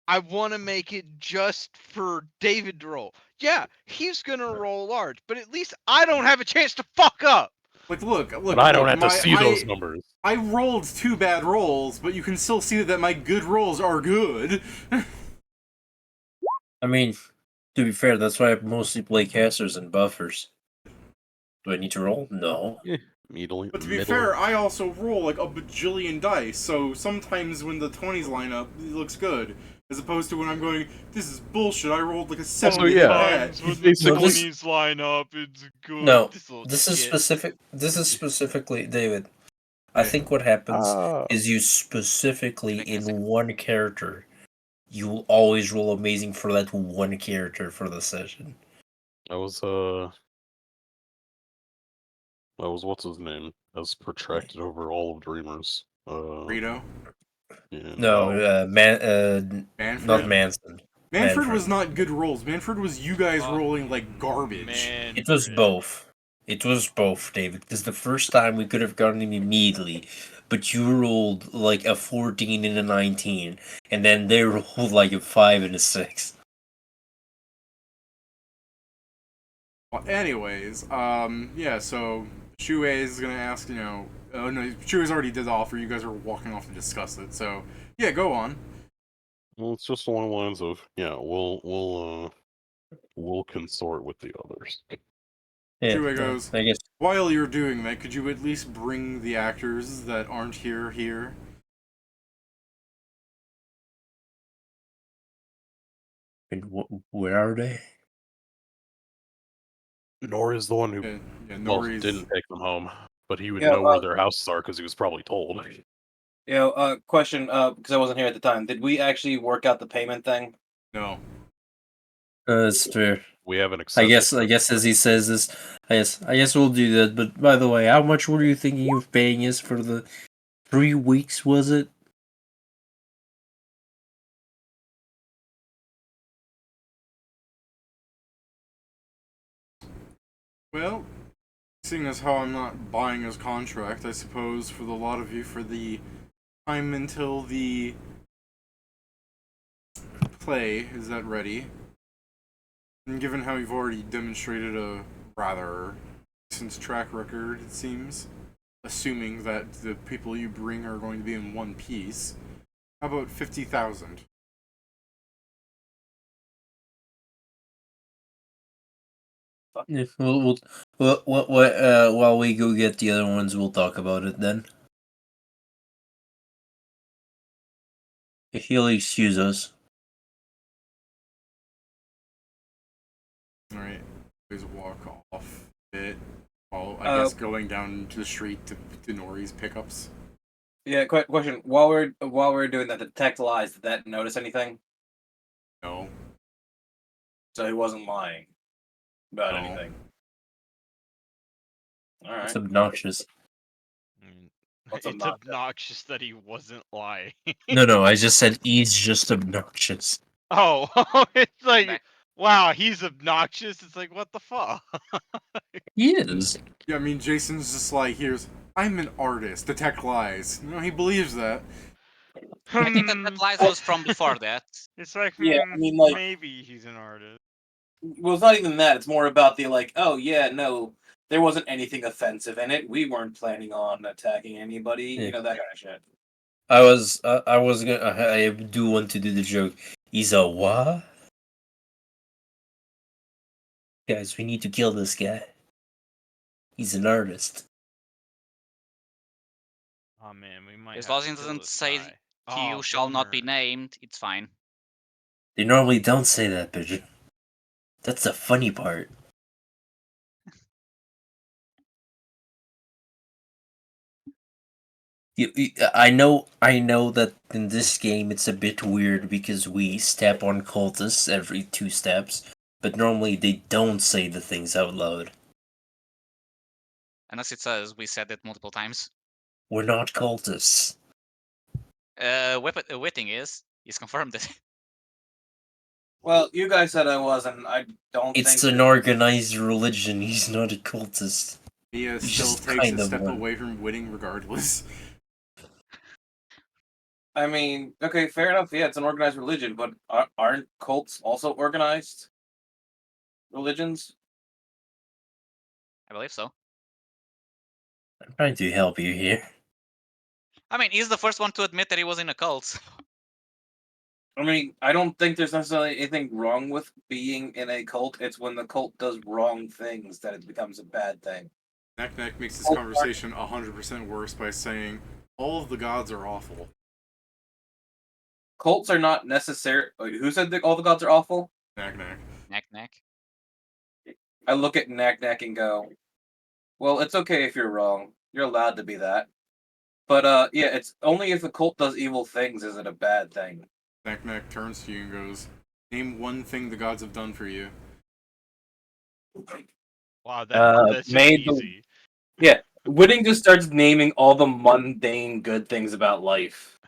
I want to make it just for David to roll. Yeah, he's gonna roll large, but at least I don't have a chance to fuck up. Like, look. But I don't have to see those numbers. I rolled 2 bad rolls, but you can still see that my good rolls are good. I mean, to be fair, that's why I mostly play casters and buffers. Do I need to roll? No. Middle, But to be fair, I also roll like a bajillion dice, so sometimes when the 20s line up, it looks good. As opposed to when I'm going, this is bullshit, I rolled like a 7 yeah. Times when the Basically- 20s line up, it's good. No, little this is shit. specific. This is specifically David. I think what happens is you specifically in one character, you will always roll amazing for that one character for the session. That was what's his name? As protracted over all of Dreamers. Rito? Yeah, No, Manfred? not Manson. Manfred was not good rolls. Manfred was you guys rolling like garbage. It was both. It was both, David. Because the first time we could have gotten him immediately, but you rolled like a 14 and a 19, and then they rolled like a 5 and a 6. Well, anyways, yeah, so Shue is gonna ask, oh no, Shue's already did the offer, you guys are walking off to discuss it, so, yeah, go on. Well, it's just along the lines of, yeah, we'll consort with the others. Yeah, Shue goes, I guess. while you're doing that, could you at least bring the actors that aren't here? And where are they? Nor is the one who Yeah, well Nori's... didn't take them home, but he would Yeah, know where their houses are because he was probably told. Question, because I wasn't here at the time. Did we actually work out the payment thing? No. That's fair. We haven't I accepted. guess as he says this, I guess we'll do that. But by the way, how much were you thinking of paying us for the 3 weeks? Was it? Well, seeing as how I'm not buying his contract, I suppose for the lot of you, for the time until the play is that ready, and given how you've already demonstrated a rather decent track record, it seems, assuming that the people you bring are going to be in one piece, how about 50,000? Yeah, while we go get the other ones, we'll talk about it then. If you'll excuse us. Alright, please walk off a bit. While, I guess, going down to the street to Nori's pickups. Yeah, question. While we're doing that, detect lies. Did that notice anything? No. So he wasn't lying about No. anything. All right. It's obnoxious. What's It's obnoxious? obnoxious that he wasn't lying. No, I just said he's just obnoxious. Oh, it's like, Back. wow, he's obnoxious. It's like, what the fuck? He is. Yeah, I mean, Jason's just like, I'm an artist, detect lies. No, he believes that. I think that lies was from before that. It's like, Yeah, I mean, like- maybe he's an artist. Well, it's not even that. It's more about the like. Oh yeah, no, there wasn't anything offensive in it. We weren't planning on attacking anybody. Yeah. You know, that kind of shit. I was gonna. I do want to do the joke. He's a what? Guys, we need to kill this guy. He's an artist. Oh man, we might. As have long to as it kill doesn't this say guy. he Oh, shall not be bummer. named, it's fine. They normally don't say that, Pigeon. That's the funny part. I know that in this game it's a bit weird because we step on cultists every 2 steps, but normally they don't say the things out loud. Unless it says we said it multiple times. We're not cultists. Witting is. He's confirmed it. Well, you guys said I was, and I don't It's think an organized religion. He's not a cultist. Mia He's still just takes kind a of step one. away from winning regardless. I mean, okay, fair enough. Yeah, it's an organized religion, but aren't cults also organized religions? I believe so. I'm trying to help you here. I mean, he's the first one to admit that he was in a cult. I mean, I don't think there's necessarily anything wrong with being in a cult. It's when the cult does wrong things that it becomes a bad thing. Knack makes this conversation 100% worse by saying, all of the gods are awful. Cults are not necessary. Who said that all the gods are awful? Knack. Knack. I look at Knack and go, well, it's okay if you're wrong. You're allowed to be that. But yeah, it's only if a cult does evil things is it a bad thing. Knack turns to you and goes, name one thing the gods have done for you. Wow, that's just made the- easy. Yeah, Whitting just starts naming all the mundane good things about life.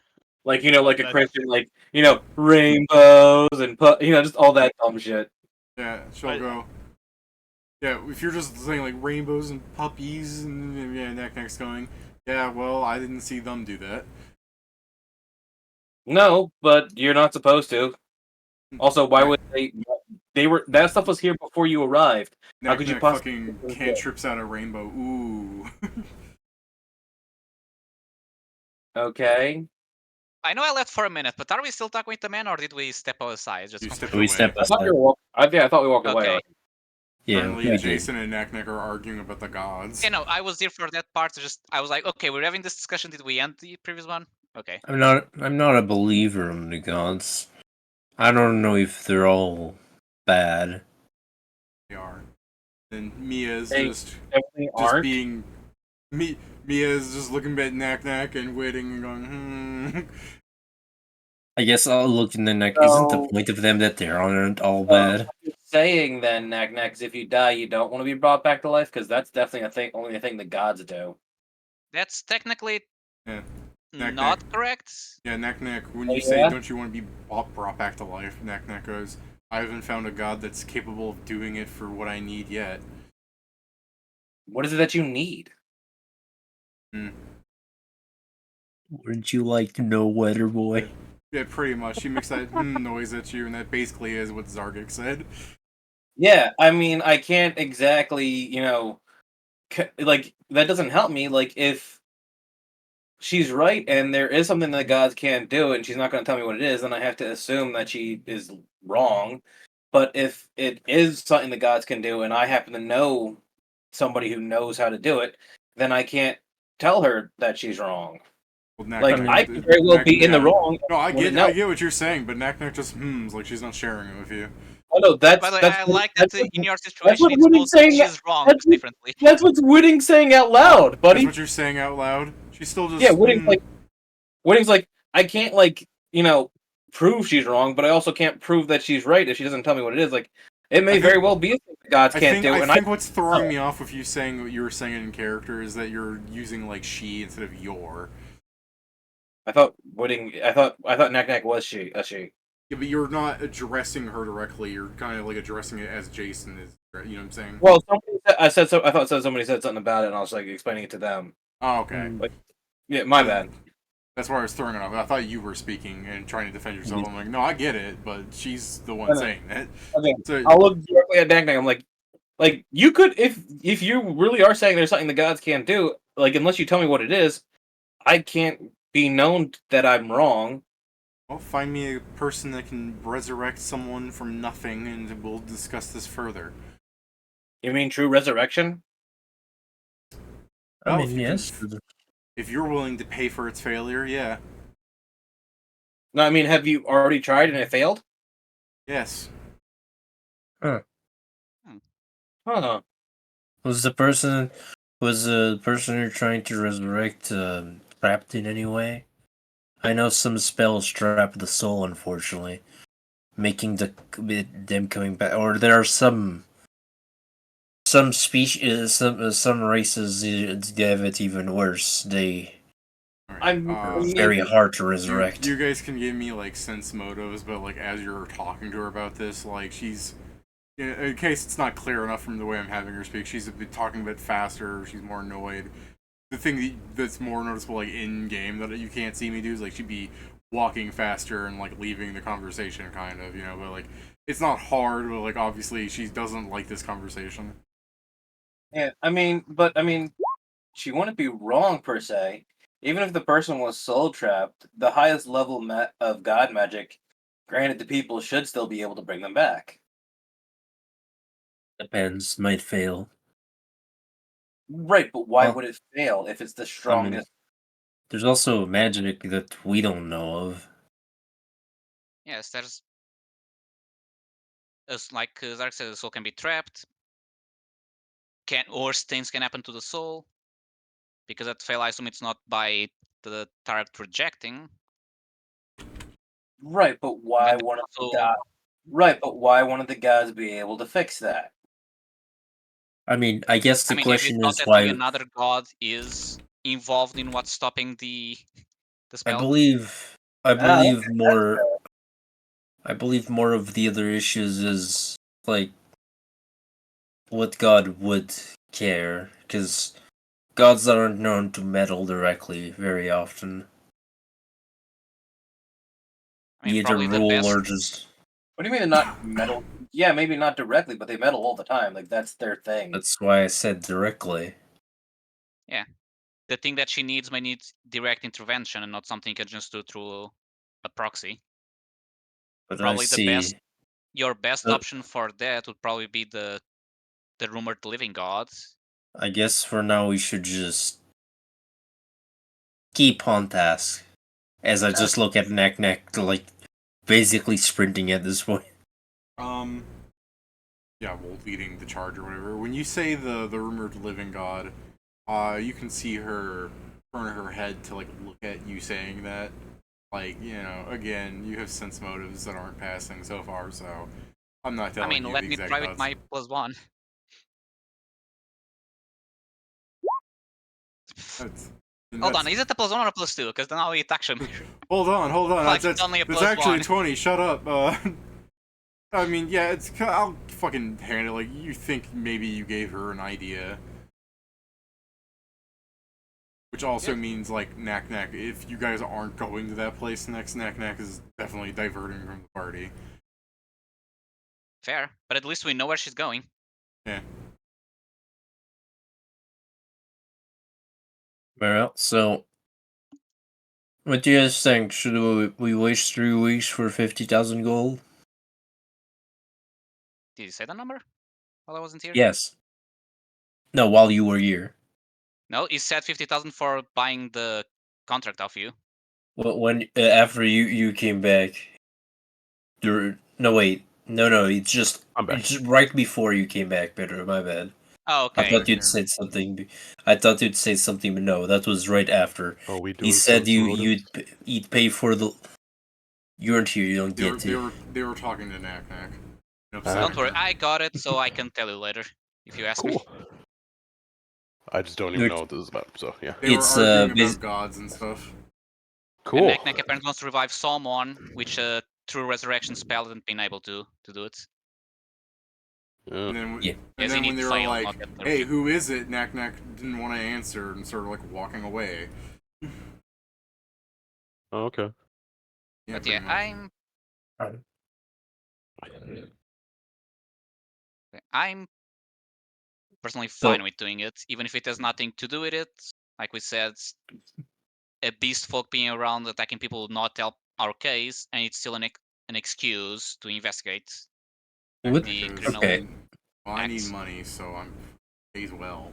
Like, you know, like a Christian, like, you know, rainbows and, you know, just all that dumb shit. Yeah, she'll go. Yeah, if you're just saying like rainbows and puppies, and yeah, Knack's going, yeah, well, I didn't see them do that. No, but you're not supposed to. Also, why would they? They were that stuff was here before you arrived. How could you possibly fucking cantrips out a rainbow? Ooh. Okay. I know I left for a minute, but are we still talking with the man, or did we step aside? Just We step I thought aside. I thought we walked away. Okay. Yeah, Apparently, we Jason and Knack are arguing about the gods. You know, I was there for that part. I was like, okay, we're having this discussion. Did we end the previous one? Okay. I'm not a believer in the gods. I don't know if they're all bad. They are. And Mia's They just aren't. being Mia's just looking at Knack and waiting and going, I guess I'll look in the neck. So- Isn't the point of them that they aren't all bad? Saying then, Knack, if you die, you don't want to be brought back to life, because that's definitely only a thing the gods do. That's technically Yeah. not correct. Yeah, Knack, when Oh, you say yeah? don't you want to be brought back to life, Knack goes, I haven't found a god that's capable of doing it for what I need yet. What is it that you need? Wouldn't you like to know, Weather Boy? Yeah, pretty much. She makes that noise at you, and that basically is what Zargik said. Yeah, I mean, I can't exactly, like, that doesn't help me. Like, if she's right and there is something that gods can't do and she's not going to tell me what it is, then I have to assume that she is wrong. But if it is something the gods can do and I happen to know somebody who knows how to do it, then I can't tell her that she's wrong. Well, Like, I could very well be in the wrong. No, I wouldn't get know. what you're saying, but Knack just like she's not sharing it with you. Oh no, By the way, I like that in your situation, what it's Woody's both that saying. she's wrong That's what- differently. That's what Wooding's saying out loud, That's buddy. what you're saying out loud. She's still just Yeah, Wooding's like, I can't prove she's wrong, but I also can't prove that she's right if she doesn't tell me what it is. Like, it may very well be a thing the gods can't do. I And think what's throwing me off with you saying what you were saying in character is that you're using like she instead of your. I thought Knack was she. Yeah, but you're not addressing her directly. You're kind of like addressing it as Jason is. You know what I'm saying? Well, I thought somebody said something about it, and I was like explaining it to them. Oh, okay. Yeah, my bad. That's why I was throwing it off. I thought you were speaking and trying to defend yourself. I'm like, no, I get it, but she's the one saying that. Okay, So, I'll look directly at Knack. I'm like you could, if you really are saying there's something the gods can't do, like unless you tell me what it is, I can't be known that I'm wrong. well, find me a person that can resurrect someone from nothing, and we'll discuss this further. You mean true resurrection? I Well, mean, yes. If you're willing to pay for its failure, yeah. No, I mean, have you already tried and it failed? Yes. Huh. Was the person you're trying to resurrect trapped in any way? I know some spells trap the soul, unfortunately, making them coming back. Or there are some species, some races they have it even worse. They very hard to resurrect. You guys can give me like sense motives, but like as you're talking to her about this, like she's, in case it's not clear enough from the way I'm having her speak, she's talking a bit faster. She's more annoyed. The thing that's more noticeable, like in game, that you can't see me do is like she'd be walking faster and like leaving the conversation, kind of, But like it's not hard, but like obviously she doesn't like this conversation. Yeah, I mean, she wouldn't be wrong per se. Even if the person was soul trapped, the highest level of god magic granted to people should still be able to bring them back. Depends, might fail. Right, but why would it fail if it's the strongest? There's also magic that we don't know of. Yes, there's like Zark said, the soul can be trapped. Worse things can happen to the soul. Because at fail, I assume it's not by the target rejecting. Right, but why wouldn't the gods be able to fix that? I mean, I guess the question have you is thought why that another god is involved in what's stopping the spell? I believe more of the other issues is like what god would care, because gods aren't known to meddle directly very often. Either rule or just. What do you mean they're not meddle? Yeah, maybe not directly, but they meddle all the time. Like that's their thing. That's why I said directly. Yeah, the thing that she needs might need direct intervention and not something you can just do through a proxy. But probably I see. Your best option for that would probably be the rumored living gods. I guess for now we should just keep on task. As I just look at Knack, like basically sprinting at this point. yeah, well, leading the charge or whatever. When you say the rumored living god, you can see her turn her head to like look at you saying that. Like, you know, again, you have sense motives that aren't passing so far, so I'm not I telling mean, you let the me exact try with odds. my +1. Hold on, is it a +1 or a +2? Because now it actually. Hold on. Like, That's it's only a that's actually +1. 20. Shut up. I mean, yeah, I'll fucking hand it. Like, you think maybe you gave her an idea. Which also means, like, Knack Knack, if you guys aren't going to that place next, Knack Knack is definitely diverting from the party. Fair, but at least we know where she's going. Yeah. Well, so what do you guys think? Should we waste 3 weeks for 50,000 gold? Did you say the number while I wasn't here? Yes. No, while you were here. No, you said 50,000 for buying the contract off you. Well, when after you came back. No, wait. No. It's just I'm back. it's just right before you came back, Peter. My bad. Oh, I okay. thought you'd said something. I thought you'd say something, but no, that was right after. Oh, we He doing said sense motives? you'd pay for the. You weren't here. You don't get to. They were talking to Knack Knack. Don't worry, I got it, so I can tell you later if you ask me. Cool. I just don't even know what this is about, so yeah. They were It's arguing about gods and stuff. And Cool. Knack Knack apparently wants to revive someone, which through resurrection spell hasn't been able to do it. Yeah. And then, Yeah. and Yes, then you when need they were fail, like, not get hey, third. who is it? Knack Knack didn't want to answer and started, like, walking away. Oh, okay. Yeah, But pretty yeah, much. I'm personally So- fine with doing it, even if it has nothing to do with it. Like we said, a beast folk being around attacking people would not help our case, and it's still an excuse to investigate What? the Because, criminal. Okay. well, I need acts. money, so I'm pays well.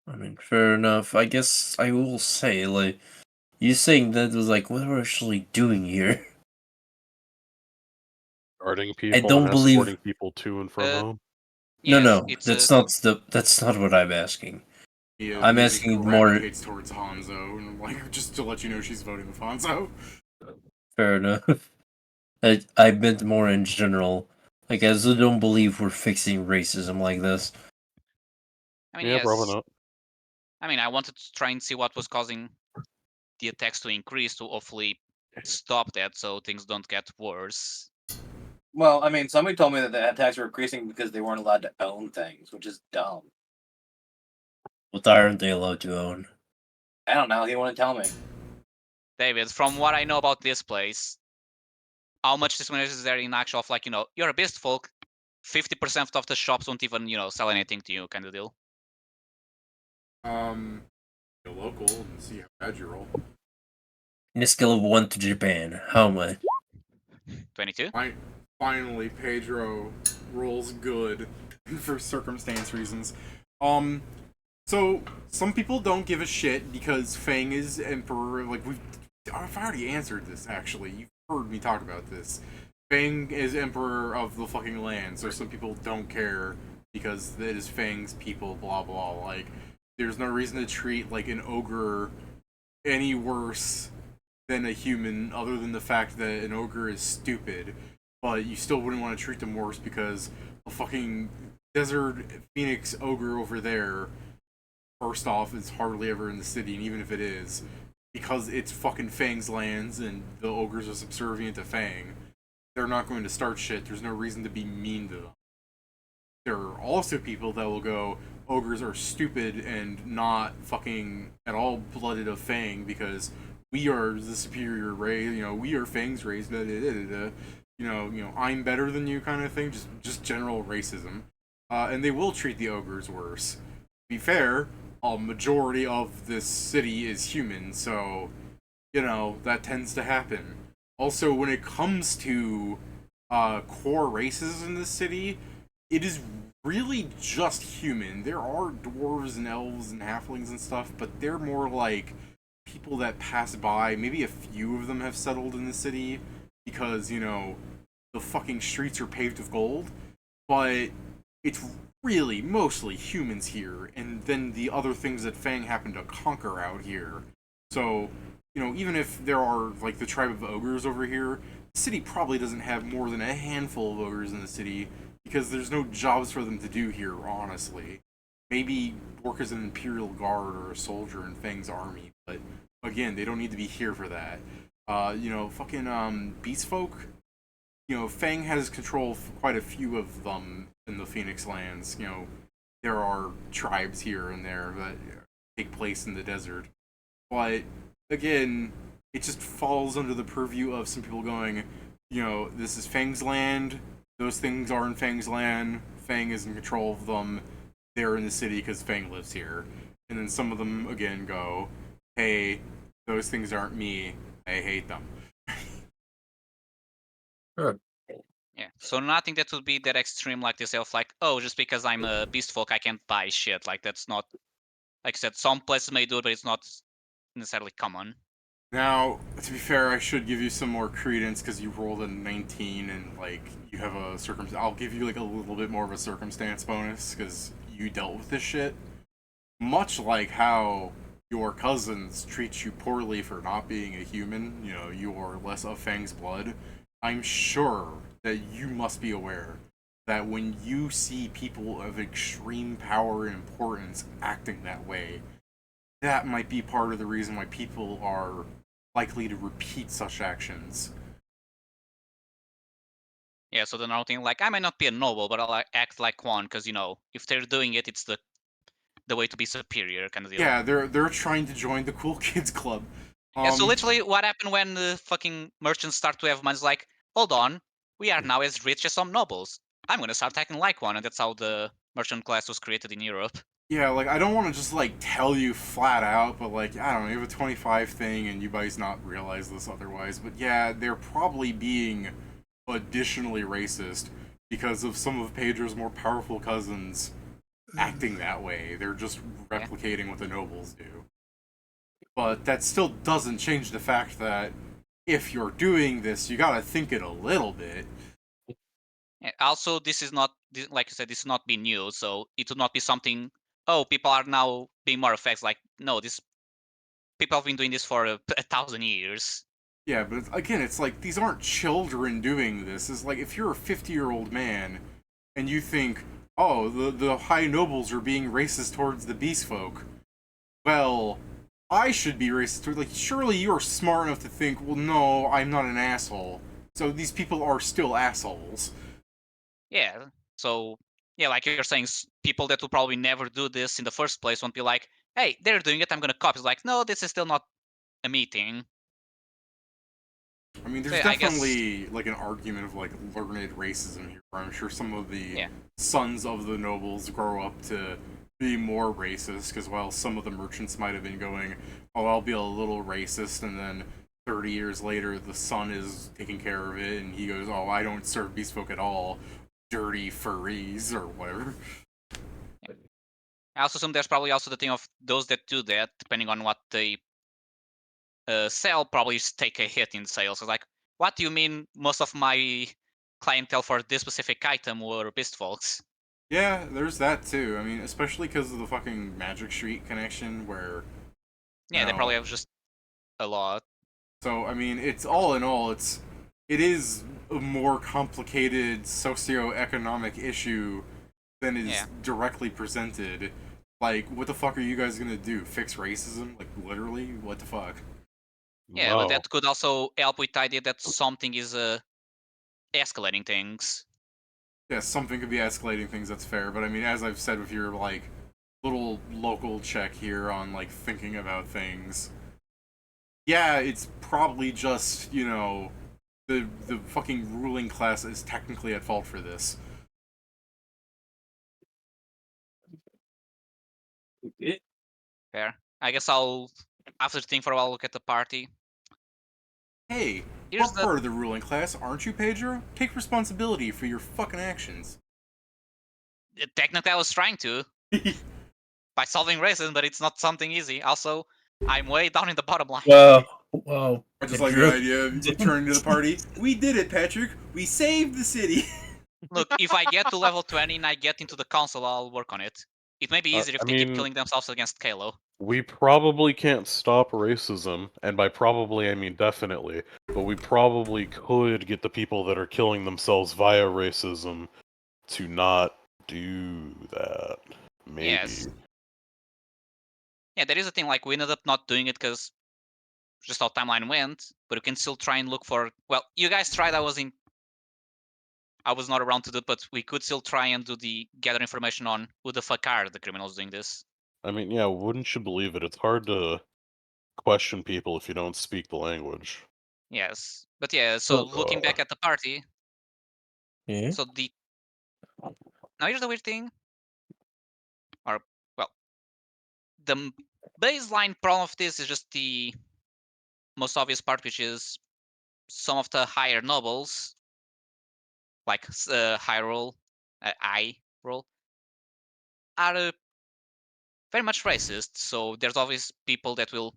I mean, fair enough. I guess I will say, like, you saying that was like, what are we actually doing here? Guarding people don't and believe- escorting people to and from home. Yes, No, it's that's not what I'm asking. He I'm immediately asking more- gravitates towards Hanzo, and like, just to let you know she's voting with Hanzo. Fair enough. I meant more in general. Like, I still don't believe we're fixing racism like this. I mean, Yeah, yes. probably not. I mean, I wanted to try and see what was causing the attacks to increase to hopefully stop that, so things don't get worse. Well, I mean, somebody told me that the attacks were increasing because they weren't allowed to own things, which is dumb. What aren't they allowed to own? I don't know. He wouldn't tell me. David, from what I know about this place, how much discrimination is there in actual, like, you're a beast folk, 50% of the shops won't even, sell anything to you, kind of deal. Go local and see how bad you roll. In a scale of 1 to Japan, how much? 22? Finally, Pedro rolls good for circumstance reasons. So some people don't give a shit because Fang is emperor. Like I've already answered this. Actually, you've heard me talk about this. Fang is emperor of the fucking land, so some people don't care because it is Fang's people. Blah blah. Like, there's no reason to treat like an ogre any worse than a human, other than the fact that an ogre is stupid. But you still wouldn't want to treat them worse because a fucking desert phoenix ogre over there, first off, is hardly ever in the city, and even if it is, because it's fucking Fang's lands and the ogres are subservient to Fang, they're not going to start shit. There's no reason to be mean to them. There are also people that will go, ogres are stupid and not fucking at all blooded of Fang because we are the superior race, we are Fang's race, blah, blah, blah, blah. I'm better than you kind of thing, just general racism. And they will treat the ogres worse. To be fair, a majority of this city is human, so, that tends to happen. Also, when it comes to core races in this city, it is really just human. There are dwarves and elves and halflings and stuff, but they're more like people that pass by. Maybe a few of them have settled in the city because, the fucking streets are paved with gold. but it's really mostly humans here, and then the other things that Fang happen to conquer out here. So, even if there are like the tribe of ogres over here, the city probably doesn't have more than a handful of ogres in the city because there's no jobs for them to do here, honestly. Maybe work as an Imperial Guard or a soldier in Fang's army, but again, they don't need to be here for that. Fucking beast folk. Fang has control of quite a few of them in the Phoenix Lands. There are tribes here and there that take place in the desert. But again, it just falls under the purview of some people going, this is Fang's land, those things are in Fang's land, Fang is in control of them, they're in the city because Fang lives here. And then some of them, again, go, hey, those things aren't me, I hate them. Sure. Yeah, so nothing that would be that extreme like this of like, oh, just because I'm a beast folk, I can't buy shit. Like that's not, like I said, some places may do it, but it's not necessarily common. Now, to be fair, I should give you some more credence because you rolled a 19 and like you have a circumstance. I'll give you like a little bit more of a circumstance bonus because you dealt with this shit. Much like how your cousins treat you poorly for not being a human, you are less of Fang's blood. I'm sure that you must be aware that when you see people of extreme power and importance acting that way, that might be part of the reason why people are likely to repeat such actions. Yeah, so then I'll think like, I might not be a noble, but I'll act like one, because, if they're doing it, it's the way to be superior kind of deal. Yeah, they're trying to join the cool kids club. Yeah, so literally what happened when the fucking merchants start to have money is like, hold on, we are now as rich as some nobles. I'm gonna start acting like one, and that's how the merchant class was created in Europe. Yeah, like, I don't want to just, like, tell you flat out, but, like, I don't know, you have a 25 thing and you guys not realize this otherwise, but yeah, they're probably being additionally racist because of some of Pedro's more powerful cousins acting that way. They're just replicating what the nobles do. But that still doesn't change the fact that if you're doing this, you gotta think it a little bit. Yeah, also, this is not, like you said, this is not being new, so it would not be something, oh, people are now being more effects. Like, no, people have been doing this for 1,000 years. Yeah, but again, it's like, these aren't children doing this. It's like, if you're a 50-year-old man, and you think, oh, the high nobles are being racist towards the beast folk, well, I should be racist towards, like, surely you're smart enough to think, well, no, I'm not an asshole. So these people are still assholes. Yeah, so, yeah, like you're saying, people that would probably never do this in the first place won't be like, hey, they're doing it, I'm gonna copy. It's like, no, this is still not a meeting. I mean, there's definitely like an argument of like learned racism here. Where I'm sure some of the sons of the nobles grow up to be more racist because while some of the merchants might have been going, oh, I'll be a little racist, and then 30 years later the son is taking care of it and he goes, oh, I don't serve beast folk at all, dirty furries or whatever. I also assume there's probably also the thing of those that do that, depending on what they sell, probably take a hit in sales. It's like, what do you mean most of my clientele for this specific item were beast folks? Yeah, there's that too. I mean, especially because of the fucking Magic Street connection where... Yeah, they probably have just a lot. So, I mean, it's all in all, it is a more complicated socio-economic issue than is directly presented. Like, what the fuck are you guys gonna do? Fix racism? Like, literally? What the fuck? Yeah, but that could also help with the idea that something is escalating things. Yeah, something could be escalating things, that's fair. But I mean, as I've said with your, like, little local check here on, like, thinking about things, yeah, it's probably just, the fucking ruling class is technically at fault for this. Fair. I guess I'll, after think for a while, look at the party. Hey, what part of the ruling class aren't you, Pedro? Take responsibility for your fucking actions. Technically, I was trying to. By solving racism, but it's not something easy. Also, I'm way down in the bottom line. Wow. I just like the idea of you turning to the party. We did it, Patrick. We saved the city. Look, if I get to level 20 and I get into the council, I'll work on it. It may be easier if I they keep mean- killing themselves against Kalo. We probably can't stop racism, and by probably I mean definitely, but we probably could get the people that are killing themselves via racism to not do that. Maybe. Yes. Yeah, there is a thing, like, we ended up not doing it because just how timeline went, but you can still try and look for... Well, you guys tried, I was not around to do it, but we could still try and do the gather information on who the fuck are the criminals doing this. I mean, yeah, wouldn't you believe it? It's hard to question people if you don't speak the language. Yes. But yeah, so Well- looking back at the party, Yeah. so now here's the weird thing. Or, well, the baseline problem of this is just the most obvious part, which is some of the higher nobles, like high roll, I roll, are very much racist. So there's always people that will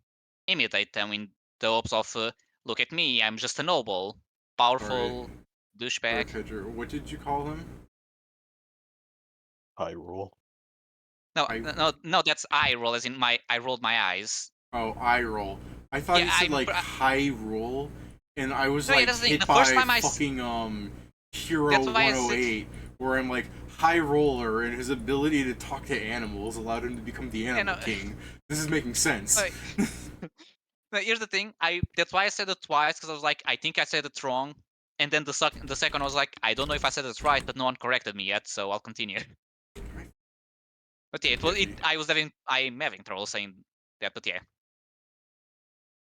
imitate them in the hopes of, look at me, I'm just a noble, powerful douchebag. Pedro, what did you call him? High roll. No, that's I roll, as in I rolled my eyes. Oh, eye roll. I thought Yeah, you said like high roll, and I was No, yeah, like that's the thing. hit The by first time I fucking Hero That's why I said- 108, where I'm like high roller, and his ability to talk to animals allowed him to become the animal king. This is making sense. Like, no, here's the thing. That's why I said it twice, because I was like, I think I said it wrong, and then the second I was like, I don't know if I said it right, but no one corrected me yet, so I'll continue. But yeah, I'm having trouble saying that, but yeah.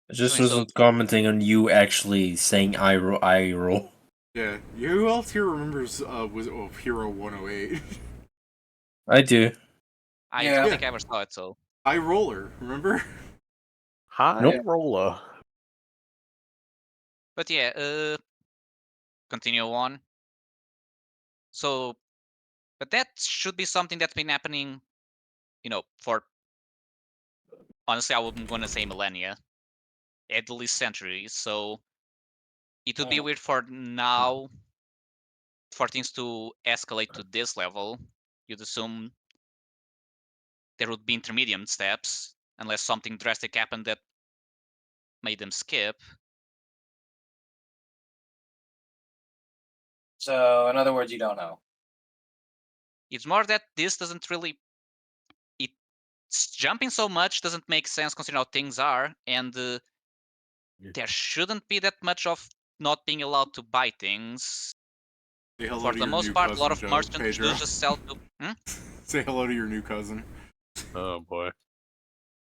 I just So- wasn't commenting on you actually saying I roll. Yeah, who else here remembers was Hero 108? I do. I Yeah. don't think I ever saw it, so. High roller, remember? High Nope. roller. But yeah, continue on. So, but that should be something that's been happening, for, honestly, I'm going to say millennia, at least centuries. So it would be weird for now for things to escalate to this level. You'd assume there would be intermediate steps, unless something drastic happened that made them skip. So, in other words, you don't know. It's more that this doesn't really. It's jumping so much doesn't make sense considering how things are, and there shouldn't be that much of not being allowed to buy things. Say hello For to the your most new part, a cousin, lot of Joe, merchants Pedro. do just sell to. Say hello to your new cousin. Oh boy.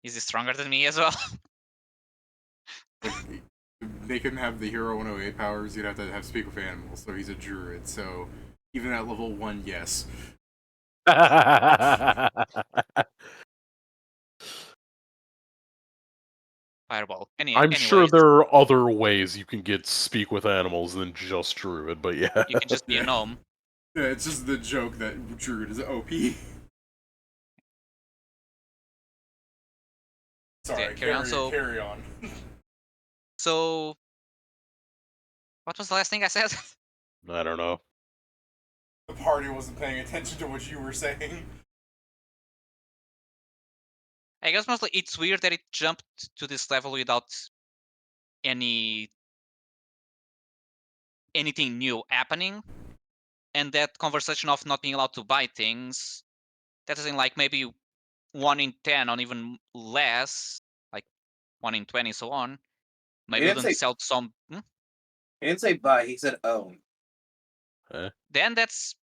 Is he stronger than me as well? Like, to make him have the Hero 108 powers, you'd have to have speak with animals. So he's a druid. So even at level 1, yes. Fireball. I'm sure Anyways, there are other ways you can get speak with animals than just druid, but yeah. you can just be a Yeah. gnome. Yeah, it's just the joke that druid is OP. Sorry, Yeah, carry on. So- carry on. So, what was the last thing I said? I don't know. The party wasn't paying attention to what you were saying. I guess mostly it's weird that it jumped to this level without anything new happening, and that conversation of not being allowed to buy things. That is in like maybe 1 in 10 or even less, like 1 in 20, so on. Maybe didn't wouldn't say- sell some. He didn't say buy, he said own. Then that's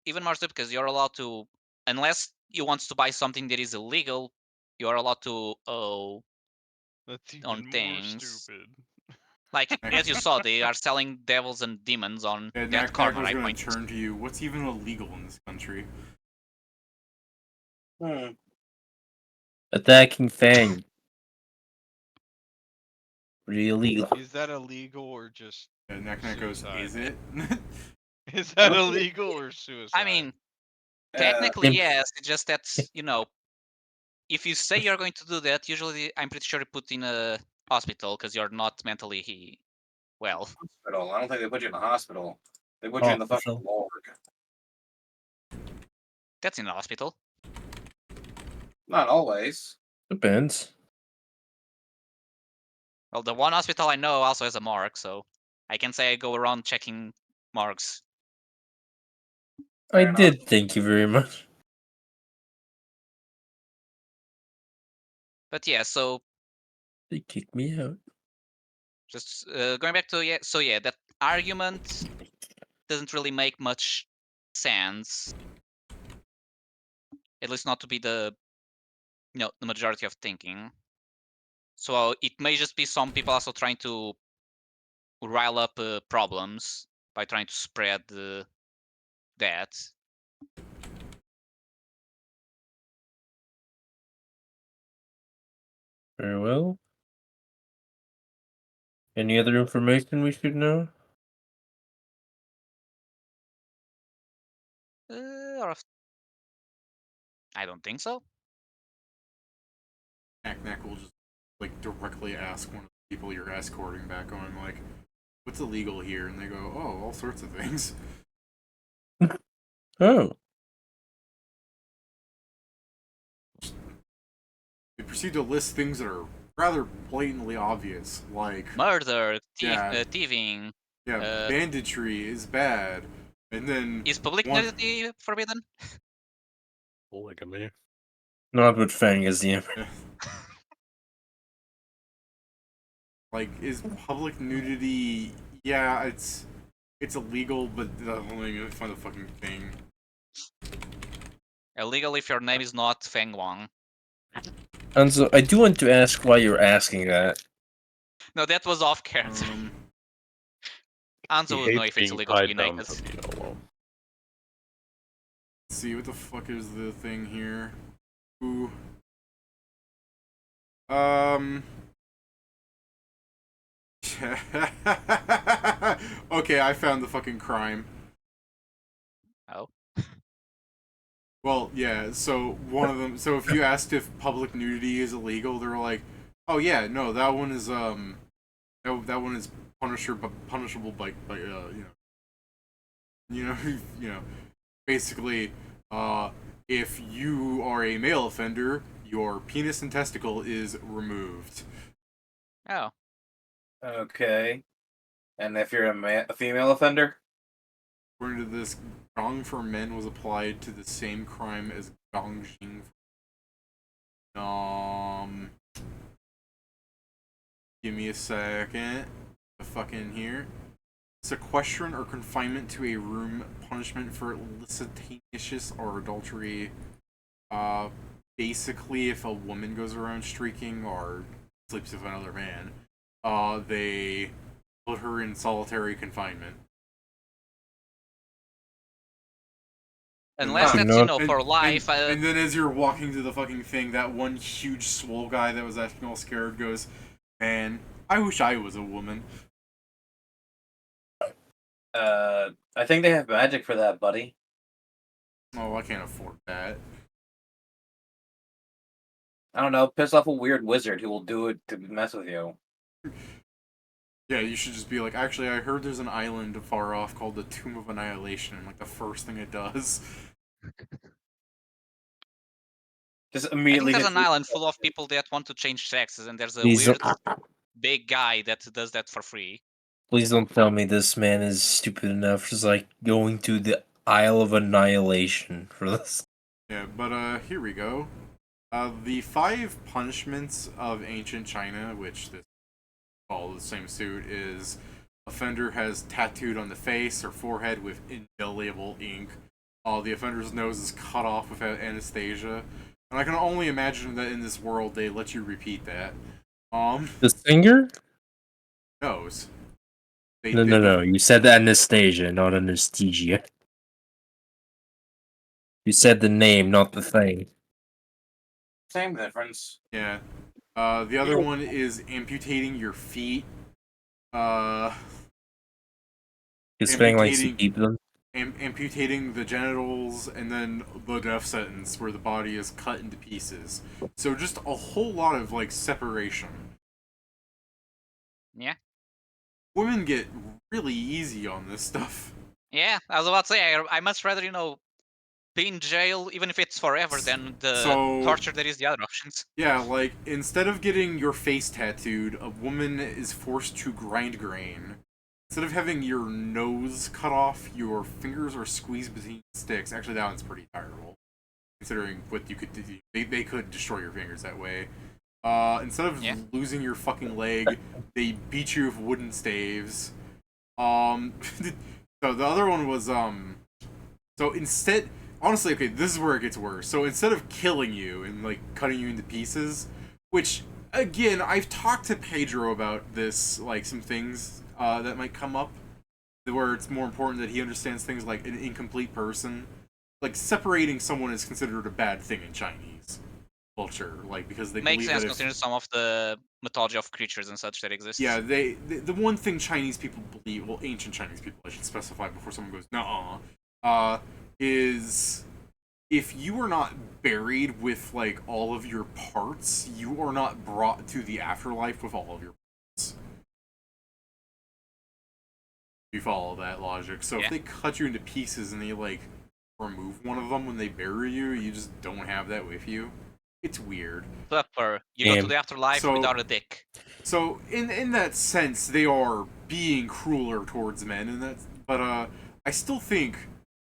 even more stupid because you're allowed to, unless you want to buy something that is illegal, you're allowed to owe That's even on more things. stupid. Like, as you saw, they are selling devils and demons on And that corner. was I going point. to turn to you. What's even illegal in this country? Attacking Fang. Pretty illegal. Is that illegal or just? And Knack goes, Suicide. is it? Is that illegal or suicide? I mean, technically, Imp- yes. It's just that, if you say you're going to do that, usually I'm pretty sure you put in a hospital because you're not mentally well. Hospital. I don't think they put you in the hospital. They put you in the fucking Hospital. morgue. That's in the hospital. Not always. Depends. Well, the one hospital I know also has a morgue, so I can say I go around checking morgues. I Fair enough. did. Thank you very much. But yeah, so They kicked me out. just going back to that argument doesn't really make much sense. At least not to be the the majority of thinking. So it may just be some people also trying to rile up problems by trying to spread that. Very well. Any other information we should know? Or I don't think so. Knack will just like directly ask one of the people you're escorting back on, like, what's illegal here? And they go, oh, all sorts of things. Oh. They proceed to list things that are rather blatantly obvious, like Murder, Yeah. thieving. banditry is bad, and then Is public one- nudity forbidden? Polygamy. Not with Fang as the emperor. like, is public nudity? Yeah, it's illegal, but that's only a fun fucking thing. Illegal if your name is not Feng Wang. And so I do want to ask why you're asking that. No, that was off character. Anzo He would know hates if it's being illegal to be tied down naked. to the alone. Let's see what the fuck is the thing here. Ooh. Okay, I found the fucking crime. Oh. Well, yeah, so one of them, so if you asked if public nudity is illegal, they're like, oh yeah, no, that one is, that one is punishable by you know, basically, if you are a male offender, your penis and testicle is removed. Oh. Okay. And if you're a female offender? According to this, gong for men was applied to the same crime as gongjing. Give me a second. The fucking here. Sequestration or confinement to a room, punishment for licentious or adultery. Basically, if a woman goes around streaking or sleeps with another man, they put her in solitary confinement. Unless Not- that's, for life. And then as you're walking to the fucking thing, that one huge swole guy that was acting all scared goes, man, I wish I was a woman. I think they have magic for that, buddy. Oh, I can't afford that. I don't know, piss off a weird wizard who will do it to mess with you. Yeah, you should just be like, actually, I heard there's an island far off called the Tomb of Annihilation, and like the first thing it does. Just I think immediately. there's hits an you. island full of people that want to change sexes, and there's a Please weird don't, big guy that does that for free. please don't tell me this man is stupid enough just like going to the Isle of Annihilation for this. Yeah, but here we go. The 5 punishments of ancient China, which this all the same suit, is offender has tattooed on the face or forehead with indelible ink. The offender's nose is cut off without anesthesia. And I can only imagine that in this world they let you repeat that. The singer? Nose. They No, did no, the- no. You said Anastasia, not anesthesia. You said the name, not the thing. Same difference. Yeah. The other one is amputating your feet. Because Fang likes to Amputating- keep them. Amputating the genitals, and then the death sentence where the body is cut into pieces. So just a whole lot of like separation. Yeah. Women get really easy on this stuff. Yeah, I was about to say, I much rather, be in jail, even if it's forever, then the So- torture there is the other options. Yeah, like, instead of getting your face tattooed, a woman is forced to grind grain. Instead of having your nose cut off, your fingers are squeezed between sticks. Actually, that one's pretty terrible, considering what you could do. They could destroy your fingers that way. Instead of losing your fucking leg, they beat you with wooden staves. So the other one was, so instead, honestly, okay, this is where it gets worse. So instead of killing you and, like, cutting you into pieces, which, again, I've talked to Pedro about this, like, some things, that might come up, where it's more important that he understands things like an incomplete person. Like, separating someone is considered a bad thing in Chinese culture, like, because they Makes believe sense that considering some of the mythology of creatures and such that exists. yeah, the one thing Chinese people believe, well, ancient Chinese people, I should specify before someone goes, nuh-uh, is if you are not buried with, like, all of your parts, you are not brought to the afterlife with all of your parts. You follow that logic. So if they cut you into pieces and they, like, remove one of them when they bury you, you just don't have that with you. It's weird. Supper. You go to the afterlife without a dick. So in that sense, they are being crueler towards men, and but I still think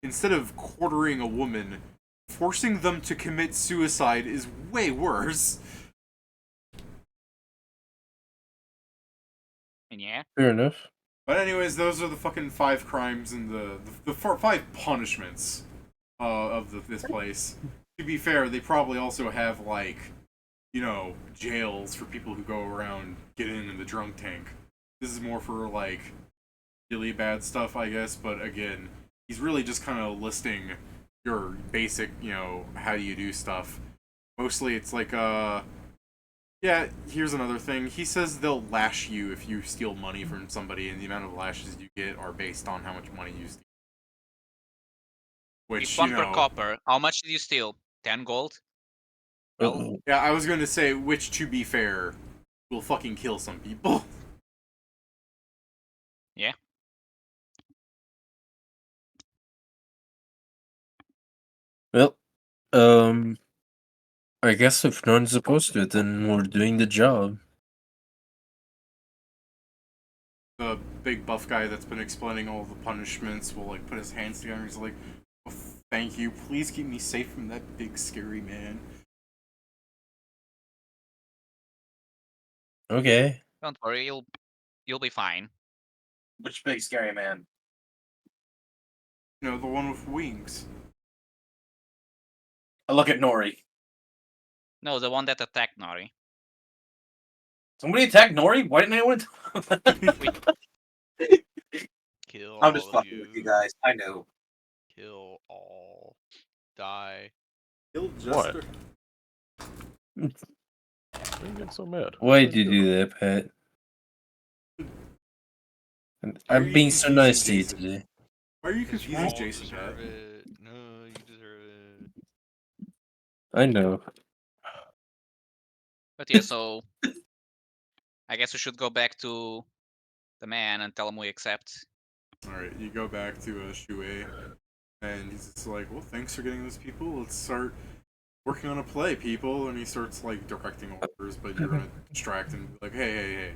instead of quartering a woman, forcing them to commit suicide is way worse. Yeah. Fair enough. But anyways, those are the fucking 5 crimes and the 5 punishments of this place. To be fair, they probably also have, like, you know, jails for people who go around getting in the drunk tank. This is more for, like, really bad stuff, I guess, but again, he's really just kind of listing your basic, you know, how do you do stuff. Mostly it's like, yeah, here's another thing. He says they'll lash you if you steal money from somebody, and the amount of lashes you get are based on how much money you steal. Which, If one you per know, copper, how much did you steal? 10 gold? Well, yeah, I was going to say, which, to be fair, will fucking kill some people. Yeah. Well, I guess if no one's opposed to it, then we're doing the job. The big buff guy that's been explaining all the punishments will, like, put his hands together and he's like, oh, thank you, please keep me safe from that big scary man. Okay. Don't worry, you'll be fine. Which big scary man? You know, the one with wings. I look at Nori. No, the one that attacked Nori. Somebody attacked Nori? Why didn't anyone Kill I'm just all of fucking with you guys. I know. Kill all. Die. Kill Jester. Why are you getting so mad? Why'd you do that, Pat? I'm being so nice to you today. Why are you Because you confused, all Jason? deserve it. No, you deserve it. I know. But yeah, so I guess we should go back to the man and tell him we accept. Alright, you go back to Shui, and he's just like, well, thanks for getting those people. Let's start working on a play, people. And he starts, like, directing orders, but you're gonna distract him, like, hey.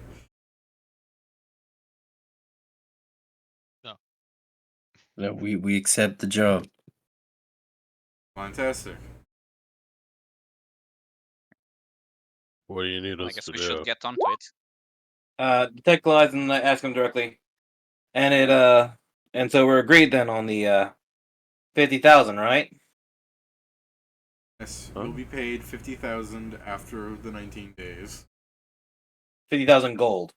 No, we accept the job. Fantastic. What do you need I us guess to we do? should get onto it. Detect lies and I ask him directly. And and so we're agreed then on the 50,000, right? Yes, you'll be paid 50,000 after the 19 days. 50,000 gold.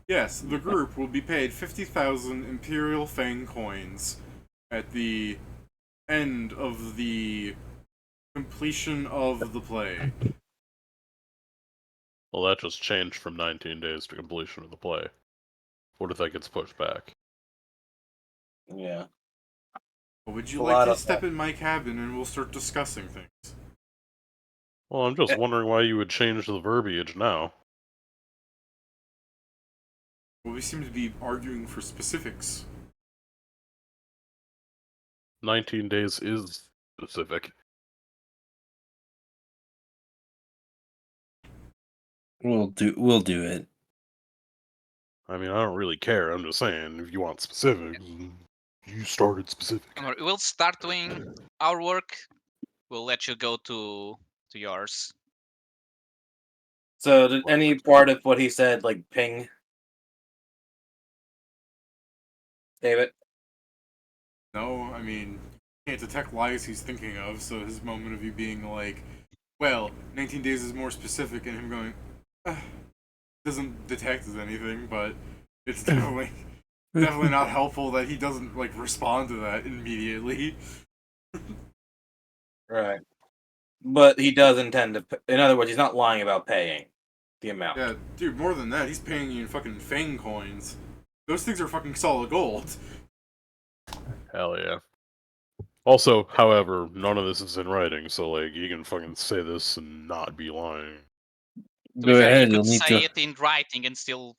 Yes, the group will be paid 50,000 Imperial Fang coins at the end of the completion of the play. Well, that just changed from 19 days to completion of the play. What if that gets pushed back? Yeah. Would you A like lot to of step in my cabin and we'll start discussing things? Well, I'm just wondering why you would change the verbiage now. Well, we seem to be arguing for specifics. 19 days is specific. We'll do it. I mean, I don't really care. I'm just saying, if you want specifics, you started specific. We'll start doing our work. We'll let you go to yours. So, did any part of what he said, like, ping? David? No, I mean, can't detect lies he's thinking of, so his moment of you being like, well, 19 days is more specific, and him going, doesn't detect as anything, but it's definitely not helpful that he doesn't, like, respond to that immediately. Right. But he does intend to. In other words, he's not lying about paying the amount. Yeah, dude, more than that, he's paying you in fucking Fang coins. Those things are fucking solid gold. Hell yeah. Also, however, none of this is in writing, so, like, you can fucking say this and not be lying. To be Go fair, ahead. you You'll could need say to. it in writing and still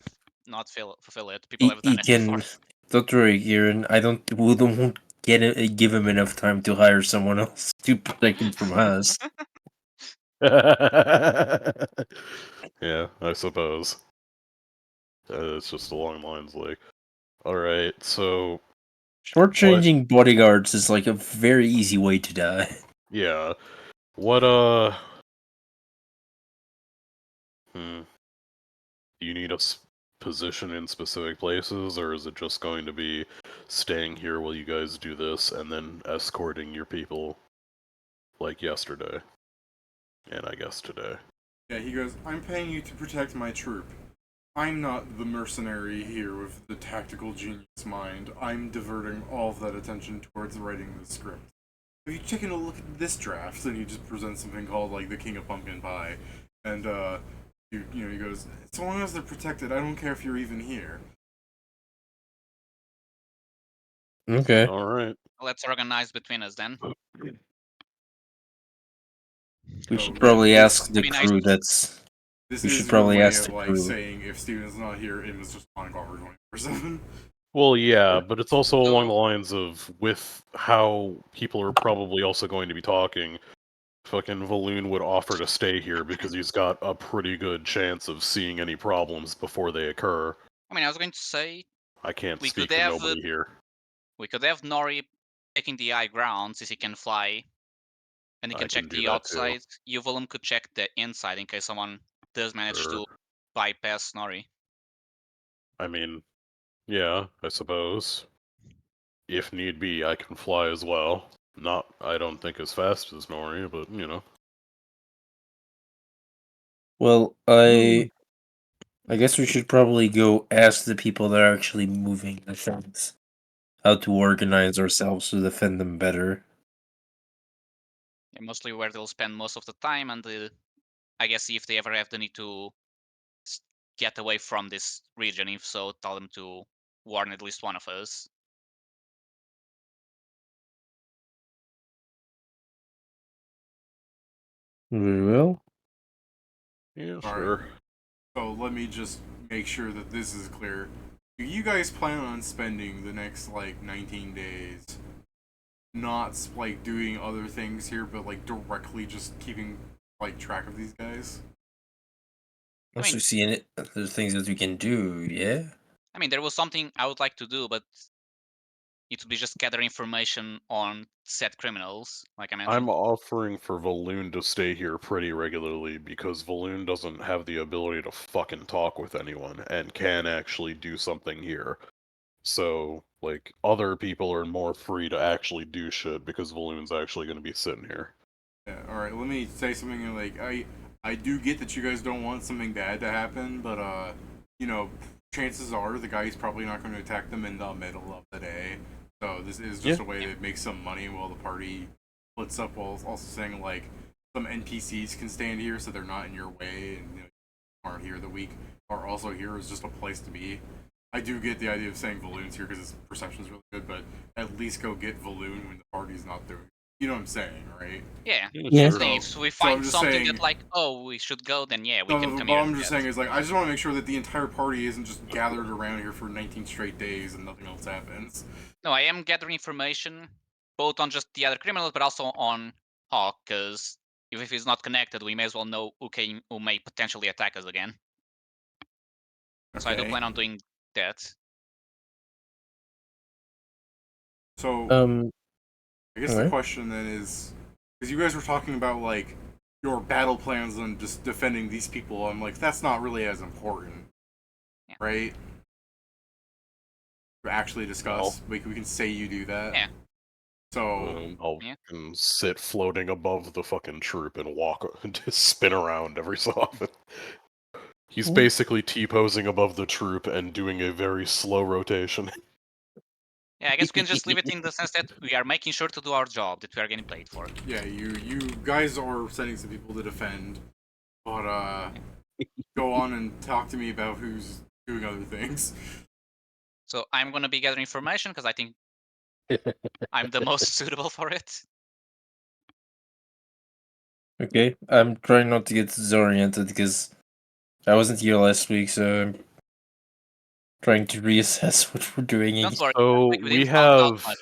not fulfill it. People have He done it before. can. Don't worry, Kieran. We won't give him enough time to hire someone else to protect him from us. Yeah, I suppose. It's just along the lines like, alright, so... Shortchanging bodyguards is like a very easy way to die. Yeah. What, Do you need a position in specific places, or is it just going to be staying here while you guys do this, and then escorting your people, like yesterday? And I guess today. Yeah, he goes, I'm paying you to protect my troop. I'm not the mercenary here with the tactical genius mind. I'm diverting all of that attention towards writing the script. Have you taken a look at this draft? And he just presents something called, like, the King of Pumpkin Pie. And, he goes, so long as they're protected, I don't care if you're even here. Okay. Alright. Let's organize between us then. We So, should yeah, probably this- ask the Be nice. crew that's. This We is should your probably way ask of, the like, crew. saying if Steven's not here, it was just on guard 24/7. Well, yeah, but it's also So- along the lines of, with how people are probably also going to be talking, fucking Valoon would offer to stay here because he's got a pretty good chance of seeing any problems before they occur. I mean, I was going to say I can't We speak could for have, nobody here. we could have Nori taking the high ground since he can fly, and he I can check can do the that too. outside. Yuvalum could check the inside in case someone does manage Sure. to bypass Nori. I mean, yeah, I suppose. If need be, I can fly as well. Not, I don't think as fast as Nori, but, you know. Well, I guess we should probably go ask the people that are actually moving the things how to organize ourselves to defend them better. Yeah, mostly where they'll spend most of the time, and I guess if they ever have the need to get away from this region, if so, tell them to warn at least one of us. Very well. Yeah, All sure. right. So let me just make sure that this is clear. Do you guys plan on spending the next, like, 19 days not, like, doing other things here, but, like, directly just keeping, like, track of these guys? Once we see it, there's things that we can do, yeah? I mean, there was something I would like to do, but it would be just gather information on said criminals, like I mentioned. I'm offering for Valoon to stay here pretty regularly because Valoon doesn't have the ability to fucking talk with anyone and can actually do something here. So, like, other people are more free to actually do shit because Valoon's actually going to be sitting here. Yeah, alright, let me say something, like, I do get that you guys don't want something bad to happen, but, you know, chances are the guy's probably not going to attack them in the middle of the day. So this is just a way to make some money while the party splits up, while also saying, like, some NPCs can stand here so they're not in your way, and, you know, aren't here the week, are also here as just a place to be. I do get the idea of saying Valoon's here because his perception's really good, but at least go get Valoon when the party's not doing it. You know what I'm saying, right? Yeah. Yeah. I'm saying if we find just something saying- that like, oh, we should go, then yeah, we No, can but come what here. I'm just saying is, like, I just want to make sure that the entire party isn't just gathered around here for 19 straight days and nothing else happens. No, I am gathering information. both on just the other criminals, but also on Hawk, because if he's not connected, we may as well know who may potentially attack us again. So I do Okay. plan on doing that. So I guess the alright. question then is, because you guys were talking about like your battle plans and just defending these people, I'm like, that's not really as important, Yeah. right? To actually discuss, we can say you do that. Yeah. So I'll Yeah. fucking sit floating above the fucking troop and walk and just spin around every so often. He's Ooh. basically T-posing above the troop and doing a very slow rotation. Yeah, I guess we can just leave it in the sense that we are making sure to do our job that we are getting paid for. yeah, you guys are sending some people to defend, but go on and talk to me about who's doing other things. So I'm gonna be gathering information because I think I'm the most suitable for it. Okay, I'm trying not to get disoriented because I wasn't here last week, so I'm trying to reassess what we're doing. Don't worry, So we didn't talk about much.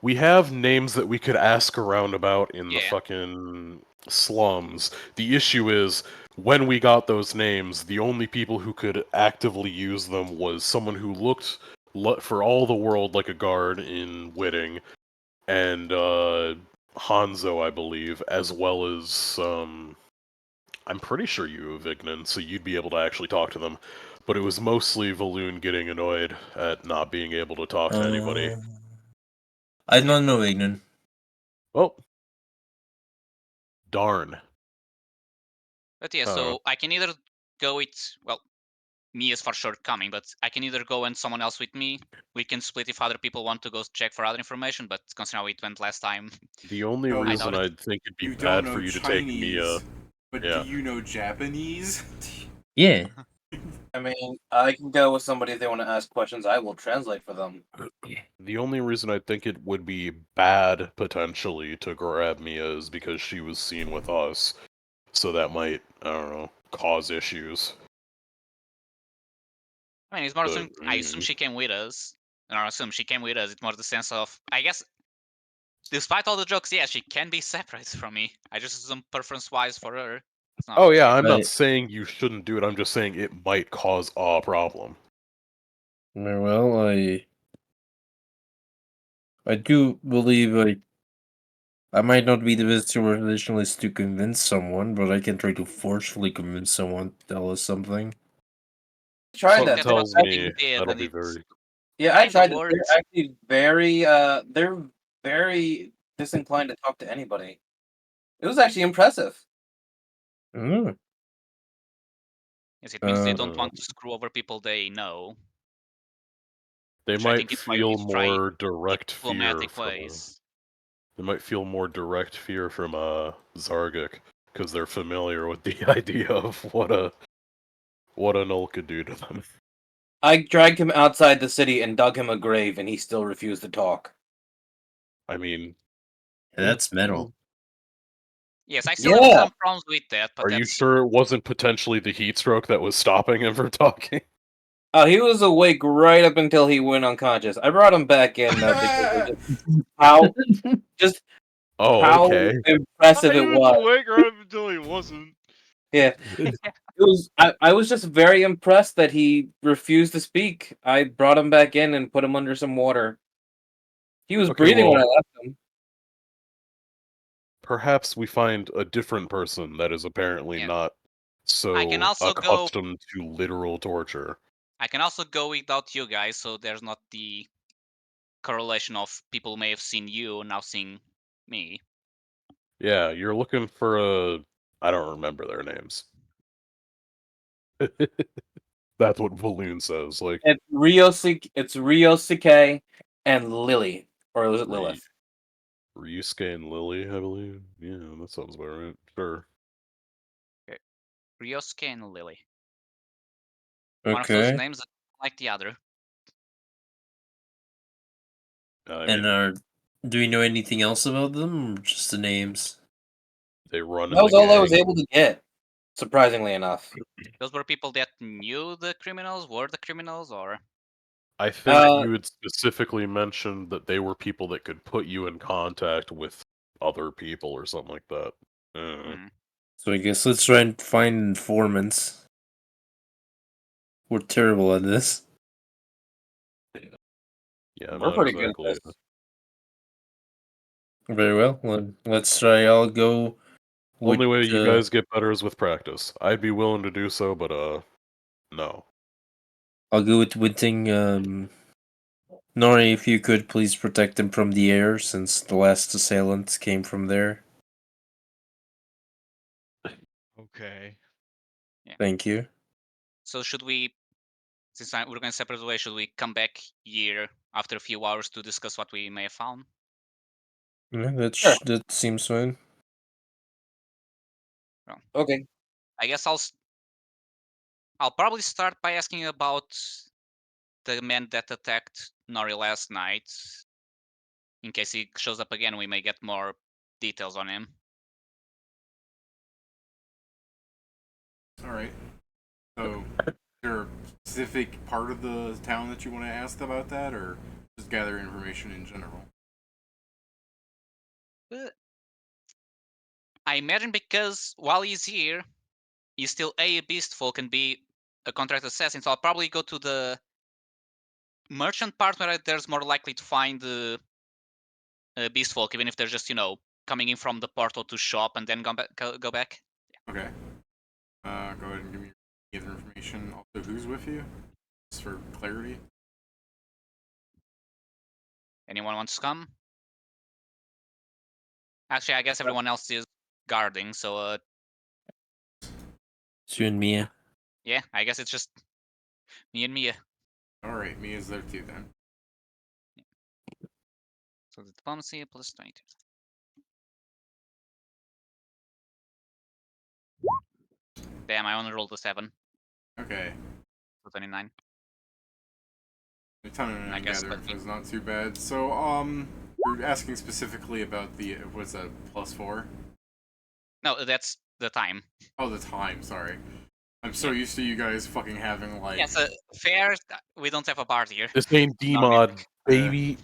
we have names that we could ask around about in the Yeah. fucking slums. The issue is, when we got those names, the only people who could actively use them was someone who looked for all the world like a guard in Whitting, and Hanzo, I believe, as well as I'm pretty sure you have Ignan, so you'd be able to actually talk to them. But it was mostly Valoon getting annoyed at not being able to talk to anybody. I don't know Ignan. Oh. Darn. But yeah, so I can either go with, well, me is for sure coming, but I can either go and someone else with me. We can split if other people want to go check for other information, but considering how it went last time. The only So reason I I'd think it'd be you don't bad know for you to Chinese, take Mia. but Yeah. do you know Japanese? Yeah. I mean, I can go with somebody if they want to ask questions. I will translate for them. The only reason I think it would be bad, potentially, to grab Mia is because she was seen with us. So that might, I don't know, cause issues. I mean, it's more But, I assume she came with us. And I assume she came with us. It's more the sense of, I guess, despite all the jokes, yeah, she can be separate from me. I just assume preference-wise for her. It's not oh yeah, okay. I'm not saying you shouldn't do it, I'm just saying it might cause a problem. Well, I do believe I might not be the best traditionalist to convince someone, but I can try to forcefully convince someone to tell us something. Tried Something that. tells That's me did, that'll and be it's very... Yeah, I kinda tried. worked. They're actually they're very disinclined to talk to anybody. It was actually impressive. Mm. Yes, it means they don't want to screw over people they know. They Which I might think is why we feel need to try more direct fear diplomatic from... ways. They might feel more direct fear from Zargic, because they're familiar with the idea of what a null could do to them. I dragged him outside the city and dug him a grave, and he still refused to talk. I mean... That's metal. Yes, I still have some problems with that, but Are you that's... sure it wasn't potentially the heat stroke that was stopping him from talking? Oh, he was awake right up until he went unconscious. I brought him back in though because of just how okay. impressive He it was was. awake right up until he wasn't. Yeah, it was. I was just very impressed that he refused to speak. I brought him back in and put him under some water. He was Okay, breathing when I well, left him. perhaps we find a different person that is apparently Yeah. not I can so also go... accustomed to literal torture. I can also go without you guys, so there's not the correlation of people may have seen you now seeing me. Yeah, you're looking for a... I don't remember their names. That's what Valoon says, like... It's Ryosuke and Lily. Or was it Lilith? Ryusuke and Lily, I believe. Yeah, that sounds about right. Sure. Okay. Ryosuke and Lily. One of those Okay. names that like the other. I And mean, do we know anything else about them, or just the names? they run in That the was all I was gang. able to get. Surprisingly enough. Those were people that knew the criminals, were the criminals, or... I think you had specifically mentioned that they were people that could put you in contact with other people or something like that. So I guess let's try and find informants. We're terrible at this. Yeah, We're not pretty good at exactly. this. Very well. Let's try. I'll go. Only way with, you guys get better is with practice. I'd be willing to do so, but no. I'll go with Winting. Nori, if you could please protect them from the air, since the last assailant came from there. Okay. Thank you. So should we, since we're going separate way, should we come back here after a few hours to discuss what we may have found? Yeah, Sure. that seems fine. Well, Okay. I guess I'll probably start by asking about the man that attacked Nori last night. In case he shows up again, we may get more details on him. Alright. So, is there a specific part of the town that you want to ask about that, or just gather information in general? I imagine because while he's here, he's still A beast folk and B a contract assassin, so I'll probably go to the merchant part where there's more likely to find the beast folk, even if they're just, coming in from the portal to shop and then go back. Okay. Go ahead and give me your information. Also, who's with you? Just for clarity. Anyone wants to come? Actually, I guess everyone else is guarding, so It's you and Mia. yeah, I guess it's just me and Mia. Alright, Mia's there too then. So the diplomacy plus 22. Damn, I only rolled a 7. Okay. So 29. A ton of I guess gather that info is not too bad. So, you're asking specifically about the, what's that, +4? No, that's the time. Oh, the time, sorry. I'm so used to you guys fucking having, like... Yeah, so fair, we don't have a bard here. This ain't D-mod, baby.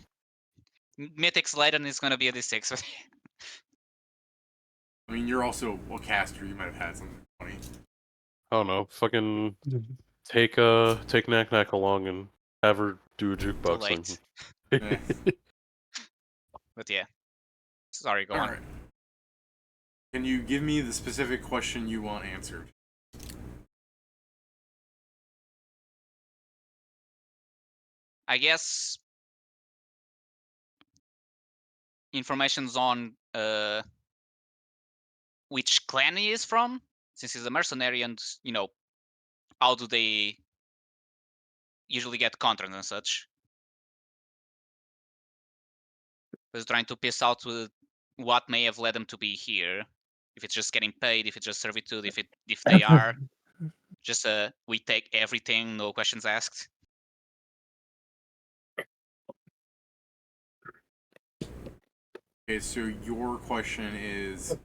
Mythic's Leiden is gonna be a D6. I mean, you're also a caster, you might have had something funny. I don't know. Fucking take Knack Knack along and have her do a jukebox thing. Eh. But yeah. Sorry, go on. Alright. Can you give me the specific question you want answered? I guess information's on which clan he is from, since he's a mercenary, and how do they usually get contracts and such. Was trying to piss out with what may have led them to be here. If it's just getting paid, if it's just servitude, if they are just we take everything, no questions asked. Okay, so your question is,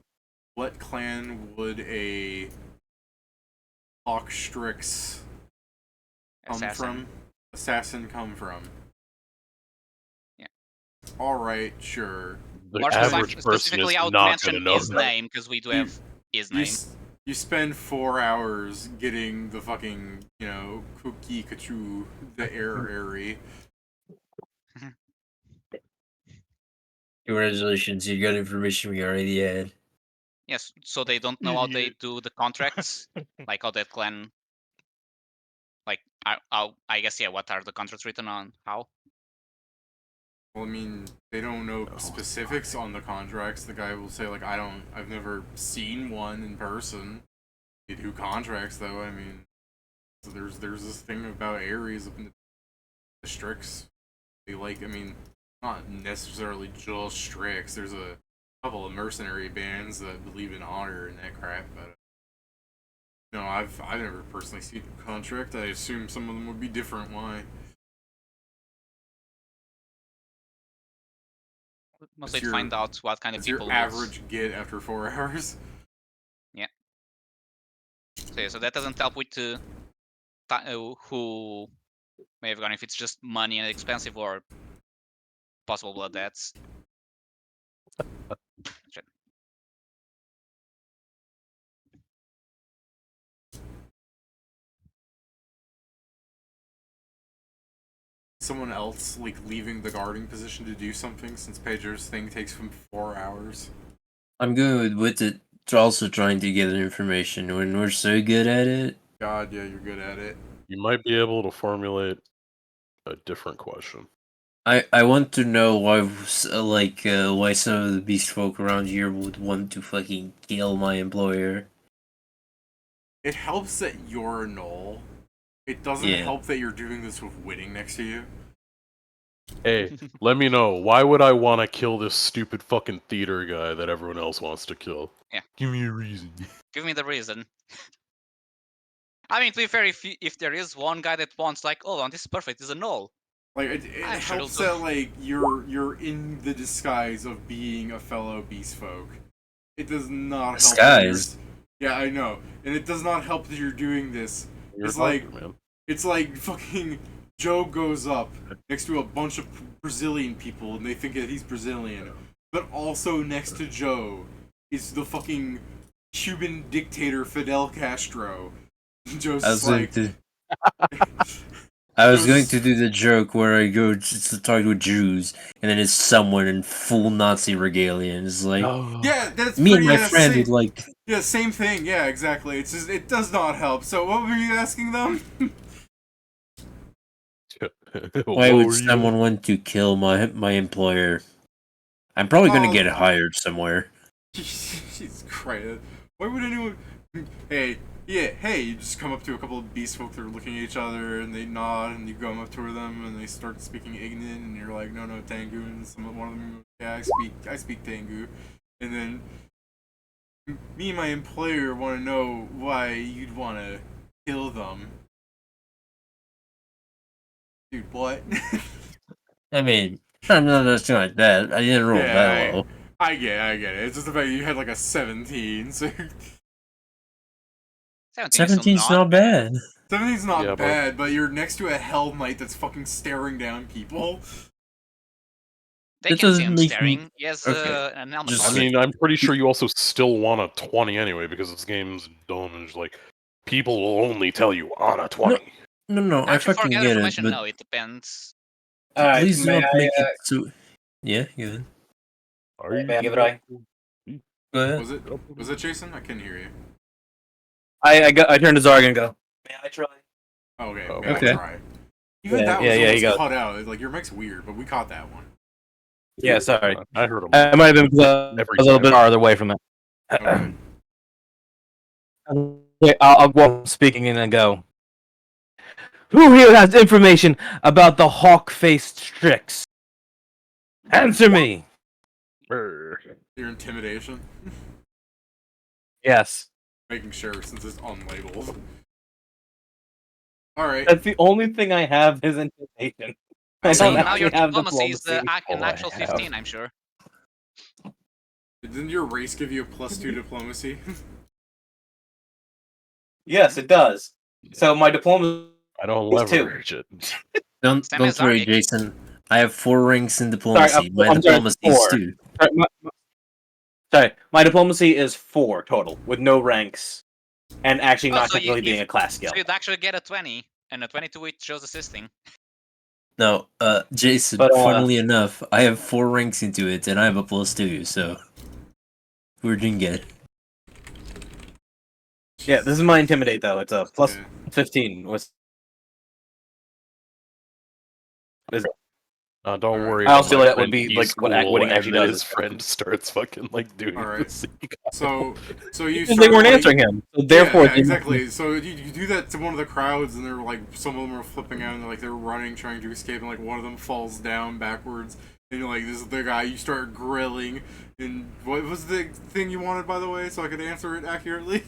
what clan would a Strix come from? Assassin come from? Yeah. Alright, sure. The More average person is specifically, I would not mention gonna know his that. name, because we do have his name. You spend 4 hours getting the fucking, cookie kachu, the Aeries. Congratulations, you got information we already had. Yes, so they don't know how they do the contracts, like how that clan. Like, I guess, yeah. What are the contracts written on? How? Well, I mean, they don't know specifics on the contracts. The guy will say, like, I've never seen one in person. They do contracts, though. I mean, so there's this thing about Aeries up in the Strix. They not necessarily just Strix. There's a couple of mercenary bands that believe in honor and that crap, but no, I've never personally seen a contract. I assume some of them would be different. Why? Mostly to find out what kind of That's people. Your average get after 4 hours. Yeah. So yeah, so that doesn't help with who may have gone if it's just money and expensive or possible blood debts. Shit. Someone else like leaving the guarding position to do something since Pedro's thing takes him 4 hours. I'm good with it. Also trying to get information when we're so good at it. God, yeah, you're good at it. You might be able to formulate a different question. I want to know why why some of the beast folk around here would want to fucking kill my employer. It helps that you're a Knoll. It doesn't Yeah. help that you're doing this with Winning next to you. Hey, let me know. Why would I want to kill this stupid fucking theater guy that everyone else wants to kill? Yeah. Give me a reason. Give me the reason. I mean, to be fair, if there is one guy that wants like, oh, this is perfect, is a null. Like it I sure helps will do. that like you're in the disguise of being a fellow beast folk. It does not help. That Disguise? yeah, I know, and it does not help that you're doing this. You're It's a like doctor, man. it's like fucking Joe goes up next to a bunch of Brazilian people and they think that he's Brazilian, but also next to Joe is the fucking Cuban dictator Fidel Castro. Joe's I was just like. I was going to do the joke where I go to talk with Jews, and then it's someone in full Nazi regalia, and it's like, Yeah, that's me and pretty, my yeah, friend same, would like. Yeah, same thing. Yeah, exactly. It's just it does not help. So what were you asking them? Why What would were you- someone want to kill my employer? I'm probably gonna Oh. get hired somewhere. Jesus Christ! Why would anyone? Hey, yeah, hey! You just come up to a couple of beast folk that are looking at each other, and they nod, and you go up to them, and they start speaking Ignan, and you're like, no, Tengu, and one of them, yeah, I speak Tengu, and then me and my employer want to know why you'd want to kill them. Dude, what? I mean, I'm not nothing like that. I didn't roll that low. I get it. It's just the fact that you had like a 17, so 17's not bad. 17's not Yeah, but- bad, but you're next to a Hell Knight that's fucking staring down people. They That can see doesn't him make staring. me- He has Okay, an helmet just- I on. mean, I'm pretty sure you also still want a 20 anyway, because this game's dumb and just like, people will only tell you on a 20. No, I Actually, for fucking get get it, information, but no, it depends. please may don't I, make it so. Yeah, good. Are you May I give it a- Go ahead. Was it Jason? I couldn't hear you. I turned to Zarg and go, may I try? Oh, okay, Oh, yeah, okay. I'll try. Even Yeah, that was yeah, almost you got it. cut out. Like your mic's weird, but we caught that one. Yeah, sorry. I heard him. I might have been a Every little time. bit farther away from it. Okay. Yeah, I'll go on speaking and then go. Who here has information about the hawk-faced Strix? Answer me! Brr. Your intimidation. Yes. Making sure since it's unlabeled. Alright. That's the only thing I have is intimidation. I So don't now Now actually your have diplomacy is diplomacy. an Oh, I actual have. 15, I'm sure. Didn't your race give you a +2 diplomacy? Yes, it does. So my diplomacy I don't It's two. leverage it. Don't Same as worry, Zarnik. Jason. I have 4 ranks in diplomacy. My I'm sorry, diplomacy is 4. 2. Sorry, my diplomacy is 4 total, with no ranks, and actually Oh, not so you- technically being you- a class skill. So you'd actually get a 20, and a 22 with shows assisting. No, Jason, But, funnily enough, I have 4 ranks into it, and I have a +2, so we're doing good. Yeah, this is my intimidate though. It's a plus Okay. 15. Don't worry. I about also feel my like that would friend. be, He's like, what cool, winning and actually then does his is- friend starts fucking like doing Alright. this. So you Because start, they weren't like- answering him, so therefore yeah, they- exactly. So you do that to one of the crowds, and they're like, some of them are flipping out, and they're running, trying to escape, and like one of them falls down backwards, and you're like, this is the guy. You start grilling, and what was the thing you wanted, by the way, so I could answer it accurately?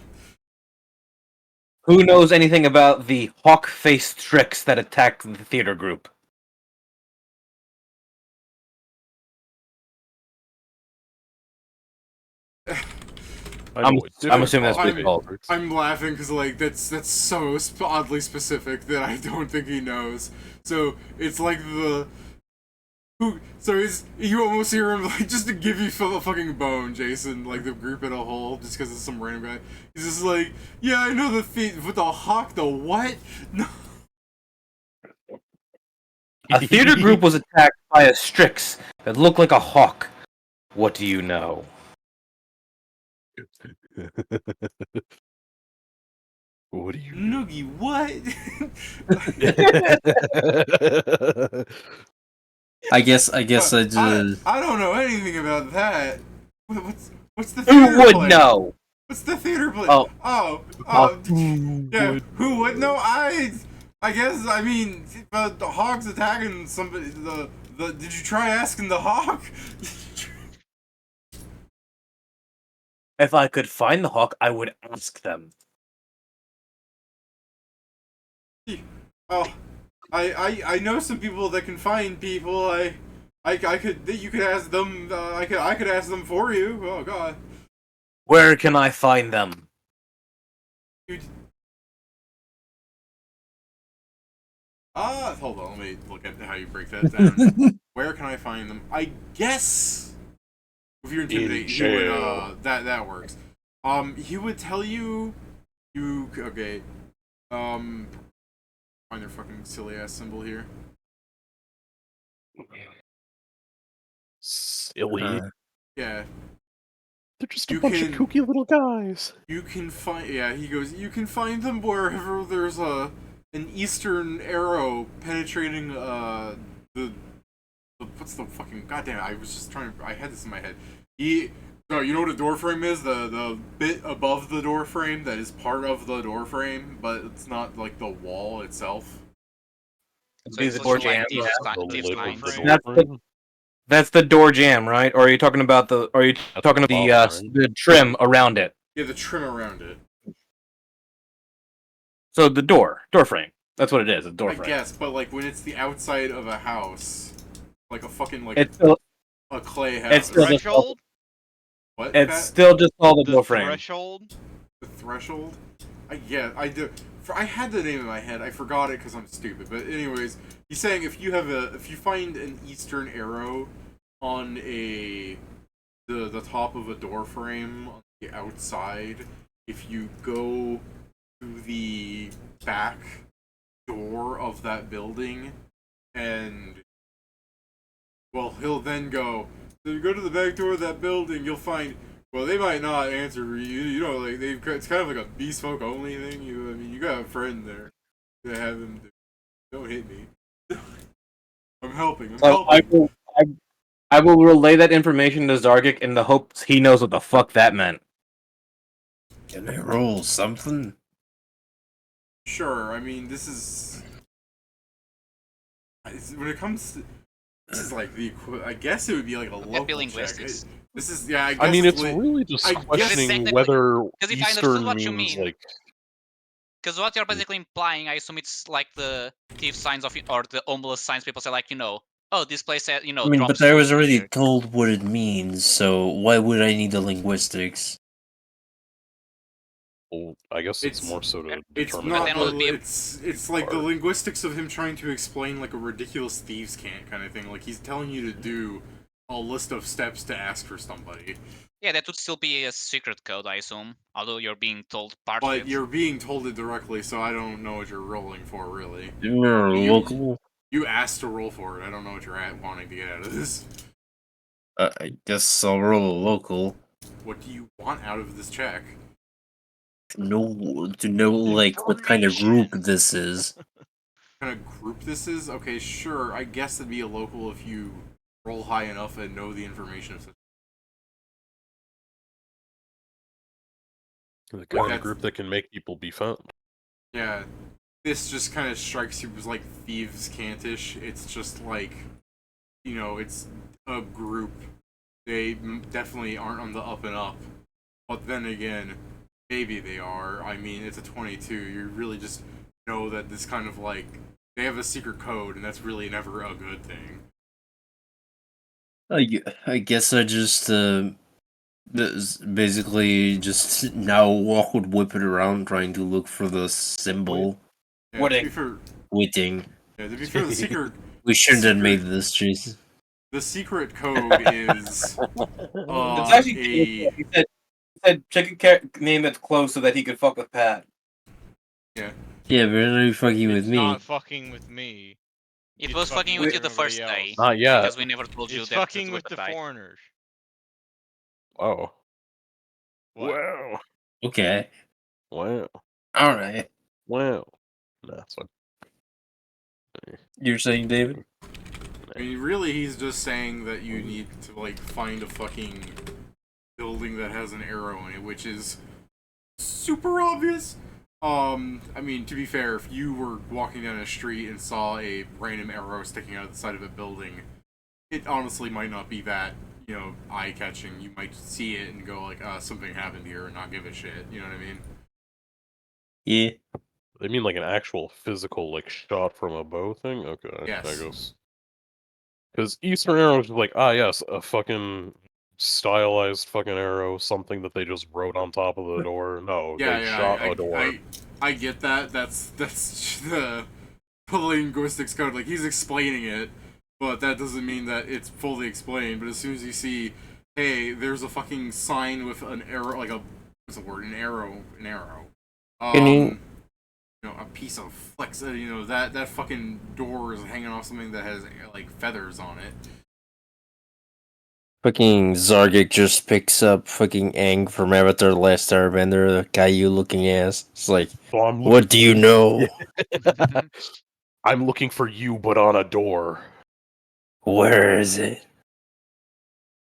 Who knows anything about the hawk-faced Strix that attacked the theater group? I'm assuming that's what I'm- it's called. I'm laughing because like that's so oddly specific that I don't think he knows. So it's like you almost hear him like just to give you a fucking bone, Jason, like the group in a whole, just because it's some random guy. He's just like, yeah, I know the feet with the hawk, the what? No. A theater group was attacked by a Strix that looked like a hawk. What do you know? What do you Noogie, what? I guess I just I don't know anything about that. What's the Who theater would play? know? What's the theater play? Oh. Yeah. Who would know? I guess I mean the hawk's attacking somebody. Did you try asking the hawk? If I could find the hawk, I would ask them. Oh, I know some people that can find people. I could you could ask them. I could ask them for you. Oh God. Where can I find them? Hold on. Let me look at how you break that down. Where can I find them? I guess if you're intimidated, he would. That works. He would tell you. Okay. Find their fucking silly ass symbol here. Silly. Yeah. They're just a bunch of kooky little guys. You can find. Yeah, he goes. You can find them wherever there's an eastern arrow penetrating the what's the fucking goddamn. I was just trying to. I had this in my head. So you know what a door frame is? The bit above the door frame that is part of the door frame, but it's not like the wall itself. So Be it's the door literally jam. like Thief's The Thief's lid Sign. of the That's door the- frame. That's the door jam, right? Or are you talking about the? Are you talking about the trim around it? Yeah, the trim around it. So the door frame. That's what it is. A door I frame. guess, but like when it's the outside of a house, like a fucking like It's still, a clay house. it's still just Threshold? What? it's Pat? still just called a The door frame. threshold? The threshold? I do. I had the name in my head. I forgot it because I'm stupid. But anyways, he's saying if you find an eastern arrow on the top of a door frame on the outside, if you go to the back door of that building, and well, he'll then go. So you go to the back door of that building, you'll find. Well, they might not answer you. You know, like it's kind of like a bespoke only thing. I mean, you got a friend there. To have him. Don't hit me. I'm helping. I'm So helping. I will relay that information to Zargic in the hopes he knows what the fuck that meant. Can I roll something? Sure. I mean, this is when it comes to. This is like the. I guess it would be like a local check. linguistics. This is yeah. I mean, it's really just I guess- questioning Technically- whether because if I understood Eastern what you means mean- like. Because what you're basically implying, I assume it's like the thief signs of, or the homeless signs. People say like, oh, this place, I mean, but drops I was food already here. told what it means, so why would I need the linguistics? Well, I guess it's It's- more so to It's determine. not. then it would be a- It's like the Or- linguistics of him trying to explain like a ridiculous thieves' cant kind of thing. Like he's telling you to do a list of steps to ask for somebody, Yeah, that would still be a secret code, I assume. Although you're being told part of but it. you're being told it directly, so I don't know what you're rolling for really. Local. You asked to roll for it. I don't know what you're wanting to get out of this. I guess I'll roll a local. What do you want out of this check? To know like what kind of group this is. What kind of group this is? Okay, sure. I guess it'd be a local if you roll high enough and know the information of such. The kind That's- of group that can make people be found. Yeah, this just kind of strikes you as like thieves' cantish. It's just like, it's a group. They definitely aren't on the up and up, but then again, maybe they are. I mean, it's a 22. You really just know that this kind of like they have a secret code, and that's really never a good thing. I guess I just Basically, just now walk would whip it around trying to look for the symbol. Yeah, to be fair, Witting. yeah, to be fair, the secret We shouldn't have made secret- this choice. the secret code is It's actually a he said check name it close so that he could fuck with Pat. yeah. Yeah, but it's not fucking with It's me. not fucking with me. It It's was fucking with you the everybody first else. day. Not yet. Because we never told you It's that fucking it with was the died. foreigners. Wow. What? Wow. Okay. Wow. Alright. Wow. Nah, that's fine. You're saying, David? I mean, really, he's just saying that you need to like find a fucking building that has an arrow in it, which is super obvious. I mean, to be fair, if you were walking down a street and saw a random arrow sticking out of the side of a building, it honestly might not be that, eye-catching. You might see it and go like, something happened here, and not give a shit. You know what I mean? Yeah. They mean like an actual physical, like, shot from a bow thing? Okay, Yes. I guess. Because Eastern Arrow is like, yes, a fucking stylized fucking arrow, something that they just wrote on top of the door. No, Yeah, they yeah, shot a door. I get that. That's the linguistics code. Like, he's explaining it, but that doesn't mean that it's fully explained. But as soon as you see, hey, there's a fucking sign with an arrow, like what's the word? An arrow. Can you- A piece of flex. That fucking door is hanging off something that has like feathers on it. Fucking Zargic just picks up fucking Aang from Avatar The Last Airbender, the Caillou looking ass. It's like, So I'm what do you know? I'm looking for you, but on a door. Where is it?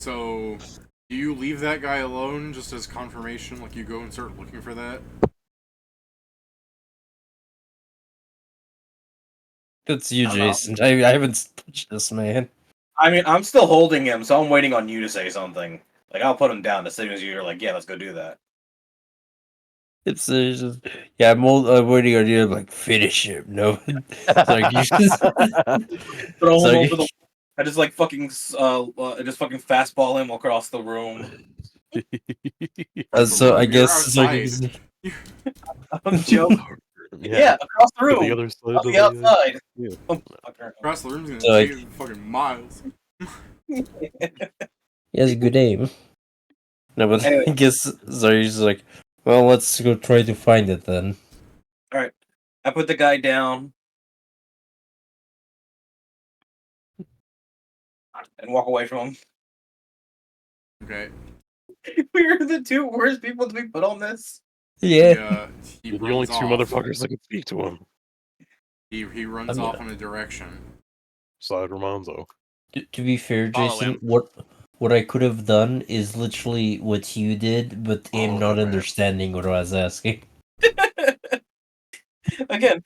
So, do you leave that guy alone just as confirmation? Like, you go and start looking for that? That's you, I don't know. Jason. I haven't touched this man. I mean, I'm still holding him, so I'm waiting on you to say something. Like, I'll put him down as soon as you're like, yeah, let's go do that. It's just, yeah, I'm waiting on you to like finish him. No, it's like you just Throw So him you- over the. I just like fucking fastball him across the room. so I You're guess outside. I'm joking. Yeah, across the To room. the other side On of the outside. Yeah. Oh, fucker. Across the room's gonna So I- take fucking miles. he has a good aim. No, but Anyway. I guess Zarya's like, well, let's go try to find it then. Alright. I put the guy down. And walk away from him. Okay. We're the two worst people to be put on this. Yeah. He You're the only runs two off. motherfuckers that can speak to him. He runs off in a direction. Side Romanzo. To be fair, Follow Jason, him. what I could have done is literally what you did, but him not understanding what I was asking. Again,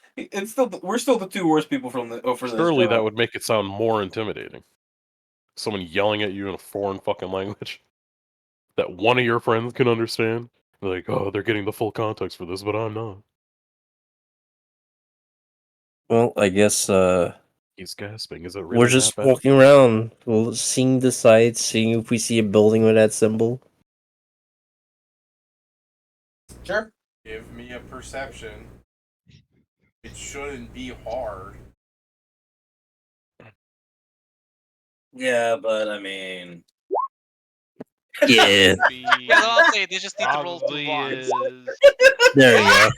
we're still the two worst people from the for this. Surely that job. would make it sound more intimidating. Someone yelling at you in a foreign fucking language that one of your friends can understand. Like, oh, they're getting the full context for this, but I'm not. Well, I guess He's gasping. Is it really we're just that bad? walking around, seeing the sights, seeing if we see a building with that symbol. Sure. Give me a perception. It shouldn't be hard. Yeah, but I mean, Yeah, Yeah, I'll say they just need to roll 2 Probably ones. is. there you go.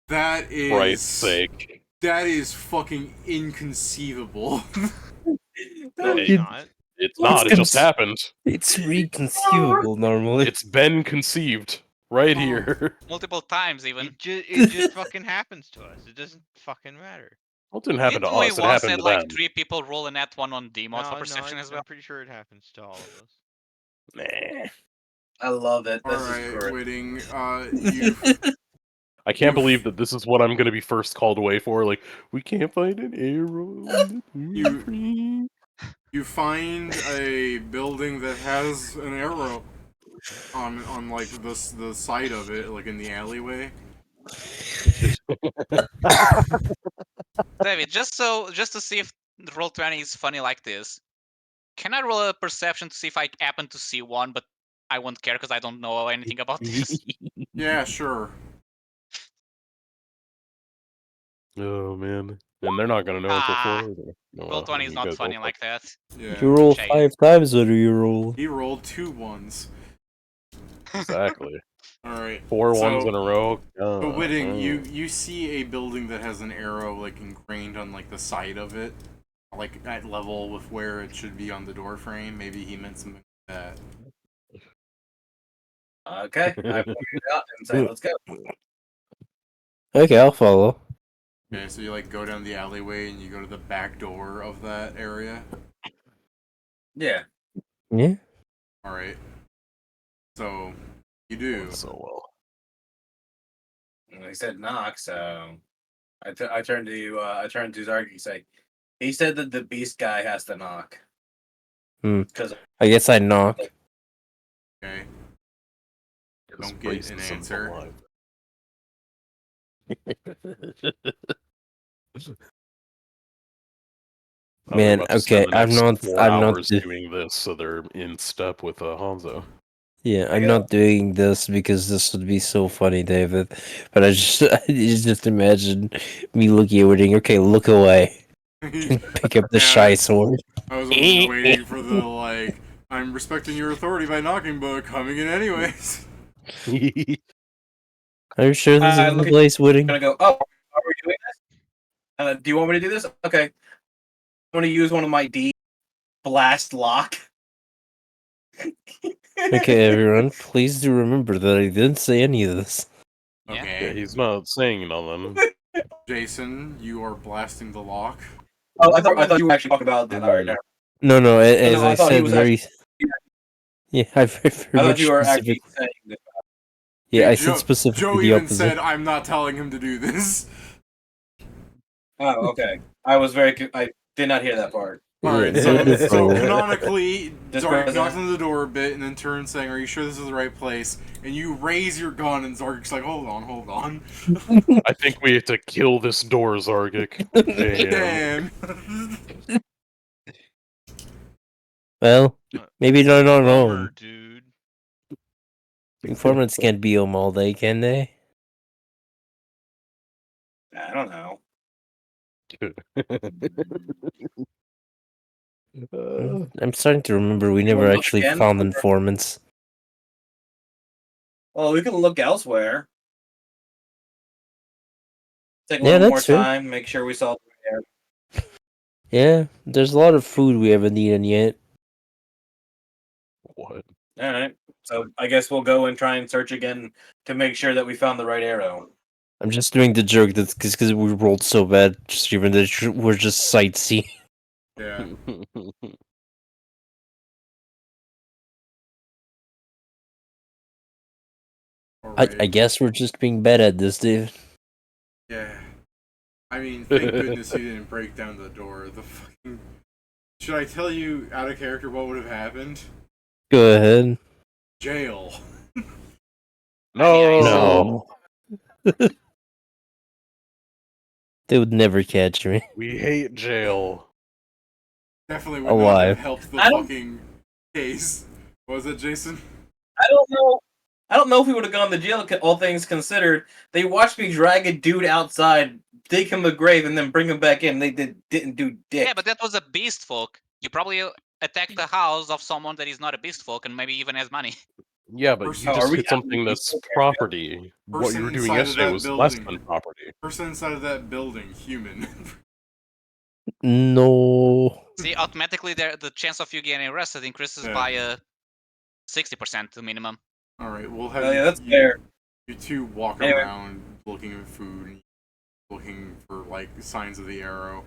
That For Christ's is sake. that is fucking inconceivable. No, it's not. It's not, it just happened. It's reconceivable normally. It's been conceived. Right here. Multiple times even. It just fucking happens to us. It doesn't fucking matter. Well, it didn't happen to Didn't we us, it once happened had to like them. 3 people roll a nat 1 on D mod for No, perception as well? I'm pretty sure it happens to all of us. Nah. I love it. This is Alright, great. Whitting, you I can't believe that this is what I'm gonna be first called away for. Like, we can't find an arrow. you find a building that has an arrow on like the side of it, like in the alleyway. David, just to see if Roll20 is funny like this, Can I roll a perception to see if I happen to see one, but I won't care because I don't know anything about this. Yeah, sure. Oh man, and they're not gonna know until Ah, 4. Either. Oh, roll 20 is you not guys funny both like that. Yeah. You roll Shade. 5 times, what do you roll? He rolled 2 1s. exactly. All right. 4 1s So, in a row. so Whitting, you see a building that has an arrow like ingrained on like the side of it, like at level with where it should be on the door frame. Maybe he meant something like that. Okay, I point it out and say, let's go. Okay, I'll follow. Okay, so you like go down the alleyway and you go to the back door of that area. Yeah. Yeah. All right. So you do. So well. And he said knock, so I turned to Zark and say, he said that the beast guy has to knock. Because I guess I knock. Okay. Because Don't get an answer. Man, okay, I'm not 4 hours doing this, so they're in step with Hanzo. Yeah, I'm not doing this because this would be so funny, David. But I just imagine me looking at Whitting. Okay, look away. And pick up the shy sword. I was almost waiting for the like, I'm respecting your authority by knocking, but coming in anyways. Are you sure this is the place, Whitting? I'm gonna go, oh, are we doing this? Do you want me to do this? Okay. I'm gonna use one of my D blast lock. Okay, everyone, please do remember that I didn't say any of this. Okay. Yeah, he's not saying nothing. Jason, you are blasting the lock. Oh, I thought you were actually talking about that. Alright, No, as No, I I thought he said was very... actually- Yeah, I very I thought much you were specific... actually saying this. Yeah, I Joe, said specifically Joe the even opposite. said, I'm not telling him to do this. Oh, okay. I did not hear that part. Alright, Yeah, so beautiful. canonically, Just Zark present. knocks on the door a bit and then turns saying, are you sure this is the right place? And you raise your gun and Zark's like, hold on. I think we have to kill this door, Zargic. Damn. Damn. Well, maybe not Bummer, home. dude. Informants can't be home all day, can they? I don't know. I'm starting to remember we You never wanna look actually again? found informants. Well, we can look elsewhere. Take a Yeah, little more that's fair. time, make sure we saw there. Yeah, there's a lot of food we haven't eaten yet. What? Alright. So I guess we'll go and try and search again to make sure that we found the right arrow. I'm just doing the joke that's because we rolled so bad, just even that we're just sightseeing. Yeah. I guess we're just being bad at this, dude. Yeah. I mean, thank goodness you didn't break down the door. The fucking... Should I tell you out of character what would have happened? Go ahead. Jail. No. They would never catch me. We hate jail. Definitely would not have Alive. helped the fucking case. What was it, Jason? I don't know. I don't know if we would have gone to jail, all things considered. They watched me drag a dude outside, dig him a grave, and then bring him back in. They didn't do dick. Yeah, but that was a beast folk. You probably attacked the house of someone that is not a beast folk and maybe even has money. Yeah, but Person- you are just we hit something that's property. What Person you were doing inside of yesterday that was less building. than property. Person inside of that building, human. No. See, automatically the chance of you getting arrested increases Yeah. by 60% to minimum. Alright, we'll have Oh, yeah, that's you, fair. you two walk Anyway. around looking at food, looking for like signs of the arrow.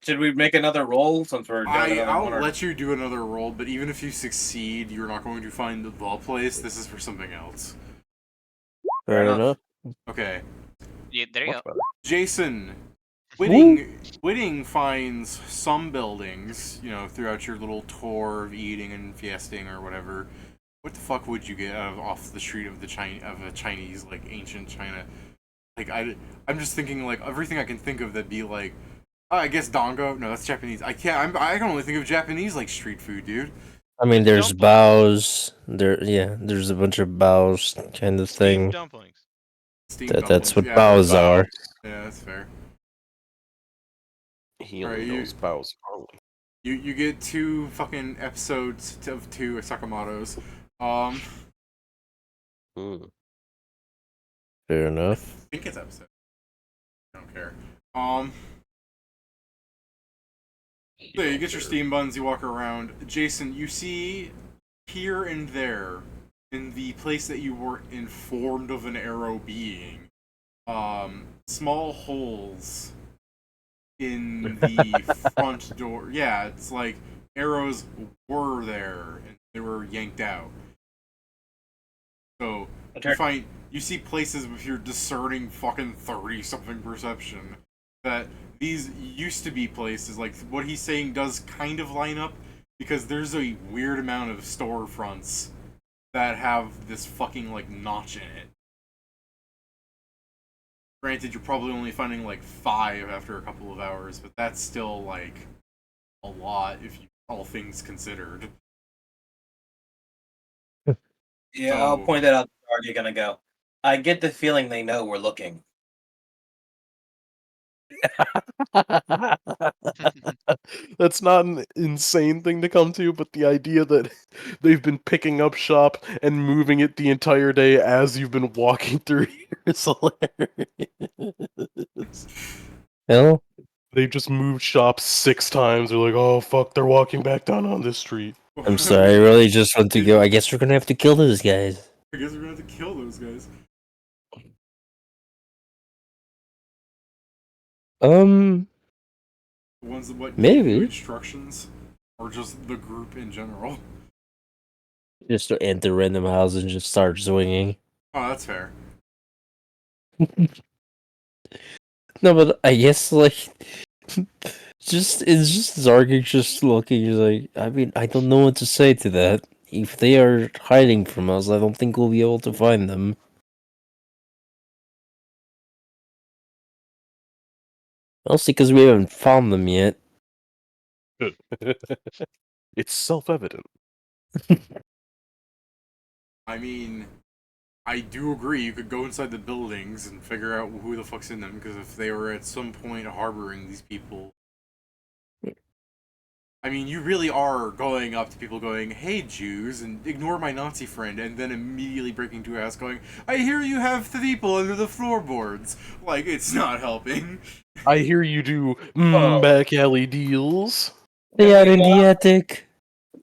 Should we make another roll since we're doing another I'll one? Or... let you do another roll, but even if you succeed, you're not going to find the place. This is for something else. Fair enough. Okay. Yeah, there you Much go. better. Jason, Whitting finds some buildings, you know, throughout your little tour of eating and fiesting or whatever. What the fuck would you get off the street of a Chinese, like, ancient China? Like, I'm just thinking, like, everything I can think of that'd be, like, I guess dango. No, that's Japanese. I can't. I can only think of Japanese like street food, dude. I mean, there's Dumplings. bows. There's a bunch of bows kind of Steamed thing. dumplings. Steamed That's dumplings. what Yeah, bows are. yeah, that's fair. He Alright, only knows bows only. You get 2 fucking episodes of 2 Sakamotos. Fair I enough. think it's episode. I don't care. So you get your steam buns, you walk around. Jason, you see here and there in the place that you were informed of an arrow being, small holes in the front door. Yeah, it's like arrows were there and they were yanked out. So you see places with your discerning fucking 30-something perception that these used to be places. Like what he's saying does kind of line up because there's a weird amount of storefronts that have this fucking like notch in it. Granted, you're probably only finding like 5 after a couple of hours, but that's still like a lot if you all things considered. Yeah, So- I'll point that out. Are you gonna go? I get the feeling they know we're looking. That's not an insane thing to come to, but the idea that they've been picking up shop and moving it the entire day as you've been walking through here is hilarious. Well, They've just moved shop 6 times. They're like, oh fuck, they're walking back down on this street. I'm sorry. I really just want to go. I guess we're gonna have to kill those guys. I guess we're gonna have to kill those guys. Um, The ones that what Maybe. give you instructions, or just the group in general. just to enter random house and just start swinging. Oh, that's fair. No, but I guess like, it's just Zargik just looking. He's like, I mean, I don't know what to say to that. If they are hiding from us, I don't think we'll be able to find them. Mostly because we haven't found them yet. It's self-evident. I mean, I do agree. You could go inside the buildings and figure out who the fuck's in them, because if they were at some point harboring these people, I mean, you really are going up to people going, "Hey, Jews," and ignore my Nazi friend, and then immediately breaking to house going, "I hear you have the people under the floorboards." Like, it's not helping. I hear you do back alley deals. They are in the attic.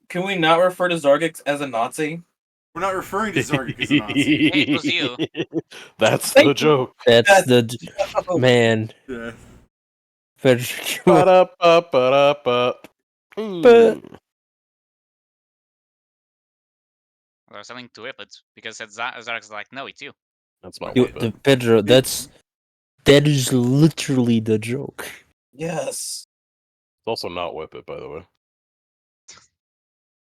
Can we not refer to Zargix as a Nazi? We're not referring to Zargik as a Nazi. Hey, it was you. That's the joke. That's the man. Yeah. Frederick, Ba-da-ba-ba-da-ba. But- Or something to whip it because Zark's like, no, it's you. That's my You- weapon. Pedro, that is literally the joke. Yes. It's also not whip it, by the way.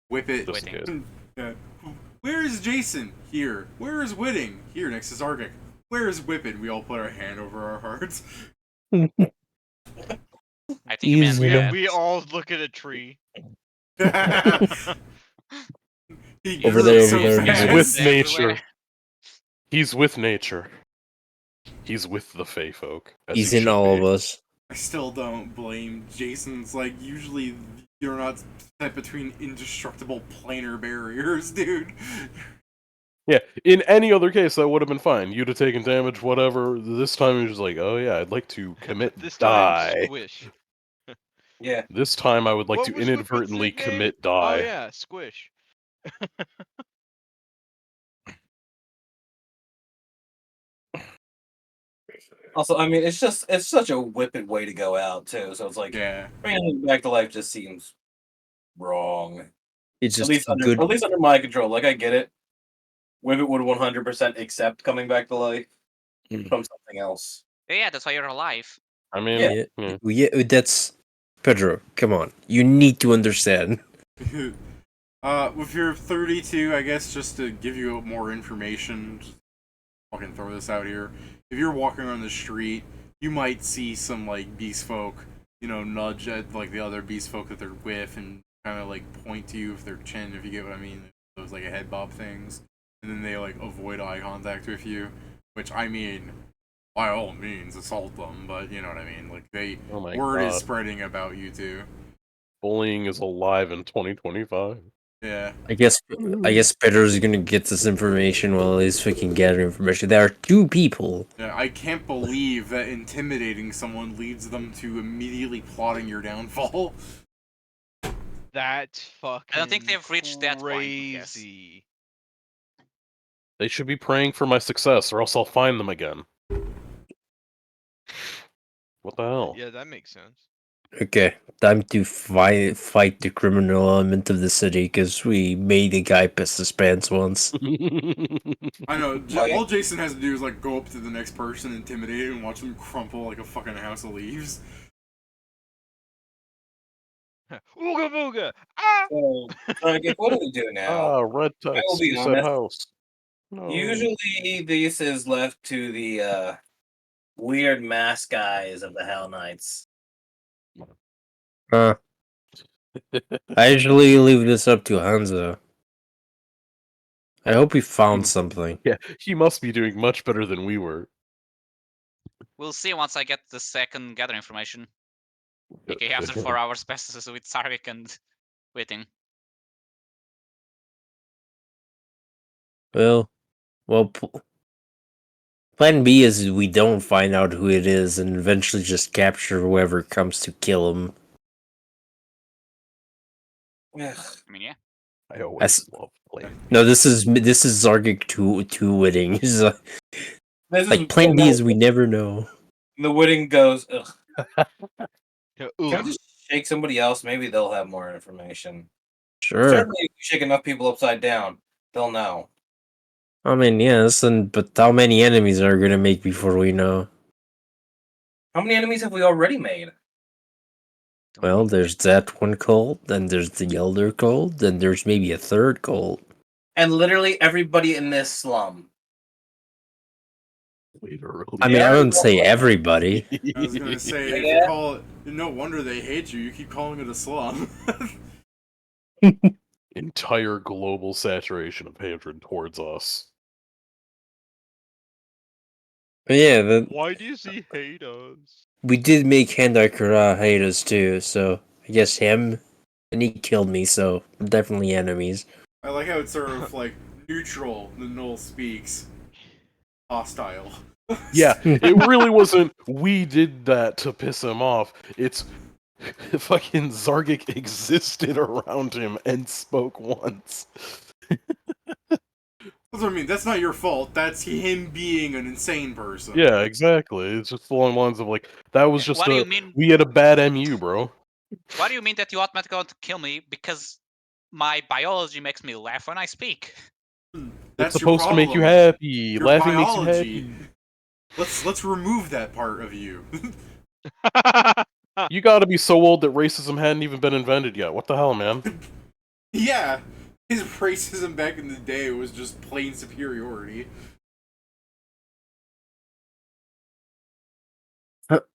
Whip it. Just in Waiting. case. Yeah. Where is Jason? Here. Where is Whitting? Here, next to Zargik. Where is Whippet? We all put our hand over our hearts. I think you meant Easy. that. We all look at a tree. He Over grew there, so over there. fast. He's with Everywhere. nature. He's with nature. He's with the Fey folk. as He's he in should all be. of us. I still don't blame Jason's, like, usually you're not set between indestructible planar barriers, dude. Yeah, in any other case, that would have been fine. You'd have taken damage, whatever. This time, he was like, oh yeah, I'd like to commit This die. time, squish. Yeah. This time, I would like What to was Whippet's inadvertently nickname? commit Oh die. yeah, squish. Also, I mean, it's such a whippet way to go out too. So it's like Yeah. bringing him back to life just seems wrong. It's At just least good. under my control. Like I get it. Whippet would 100% accept coming back to life from something else. Yeah, that's why you're alive. I mean, Yeah. Yeah, that's Pedro. Come on, you need to understand. With your 32, I guess, just to give you more information, just fucking throw this out here. If you're walking on the street, you might see some, like, beast folk nudge at like the other beast folk that they're with and kind of like point to you with their chin, if you get what I mean. Those like head bob things, and then they like avoid eye contact with you, which I mean, by all means assault them, but you know what I mean. Like word is spreading about you too. Bullying is alive in 2025. Yeah. I guess Peter's gonna get this information while he's freaking gathering information. There are 2 people. Yeah, I can't believe that intimidating someone leads them to immediately plotting your downfall. That's fucking I don't think they've reached that point, I guess. crazy. They should be praying for my success, or else I'll find them again. What the hell? Yeah, that makes sense. Okay, time to fight the criminal element of the city because we made a guy piss his pants once. I know. All Jason has to do is like go up to the next person, intimidate it, and watch them crumple like a fucking house of leaves. Ooga booga! Ah! So, what do we do now? Red I will text. be You said honest. house. No. Usually, this is left to the weird mask guys of the Hell Knights. I usually leave this up to Hanzo. I hope he found something. Yeah, he must be doing much better than we were. We'll see once I get the second gather information. Okay, after 4 hours passes with Sarvik and waiting. Well, plan B is we don't find out who it is and eventually just capture whoever comes to kill him. I mean, yeah. I always love playing. No, this is Zargic two witting. He's like plan B is we never know. The witting goes, ugh. Yeah, Can I just shake somebody else? Maybe they'll have more information. Sure. Certainly, if you shake enough people upside down, they'll know. I mean, yes, but how many enemies are gonna make before we know? How many enemies have we already made? Well, there's that one cult, then there's the Elder cult, then there's maybe a third cult. And literally everybody in this slum. I mean, I wouldn't say everybody. I was gonna say, if you call it, no wonder they hate you. You keep calling it a slum. Entire global saturation of hatred towards us. But yeah, why does he hate us? We did make Handai Kara hate us too, so I guess him, and he killed me, so we're definitely enemies. I like how it's sort of like neutral. The Null speaks. Hostile. Yeah, it really wasn't we did that to piss him off. It's fucking Zargic existed around him and spoke once. That's what I mean. That's not your fault. That's him being an insane person. Yeah, exactly. It's just along the lines of like, that was just What do you mean? we had a bad MU, bro. Why do you mean that you automatically want to kill me? Because my biology makes me laugh when I speak. It's supposed to make you happy. Your Laughing biology. makes you happy. Let's remove that part of you. You gotta be so old that racism hadn't even been invented yet. What the hell, man? Yeah, his racism back in the day was just plain superiority.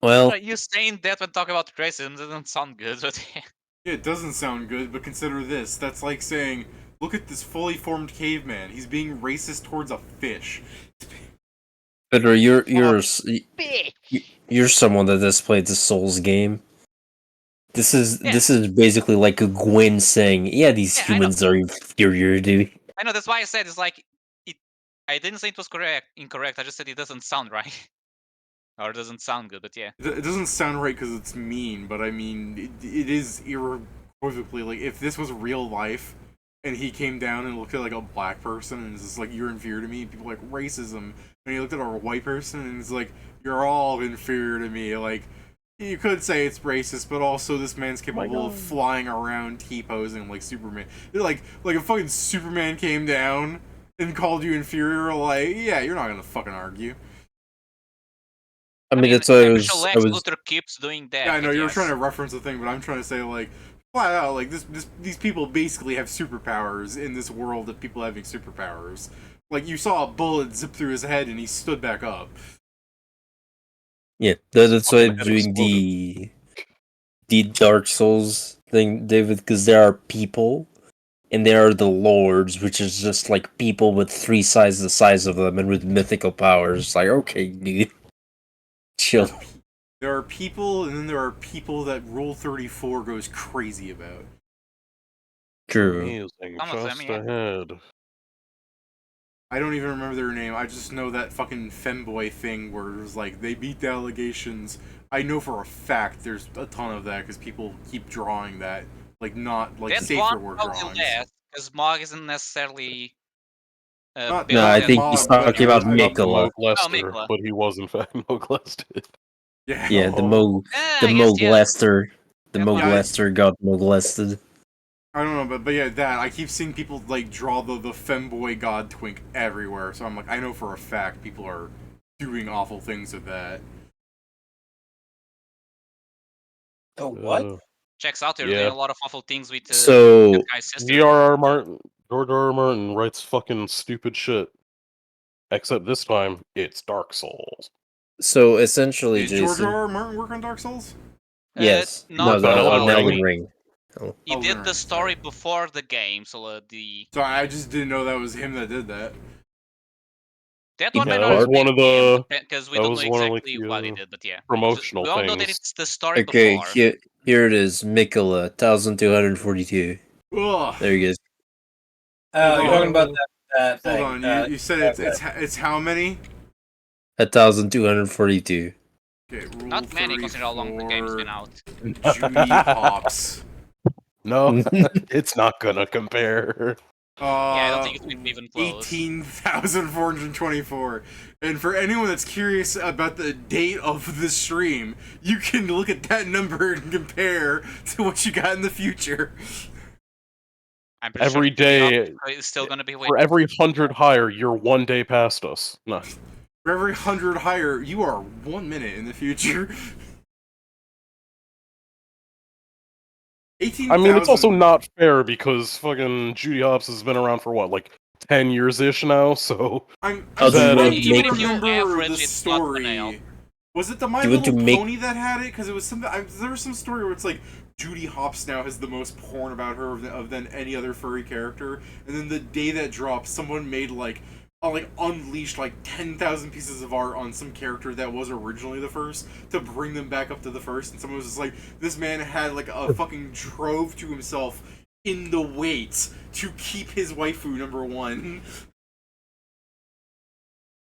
Well, You saying that when talking about racism doesn't sound good, but Yeah, it doesn't sound good, but consider this. That's like saying, look at this fully formed caveman. He's being racist towards a fish. Peter, you're someone that has played the Souls game. This is basically like a Gwyn saying, "Yeah, these humans are inferior, dude." I know, that's why I said it's like I didn't say it was incorrect. I just said it doesn't sound right, or it doesn't sound good. But yeah, It doesn't sound right because it's mean, but I mean, it is irrevocably like if this was real life, and he came down and looked at like a black person and is just like, "You're inferior to me." People like racism, and he looked at a white person and he's like, "You're all inferior to me." Like, you could say it's racist, but also this man's capable of flying around T-posing like Superman. Like a fucking Superman came down and called you inferior. Like, yeah, you're not gonna fucking argue. I mean, that's what Lex Luthor keeps doing that. Yeah, I know you were trying to reference the thing, but I'm trying to say like, flat out, like these people basically have superpowers in this world of people having superpowers. Like, you saw a bullet zip through his head and he stood back up. Yeah, that's why I'm doing the the Dark Souls thing, David, because there are people, and there are the lords, which is just like people with 3 sizes the size of them and with mythical powers. It's like, okay, dude, chill. There are people, and then there are people that Rule 34 goes crazy about. True. Amazing, Some of them, just yeah. ahead. I don't even remember their name. I just know that fucking femboy thing where it was like they beat the allegations. I know for a fact there's a ton of that because people keep drawing that, like not like That safer one word probably drawings. less, because Mog isn't necessarily Not- built No, I not as think Mog, he's but talking I- about I- Mikola. Moog Lester, Mikola. but he was in fact Moog Lested. Yeah. Yeah, the Oh. Moog Yeah. Lester. The That Moog one. Yeah, Lester got Moog Lested. I don't know, but yeah, that I keep seeing people like draw the femboy god twink everywhere. So I'm like, I know for a fact people are doing awful things with that. The what? Checks out, they're Yeah. doing a lot of awful things with So, that guy's sister. George R. R. Martin writes fucking stupid shit. Except this time, it's Dark Souls. so essentially, Is George Jason. R. R. Martin work on Dark Souls? Yes. Not Worked on Elden Elden Ring. Ring. He Elden did Ring, the story sorry. before the game, so the So I just didn't know that was him that did that. that He one may Yeah, not that was have one been of the because we that don't know was one of like exactly what he the did, but yeah, promotional we all know that things. it's the story Okay, before. here it is. Mikola, 1242. Ugh. There he goes. Oh, you're Hold talking on. about that Hold thing. on, you said it's how many? 1242. Okay, Rule Not many, considering how long the game's 34, been out. Judy Hopps. No, it's not gonna compare. Yeah, I don't think it's been even close. 18,424. And for anyone that's curious about the date of the stream, you can look at that number and compare to what you got in the future. I'm pretty Every sure Judy day, Hopps is still gonna be for waiting. every 100 higher, you're 1 day past us. No. For every 100 higher, you are 1 minute in the future. 18,000. I mean, it's also not fair because fucking Judy Hopps has been around for what, like 10 years-ish now, so... I'm Other trying than to make- remember average, the it's not gonna help. story. Was it the My You want Little to make- Pony that had it? Because it was something. There was some story where it's like Judy Hopps now has the most porn about her than any other furry character. And then the day that dropped, someone made unleashed like 10,000 pieces of art on some character that was originally the first to bring them back up to the first. And someone was just like, this man had like a fucking trove to himself in the weights to keep his waifu number one.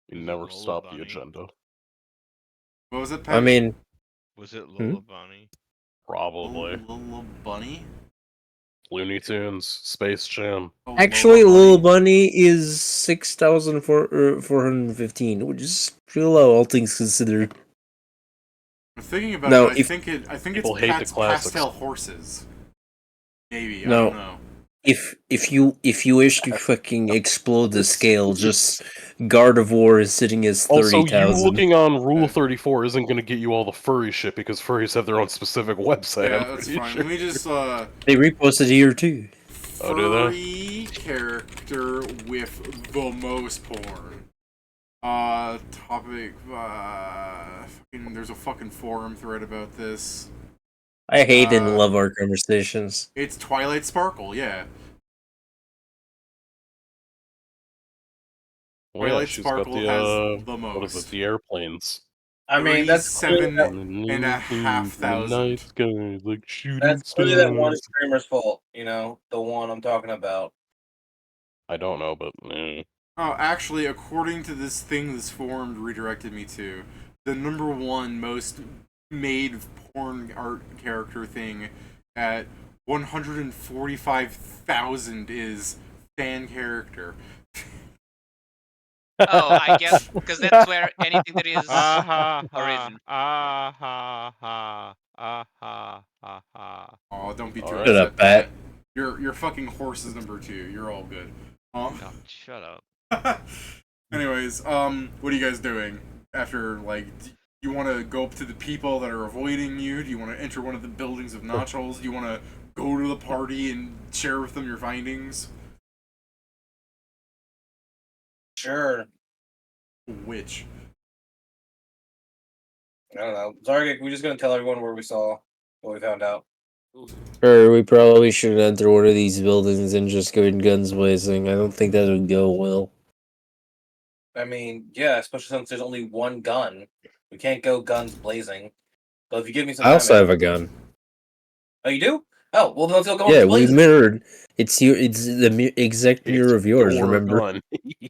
You never Lola stop the Bunny? agenda. What was it, I mean, Was it Lola Bunny? Probably. Little Bunny? Looney Tunes, Space Jam. Oh, actually, Lola Little Bunny is 6,415, which is pretty low, all things considered. I'm thinking about No, it. I think People it's hate the Pat's classics. Pastel Horses. Maybe I No. don't know. If you wish to fucking explode the scale, just Gardevoir is sitting as Also, 30,000. you looking on Rule Okay. 34 isn't going to get you all the furry shit because furries have their own specific website. Yeah, I'm that's pretty fine. sure. Let me just They reposted here too. Oh, do they? furry character with the most porn. Topic. Fucking, there's a fucking forum thread about this. I hate and Uh, love our conversations. It's Twilight Sparkle. Yeah. Well, yeah, Twilight she's got Sparkle the, has the what is it, most. the airplanes. I mean, that's 37,500. Night sky, like shooting that's clearly that one stars. streamer's fault. You know, the one I'm talking about. I don't know, but Oh, actually, according to this thing this forum redirected me to, the number one most made porn art character thing at 145,000 is fan character. Oh, I guess because that's where anything that is Ah ha origin. ha ha ha ha ha ha ha. Oh, don't be too Alright. Shut upset, up, Pat. Your fucking horse is number 2. You're all good. No, shut up. Anyways, what are you guys doing after, like, do you want to go up to the people that are avoiding you? Do you want to enter one of the buildings of nachos? Do you want to go to the party and share with them your findings? Sure. Which? I don't know. Zargik, we're just gonna tell everyone where we saw. What we found out. Or we probably should enter one of these buildings and just go in guns blazing. I don't think that would go well. I mean, yeah, especially since there's only one gun. We can't go guns blazing. But if you give me some I time, also have a gun. Oh, you do? Oh, well, then let's go guns Yeah, we blazing. mirrored. It's the exact mirror of yours. your remember? gun.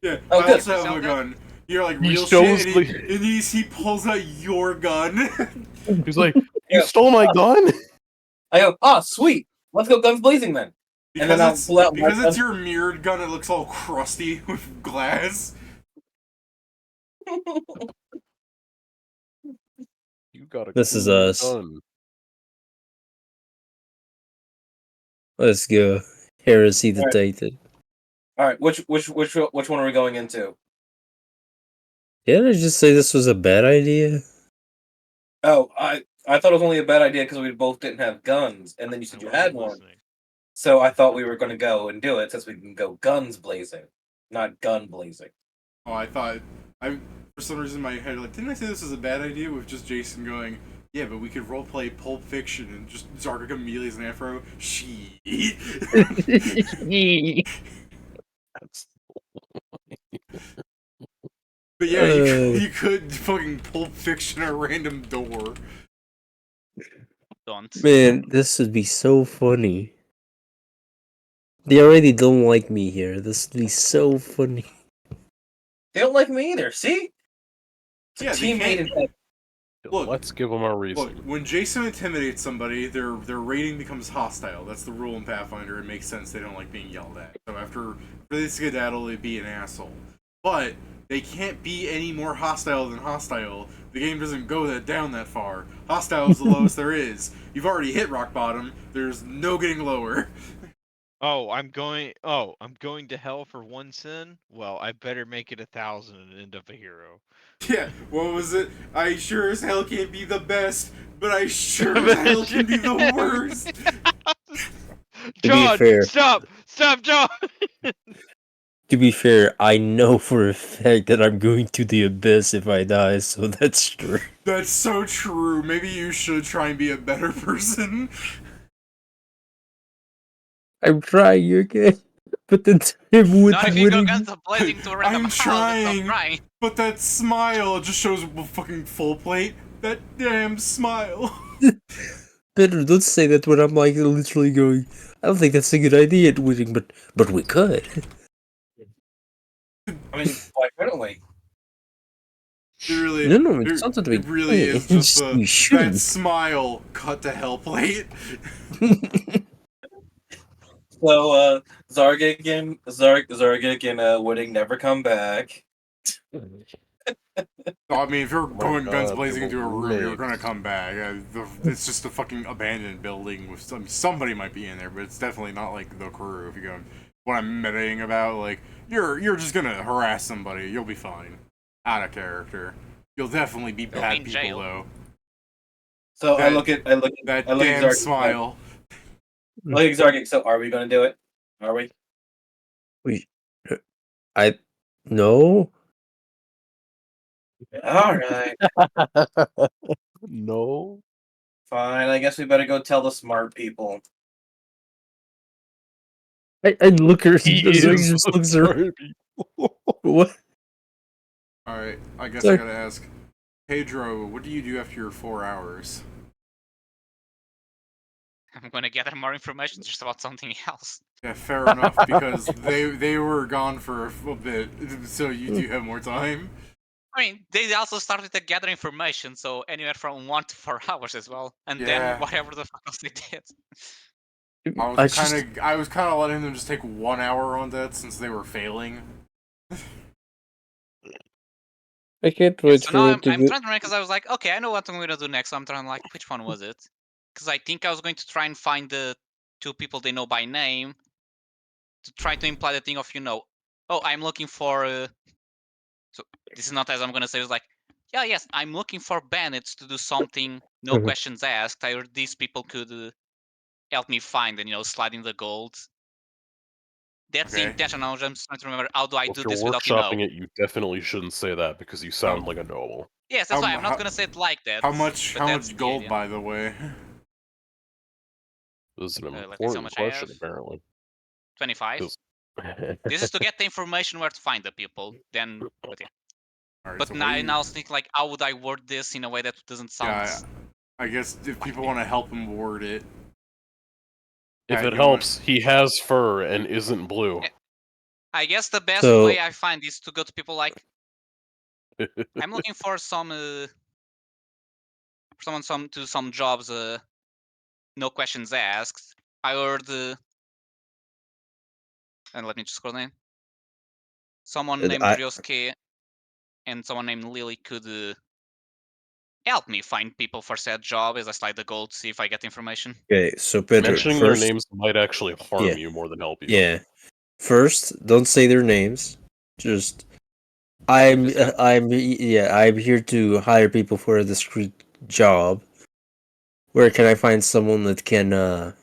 Yeah, Oh, I good. also have a gun. You're like He real shows shit, and he pulls out your gun. He's like, "You stole my gun." I go, sweet. Let's go guns blazing then. And then I'll pull out my because gun. it's your mirrored gun, it looks all crusty with glass. You got a This is cool us. gun. Let's go. Heresy Alright. detected. All right, which one are we going into? Didn't I just say this was a bad idea? Oh, I thought it was only a bad idea because we both didn't have guns, and then you said I you wasn't had one. listening. So I thought we were going to go and do it since we can go guns blazing, not gun blazing. Oh, I thought for some reason in my head like, didn't I say this was a bad idea with just Jason going, yeah, but we could roleplay Pulp Fiction and just Zarka immediately as an afro. Shit. But yeah, you could fucking Pulp Fiction a random door. Don't. Man, this would be so funny. They already don't like me here. This would be so funny. They don't like me either. See? It's Yeah, a they teammate. can't- Look, Let's give them a reason. Look, when Jason intimidates somebody, their rating becomes hostile. That's the rule in Pathfinder. It makes sense they don't like being yelled at. So after they skedaddle, they'd be an asshole. But they can't be any more hostile than hostile. The game doesn't go down that far. Hostile is the lowest there is. You've already hit rock bottom. There's no getting lower. Oh, I'm going to hell for one sin? Well, I better make it 1,000 and end up a hero. Yeah, what was it? I sure as hell can't be the best, but I sure as hell can be the worst. John, fair. stop, John. To be fair, I know for a fact that I'm going to the abyss if I die, so that's true. That's so true. Maybe you should try and be a better person. I'm trying, okay? But the time would Not if you go guns blazing to a random I'm house. trying, Stop trying. but that smile just shows a fucking full plate. That damn smile. Better don't say that when I'm like literally going. I don't think that's a good idea, Twitching, but we could. I mean, why couldn't we? It really, No, it's not that we it really could, is just we that shouldn't. smile cut to hell plate. So, Zargik and Wooding never come back. I mean, if you're going guns God, blazing they into a will room, you're live. gonna come back. It's just a fucking abandoned building with somebody might be in there, but it's definitely not like the crew. If you go, what I'm meditating about, like you're just gonna harass somebody, you'll be fine. Out of character. You'll definitely be You'll bad be in people jail. though. So That- I look at That damn Zargik. smile. Look at Zargik. So are we going to do it? Are we? No. All right. No. Fine. I guess we better go tell the smart people. I look at her. He Zargik is just looks at her. What? Alright, I guess Sorry. I gotta ask. Pedro, what do you do after your 4 hours? I'm gonna gather more information just about something else. Yeah, fair enough, because they were gone for a bit, so you do have more time. I mean, they also started to gather information, so anywhere from 1 to 4 hours as well, and Yeah. then whatever the fuck else they did. I was kind of letting them just take 1 hour on that since they were failing. I can't wait So for now it I'm to trying go. to remember because I was like, okay, I know what I'm gonna do next. So I'm trying like, which one was it? Because I think I was going to try and find the 2 people they know by name to try to imply the thing of oh, I'm looking for. So this is not as I'm gonna say. It's like, yeah, yes, I'm looking for bandits to do something. No Mhm. questions asked. I heard these people could help me find and sliding the gold. That's the Okay. intention. I was just trying to remember how do I Well, do if you're this without workshopping it, you definitely shouldn't say that because you sound Oh. like a noble. Yes, that's why I'm How not gonna say it like that. How much but that's the gold, idea. by the way? This is an Let's see how important much I question, have. apparently. 25. 'Cause- This is to get the information where to find the people. Then, but yeah. All right, But so now what I do now think like, how would I word this in a way that doesn't sound? Yeah, I guess if like people me. want to help him word it. If Pat, it you wanna- helps, he has fur and isn't blue. Yeah. I guess the best So- way I find is to go to people like, I'm looking for some some jobs, no questions asked. I heard, and let me just scroll name. Someone named Ryosuke and someone named Lily could help me find people for said job as I slide the goal to see if I get information. Okay, so Pedro, Mentioning first, their names might actually harm Yeah. you more than help you. yeah. First, don't say their names. Just I'm here to hire people for a discreet job. Where can I find someone that can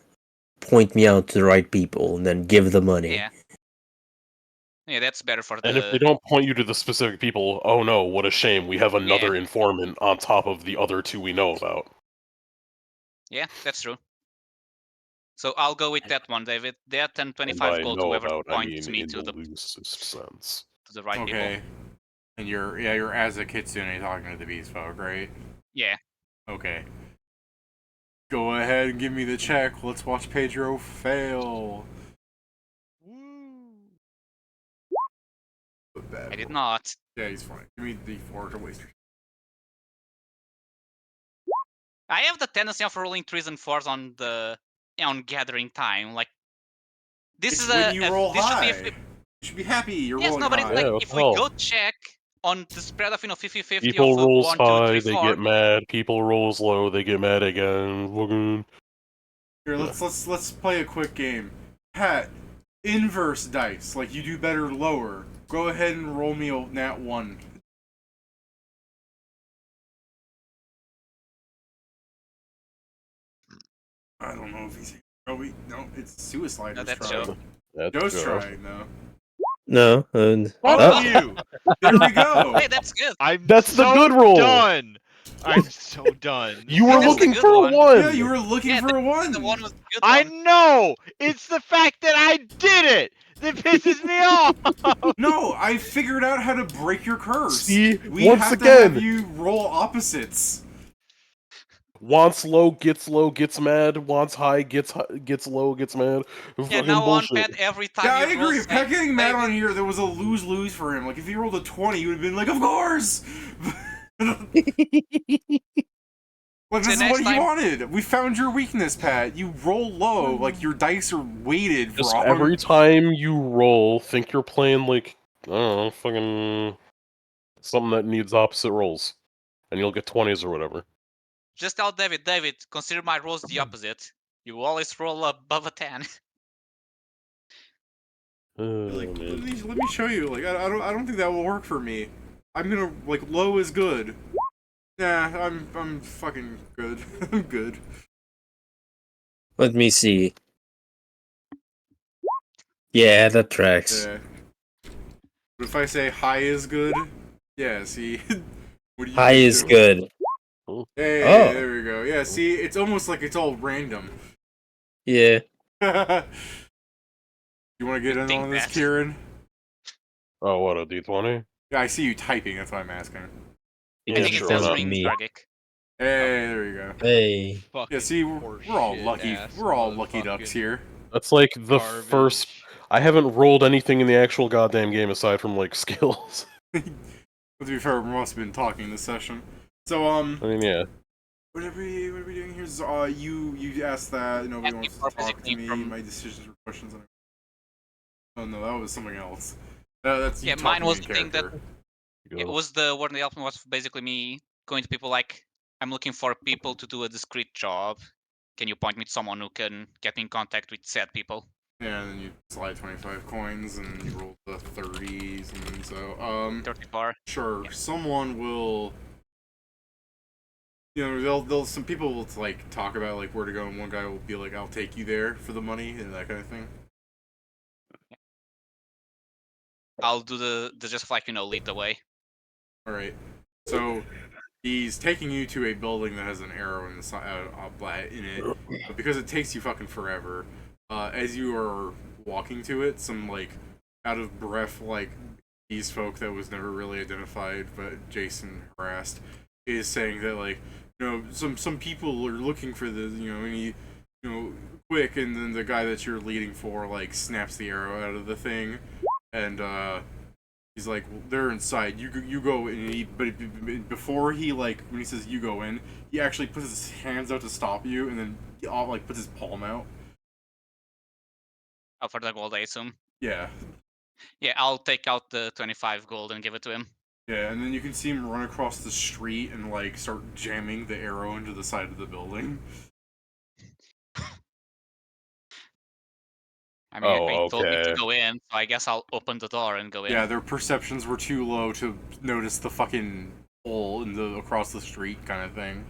point me out to the right people and then give the money? Yeah. Yeah, that's better for And if they the. don't point you to the specific people, oh no, what a shame, we have another informant on top of the other two we know about. Yeah, that's true. So I'll go with that one, David. That and And 25 by gold to know whoever about, I points mean me in to the the loosest sense. right people. Okay. And you're as a kitsune talking to the beast folk, right? Yeah. Okay. Go ahead and give me the check. Let's watch Pedro fail. I did not. Yeah, he's fine. Give me the 4 to waste your. I have the tendency of rolling 3s and 4s on gathering time. Like this It's is when you roll this high. should be You should be happy you're yes, rolling no, but it's high. like Yeah, if we hell. go check on the spread of 50-50 People of rolls 1, 2, high, 3, they 4. get mad. People rolls low, they get mad again. Fucking- Here, let's play a quick game. Pat, inverse dice, like you do better lower. Go ahead and roll me a nat 1. I don't know if he's. Oh wait, no, it's Suicider's No, that's trying. Joe. That's Joe's Joe. trying though. No. Fuck you! There we go. Hey, that's good. That's the good roll! Done. I'm so done. You were That's the looking good for one. one! Yeah, you were looking Yeah, for a 1. The one was the good I one. know. It's the fact that I did it that pisses me off. No, I figured out how to break your curse. See, we once have to have again. you roll opposites. Wants low, gets mad. Wants high, gets low, gets mad. Yeah, Fucking now on bullshit. pad every time Yeah, I you agree. roll If Pat getting mad David- on here, there was a lose-lose for him. Like, if he rolled a 20, you would have been like, of course! Like, So this is next what he time- wanted. We found your weakness, Pat. You roll low, like your dice are weighted Just wrong. every time you roll, think you're playing like, I don't know, fucking something that needs opposite rolls. And you'll get 20s or whatever. Just tell David, consider my rolls the opposite. You always roll above a 10. Like, Man. let me show you. Like, I don't think that will work for me. I'm gonna like low is good. Nah, I'm fucking good. I'm good. Let me see. Yeah, that tracks. Yeah. But if I say high is good, yeah. See, what do you High is do? good. Hey, Oh. there we go. Yeah, see, it's almost like it's all random. Yeah. You want to get Good in thing, on this, Pat. Kieran? Oh, what, a D20? Yeah, I see you typing. That's why I'm asking. I Yeah, think it's sure, the why not? ring Me. Targic. Hey, there you go. Hey. Yeah, see, we're all lucky. We're all lucky ducks here. That's like the Garbage. first. I haven't rolled anything in the actual goddamn game aside from like skills. But to be fair, we must have been talking this session. So, I mean, yeah. what are we doing here? Is, you asked that. Nobody Asking wants for to talk to physically me. from- My decisions or questions. Oh no, that was something else. That's you Yeah, talking mine to was me in the thing that- character. It was the word in the album was basically me going to people like, I'm looking for people to do a discrete job. Can you point me to someone who can get me in contact with said people? Yeah, and then you slide 25 coins, and you roll the 30s, and so, 34. sure, Yeah. someone will, you know, they'll, some people will, like, talk about, like, where to go, and one guy will be like, I'll take you there for the money, and that kind of thing. I'll do the just like, lead the way. Alright, so, He's taking you to a building that has an arrow in in it, but because it takes you fucking forever. As you are walking to it, some like out of breath like these folk that was never really identified, but Jason harassed, is saying that like some people are looking for the quick, and then the guy that you're leading for like snaps the arrow out of the thing, and he's like, well, they're inside. You go in. But before he like when he says you go in, he actually puts his hands out to stop you, and then he like puts his palm out. Oh, for the gold, I assume. Yeah. Yeah, I'll take out the 25 gold and give it to him. Yeah, and then you can see him run across the street and like start jamming the arrow into the side of the building. I mean, Oh, they told me to okay. go in, so I guess I'll open the door and go in. Yeah, their perceptions were too low to notice the fucking hole in the across the street kind of thing.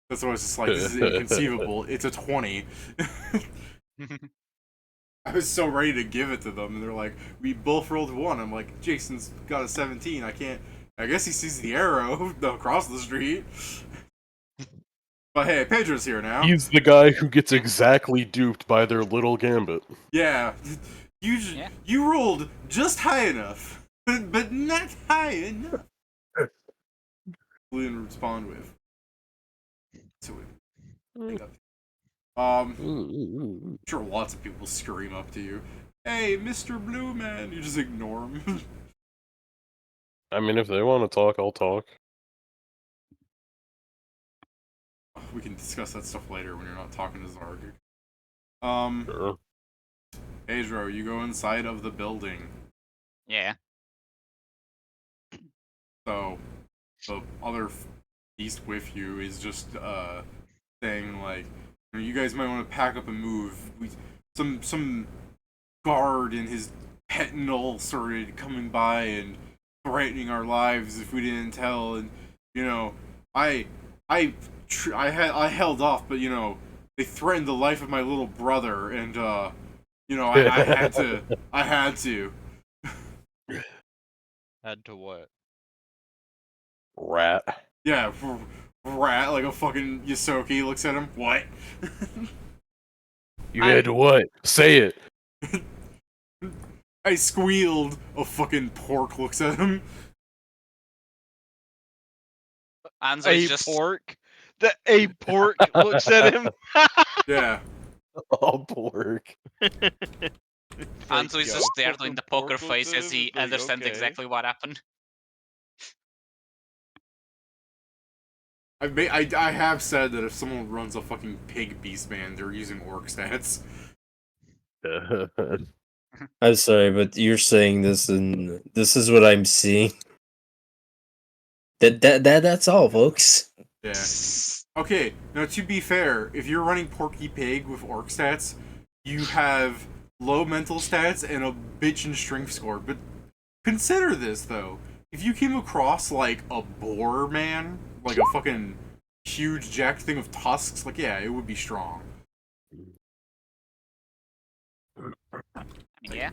That's why I was just like, this is inconceivable. It's a 20. I was so ready to give it to them, and they're like, we both rolled 1. I'm like, Jason's got a 17. I can't. I guess he sees the arrow across the street. But hey, Pedro's here now. He's the guy who gets exactly duped by their little gambit. Yeah. You rolled just high enough, but not high enough. William respond with. So I'm sure lots of people scream up to you, "Hey, Mr. Blue Man!" You just ignore them. I mean, if they want to talk, I'll talk. We can discuss that stuff later when you're not talking to Zarg. Sure. Pedro, you go inside of the building. Yeah. So, the other beast with you is just saying like, you guys might want to pack up and move. Some guard and his pet Null started coming by and threatening our lives if we didn't tell. And I held off, but they threatened the life of my little brother, and I had to. Had to what? Rat. Yeah, rat like a fucking Yosoki looks at him. What? You had to what? Say it. I squealed. A fucking pork looks at him. Anzo is just Pork? A pork looks at him? Yeah. Oh, pork. Anzo is just there doing the poker face as he understands exactly what happened. I have said that if someone runs a fucking pig beastman, they're using orc stats. I'm sorry, but you're saying this, and this is what I'm seeing. That's all, folks. Yeah. Okay, now to be fair, if you're running Porky Pig with orc stats, you have low mental stats and a bitch and strength score. But consider this, though. If you came across, like, a boar man, like a fucking huge jacked thing with tusks, like, yeah, it would be strong. Yeah.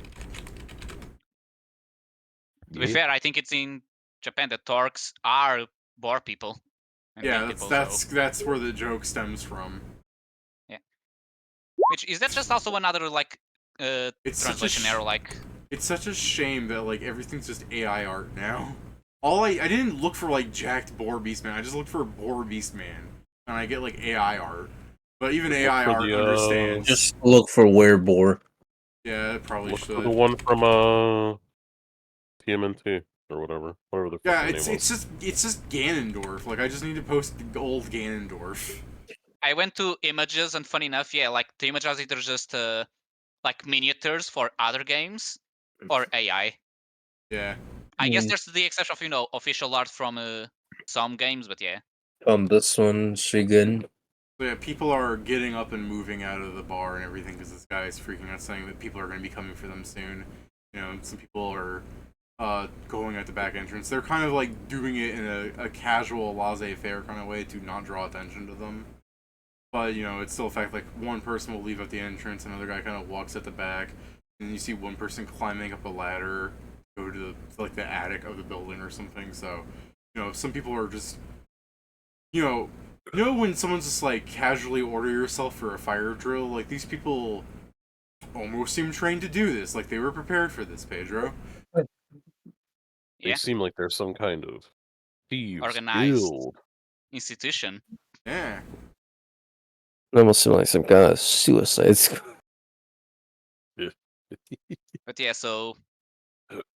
To be fair, I think it's in Japan that Torks are boar people. Yeah, that's where the joke stems from. Yeah. Which is that just also another like translation error? Like, it's such a shame that like everything's just AI art now. I didn't look for like jacked boar beastman. I just looked for boar beastman, and I get like AI art. But even AI art understands. Just look for wereboar. Yeah, it probably Look should. for the one from TMNT or whatever the yeah, name was. it's just Ganondorf. Like I just need to post the old Ganondorf. I went to images, and funny enough, yeah, like the images are either just like miniatures for other games or AI. Yeah. I guess there's the exception of official art from some games, but yeah. This one, Shigen. So yeah, people are getting up and moving out of the bar and everything because this guy is freaking out, saying that people are going to be coming for them soon. Some people are going at the back entrance. They're kind of like doing it in a casual, laissez-faire kind of way to not draw attention to them. But it's still a fact. Like one person will leave at the entrance, another guy kind of walks at the back, and you see one person climbing up a ladder, go to like the attic of the building or something. So some people are just You know when someone's just like casually order yourself for a fire drill? Like these people almost seem trained to do this. Like they were prepared for this, Pedro. They Yeah, seem like they're some kind of thieves organized guild. institution. Yeah. It almost seemed like some kind of suicide squad. But yeah, so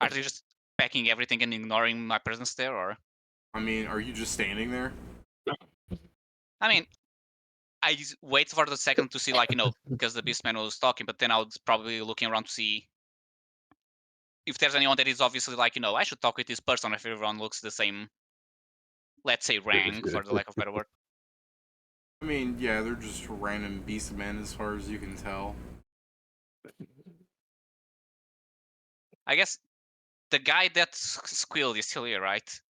are they just packing everything and ignoring my presence there, or? I mean, are you just standing there? I mean, I wait for the second to see, like, because the Beastman was talking, but then I was probably looking around to see if there's anyone that is obviously like, I should talk with this person if everyone looks the same, let's say, rank, for the lack of a better word. I mean, yeah, they're just random beast men as far as you can tell. I guess the guy that squealed is still here, right?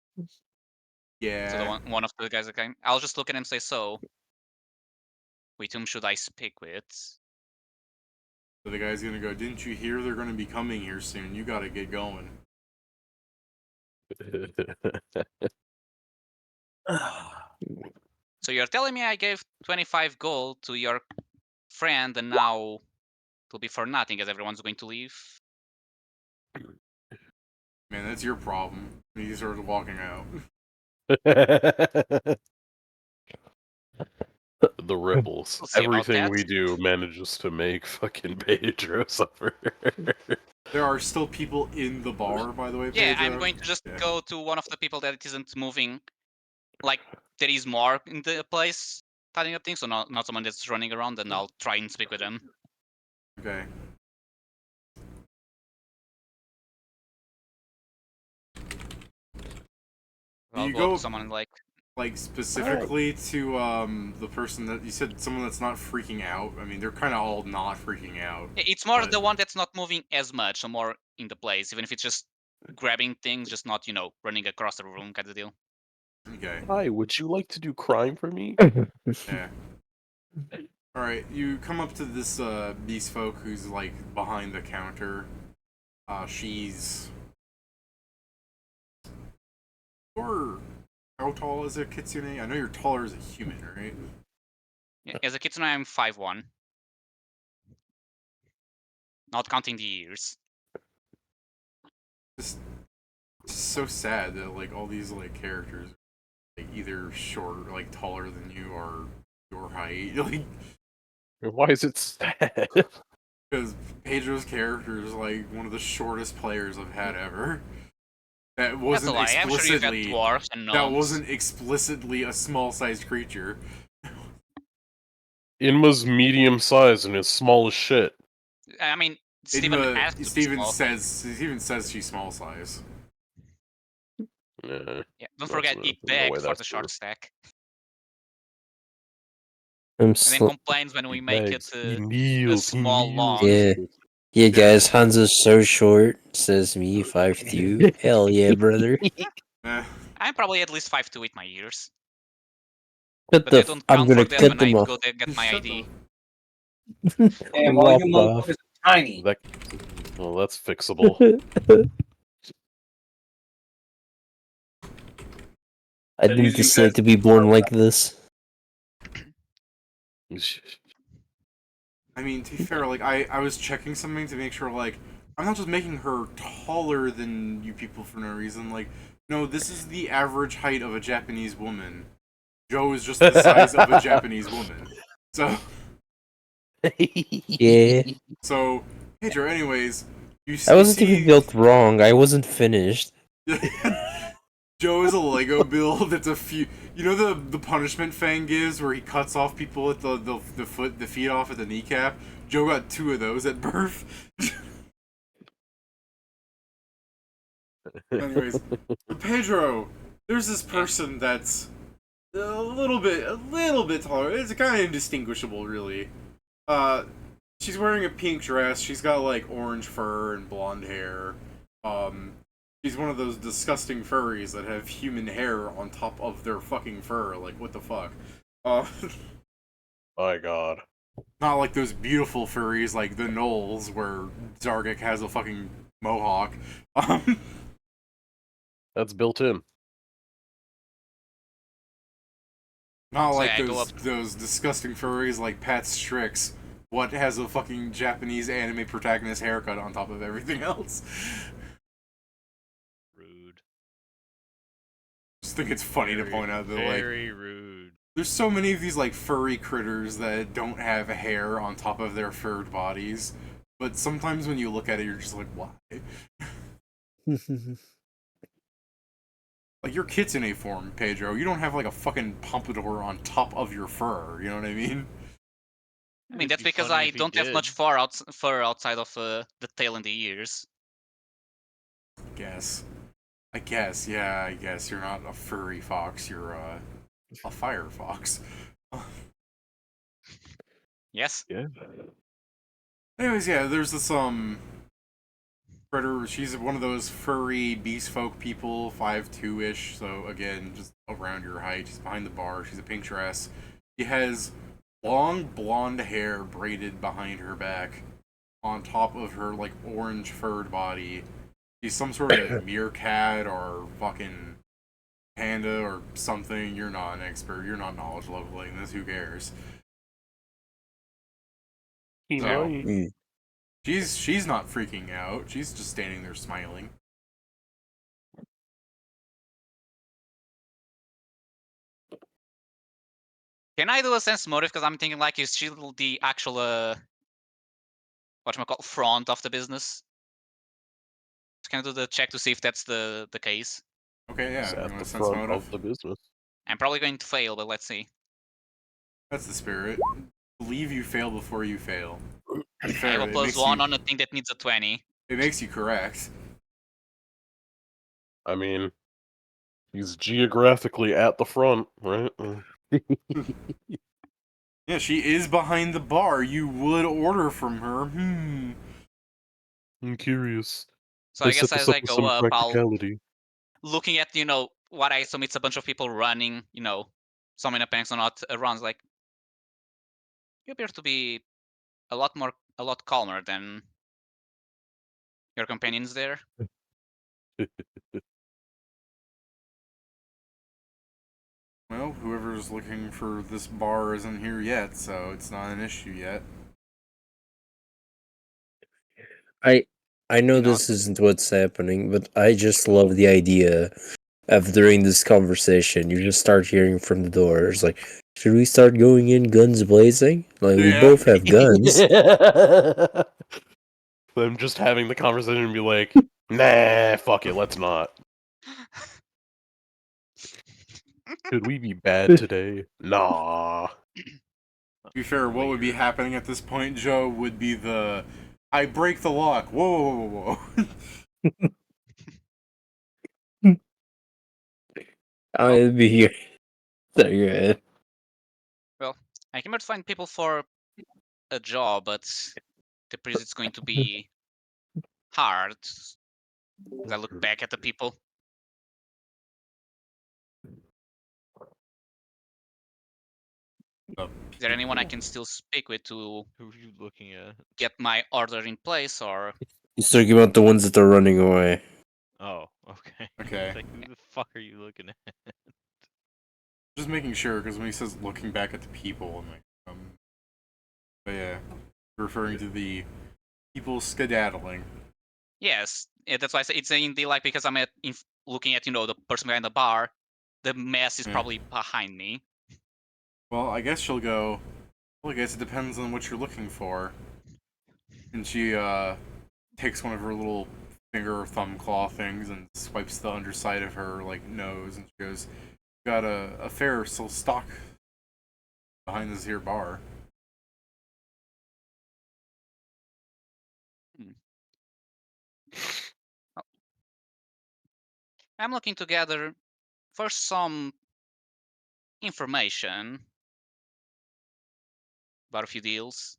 Yeah. So the one of the guys that came. I'll just look at him and say, so, with whom should I speak with? So the guy's gonna go, didn't you hear they're gonna be coming here soon? You gotta get going. So you're telling me I gave 25 gold to your friend and now it'll be for nothing as everyone's going to leave? Man, that's your problem. And he started walking out. The ripples. We'll see about Everything that. we do manages to make fucking Pedro suffer. There are still people in the bar, by the way, Pedro. Yeah, I'm going to just go to one of the people that isn't moving. Like, there is more in the place tidying up things, so not someone that's running around, and I'll try and speak with them. Okay. I'll You go up go to someone like specifically to the person that you said, someone that's not freaking out. I mean, they're kind of all not freaking out. it's more but- the one that's not moving as much, so more in the place, even if it's just grabbing things, just not running across the room kind of deal. Okay. Hi, would you like to do crime for me? Yeah. All right. You come up to this beast folk who's like behind the counter. She's. Or how tall is a kitsune? I know you're taller as a human, right? Yeah, as a kitsune, I'm 5'1", not counting the ears. Just so sad that like all these like characters, like either short, like taller than you, or your height. Like, Why is it sad? because Pedro's character is like one of the shortest players I've had ever. That That's a wasn't lie. I'm sure you've had explicitly. dwarves and gnomes. That wasn't explicitly a small-sized creature. Inma's medium size and is small as shit. I mean, Steven asked to be Steven small. says she's small size. Nah, Yeah, don't forget, he no way begged for that's the short true. stack. I'm And then sl- complains when we make it He kneels, he small kneels. long. yeah. Yeah, guys, Hanzo's so short, says me, 5'2". Hell yeah, brother. Eh, I'm probably at least 5'2" with my ears. Cut But the I f- don't I'm count gonna for them cut when I them off. go there get my shut ID. And all you Lop off. motherfuckers are tiny. That, well, that's fixable. I That didn't means you decide guys to be born like this. I mean, to be fair, like I was checking something to make sure, like I'm not just making her taller than you people for no reason. Like, no, this is the average height of a Japanese woman. Joe is just the size of a Japanese woman. So, Yeah. so Pedro. Anyways, you I wasn't see. even built wrong. I wasn't finished. Joe is a Lego build. It's a few. You know the punishment Fang gives, where he cuts off people at the feet off at the kneecap. Joe got 2 of those at birth. Anyways, Pedro, there's this person that's a little bit taller. It's kind of indistinguishable, really. She's wearing a pink dress. She's got like orange fur and blonde hair. She's one of those disgusting furries that have human hair on top of their fucking fur. Like, what the fuck? My god. Not like those beautiful furries like the Knolls, where Zargak has a fucking mohawk. That's built in. Not So like yeah, I go up. those disgusting furries like Pat Strix. What has a fucking Japanese anime protagonist haircut on top of everything else? Rude. Just think it's funny to point out that like very rude. there's so many of these like furry critters that don't have hair on top of their furred bodies, but sometimes when you look at it, you're just like, why? Like your kitsune form, Pedro. You don't have like a fucking pompadour on top of your fur. You know what I mean? I mean, It'd that's be because funny I if he don't have did. much fur outside of the tail and the ears. I guess. Yeah. I guess you're not a furry fox. You're a fire fox. Yes. Yeah. Anyways, yeah. There's this critter. She's one of those furry beast folk people, 5'2" ish. So again, just around your height. She's behind the bar. She's a pink dress. She has long blonde hair braided behind her back, on top of her like orange furred body. She's some sort of meerkat or fucking panda or something. You're not an expert. You're not knowledge leveling this. Who cares? He So, might. she's not freaking out. She's just standing there smiling. Can I do a sense motive? Because I'm thinking like, is she the actual whatchamacallit, front of the business? So can I do the check to see if that's the case? Okay, yeah. He's You at want the a sense front motive? of the business. I'm probably going to fail, but let's see. That's the spirit. Believe you fail before you fail. To be I fair, have a it plus makes one you on a thing that needs a 20. it makes you correct. I mean, he's geographically at the front, right? Yeah, she is behind the bar. You would order from her. I'm curious. So I guess as I with go some up, I'll practicality. looking at what I assume it's a bunch of people running. Some in a panic, some not. Runs like you appear to be a lot calmer than your companions there. Well, whoever's looking for this bar isn't here yet, so it's not an issue yet. I know You know, this isn't what's happening, but I just love the idea of during this conversation, you just start hearing from the doors like, should we start going in guns blazing? Like we Yeah. both have guns. Them just having the conversation and be like, nah, fuck it, let's not. Could we be bad today? Nah. To be fair, what would be happening at this point, Joe, would be I break the lock. Whoa, whoa, whoa, whoa. I'd be here. So good. well, I came here to find people for a job, but the priest it's going to be hard. As I look back at the people. Is there anyone I can still speak with to Who are you looking at? get my order in place, or He's talking about the ones that are running away. Oh, okay. Okay. It's like, who the fuck are you looking at? Just making sure, because when he says looking back at the people, I'm like, but yeah, referring to the people skedaddling. yes, that's why I say it's in the because I'm looking at the person behind the bar. The mess is Yeah. probably behind me. Well, I guess she'll go. Well, I guess it depends on what you're looking for. And she takes one of her little finger or thumb claw things and swipes the underside of her like nose, and she goes, "Got a fair stock behind this here bar." Oh. I'm looking to gather first some information about a few deals,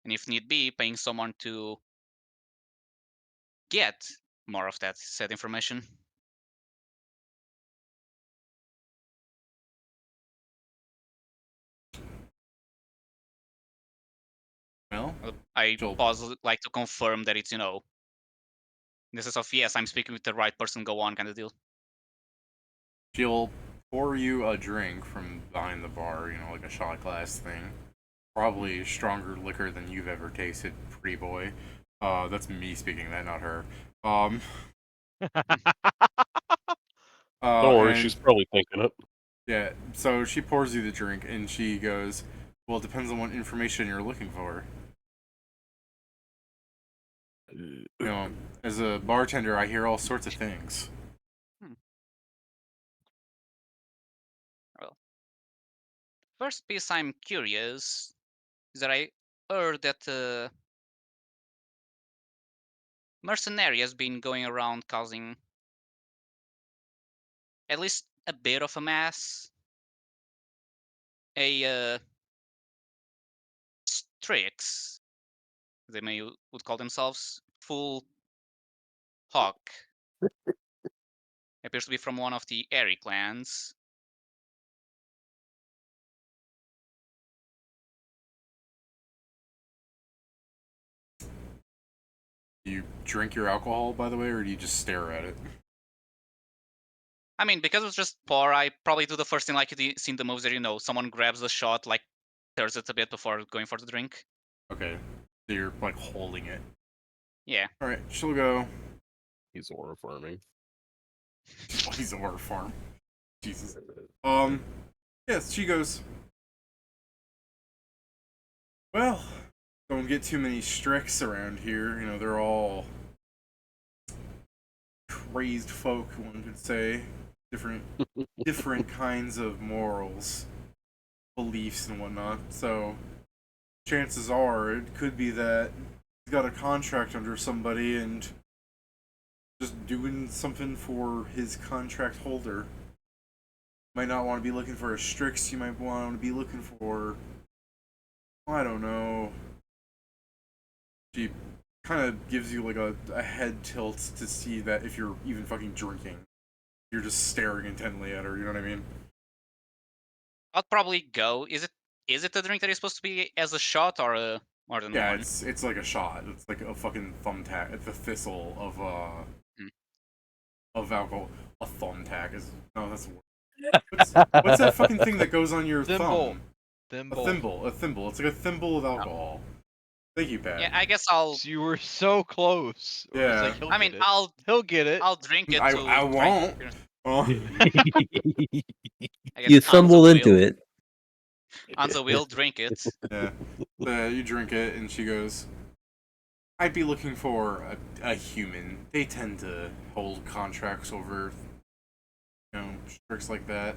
and if need be, paying someone to get more of that said information. Well, I Joel. pause, like to confirm that it's this is of yes, I'm speaking with the right person. Go on, kind of deal. She'll pour you a drink from behind the bar, like a shot glass thing. Probably stronger liquor than you've ever tasted, pretty boy. That's me speaking that, not her. Don't worry, And she's probably thinking it. yeah, so she pours you the drink and she goes, "Well, it depends on what information you're looking for." As a bartender, I hear all sorts of things. Well, first piece I'm curious is that I heard that mercenary has been going around causing at least a bit of a mess. Strix, they would call themselves, full hawk, appears to be from one of the Aeries clans. Do you drink your alcohol, by the way, or do you just stare at it? I mean, because it was just pour, I probably do the first thing like you see in the movies that, someone grabs the shot, like, stirs it a bit before going for the drink. Okay. So you're, like, holding it. Yeah. Alright, she'll go. He's aura farming. He's a water farm. Jesus. Yes, she goes, "Well, don't get too many Strix around here. They're all crazed folk, one could say. Different kinds of morals, beliefs, and whatnot. So, chances are it could be that he's got a contract under somebody and just doing something for his contract holder. Might not want to be looking for a Strix, you might want to be looking for, I don't know." She kind of gives you like a head tilt to see that if you're even fucking drinking. You're just staring intently at her, you know what I mean? I'll probably go. Is it a drink that is supposed to be as a shot or more than Yeah, one? it's like a shot. It's like a fucking thumbtack. It's a thistle of alcohol. A thumbtack is that's the word. What's that fucking thing that goes on your Thimble. thumb? Thimble. A thimble. It's like a thimble of alcohol. Thank you, Pat. Yeah, I guess I'll. You were so close. It was like, Yeah. he'll I mean, get it. He'll get it. I'll drink it I to. won't. Oh. I guess You Anzo stumble into will. it. Anzo will drink it. Yeah. So you drink it, and she goes, "I'd be looking for a human. They tend to hold contracts over, tricks like that."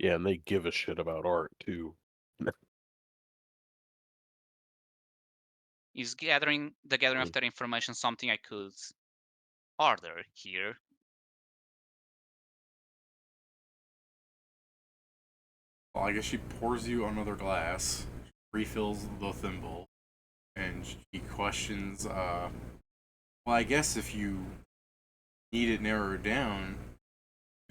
Yeah, and they give a shit about art too. Is the gathering of that information something I could order here? Well, I guess she pours you another glass, refills the thimble, and she questions, "Well, I guess if you need it narrowed down,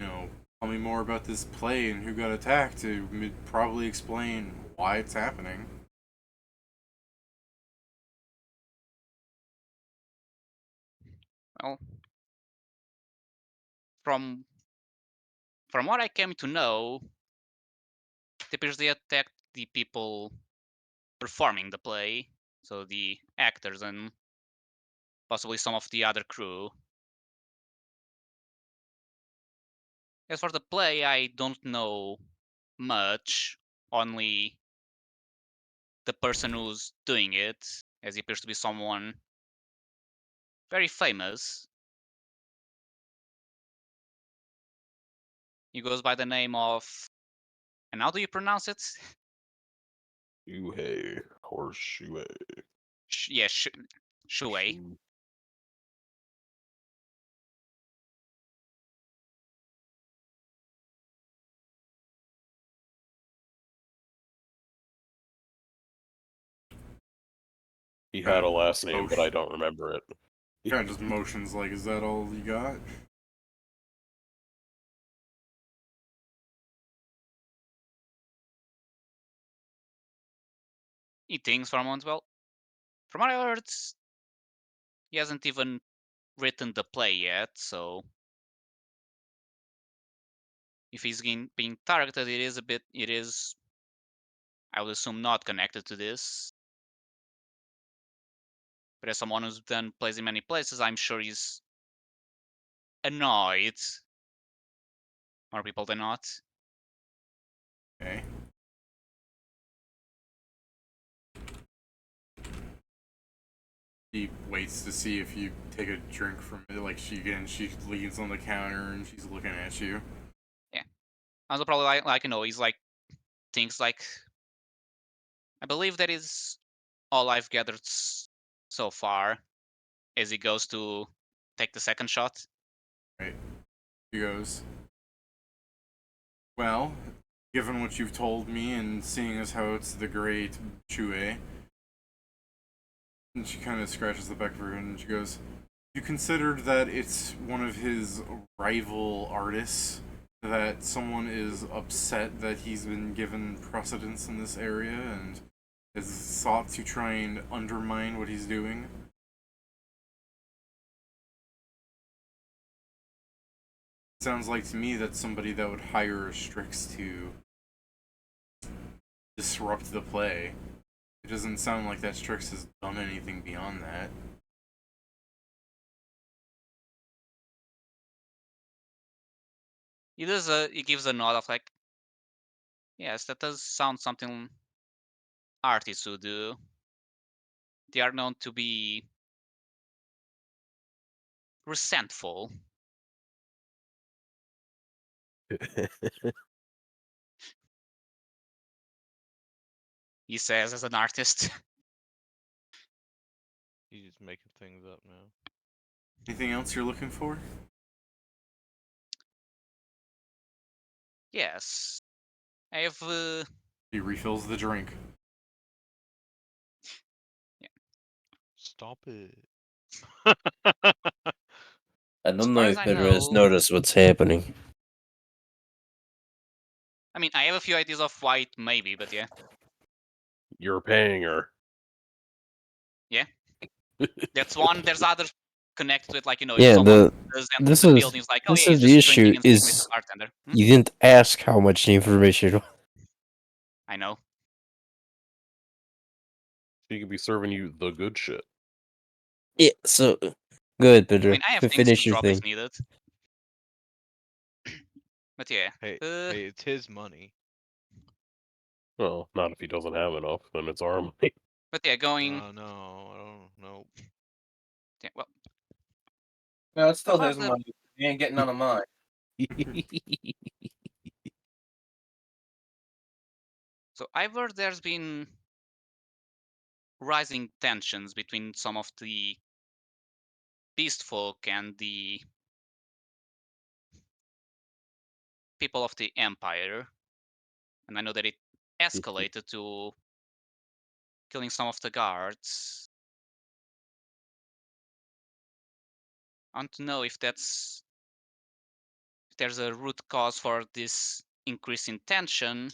tell me more about this play and who got attacked to probably explain why it's happening." Well, from what I came to know, it appears they attacked the people performing the play, so the actors and possibly some of the other crew. As for the play, I don't know much, only the person who's doing it, as he appears to be someone very famous. He goes by the name of, and how do you pronounce it? Shuhei or Shuei. Yeah, Shuei. He had a last name, but I don't remember it. Kind of just motions like, "Is that all you got?" He thinks for a moment. Well, from what I heard, he hasn't even written the play yet, so if he's being targeted, it is, I would assume, not connected to this. But as someone who's done plays in many places, I'm sure he's annoyed. More people than not. Okay. He waits to see if you take a drink from it. Like she leans on the counter and she's looking at you. Yeah. Also probably like he's like things like, I believe that is all I've gathered so far as he goes to take the second shot. Right. She goes, well, given what you've told me and seeing as how it's the great Chue, and she kind of scratches the back of her head and she goes, you considered that it's one of his rival artists, that someone is upset that he's been given precedence in this area and has sought to try and undermine what he's doing? Sounds like to me that's somebody that would hire a Strix to disrupt the play. It doesn't sound like that Strix has done anything beyond that. He gives a nod of like, yes, that does sound something artists would do. They are known to be resentful. He says as an artist. He's just making things up now. Anything else you're looking for? Yes. I have He refills the drink. Stop it. I as don't know far as if I Pedro has know, noticed what's happening. I mean, I have a few ideas of why it may be, but yeah. You're paying her. Yeah. That's one. There's other connected to it, like, if Yeah, someone does enter this the is building, it's like, oh this yeah, he's is the just drinking issue and speaking with the is bartender. you didn't ask how much the information. I know. She could be serving you the good shit. Yeah, so good, I Pedro. mean, I have things to Finish your drop if thing. needed. But yeah. Hey, hey, it's his money. Well, not if he doesn't have enough, then it's our money. But yeah, going. No, I don't know. Yeah, well, No, it's still so far his money. He ain't getting none of mine. So I've heard there's been rising tensions between some of the beast folk and the people of the Empire. And I know that it escalated to killing some of the guards. I want to know if there's a root cause for this increase in tension,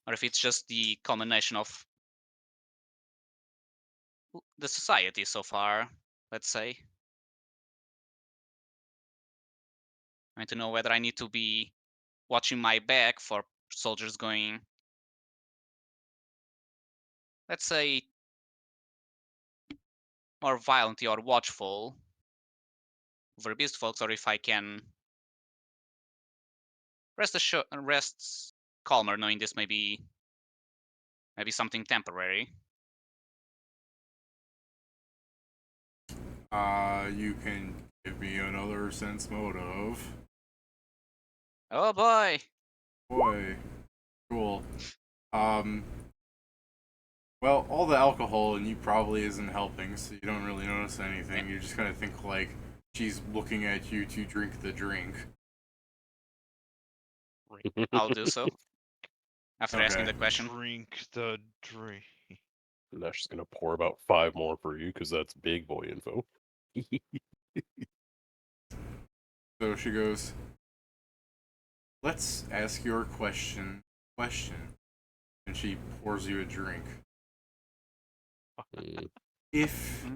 or if it's just the culmination of the society so far, let's say. I want to know whether I need to be watching my back for soldiers going, let's say, more violently or watchful over beast folks, or if I can rest calmer, knowing this may be something temporary. You can give me another sense motive. Oh boy! Boy. Cool. Well, all the alcohol in you probably isn't helping, so you don't really notice anything. You just kind of think like she's looking at you to drink the drink. I'll do so. After asking the question. Drink the drink. Now she's gonna pour about 5 more for you, because that's big boy info. So she goes, let's ask your question. And she pours you a drink. Mm. If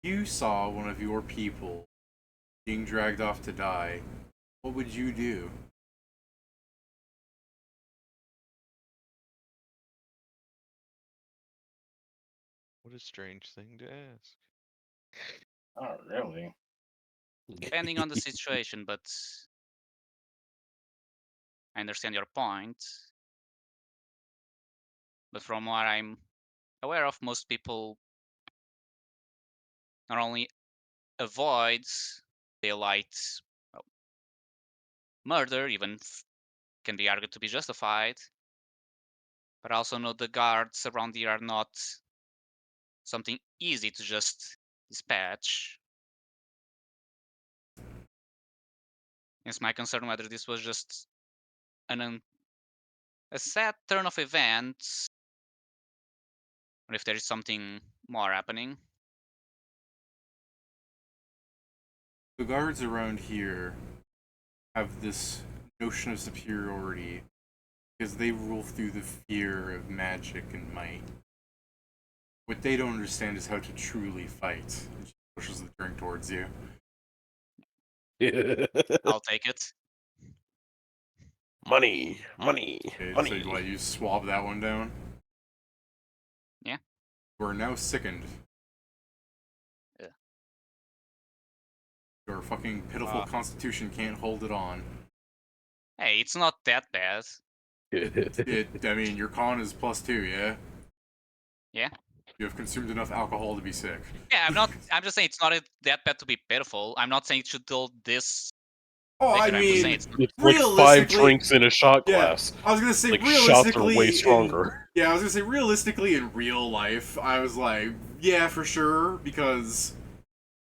you saw one of your people being dragged off to die, what would you do? What a strange thing to ask. Oh, really? Depending on the situation, but I understand your point. But from what I'm aware of, most people not only avoid daylight well, murder, even can be argued to be justified, but also know the guards around here are not something easy to just dispatch. It's my concern whether this was just a sad turn of events, or if there is something more happening. The guards around here have this notion of superiority because they rule through the fear of magic and might. What they don't understand is how to truly fight. And she pushes the drink towards you. I'll take it. Money. Okay, so you swab that one down? Yeah. You are now sickened. Yeah. Your fucking pitiful constitution can't hold it on. Hey, it's not that bad. I mean, your con is +2, yeah? Yeah. You have consumed enough alcohol to be sick. Yeah, I'm just saying it's not that bad to be pitiful. I'm not saying it should hold this. Oh, I I'm just saying mean, it's It's like 5 drinks in a shot yeah, glass. I was gonna say Like, realistically, shots are way stronger. Yeah, I was gonna say realistically in real life, I was like, yeah, for sure, because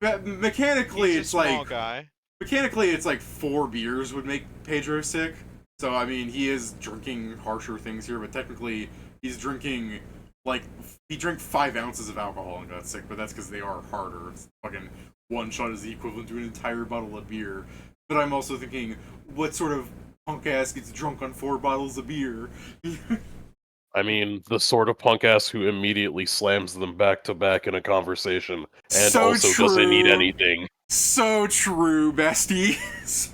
mechanically He's a it's small like guy. mechanically it's like 4 beers would make Pedro sick. So I mean, he is drinking harsher things here, but technically he's drinking like he drank 5 ounces of alcohol and got sick, but that's because they are harder. It's fucking one shot is the equivalent to an entire bottle of beer. But I'm also thinking, what sort of punk ass gets drunk on 4 bottles of beer? I mean, the sort of punk ass who immediately slams them back to back in a conversation and So also doesn't need true. anything. So true, besties.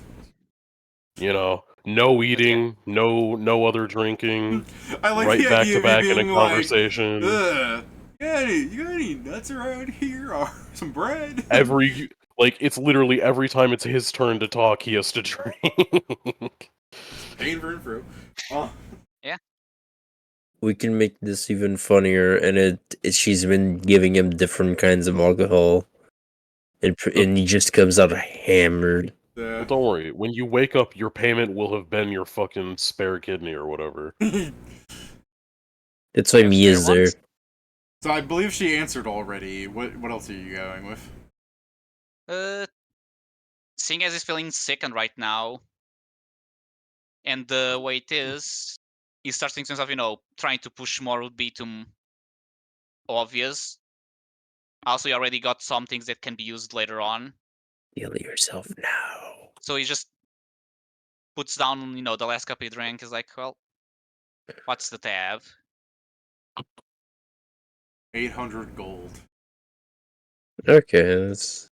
You know, no eating, no other drinking, I like right the back idea to of you back in a being like, conversation. you got any nuts around here or some bread? It's literally every time it's his turn to talk, he has to drink. Paying for info. Oh. Yeah. We can make this even funnier, and she's been giving him different kinds of alcohol, and he just comes out hammered. Well, don't worry. When you wake up, your payment will have been your fucking spare kidney or whatever. That's why Mia's there. So I believe she answered already. What else are you going with? Seeing as he's feeling sickened right now, and the way it is, he starts thinking to himself, trying to push more would be too obvious. Also, you already got some things that can be used later on. Heal yourself now. So he just puts down, the last cup he drank. Is like, well, what's the tab? 800 gold. Okay, that's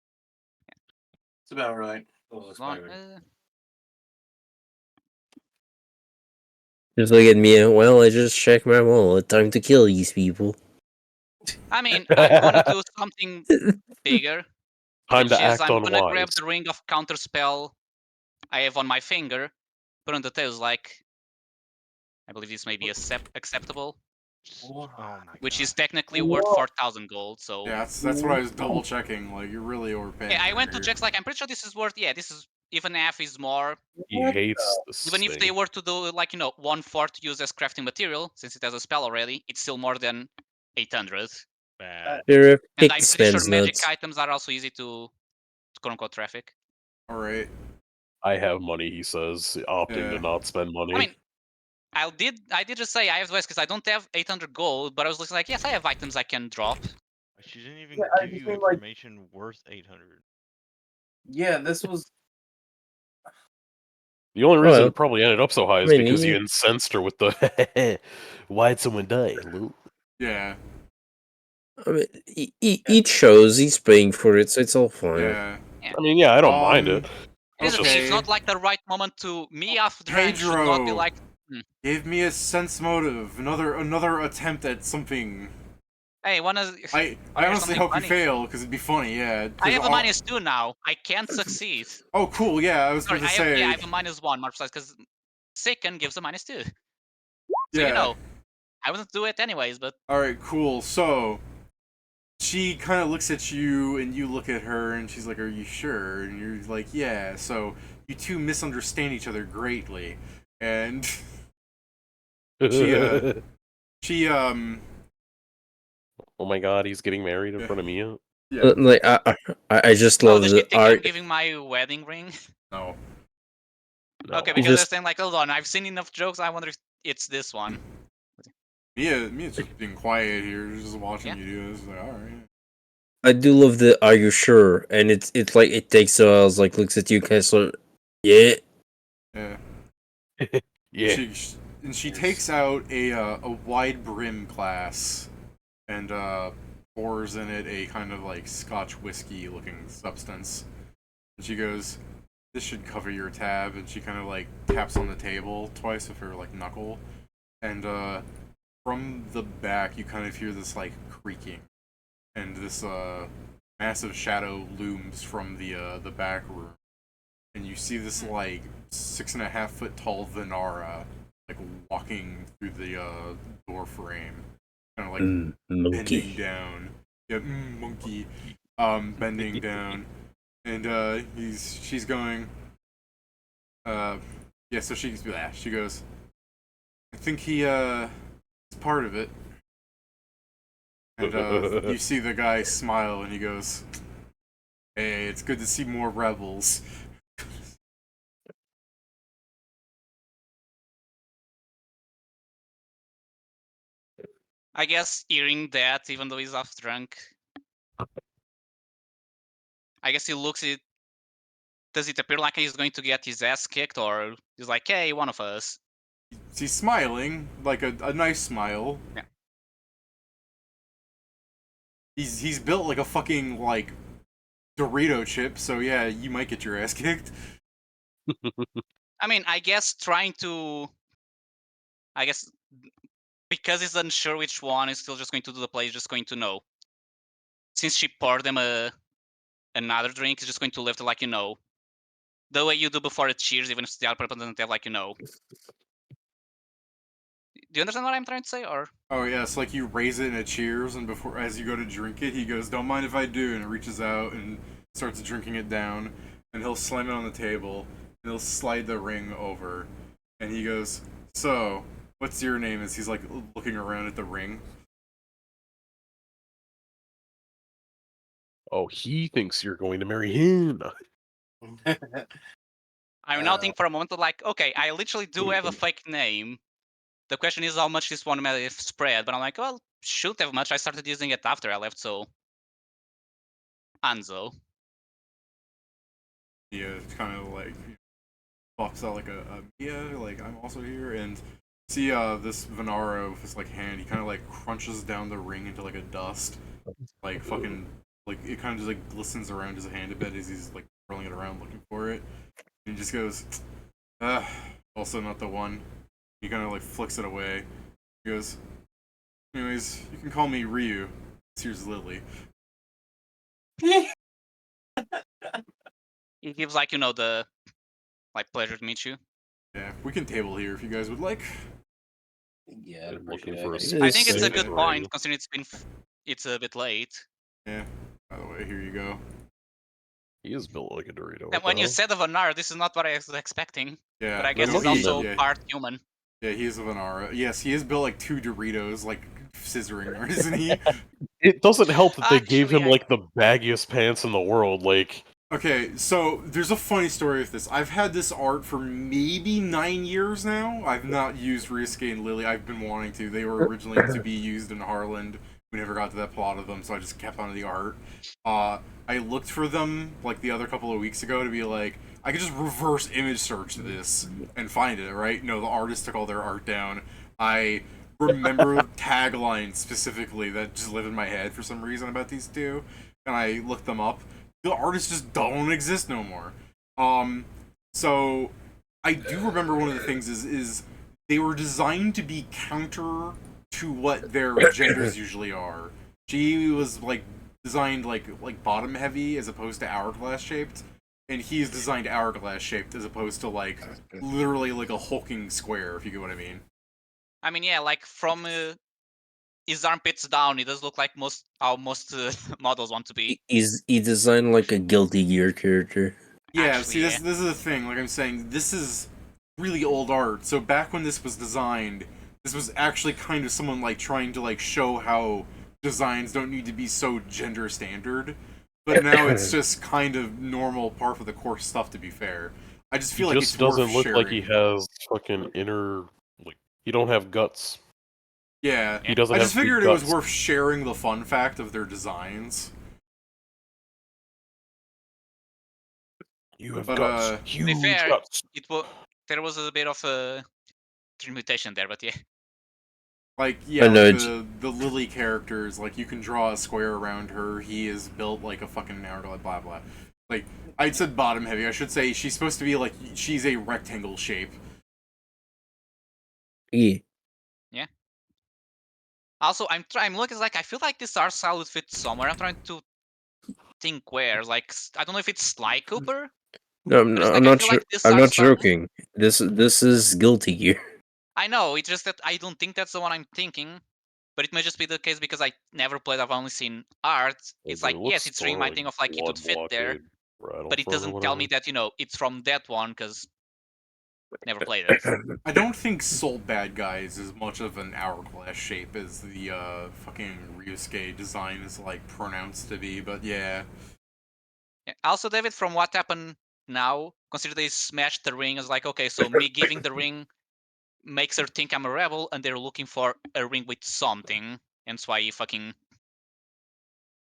about right. Just look at Mia. Well, I just checked my wallet. Time to kill these people. I mean, I'm gonna do something bigger. Time to which is act I'm on gonna wise. grab the ring of counterspell I have on my finger, put on the tails like. I believe this may be acceptable. Oh my which God. is technically worth 4,000 gold. So yeah, that's what I was double checking. Like you're really overpaying. yeah, I went to check. Like I'm pretty sure this is worth. Yeah, this is even half is more. He hates this Even if thing. they were to do like 1/4 use as crafting material, since it has a spell already, it's still more than 800. Bad. Pick And I'm the pretty sure spends magic nuts. items are also easy to quote unquote traffic. All right. I have money, he says, opting to not spend money. I mean, I did just say I have less because I don't have 800 gold, but I was looking like, yes, I have items I can drop. She didn't even give you information worth 800. Yeah, this was. The only reason Well, it probably ended up so high is I mean, because you incensed her with the why'd someone die, Luke? Yeah. I mean, each shows he's paying for it, so it's all fine. Yeah. I mean, yeah, I don't mind it. Here's the thing, it's Okay. not like the right moment to me after drunk should not be Pedro like gave me a sense motive. Another attempt at something. hey, I hear honestly something hope funny? you fail because it'd be funny. Yeah. I have a all- -2 now. I can't succeed. Oh, cool. Yeah, I was Sorry, going to I say. have a -1 more precise because second gives a -2. So Yeah. you know, I wouldn't do it anyways, but All right, cool. So she kind of looks at you, and you look at her, and she's like, "Are you sure?" And you're like, "Yeah." So you two misunderstand each other greatly, and she Oh my god, he's getting married in Yeah. front of me. yeah. Like I just oh, love does she the think I'm art. giving my wedding ring? No. No. Okay, because Just- they're saying like, hold on, I've seen enough jokes. I wonder if it's this one. Mia's just being quiet here, just watching Yeah. you do this. Like, all right. I do love the "Are you sure?" and it's like it takes a while. Like looks at you, kind of sort of, yeah. Yeah. Yeah. She takes out a wide brim glass and pours in it a kind of like Scotch whiskey looking substance. And she goes, "This should cover your tab." And she kind of like taps on the table twice with her like knuckle. And from the back, you kind of hear this like creaking, and this massive shadow looms from the back room. And you see this like 6.5 foot tall Venara like walking through the door frame, kind of like bending Monkey. down. Yeah, monkey. Bending down, and she's going. Yeah. So she goes. I think he is part of it. And you see the guy smile, and he goes, "Hey, it's good to see more rebels." I guess hearing that, even though he's half drunk, I guess he looks at. Does it appear like he's going to get his ass kicked, or he's like, "Hey, one of us"? He's smiling, like a nice smile. Yeah. He's built like a fucking like Dorito chip, so yeah, you might get your ass kicked. I mean, I guess trying to. I guess because he's unsure which one, he's still just going to do the play. He's just going to know. Since she poured him another drink, he's just going to lift it like the way you do before a cheers, even if the other person doesn't have like Do you understand what I'm trying to say, or? Oh yeah, it's like you raise it in a cheers, and before as you go to drink it, he goes, "Don't mind if I do," and reaches out and starts drinking it down, and he'll slam it on the table, and he'll slide the ring over, and he goes, "So, what's your name?" As he's like looking around at the ring. Oh, he thinks you're going to marry him. I'm now thinking for a moment, like, okay, I literally do have a fake name. The question is how much this one may have spread, but I'm like, well, should have much. I started using it after I left, so Anzo. Yeah, it's kind of like pops out like a yeah, like I'm also here, and see this Venaro with his like hand, he kind of like crunches down the ring into like a dust, like fucking like it kind of just like glistens around his hand a bit as he's like rolling it around looking for it, and he just goes, also not the one. He kind of like flicks it away. He goes, anyways, you can call me Ryu. Here's Lily. He gives like the pleasure to meet you. Yeah, we can table here if you guys would like. Yeah, I'd I'm looking appreciate for a it. space I think it's a saving good ring. point considering it's a bit late. Yeah. By the way, here you go. He is built like a Dorito. And What when the you hell? said of an R, this is not what I was expecting. Yeah. But I guess Then he's look at also yeah. part human. Yeah, he is a Venara. Yes, he is built like 2 Doritos, like scissoring, isn't he? It doesn't help that they gave Actually, him like the baggiest pants in the world. Like, Okay, so there's a funny story with this. I've had this art for maybe 9 years now. I've not used Ryusuke and Lily. I've been wanting to. They were originally to be used in Harlonde. We never got to that plot of them, so I just kept on the art. I looked for them like the other couple of weeks ago to be like, I could just reverse image search this and find it, right? No, the artist took all their art down. I remember taglines specifically that just live in my head for some reason about these two, and I looked them up. The artists just don't exist no more. So I do remember one of the things is they were designed to be counter to what their genders usually are. She was like designed like bottom heavy as opposed to hourglass shaped, and he's designed hourglass shaped as opposed to like literally like a hulking square, if you get what I mean. I mean, yeah, like from his armpits down, it does look like how most models want to be. He designed like a Guilty Gear character. Yeah, Actually, see, yeah. this is the thing. Like I'm saying, this is really old art. So back when this was designed, this was actually kind of someone like trying to like show how designs don't need to be so gender standard. But now it's just kind of normal par for the course stuff. To be fair, I just feel He like just it's doesn't worth look sharing. like he has fucking inner, like, he don't have guts. Yeah, He doesn't I have just figured it was guts. worth sharing the fun fact of their designs. You have But, guts. To be Huge fair, guts. there was a bit of a mutation there, but yeah. Like, yeah, I like know, the Lily characters, like, you can draw a square around her, he is built like a fucking hourglass, blah blah. Like, I said bottom heavy, I should say she's supposed to be like, she's a rectangle shape. Yeah. Yeah. Also, I'm looking like I feel like this art style would fit somewhere. I'm trying to think where. Like I don't know if it's Sly Cooper. No, But it's I'm like I not feel sure. like this I'm art not style. joking. This is Guilty Gear. I know. It's just that I don't think that's the one I'm thinking. But it may just be the case because I never played. I've only seen art. It's like yes, it's ringing my thing of like it would fit there, but it doesn't tell me that it's from that one because never played it. I don't think Soul Bad Guy is as much of an hourglass shape as the fucking Ryusuke design is like pronounced to be, but yeah. Yeah. Also, David, from what happened now, consider they smashed the ring. It's like okay, so me giving the ring makes her think I'm a rebel, and they're looking for a ring with something, and that's why he fucking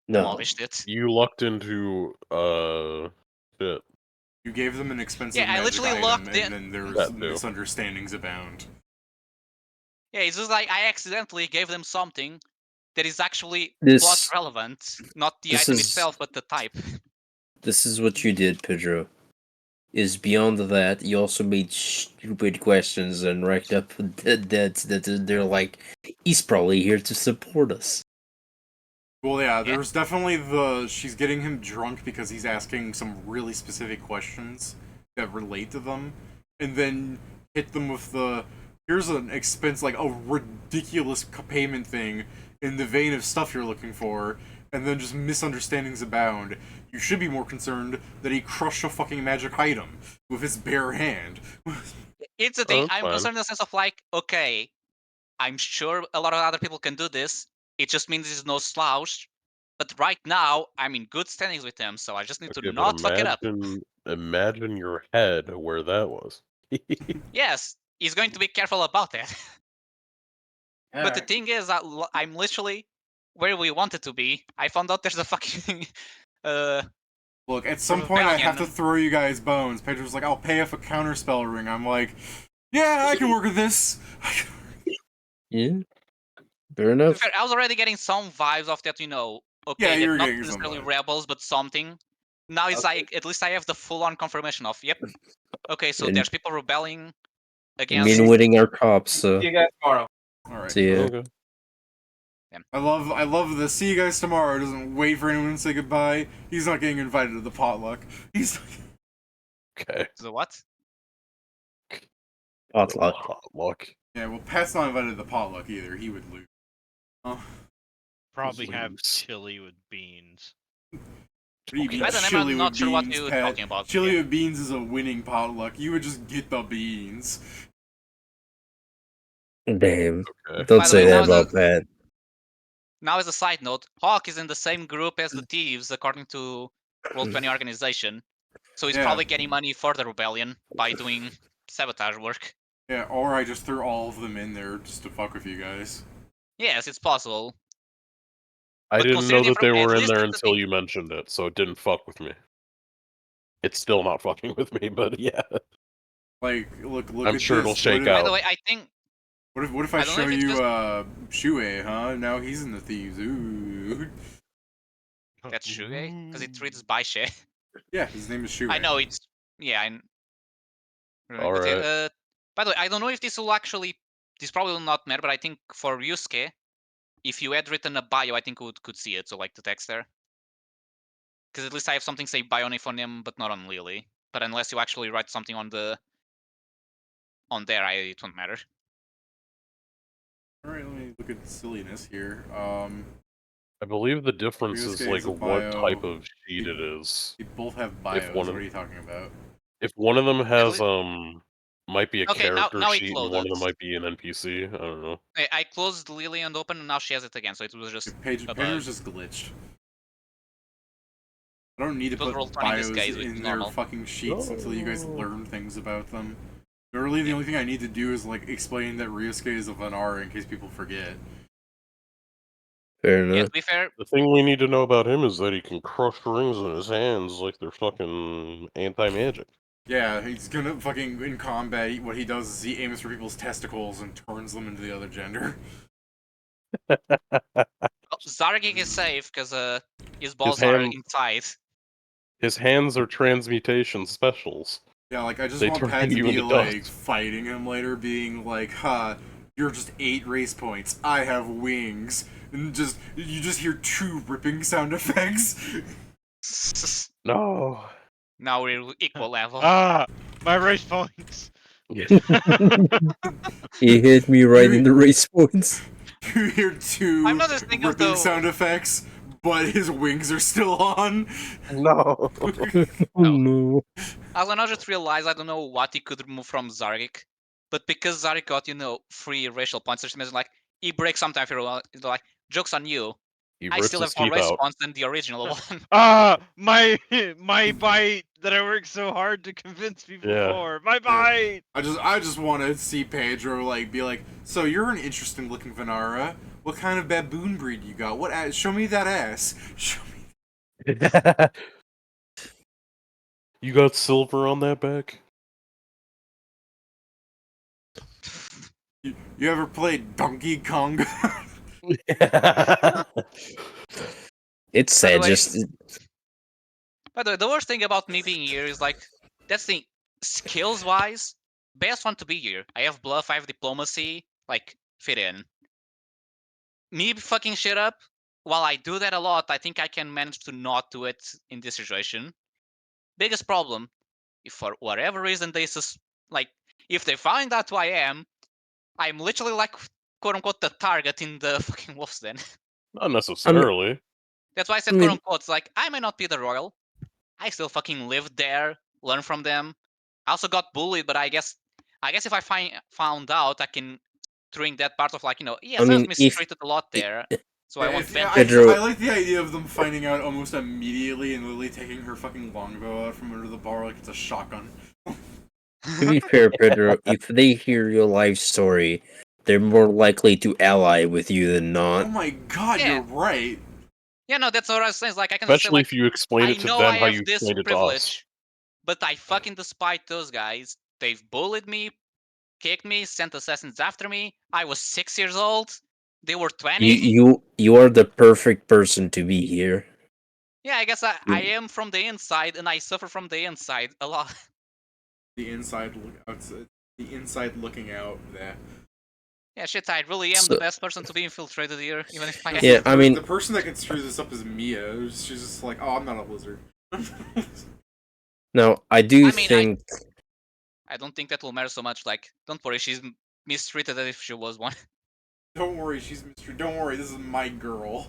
demolished it. You lucked into shit. You gave them an expensive Yeah, I magic literally item, lucked and in. then there was That too. misunderstandings abound. Yeah, it's just like I accidentally gave them something that is actually plot This relevant, not the this item is itself, but the type. this is what you did, Pedro. Is beyond that, you also made stupid questions and racked up that they're like, he's probably here to support us. Well, yeah, Yeah. there's definitely she's getting him drunk because he's asking some really specific questions that relate to them, and then hit them with here's an expense, like a ridiculous payment thing in the vein of stuff you're looking for, and then just misunderstandings abound. You should be more concerned that he crushed a fucking magic item with his bare hand. It's a thing. that's I'm fine. concerned in the sense of like, okay, I'm sure a lot of other people can do this. It just means it's no slouch. But right now, I'm in good standings with them, so I just need to Okay, but not fuck it up. imagine your head where that was. Yes, he's going to be careful about that. But the Alright. thing is, I'm literally where we wanted to be. I found out there's a fucking Look, at some point I have to rebellion. throw you guys bones. Pedro's like, I'll pay if a counterspell ring. I'm like, yeah, I can work with this. Yeah, fair enough. Fair, I was already getting some vibes of that, Yeah, okay, you that were not getting some necessarily vibes. rebels, but something. Now it's like, at least I have the full-on confirmation of, yep. Okay, so And- there's people rebelling I against. mean, winning our cops. So See you guys tomorrow. Alright. see ya. Okay. I love the see you guys tomorrow. Doesn't wait for anyone to say goodbye. He's not getting invited to the potluck. He's Okay. The what? Potluck. Potluck. yeah. Well, Pat's not invited to the potluck either. He would lose. Oh, Probably have Lose. chili with beans. what do you mean I don't know, chili I'm not with sure what beans, you're Pat? talking about. Chili Yeah. with beans is a winning potluck. You would just get the beans. Damn. Okay. Don't By the say way, that about that. Now, as a side note, Hawk is in the same group as the thieves, according to Roll20 organization. So he's Yeah. probably getting money for the rebellion by doing sabotage work. Yeah, or I just threw all of them in there just to fuck with you guys. Yes, it's possible. I But didn't know considering that they at were in least there that's the until thing. you mentioned it, so it didn't fuck with me. It's still not fucking with me, but yeah. Like, look I'm at sure this. it'll shake What out. By the way, I think What if I I don't know show if it's you just- Shuei, huh? Now he's in the thieves. Ooh. That's Shuge, because it reads by Shay. Yeah, his name is Shuei. I know it's All but right. yeah, by the way, I don't know if this will actually. This probably will not matter, but I think for Yusuke, if you had written a bio, I think we could see it. So like the text there, because at least I have something say bio on him, but not on Lily. But unless you actually write something on there, it won't matter. All right, let me look at the silliness here. I believe the difference is Ryusuke like is a what bio. type of sheet it is. They both have If bios. one What of are you talking about? if one of them has le- might be a Okay, character now it sheet and one of them loaded. might be an NPC. I don't know. I closed Lily and open, and now she has it again. So it was just a bug. Pedro's just glitched. I don't need to It was put roll 20 in this bios case, which is in their normal. fucking sheets until you guys No. learn things about them. Literally, the only thing I need to do is like explain that Ryusuke is a Vanara in case people forget. Fair Yeah, enough. to be fair, The thing we need to know about him is that he can crush rings in his hands like they're fucking anti-magic. Yeah, he's gonna fucking in combat. What he does is he aims for people's testicles and turns them into the other gender. Zargig is safe because his balls are hand- inside. His hands are transmutation specials. Yeah, like I just They want turn Pat to you be into like dust. fighting him later, being like, "Ha, you're just 8 race points. I have wings." And you just hear 2 ripping sound effects. No. Now we're equal level. Ah, my race points. He hit me right in the race points. You hear 2 I'm not just thinking of ripping the- sound effects, but his wings are still on. No. Oh no. Also, I just realized I don't know what he could remove from Zargik, but because Zargik got 3 racial points, just imagine like he breaks sometime for a while. Like jokes on you. He I rips still his have more teeth race out. points than the original one. Ah, my bite that I worked so hard to convince people Yeah. for. My bite. I just want to see Pedro like be like, "So you're an interesting looking Vanara. What kind of baboon breed you got? What ass? Show me that ass. Show me." You got silver on that back? You ever played Donkey Kong? It's By the sad. way- Just By the way, the worst thing about me being here is like that's the skills wise, best one to be here. I have bluff, I have diplomacy, like fit in. Me fucking shit up. While I do that a lot, I think I can manage to not do it in this situation. Biggest problem, if for whatever reason if they find out who I am, I'm literally like quote unquote the target in the fucking wolf's den. Not necessarily. That's why I said I quote mean- unquote. It's like I may not be the royal. I still fucking lived there, learn from them. I also got bullied, but I guess if I found out, I can drink that part of yes, I was mistreated a lot there, so I won't vent. I like the idea of them finding out almost immediately and Lily taking her fucking longbow out from under the bar like it's a shotgun. to be fair, Pedro, if they hear your life story, they're more likely to ally with you than Oh not. my god, Yeah. you're right. Yeah, no, that's what I was saying. It's like I can Especially say if you explain I it to know them I how have you this explained it to us. privilege, but I fucking despite those guys. They've bullied me, kicked me, sent assassins after me. I was 6 years old. They were 20. You are the perfect person to be here. Yeah, I guess I am from the inside, and I suffer from the inside a lot. The inside looking out there. Yeah, shit, I really am So- the best person to be infiltrated here, even if I Yeah, I mean- the person that can screw this up is Mia. She's just like, "Oh, I'm not a lizard." Now, I do I mean, think I don't think that will matter so much. Like, don't worry, she's mistreated as if she was one. Don't worry, she's Mr. Don't worry, this is my girl.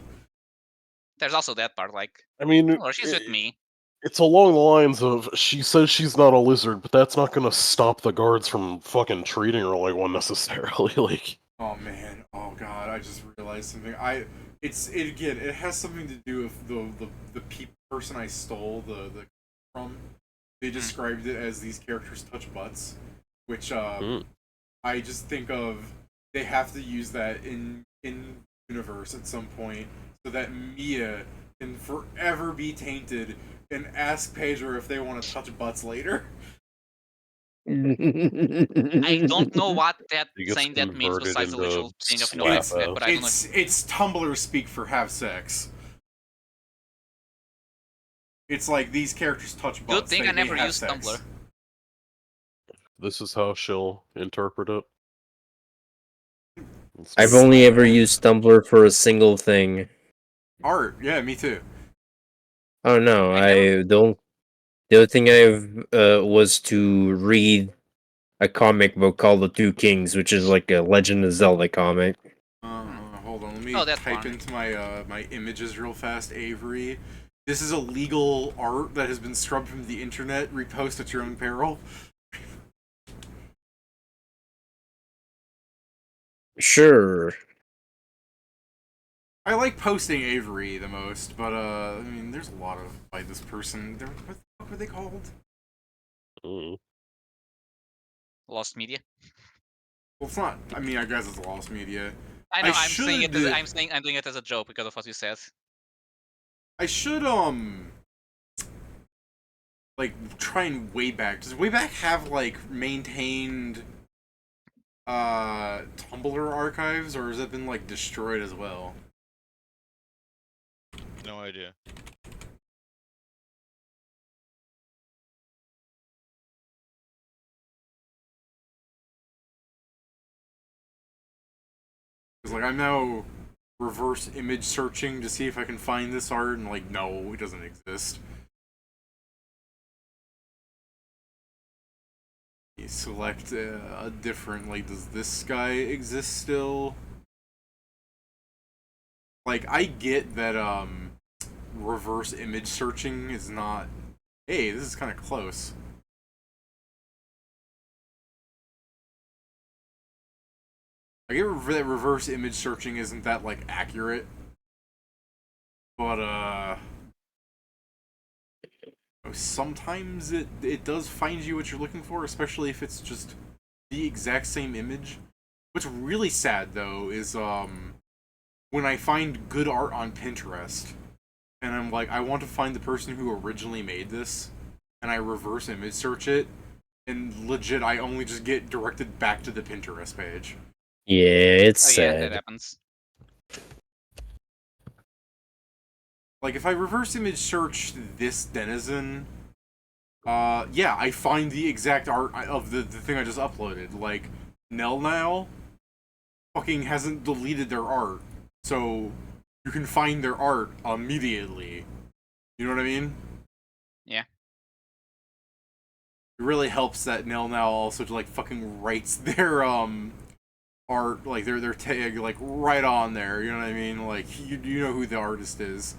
There's also that part, like, I mean, or she's with me. it's along the lines of she says she's not a lizard, but that's not gonna stop the guards from fucking treating her like one necessarily. Like, Oh man, oh god, I just realized something. It has something to do with the person I stole the from. They described it as these characters touch butts, which I just think of. They have to use that in universe at some point, so that Mia can forever be tainted and ask Pedro if they want to touch butts later. I don't know what that He gets saying that means converted besides the into literal thing of slap that, but I don't know. It's Tumblr speak for have sex. It's like these characters touch butts. Good thing they, I never they have used sex. Tumblr. This is how she'll interpret it. I've only ever used Tumblr for a single thing. Art, yeah, me too. Oh no, I never- I don't. The other thing I've was to read a comic book called The Two Kings, which is like a Legend of Zelda comic. Hold on, let me Oh, that's type fun. into my images real fast. Avery, this is illegal art that has been scrubbed from the internet. Repost at your own peril. Sure. I like posting Avery the most, but I mean, there's a lot of by this person. What the fuck were they called? Mm. Lost media. Well, it's not. I mean, I guess it's lost media. I know. I I'm saying it. As, should- I'm saying I'm doing it as a joke because of what you said. I should like try and Wayback. Does Wayback have like maintained Tumblr archives, or has it been like destroyed as well? No idea. Because like I'm now reverse image searching to see if I can find this art, and like no, it doesn't exist. You select a different, like, does this guy exist still? Like, I get that reverse image searching is not. Hey, this is kind of close. I get that reverse image searching isn't that like accurate, but sometimes it does find you what you're looking for, especially if it's just the exact same image. What's really sad though is when I find good art on Pinterest and I'm like, I want to find the person who originally made this, and I reverse image search it, and legit I only just get directed back to the Pinterest page. Yeah, it's Oh yeah, that sad. happens. Like if I reverse image search this denizen, yeah, I find the exact art of the thing I just uploaded. Like Nell now fucking hasn't deleted their art, so you can find their art immediately. You know what I mean? Yeah. It really helps that Nell now also like fucking writes their art, like their tag like right on there. You know what I mean? Like you know who the artist is.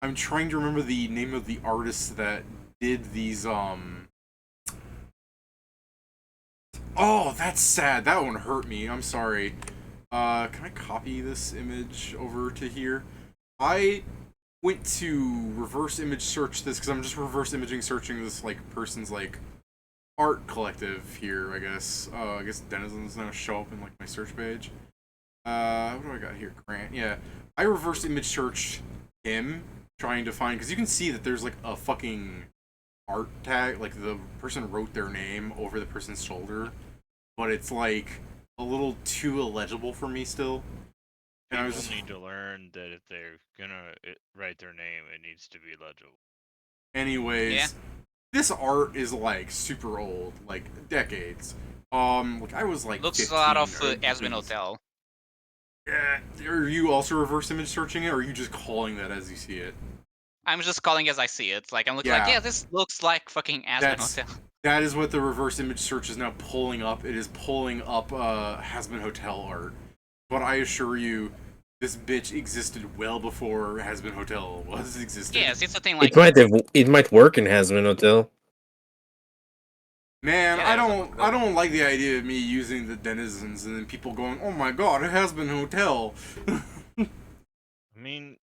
I'm trying to remember the name of the artist that did these Oh, that's sad. That one hurt me. I'm sorry. Can I copy this image over to here? I went to reverse image search this because I'm just reverse imaging searching this like person's like art collective here, I guess. I guess denizens now show up in like my search page. What do I got here? Grant. Yeah. I reverse image searched him trying to find, because you can see that there's like a fucking art tag, like the person wrote their name over the person's shoulder, but it's like a little too illegible for me still. And I was just need to learn that if they're gonna write their name, it needs to be legible. Anyways, Yeah. this art is like super old, like decades. Like I was like Looks 15 a lot of or Aspen at least. Hotel. Yeah. Are you also reverse image searching it, or are you just calling that as you see it? I'm just calling as I see it. Like I'm looking like, Yeah. yeah, this looks like fucking Aspen That's- Hotel. That is what the reverse image search is now pulling up. It is pulling up Hasbin Hotel art. But I assure you, this bitch existed well before Hasbin Hotel was existed. Yes, it's a thing like It might work in Hasbin Hotel. Man, Yeah, I don't like the idea of me using the denizens and then people going, "Oh my god, it has been Hotel." I mean,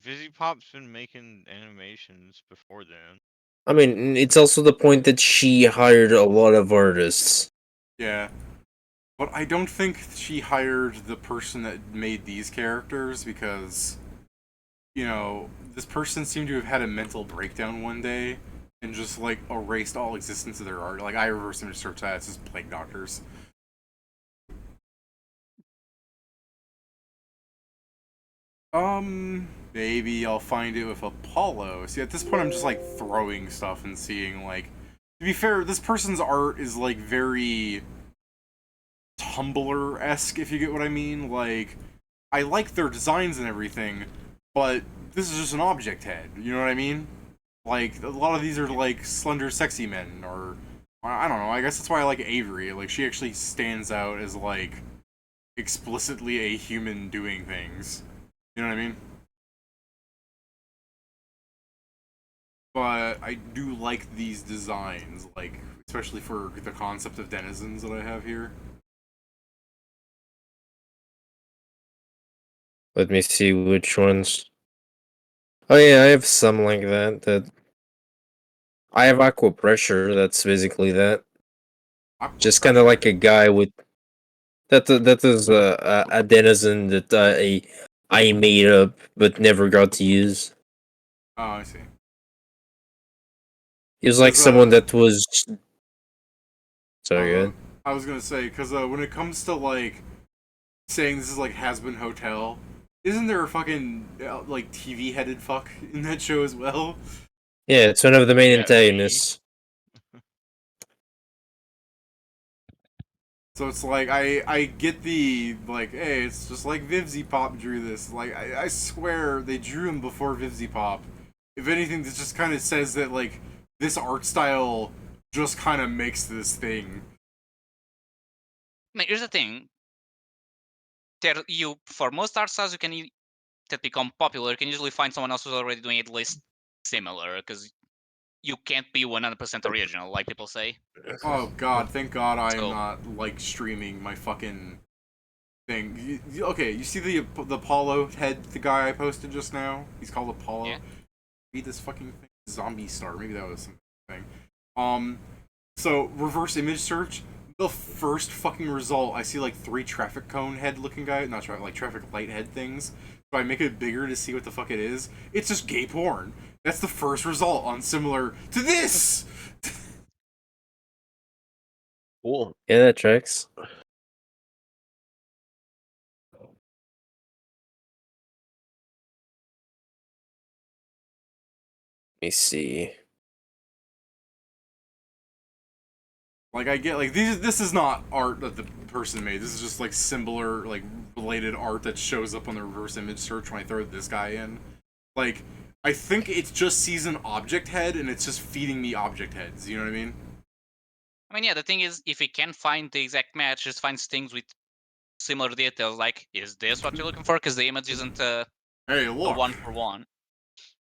Visipop's been making animations before then. I mean, it's also the point that she hired a lot of artists. Yeah. But I don't think she hired the person that made these characters because, you know, this person seemed to have had a mental breakdown one day and just like erased all existence of their art. Like I reverse image search that, it's just Plague Doctors. Maybe I'll find it with Apollo. See, at this point, I'm just like throwing stuff and seeing like. To be fair, this person's art is like very Tumblr-esque, if you get what I mean. Like, I like their designs and everything, but this is just an object head. You know what I mean? Like, a lot of these are like slender, sexy men, or I don't know. I guess that's why I like Avery. Like, she actually stands out as like explicitly a human doing things. You know what I mean? But I do like these designs, like especially for the concept of denizens that I have here. Let me see which ones. Oh yeah, I have some like that. I have aqua pressure. That's basically that. Just kind of like a guy with that is a denizen that I made up but never got to use. Oh, I see. He was like someone that was. Sorry, good. I was gonna say because when it comes to like saying this is like has been hotel, isn't there a fucking like TV headed fuck in that show as well? Yeah, it's one of the main antagonists. So it's like I get the like, hey, it's just like Vivzy Pop drew this. Like I swear they drew him before Vivzy Pop. If anything, this just kind of says that like this art style just kind of makes this thing. I mean, here's the thing. For most art styles that become popular, you can usually find someone else who's already doing at least similar, because you can't be 100% original, like people say. Oh god, thank god I am not like streaming my fucking thing. Okay, you see the Apollo head, the guy I posted just now? He's called Apollo. Yeah. Read this fucking thing. Zombie Star. Maybe that was something. So reverse image search. The first fucking result, I see like 3 traffic cone head looking guy, not traffic, like traffic light head things. So I make it bigger to see what the fuck it is. It's just gay porn. That's the first result on similar to this. Cool. Yeah, that tracks. Let me see. Like I get like this is not art that the person made. This is just like similar like related art that shows up on the reverse image search when I throw this guy in. Like I think it just sees an object head and it's just feeding me object heads. You know what I mean? I mean, yeah, the thing is, if we can't find the exact match, just finds things with similar details, like, is this what you're looking for? Because the image isn't hey, a one-for-one.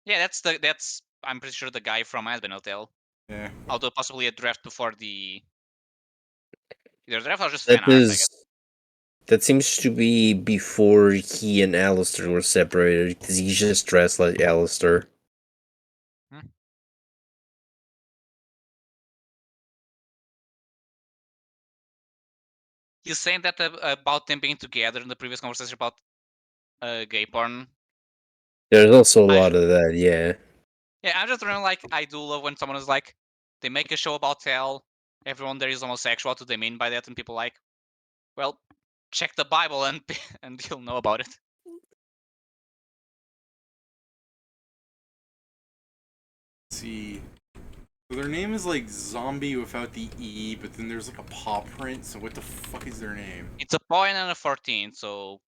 Yeah, that's I'm pretty sure the guy from Aspen Hotel. Yeah. Although possibly a draft before the... Either draft or just That fan art, I is. guess. That seems to be before he and Alistair were separated, because he's just dressed like Alistair. He's saying that about them being together in the previous conversation about gay porn. There's also a lot of that, yeah. Yeah, I'm just remembering, like, I do love when someone is like, they make a show about hell, everyone there is homosexual, what do they mean by that? And people like, well, check the Bible and and you'll know about it. Let's see. So their name is like Zombie without the E, but then there's like a paw print, so what the fuck is their name? It's a point and a 14, so...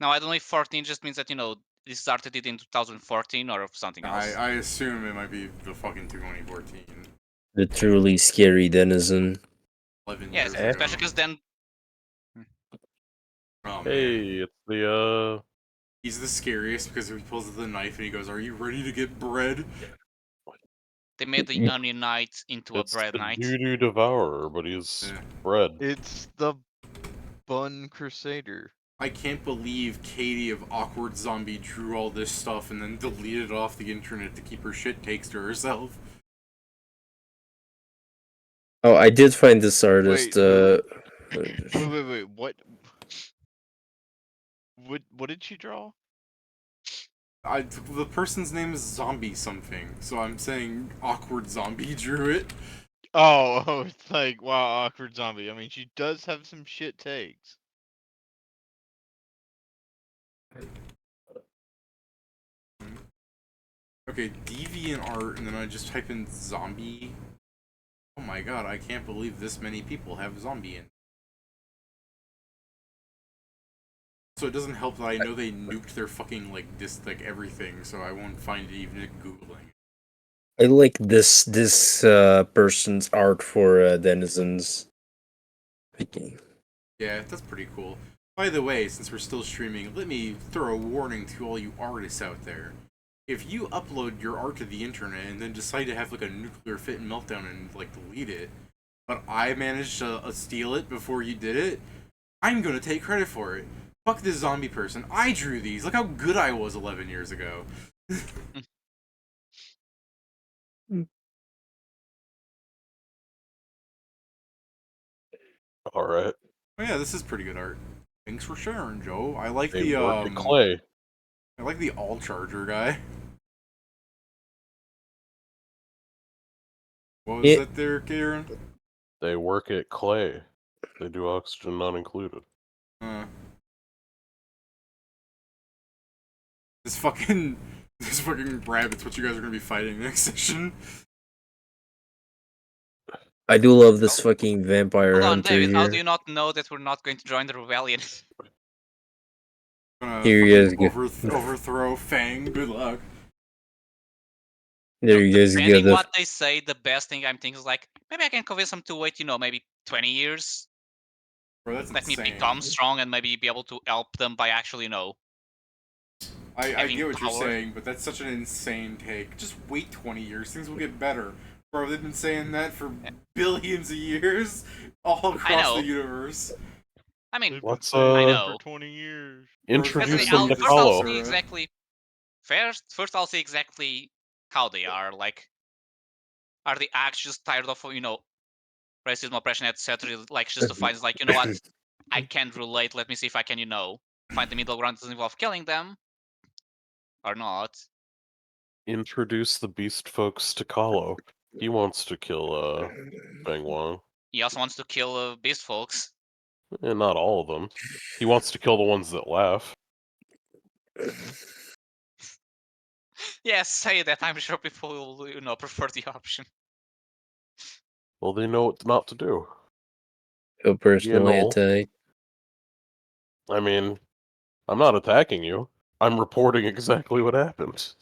Now, I don't know if 14 just means that, they started it in 2014 or something else. I assume it might be the fucking 2014. The truly scary denizen. 11 Yeah, years especially ago. because then... Oh, Hey, it's the He's the scariest because he pulls out the knife and he goes, "Are you ready to get bread?" They made the Onion Knight into it's a Bread the Knight. Doo-Doo Devourer, but he's bread. It's the Bun Crusader. I can't believe Katie of Awkward Zombie drew all this stuff and then deleted it off the internet to keep her shit takes to herself. Oh, I did find this artist. Wait. What did she draw? The person's name is Zombie something, so I'm saying awkward zombie drew it. Oh, it's like, wow, awkward zombie. I mean, she does have some shit takes. Okay, deviant art, and then I just type in zombie. Oh my god, I can't believe this many people have zombie in. So it doesn't help that I know they nuked their fucking, like, everything, so I won't find it even Googling. I like this person's art for Denizens. Yeah, that's pretty cool. By the way, since we're still streaming, let me throw a warning to all you artists out there. If you upload your art to the internet and then decide to have like a nuclear fit and meltdown and like delete it, but I managed to steal it before you did it, I'm gonna take credit for it. Fuck this zombie person. I drew these. Look how good I was 11 years ago. Alright. Oh yeah, this is pretty good art. Thanks for sharing, Joe. I like They the work at Clay. I like the all charger guy. What was that there, Kieran? They work at Clay. They do oxygen not included. This fucking rabbit's what you guys are gonna be fighting next session. I do love this fucking vampire Hold on, hunter David, how do here. you not know that we're not going to join the rebellion? Gonna Here you guys fucking go. overthrow Fang. Good luck. There you guys Depending go. what they say, the best thing I'm thinking is like, maybe I can convince them to wait, maybe 20 years. Bro, that's Let me insane. become strong and maybe be able to help them by actually, I having get what you're power. saying, but that's such an insane take. Just wait 20 years. Things will get better. Bro, they've been saying that for billions of years all across the universe. I mean, Let's I know. For 20 years. Introduce I'll, them to first I'll Kahlo. see exactly. First I'll see exactly how they are. Like, are they actually just tired of racism, oppression, etc. Like, just to find like, you know what, I can't relate. Let me see if I can, find the middle ground. Doesn't involve killing them, or not. Introduce the beast folks to Kahlo. He wants to kill Feng Wang. He also wants to kill beast folks. And not all of them. He wants to kill the ones that laugh. Yes, say that. I'm sure people will, prefer the option. Well, they know what not to do. He'll personally attack. I mean, I'm not attacking you. I'm reporting exactly what happened.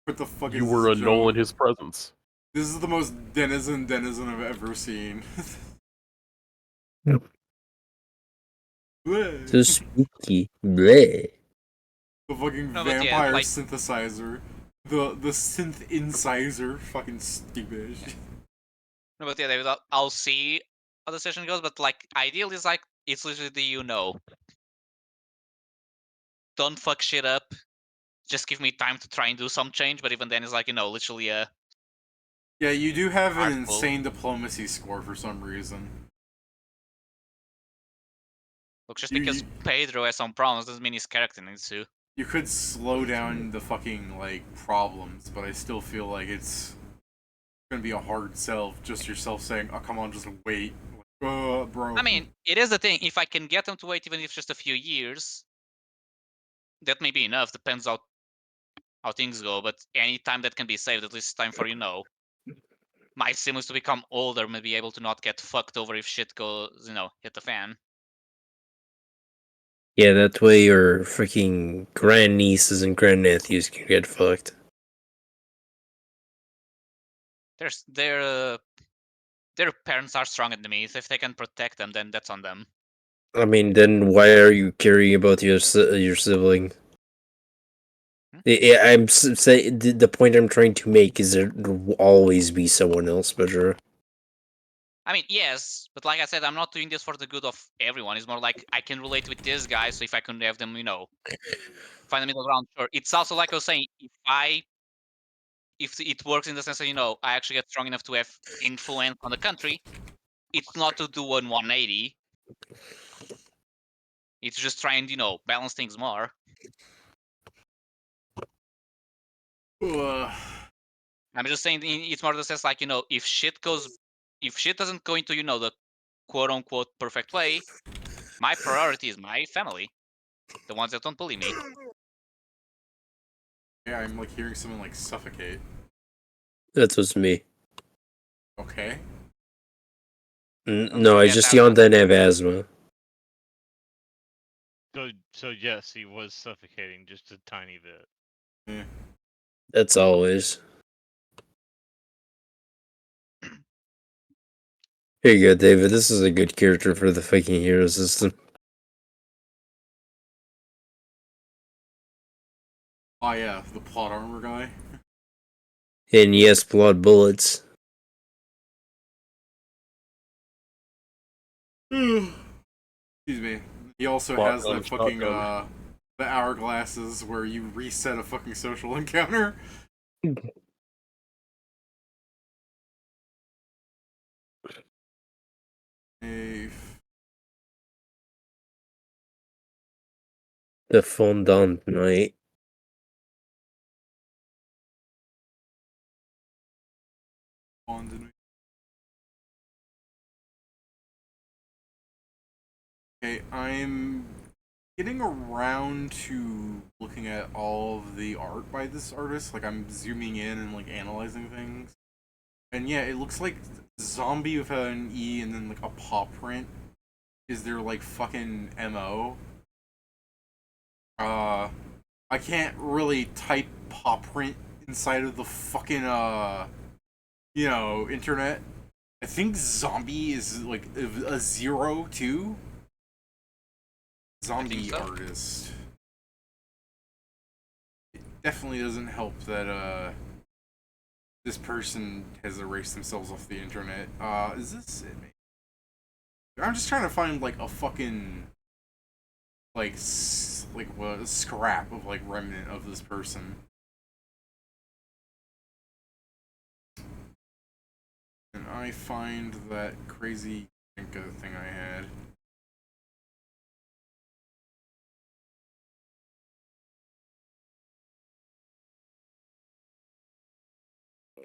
What the fuck You is were this, a null Joe? in his presence. This is the most denizen I've ever seen. So spooky. Bleh. The fucking No, but yeah, vampire like- synthesizer. The synth incisor. Fucking stupid. No, but yeah, David, I'll see how the session goes. But like, ideally, it's literally the don't fuck shit up. Just give me time to try and do some change. But even then, it's like literally Yeah, you do have an Artful. insane diplomacy score for some reason. Look, just because Pedro has some problems doesn't mean his character needs to. You could slow down the fucking problems, but I still feel like it's gonna be a hard sell. Just yourself saying, "Oh, come on, just wait." Bro. I mean, it is the thing. If I can get them to wait, even if just a few years, that may be enough. Depends how things go. But any time that can be saved, at least it's time for my siblings to become older, and be able to not get fucked over if shit goes, hit the fan. Yeah, that way your freaking grandnieces and grandnephews can get fucked. Their parents are stronger than me. If they can protect them, then that's on them. I mean, then why are you caring about your sibling? Yeah, I'm saying the point I'm trying to make is there will always be someone else better. I mean, yes, but like I said, I'm not doing this for the good of everyone. It's more like I can relate with this guy, so if I can have them, find the middle ground, sure. It's also like I was saying, if it works in the sense that I actually get strong enough to have influence on the country, it's not to do a 180. It's just trying, balance things more. I'm just saying it's more the sense like, if shit doesn't go into, the quote unquote perfect way, my priority is my family. The ones that don't bully me. Yeah, I'm like hearing someone like suffocate. That was me. Okay. No, I He has just asthma. yawned and have asthma. So yes, he was suffocating just a tiny bit. Yeah. That's always. Here you go, David. This is a good character for the fucking hero system. Oh yeah, the plot armor guy. And yes, blood bullets. Excuse me. He also has Shotgun, that fucking shotgun. the hourglasses where you reset a fucking social encounter. The fondant night. Okay, I'm getting around to looking at all of the art by this artist. Like, I'm zooming in and like analyzing things. And yeah, it looks like zombie with an E and then like a paw print is their like fucking MO. I can't really type paw print inside of the fucking internet. I think zombie is like a 0 too. Zombie so. artist. It definitely doesn't help that this person has erased themselves off the internet. Is this it? I'm just trying to find like a fucking like a scrap of like remnant of this person. And I find that crazy thing I had.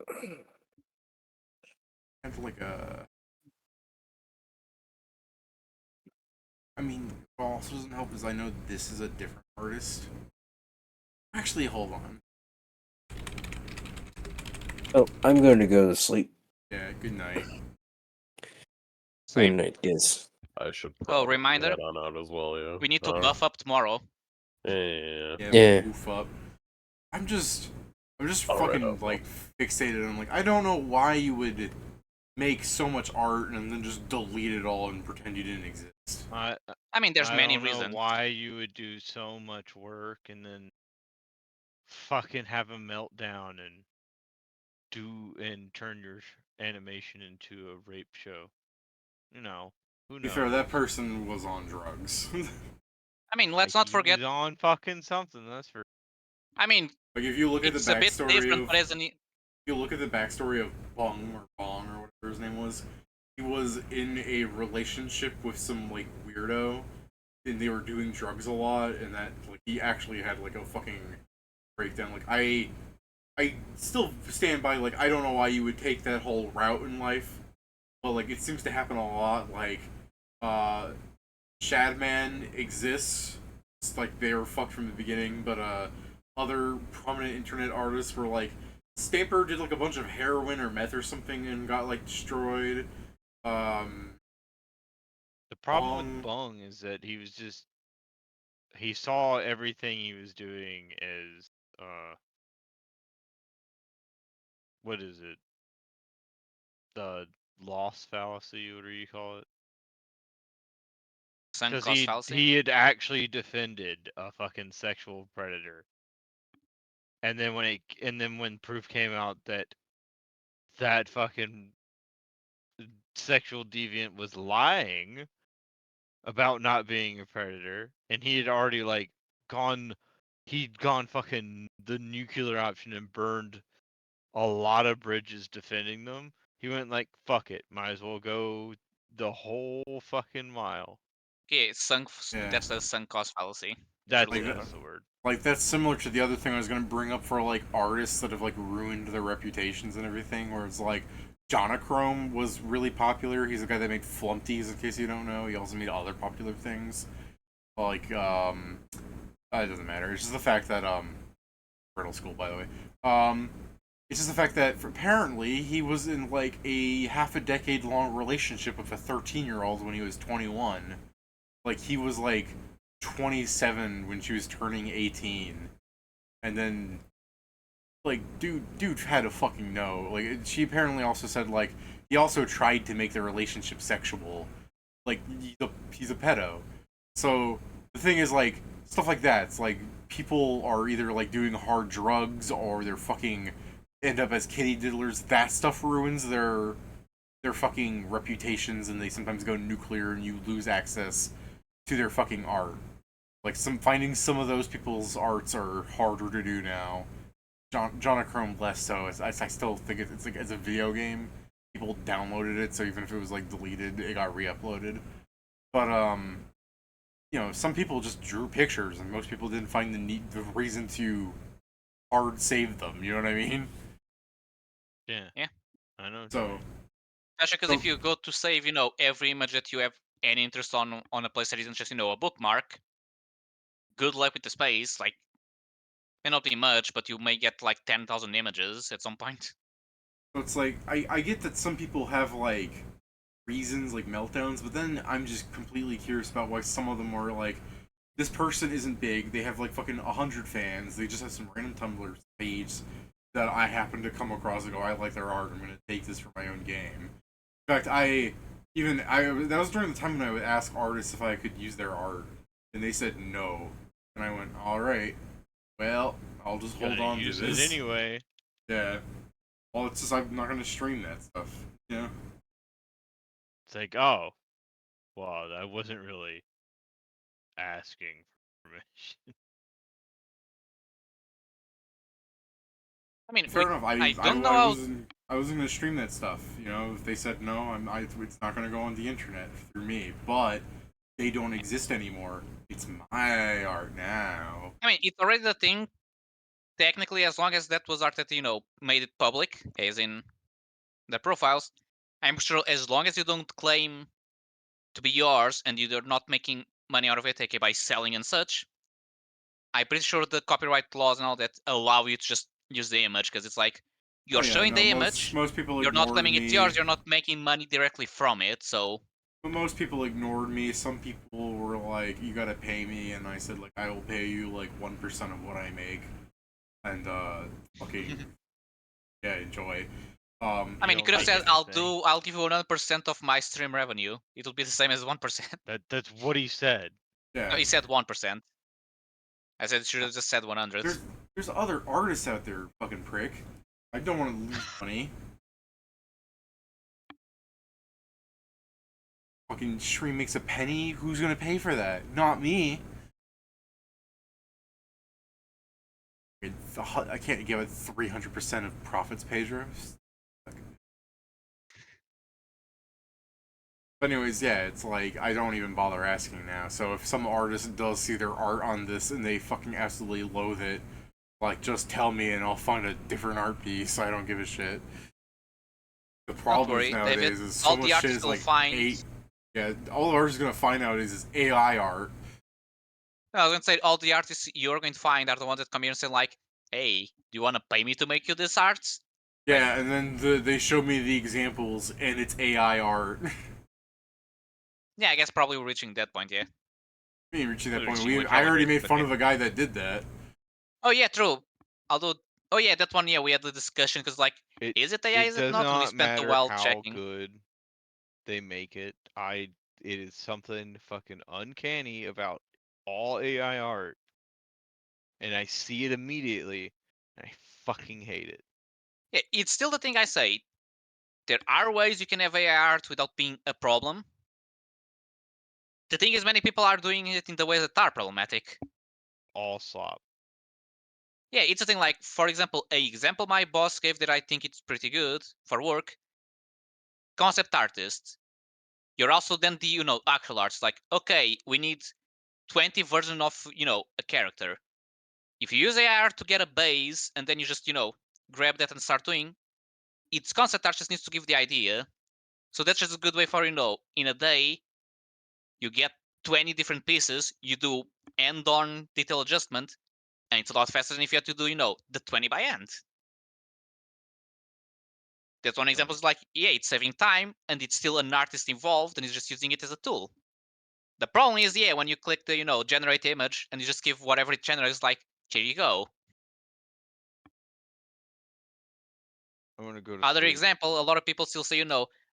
I have like a. I mean, what also doesn't help is I know this is a different artist. Actually, hold on. Oh, I'm going to go to sleep. Yeah, good night. Good night, guys. I should Oh, probably reminder. head on out as well, yeah. We need to buff up tomorrow. Yeah. Yeah. Goof up. I'm just I'll write fucking up, like fixated on like I don't know why you would make so much art and then just delete it all and pretend you didn't exist. I mean, there's I many don't know reasons. why you would do so much work and then fucking have a meltdown and turn your animation into a rape show. Who To be knows? fair, that person was on drugs. I mean, let's not forget. He's on fucking something. That's for. I mean, like if you look at the it's a bit backstory different, of but as an if you look at the backstory of Bong or whatever his name was, he was in a relationship with some like weirdo, and they were doing drugs a lot, and that like he actually had like a fucking breakdown. Like I still stand by like I don't know why you would take that whole route in life, but like it seems to happen a lot. Like Shadman exists. It's like they were fucked from the beginning, but other prominent internet artists were like Stamper did like a bunch of heroin or meth or something and got like destroyed. The problem with Bung is that he saw everything he was doing as what is it? The loss fallacy, what do you call it? sunk Because cost fallacy. he had actually defended a fucking sexual predator, and then when proof came out that fucking sexual deviant was lying about not being a predator, and he had already like he'd gone fucking the nuclear option and burned a lot of bridges defending them. He went like, fuck it, might as well go the whole fucking mile. Okay, Yeah. that's the sunk cost fallacy. That's, Like that's that- the word. Like that's similar to the other thing I was gonna bring up for like artists that have like ruined their reputations and everything. Where it's like Jonachrome was really popular. He's the guy that made Flumpties. In case you don't know, he also made other popular things. Like it doesn't matter. It's just the fact that Riddle School, by the way. It's just the fact that apparently he was in like a half a decade long relationship with a 13-year-old when he was 21. Like he was like 27 when she was turning 18, and then like dude had to fucking know. Like she apparently also said like he also tried to make the relationship sexual. Like he's a pedo. So the thing is like stuff like that. It's like people are either like doing hard drugs or they're fucking end up as kitty diddlers. That stuff ruins their fucking reputations, and they sometimes go nuclear, and you lose access to their fucking art. Like finding some of those people's arts are harder to do now. Jonachrome less so. I still think it's like as a video game, people downloaded it, so even if it was like deleted, it got re-uploaded. But you know, some people just drew pictures, and most people didn't find the reason to hard save them. You know what I mean? Yeah. Yeah. I know. So Especially because So- if you go to save, every image that you have any interest on a place that isn't just, a bookmark, good luck with the space. Like, may not be much, but you may get like 10,000 images at some point. So it's like I get that some people have like reasons like meltdowns, but then I'm just completely curious about why some of them are like this person isn't big, they have like fucking 100 fans, they just have some random Tumblr page that I happen to come across and go, I like their art, I'm gonna take this for my own game. In fact, I that was during the time when I would ask artists if I could use their art, and they said no. And I went, alright, well, I'll just hold Gotta on use to this. it anyway. Yeah. Well, it's just I'm not gonna stream that stuff. You know? It's like, oh, well, I wasn't really asking for permission. I mean, Fair enough. I don't know how. I wasn't gonna stream that stuff. You know, if they said no, it's not gonna go on the internet through me. But they don't exist anymore. It's my art now. I mean, it's already the thing. Technically, as long as that was art that made it public, as in the profiles, I'm sure as long as you don't claim to be yours and you're not making money out of it, aka by selling and such, I'm pretty sure the copyright laws and all that allow you to just use the image because it's like you're Oh, yeah, showing no, the image, most people you're not ignored claiming me. it's yours, you're not making money directly from it, so. But most people ignored me. Some people were like, "You gotta pay me," and I said, "Like, I will pay you like 1% of what I make." And fucking yeah, enjoy. I mean, you don't could have like said, anything. I'll give you 100% of my stream revenue. It would be the same as 1%. That's what he said. Yeah. No, he said 1%. I said should have just said 100. There's other artists out there, fucking prick. I don't want to lose money. Fucking stream makes a penny. Who's gonna pay for that? Not me. I can't give it 300% of profits, Pedro. But anyways, yeah, it's like I don't even bother asking now. So if some artist does see their art on this and they fucking absolutely loathe it, like just tell me and I'll find a different art piece. I don't give a shit. The problem worry, nowadays David, is so all much the shit artists is will like find. yeah, all the artists is gonna find nowadays is AI art. No, I was gonna say all the artists you're going to find are the ones that come here and say like, "Hey, do you want to pay me to make you this art?" Yeah, and then they show me the examples and it's AI art. Yeah, I guess probably we're reaching that point. Yeah. We ain't reaching that We're point. reaching- we I probably already reached made the fun point. of a guy that did that. Oh yeah, true. Although, oh yeah, that one. Yeah, we had the discussion because like, is it AI? Is it does not? And we not spent a matter while how checking. good they make it. It is something fucking uncanny about all AI art, and I see it immediately, and I fucking hate it. Yeah, it's still the thing I say. There are ways you can have AI art without being a problem. The thing is, many people are doing it in the ways that are problematic. All slop. Yeah, it's a thing like, for example, a example my boss gave that I think it's pretty good for work. Concept artist. you're also then the actual arts. Like, okay, we need 20 versions of a character. If you use AI art to get a base and then you just grab that and start doing, its concept art just needs to give the idea. So that's just a good way for in a day you get 20 different pieces, you do end-on detail adjustment, and it's a lot faster than if you had to do the 20 by end. That's one example. Is like, yeah, it's saving time and it's still an artist involved and he's just using it as a tool. The problem is, yeah, when you click the generate image and you just give whatever it generates, like, here you go. I want to go to Other sleep. example, a lot of people still say,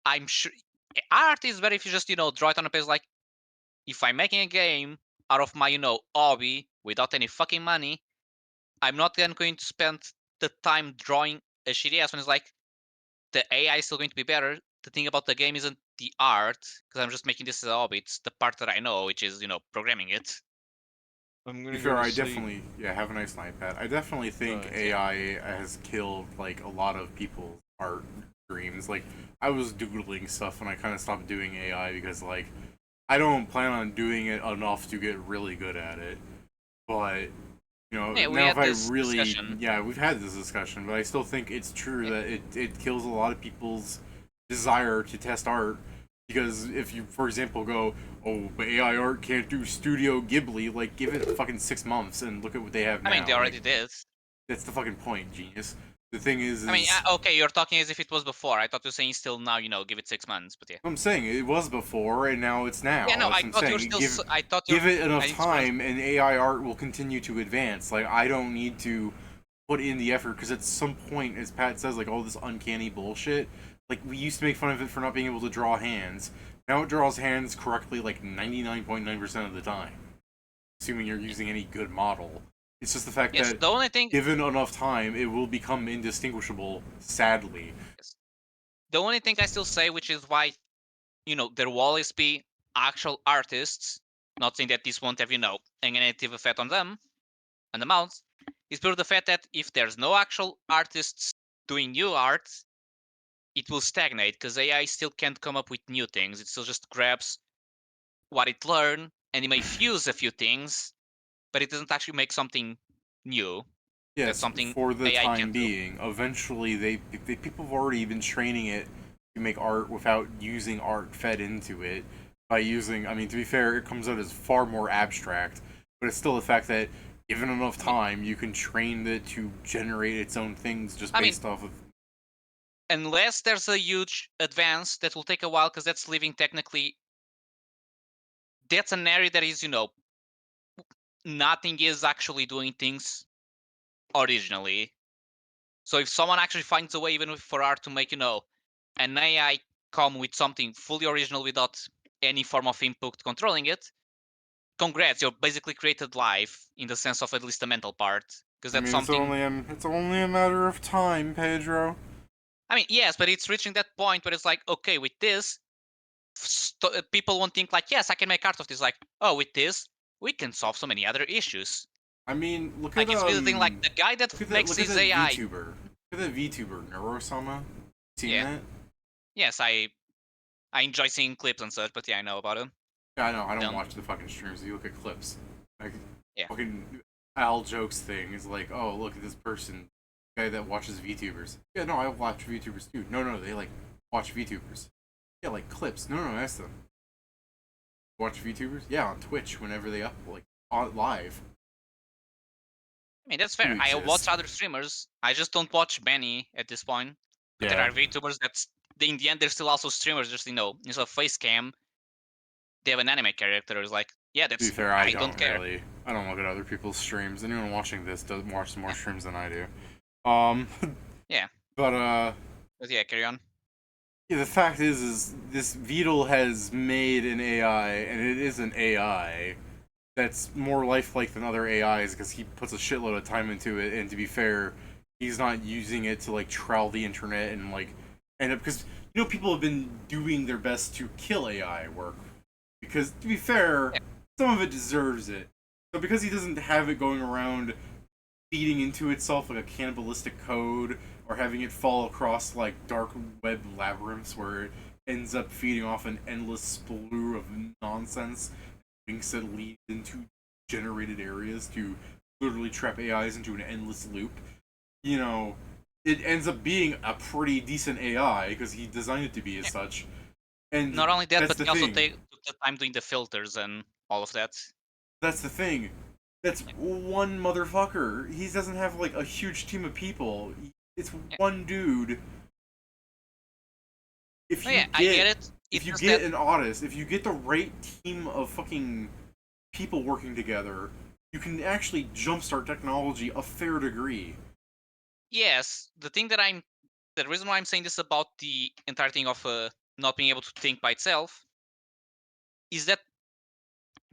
I'm sure art is better if you just draw it on a page. Like, if I'm making a game out of my hobby without any fucking money, I'm not then going to spend the time drawing a shitty ass one. It's like, the AI is still going to be better. The thing about the game isn't the art, because I'm just making this as a hobby. It's the part that I know, which is programming it. I'm To gonna be go fair, to I sleep. definitely have a nice night, Pat. I definitely think Right. AI has killed like a lot of people's art dreams. Like I was doodling stuff and I kind of stopped doing AI because like I don't plan on doing it enough to get really good at it. But Yeah, we now had if I this really discussion. we've had this discussion, but I still think it's true that it kills a lot of people's desire to test art. Because if you, for example, go, oh, but AI art can't do Studio Ghibli, like, give it fucking 6 months and look at what they have now. I mean, they already like, did. that's the fucking point, genius. The thing is I mean, okay, you're talking as if it was before. I thought you were saying still now, give it 6 months, but yeah. I'm saying it was before and now it's now. Yeah, no, That's I what thought I'm you were saying. still. I thought you. Give it enough I think it's time and AI art will continue to advance. Like, I don't need to put in the effort because at some point, as Pat says, like all this uncanny bullshit. Like we used to make fun of it for not being able to draw hands. Now it draws hands correctly like 99.9% of the time, assuming you're using any good model. It's just the fact Yes, that the only thing. given enough time, it will become indistinguishable. Sadly, Yes. The only thing I still say, which is why, there will always be actual artists. Not saying that this won't have, a negative effect on them, and the mounts, is pure the fact that if there's no actual artists doing new art, it will stagnate because AI still can't come up with new things. It still just grabs what it learned and it may fuse a few things, but it doesn't actually make something new. That's yes, something for the AI time can do. being. Eventually, people have already been training it to make art without using art fed into it. By using, I mean, to be fair, it comes out as far more abstract, but it's still the fact that given enough time, you can train it to generate its own things just based off of. Unless there's a huge advance that will take a while because that's living technically. That's an area that is, nothing is actually doing things originally. So if someone actually finds a way, even for art, to make, an AI come with something fully original without any form of input controlling it, congrats, you're basically created life in the sense of at least the mental part. Because I that's mean, something. it's only a matter of time, Pedro. I mean, yes, but it's reaching that point where it's like, okay, with this, people won't think like, yes, I can make art of this. Like, oh, with this, we can solve so many other issues. I mean, look Like, at it's really the thing. Like, the guy that makes look at his that AI. VTuber. Look at that VTuber, Neurosama. Seen Yeah. that? Yes, I enjoy seeing clips and such, but yeah, I know about him. Yeah, I know. I don't Dumb. watch the fucking streams. You look at clips. Like, Yeah. fucking Al Jokes thing is like, oh, look at this person, guy that watches VTubers. Yeah, no, I watch VTubers too. No, they like watch VTubers. Yeah, like clips. No, that's them. Watch VTubers? Yeah, on Twitch whenever they up like on live. I mean, that's fair. I watch other streamers. I just don't watch many at this point. But there are VTubers that's in the end they're still also streamers. Just instead of face cam, they have an anime character. It's like, yeah, To be that's. fair, I don't care. really. I don't look at other people's streams. Anyone watching this doesn't watch more streams than I do. Yeah. But yeah, carry on. Yeah, the fact is this Beetle has made an AI, and it is an AI that's more lifelike than other AIs because he puts a shitload of time into it. And to be fair, he's not using it to like trowel the internet and like end up because people have been doing their best to kill AI work because to be fair, some of it deserves it. So because he doesn't have it going around feeding into itself like a cannibalistic code or having it fall across like dark web labyrinths where ends up feeding off an endless slew of nonsense, links that lead into generated areas to literally trap AIs into an endless loop. You know, it ends up being a pretty decent AI because he designed it to be as such. And not only that, that's but the he also thing. took the time doing the filters and all of that. That's the thing. That's one motherfucker. He doesn't have like a huge team of people. It's one dude. If Oh you yeah, I get it. if you It's get that an artist, if you get the right team of fucking people working together, you can actually jumpstart technology a fair degree. yes, the reason why I'm saying this about the entire thing of not being able to think by itself is that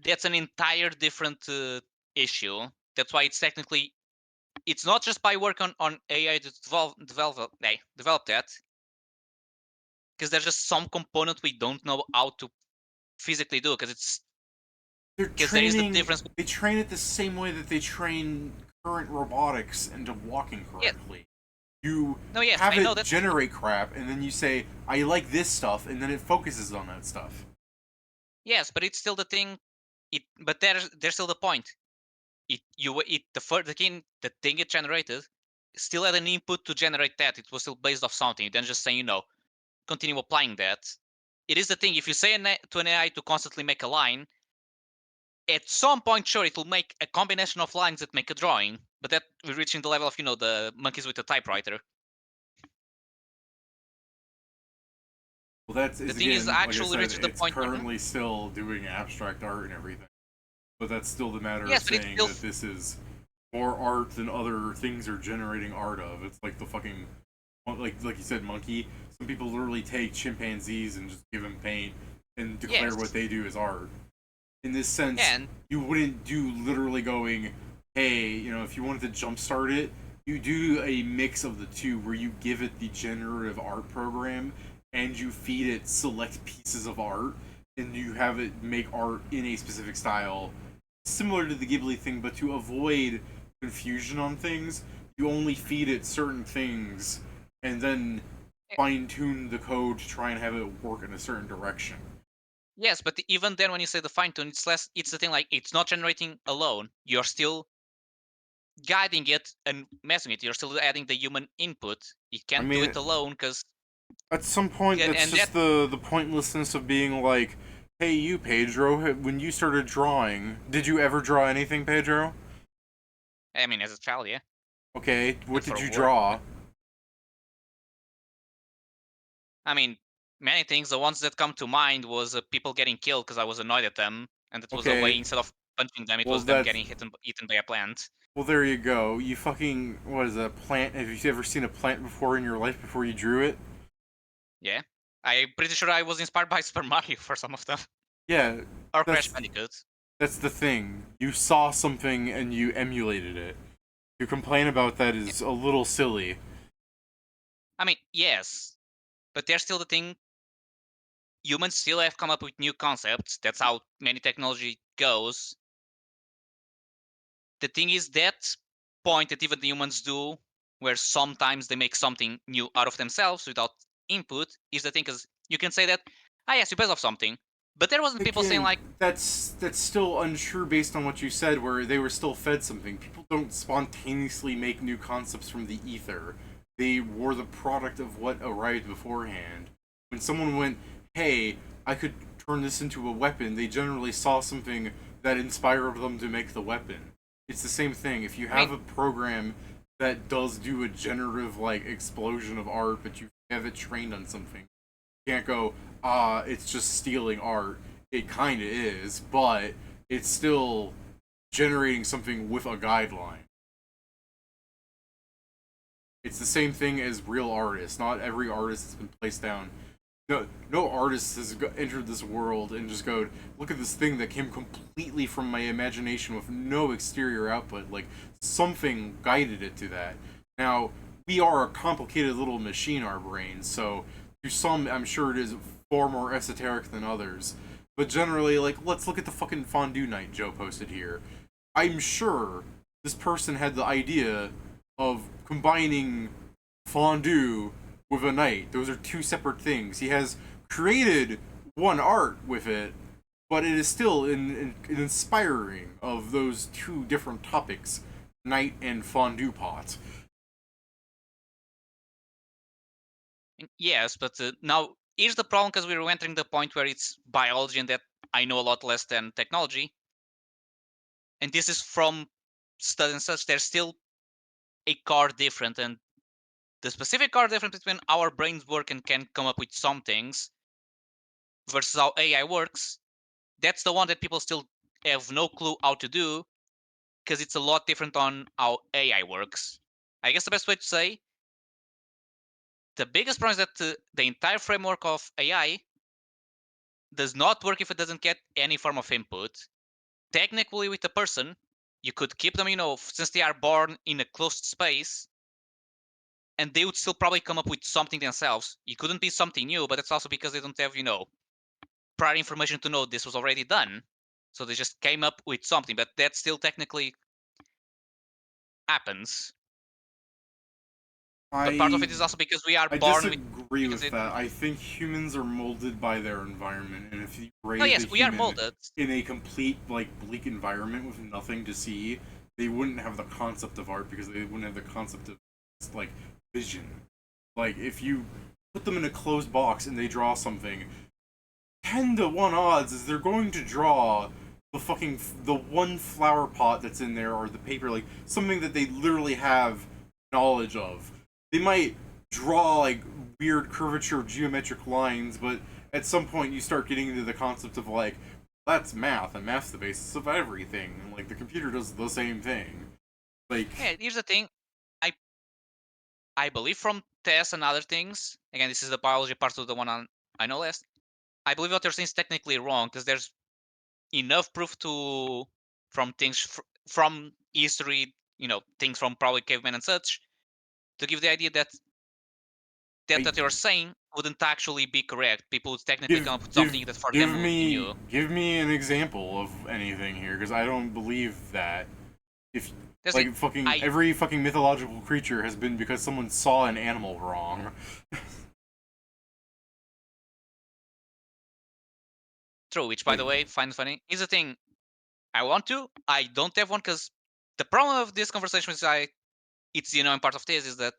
that's an entire different issue. That's why it's technically it's not just by work on AI to develop that, because there's just some component we don't know how to physically do because it's They're because there is the training. difference. They train it the same way that they train current robotics into walking Yeah. correctly. You No, yes, have I know it that. generate crap, and then you say, "I like this stuff," and then it focuses on that stuff. Yes, but it's still the thing. But there's still the point. The thing it generated still had an input to generate that. It was still based off something. Then just saying, continue applying that. It is the thing. If you say to an AI to constantly make a line, at some point, sure, it will make a combination of lines that make a drawing. But that we're reaching the level of the monkeys with the typewriter. Well, that The is thing is again, like I actually said, reaches the it's point. currently still doing abstract art and everything. But that's still the matter Yes, of but it's saying still that this is more art than other things are generating art of. It's like the fucking, like you said, monkey. Some people literally take chimpanzees and just give them paint and declare Yes. what they do as art. In this sense, Yeah, and you wouldn't do literally going, hey, if you wanted to jumpstart it, you do a mix of the two where you give it the generative art program and you feed it select pieces of art and you have it make art in a specific style similar to the Ghibli thing, but to avoid confusion on things, you only feed it certain things and then fine tune the code to try and have it work in a certain direction. yes, but even then, when you say the fine tune, it's less. It's the thing like it's not generating alone. You're still guiding it and messing it. You're still adding the human input. It can't do mean, it alone because at some point, that's and just the pointlessness of being like, hey, you, Pedro, when you started drawing, did you ever draw anything, Pedro? I mean, as a child, yeah. Okay, what for did you work. draw? I mean, many things. The ones that come to mind was people getting killed because I was annoyed at them, and it was a way Okay, instead of punching them, it well, was them that's getting eaten by a plant. well, there you go. You fucking what is a plant? Have you ever seen a plant before in your life before you drew it? Yeah, I'm pretty sure I was inspired by Super Mario for some of them, Yeah, or Crash that's Bandicoot. that's the thing. You saw something and you emulated it. To complain about that is a little silly. I mean, yes, but there's still the thing. Humans still have come up with new concepts. That's how many technology goes. The thing is that point that even the humans do, where sometimes they make something new out of themselves without input, is the thing. Because you can say that, yes, you based off something, but there wasn't people saying Again, like, that's still untrue based on what you said, where they were still fed something. People don't spontaneously make new concepts from the ether. They were the product of what arrived beforehand. When someone went, hey, I could turn this into a weapon, they generally saw something that inspired them to make the weapon. It's the same thing. If you have a program that does do a generative like explosion of art, but you have it trained on something, you can't go, it's just stealing art. It kind of is, but it's still generating something with a guideline. It's the same thing as real artists. Not every artist has been placed down. No artist has entered this world and just go, look at this thing that came completely from my imagination with no exterior output. Like, something guided it to that. Now, we are a complicated little machine, our brains, so to some, I'm sure it is far more esoteric than others. But generally, like, let's look at the fucking fondue night Joe posted here. I'm sure this person had the idea of combining fondue with a night. Those are two separate things. He has created one art with it, but it is still an inspiring of those two different topics, night and fondue pot. Yes, but now here's the problem, because we're entering the point where it's biology and that I know a lot less than technology. And this is from studies and such. There's still a core different, and the specific core difference between our brains work and can come up with some things versus how AI works. That's the one that people still have no clue how to do, because it's a lot different on how AI works. I guess the best way to say, the biggest problem is that the entire framework of AI does not work if it doesn't get any form of input. Technically, with a person, you could keep them, since they are born in a closed space, and they would still probably come up with something themselves. It couldn't be something new, but it's also because they don't have, prior information to know this was already done. So they just came up with something, but that still technically happens. But part of it is also because we are I born disagree with that. I think humans are molded by their environment, and if you raise No, yes, a we are human molded. in a complete bleak environment with nothing to see, they wouldn't have the concept of art because they wouldn't have the concept of vision. Like if you put them in a closed box and they draw something, 10 to 1 odds is they're going to draw the one flower pot that's in there, or the paper, like something that they literally have knowledge of. They might draw weird curvature geometric lines, but at some point you start getting into the concept of that's math, and math's the basis of everything, and the computer does the same thing. Yeah, here's the thing. I believe from tests and other things, again, this is the biology part of the one I know less, I believe what you're saying is technically wrong, because there's enough proof from things from history, things from probably cavemen and such, to give the idea that you're saying wouldn't actually be correct. People would technically come up with something that for them would be new. Give me an example of anything here, because I don't believe that. If every fucking mythological creature has been because someone saw an animal wrong. True, which by the way, find funny. Here's the thing. I don't have one, because the problem of this conversation is it's the annoying part of this is that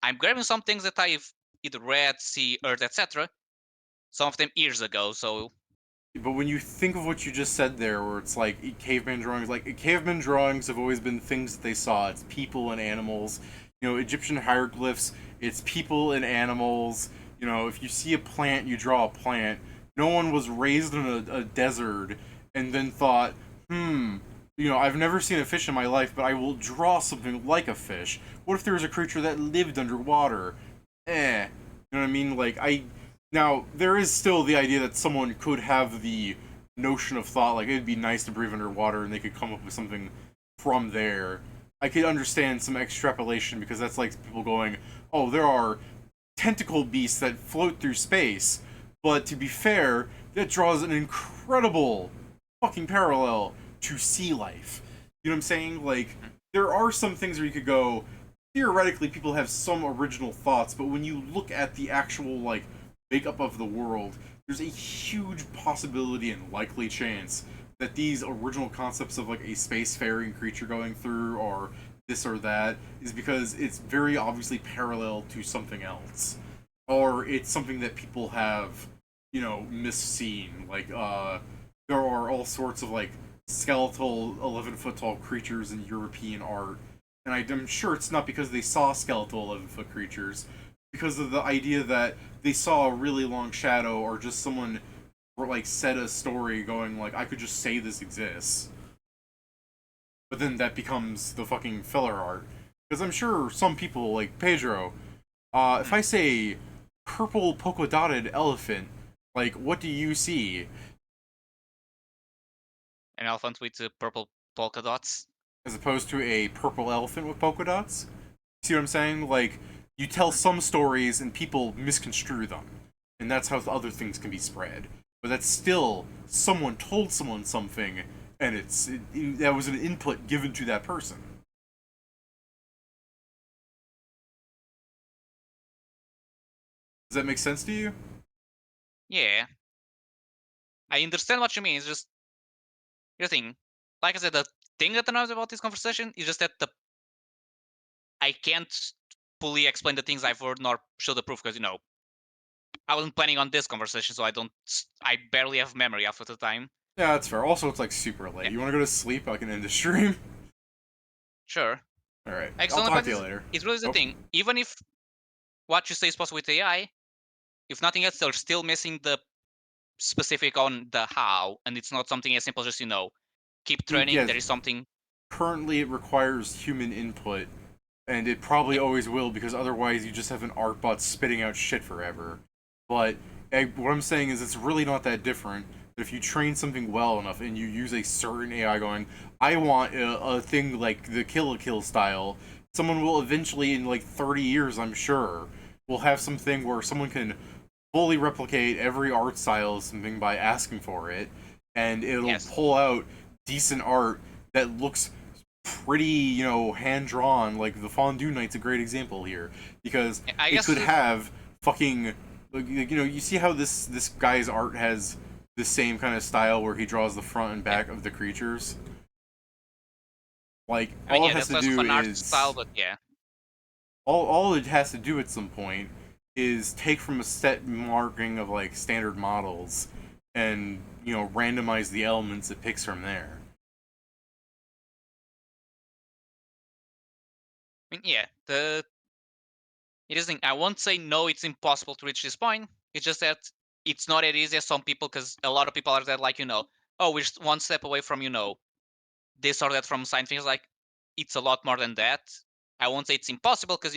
I'm grabbing some things that I've either read, see, heard, etc. Some of them years ago, so. But when you think of what you just said there, where it's caveman drawings, caveman drawings have always been things that they saw. It's people and animals. Egyptian hieroglyphs, it's people and animals. If you see a plant, you draw a plant. No one was raised in a desert and then thought, I've never seen a fish in my life, but I will draw something like a fish. What if there was a creature that lived underwater? You know what I mean? Now, there is still the idea that someone could have the notion of thought, it'd be nice to breathe underwater, and they could come up with something from there. I could understand some extrapolation, because that's people going, oh, there are tentacle beasts that float through space. But to be fair, that draws an incredible fucking parallel to sea life. You know what I'm saying? There are some things where you could go, theoretically, people have some original thoughts, but when you look at the actual, makeup of the world, there's a huge possibility and likely chance that these original concepts of a spacefaring creature going through, or this or that, is because it's very obviously parallel to something else, or it's something that people have misseen. There are all sorts of skeletal 11-foot tall creatures in European art, and I'm sure it's not because they saw skeletal 11-foot creatures, because of the idea that they saw a really long shadow, or just someone said a story going I could just say this exists. But then that becomes the fucking filler art. Because I'm sure some people, like Pedro, if I say purple polka dotted elephant, what do you see? An elephant with purple polka dots. As opposed to a purple elephant with polka dots? See what I'm saying? You tell some stories and people misconstrue them. And that's how other things can be spread. But that's still, someone told someone something, and that was an input given to that person. Does that make sense to you? Yeah. I understand what you mean. It's just your thing. Like I said, the thing that annoys about this conversation is just that I can't fully explain the things I've heard nor show the proof because I wasn't planning on this conversation, so I barely have memory half of the time. Yeah, that's fair. Also, it's like super late. Yeah. You want to go to sleep? I can end the stream. Sure. All right. Like, I'll the only talk point to you is, later. it's really the Nope. thing. Even if what you say is possible with AI, if nothing else, they're still missing the specific on the how, and it's not something as simple as just keep training. Yes. There is something. Currently, it requires human input, and it probably Yeah. always will because otherwise you just have an art bot spitting out shit forever. But what I'm saying is it's really not that different. If you train something well enough and you use a certain AI going, I want a thing like the Kill la Kill style, someone will eventually, in like 30 years, I'm sure, will have something where someone can fully replicate every art style of something by asking for it, and it'll Yes. pull out decent art that looks pretty, hand drawn. Like the Fondue Knight's a great example here because I it guess could have fucking, you see how this guy's art has the same kind of style where he draws the front and back of the creatures. Like I mean, all yeah, it has that's to less of do an art is style, but yeah. all it has to do at some point is take from a set marking of like standard models and randomize the elements it picks from there. I mean, yeah, it is. I won't say no. It's impossible to reach this point. It's just that it's not as easy as some people, because a lot of people are that like oh, we're just one step away from this or that from science things. Like, it's a lot more than that. I won't say it's impossible because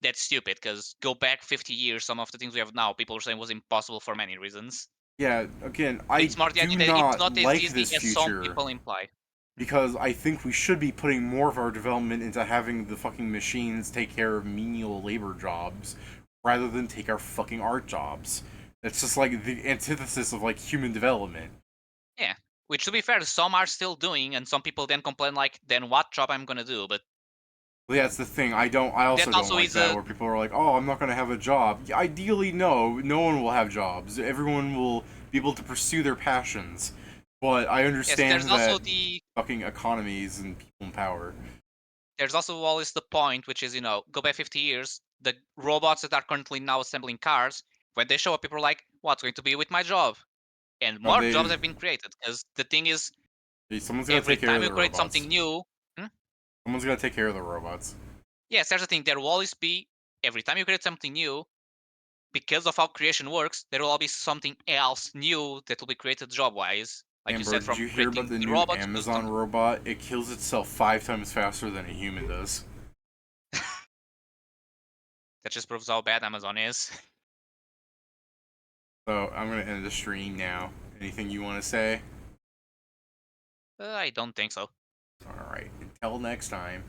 that's stupid. Because go back 50 years, some of the things we have now, people are saying was impossible for many reasons. Yeah, again, I It's more the do idea that it's not not as like easy this as some future people imply. because I think we should be putting more of our development into having the fucking machines take care of menial labor jobs rather than take our fucking art jobs. It's just like the antithesis of like human development. Yeah, which to be fair, some are still doing, and some people then complain like, then what job I'm gonna do? But Well, yeah, that's the thing. I also that don't also like is that a where people are like, "Oh, I'm not going to have a job." Ideally, no one will have jobs. Everyone will be able to pursue their passions. But I yes. There's understand also that the fucking economies and people in power. there's also always the point, which is go back 50 years, the robots that are currently now assembling cars, when they show up, people are like, what's going to be with my job? And No, more jobs have been created, because the thing is, someone's got to every take care time of you the create robots. something new, Someone's got to take care of the robots. yes, there's the thing, there will always be, every time you create something new, because of how creation works, there will always be something else new that will be created job-wise. Like you Amber, said, did from you hear about creating the the new robots to Amazon something. robot? It kills itself 5 times faster than a human does. That just proves how bad Amazon is. So I'm gonna end the stream now. Anything you want to say? I don't think so. All right. Until next time.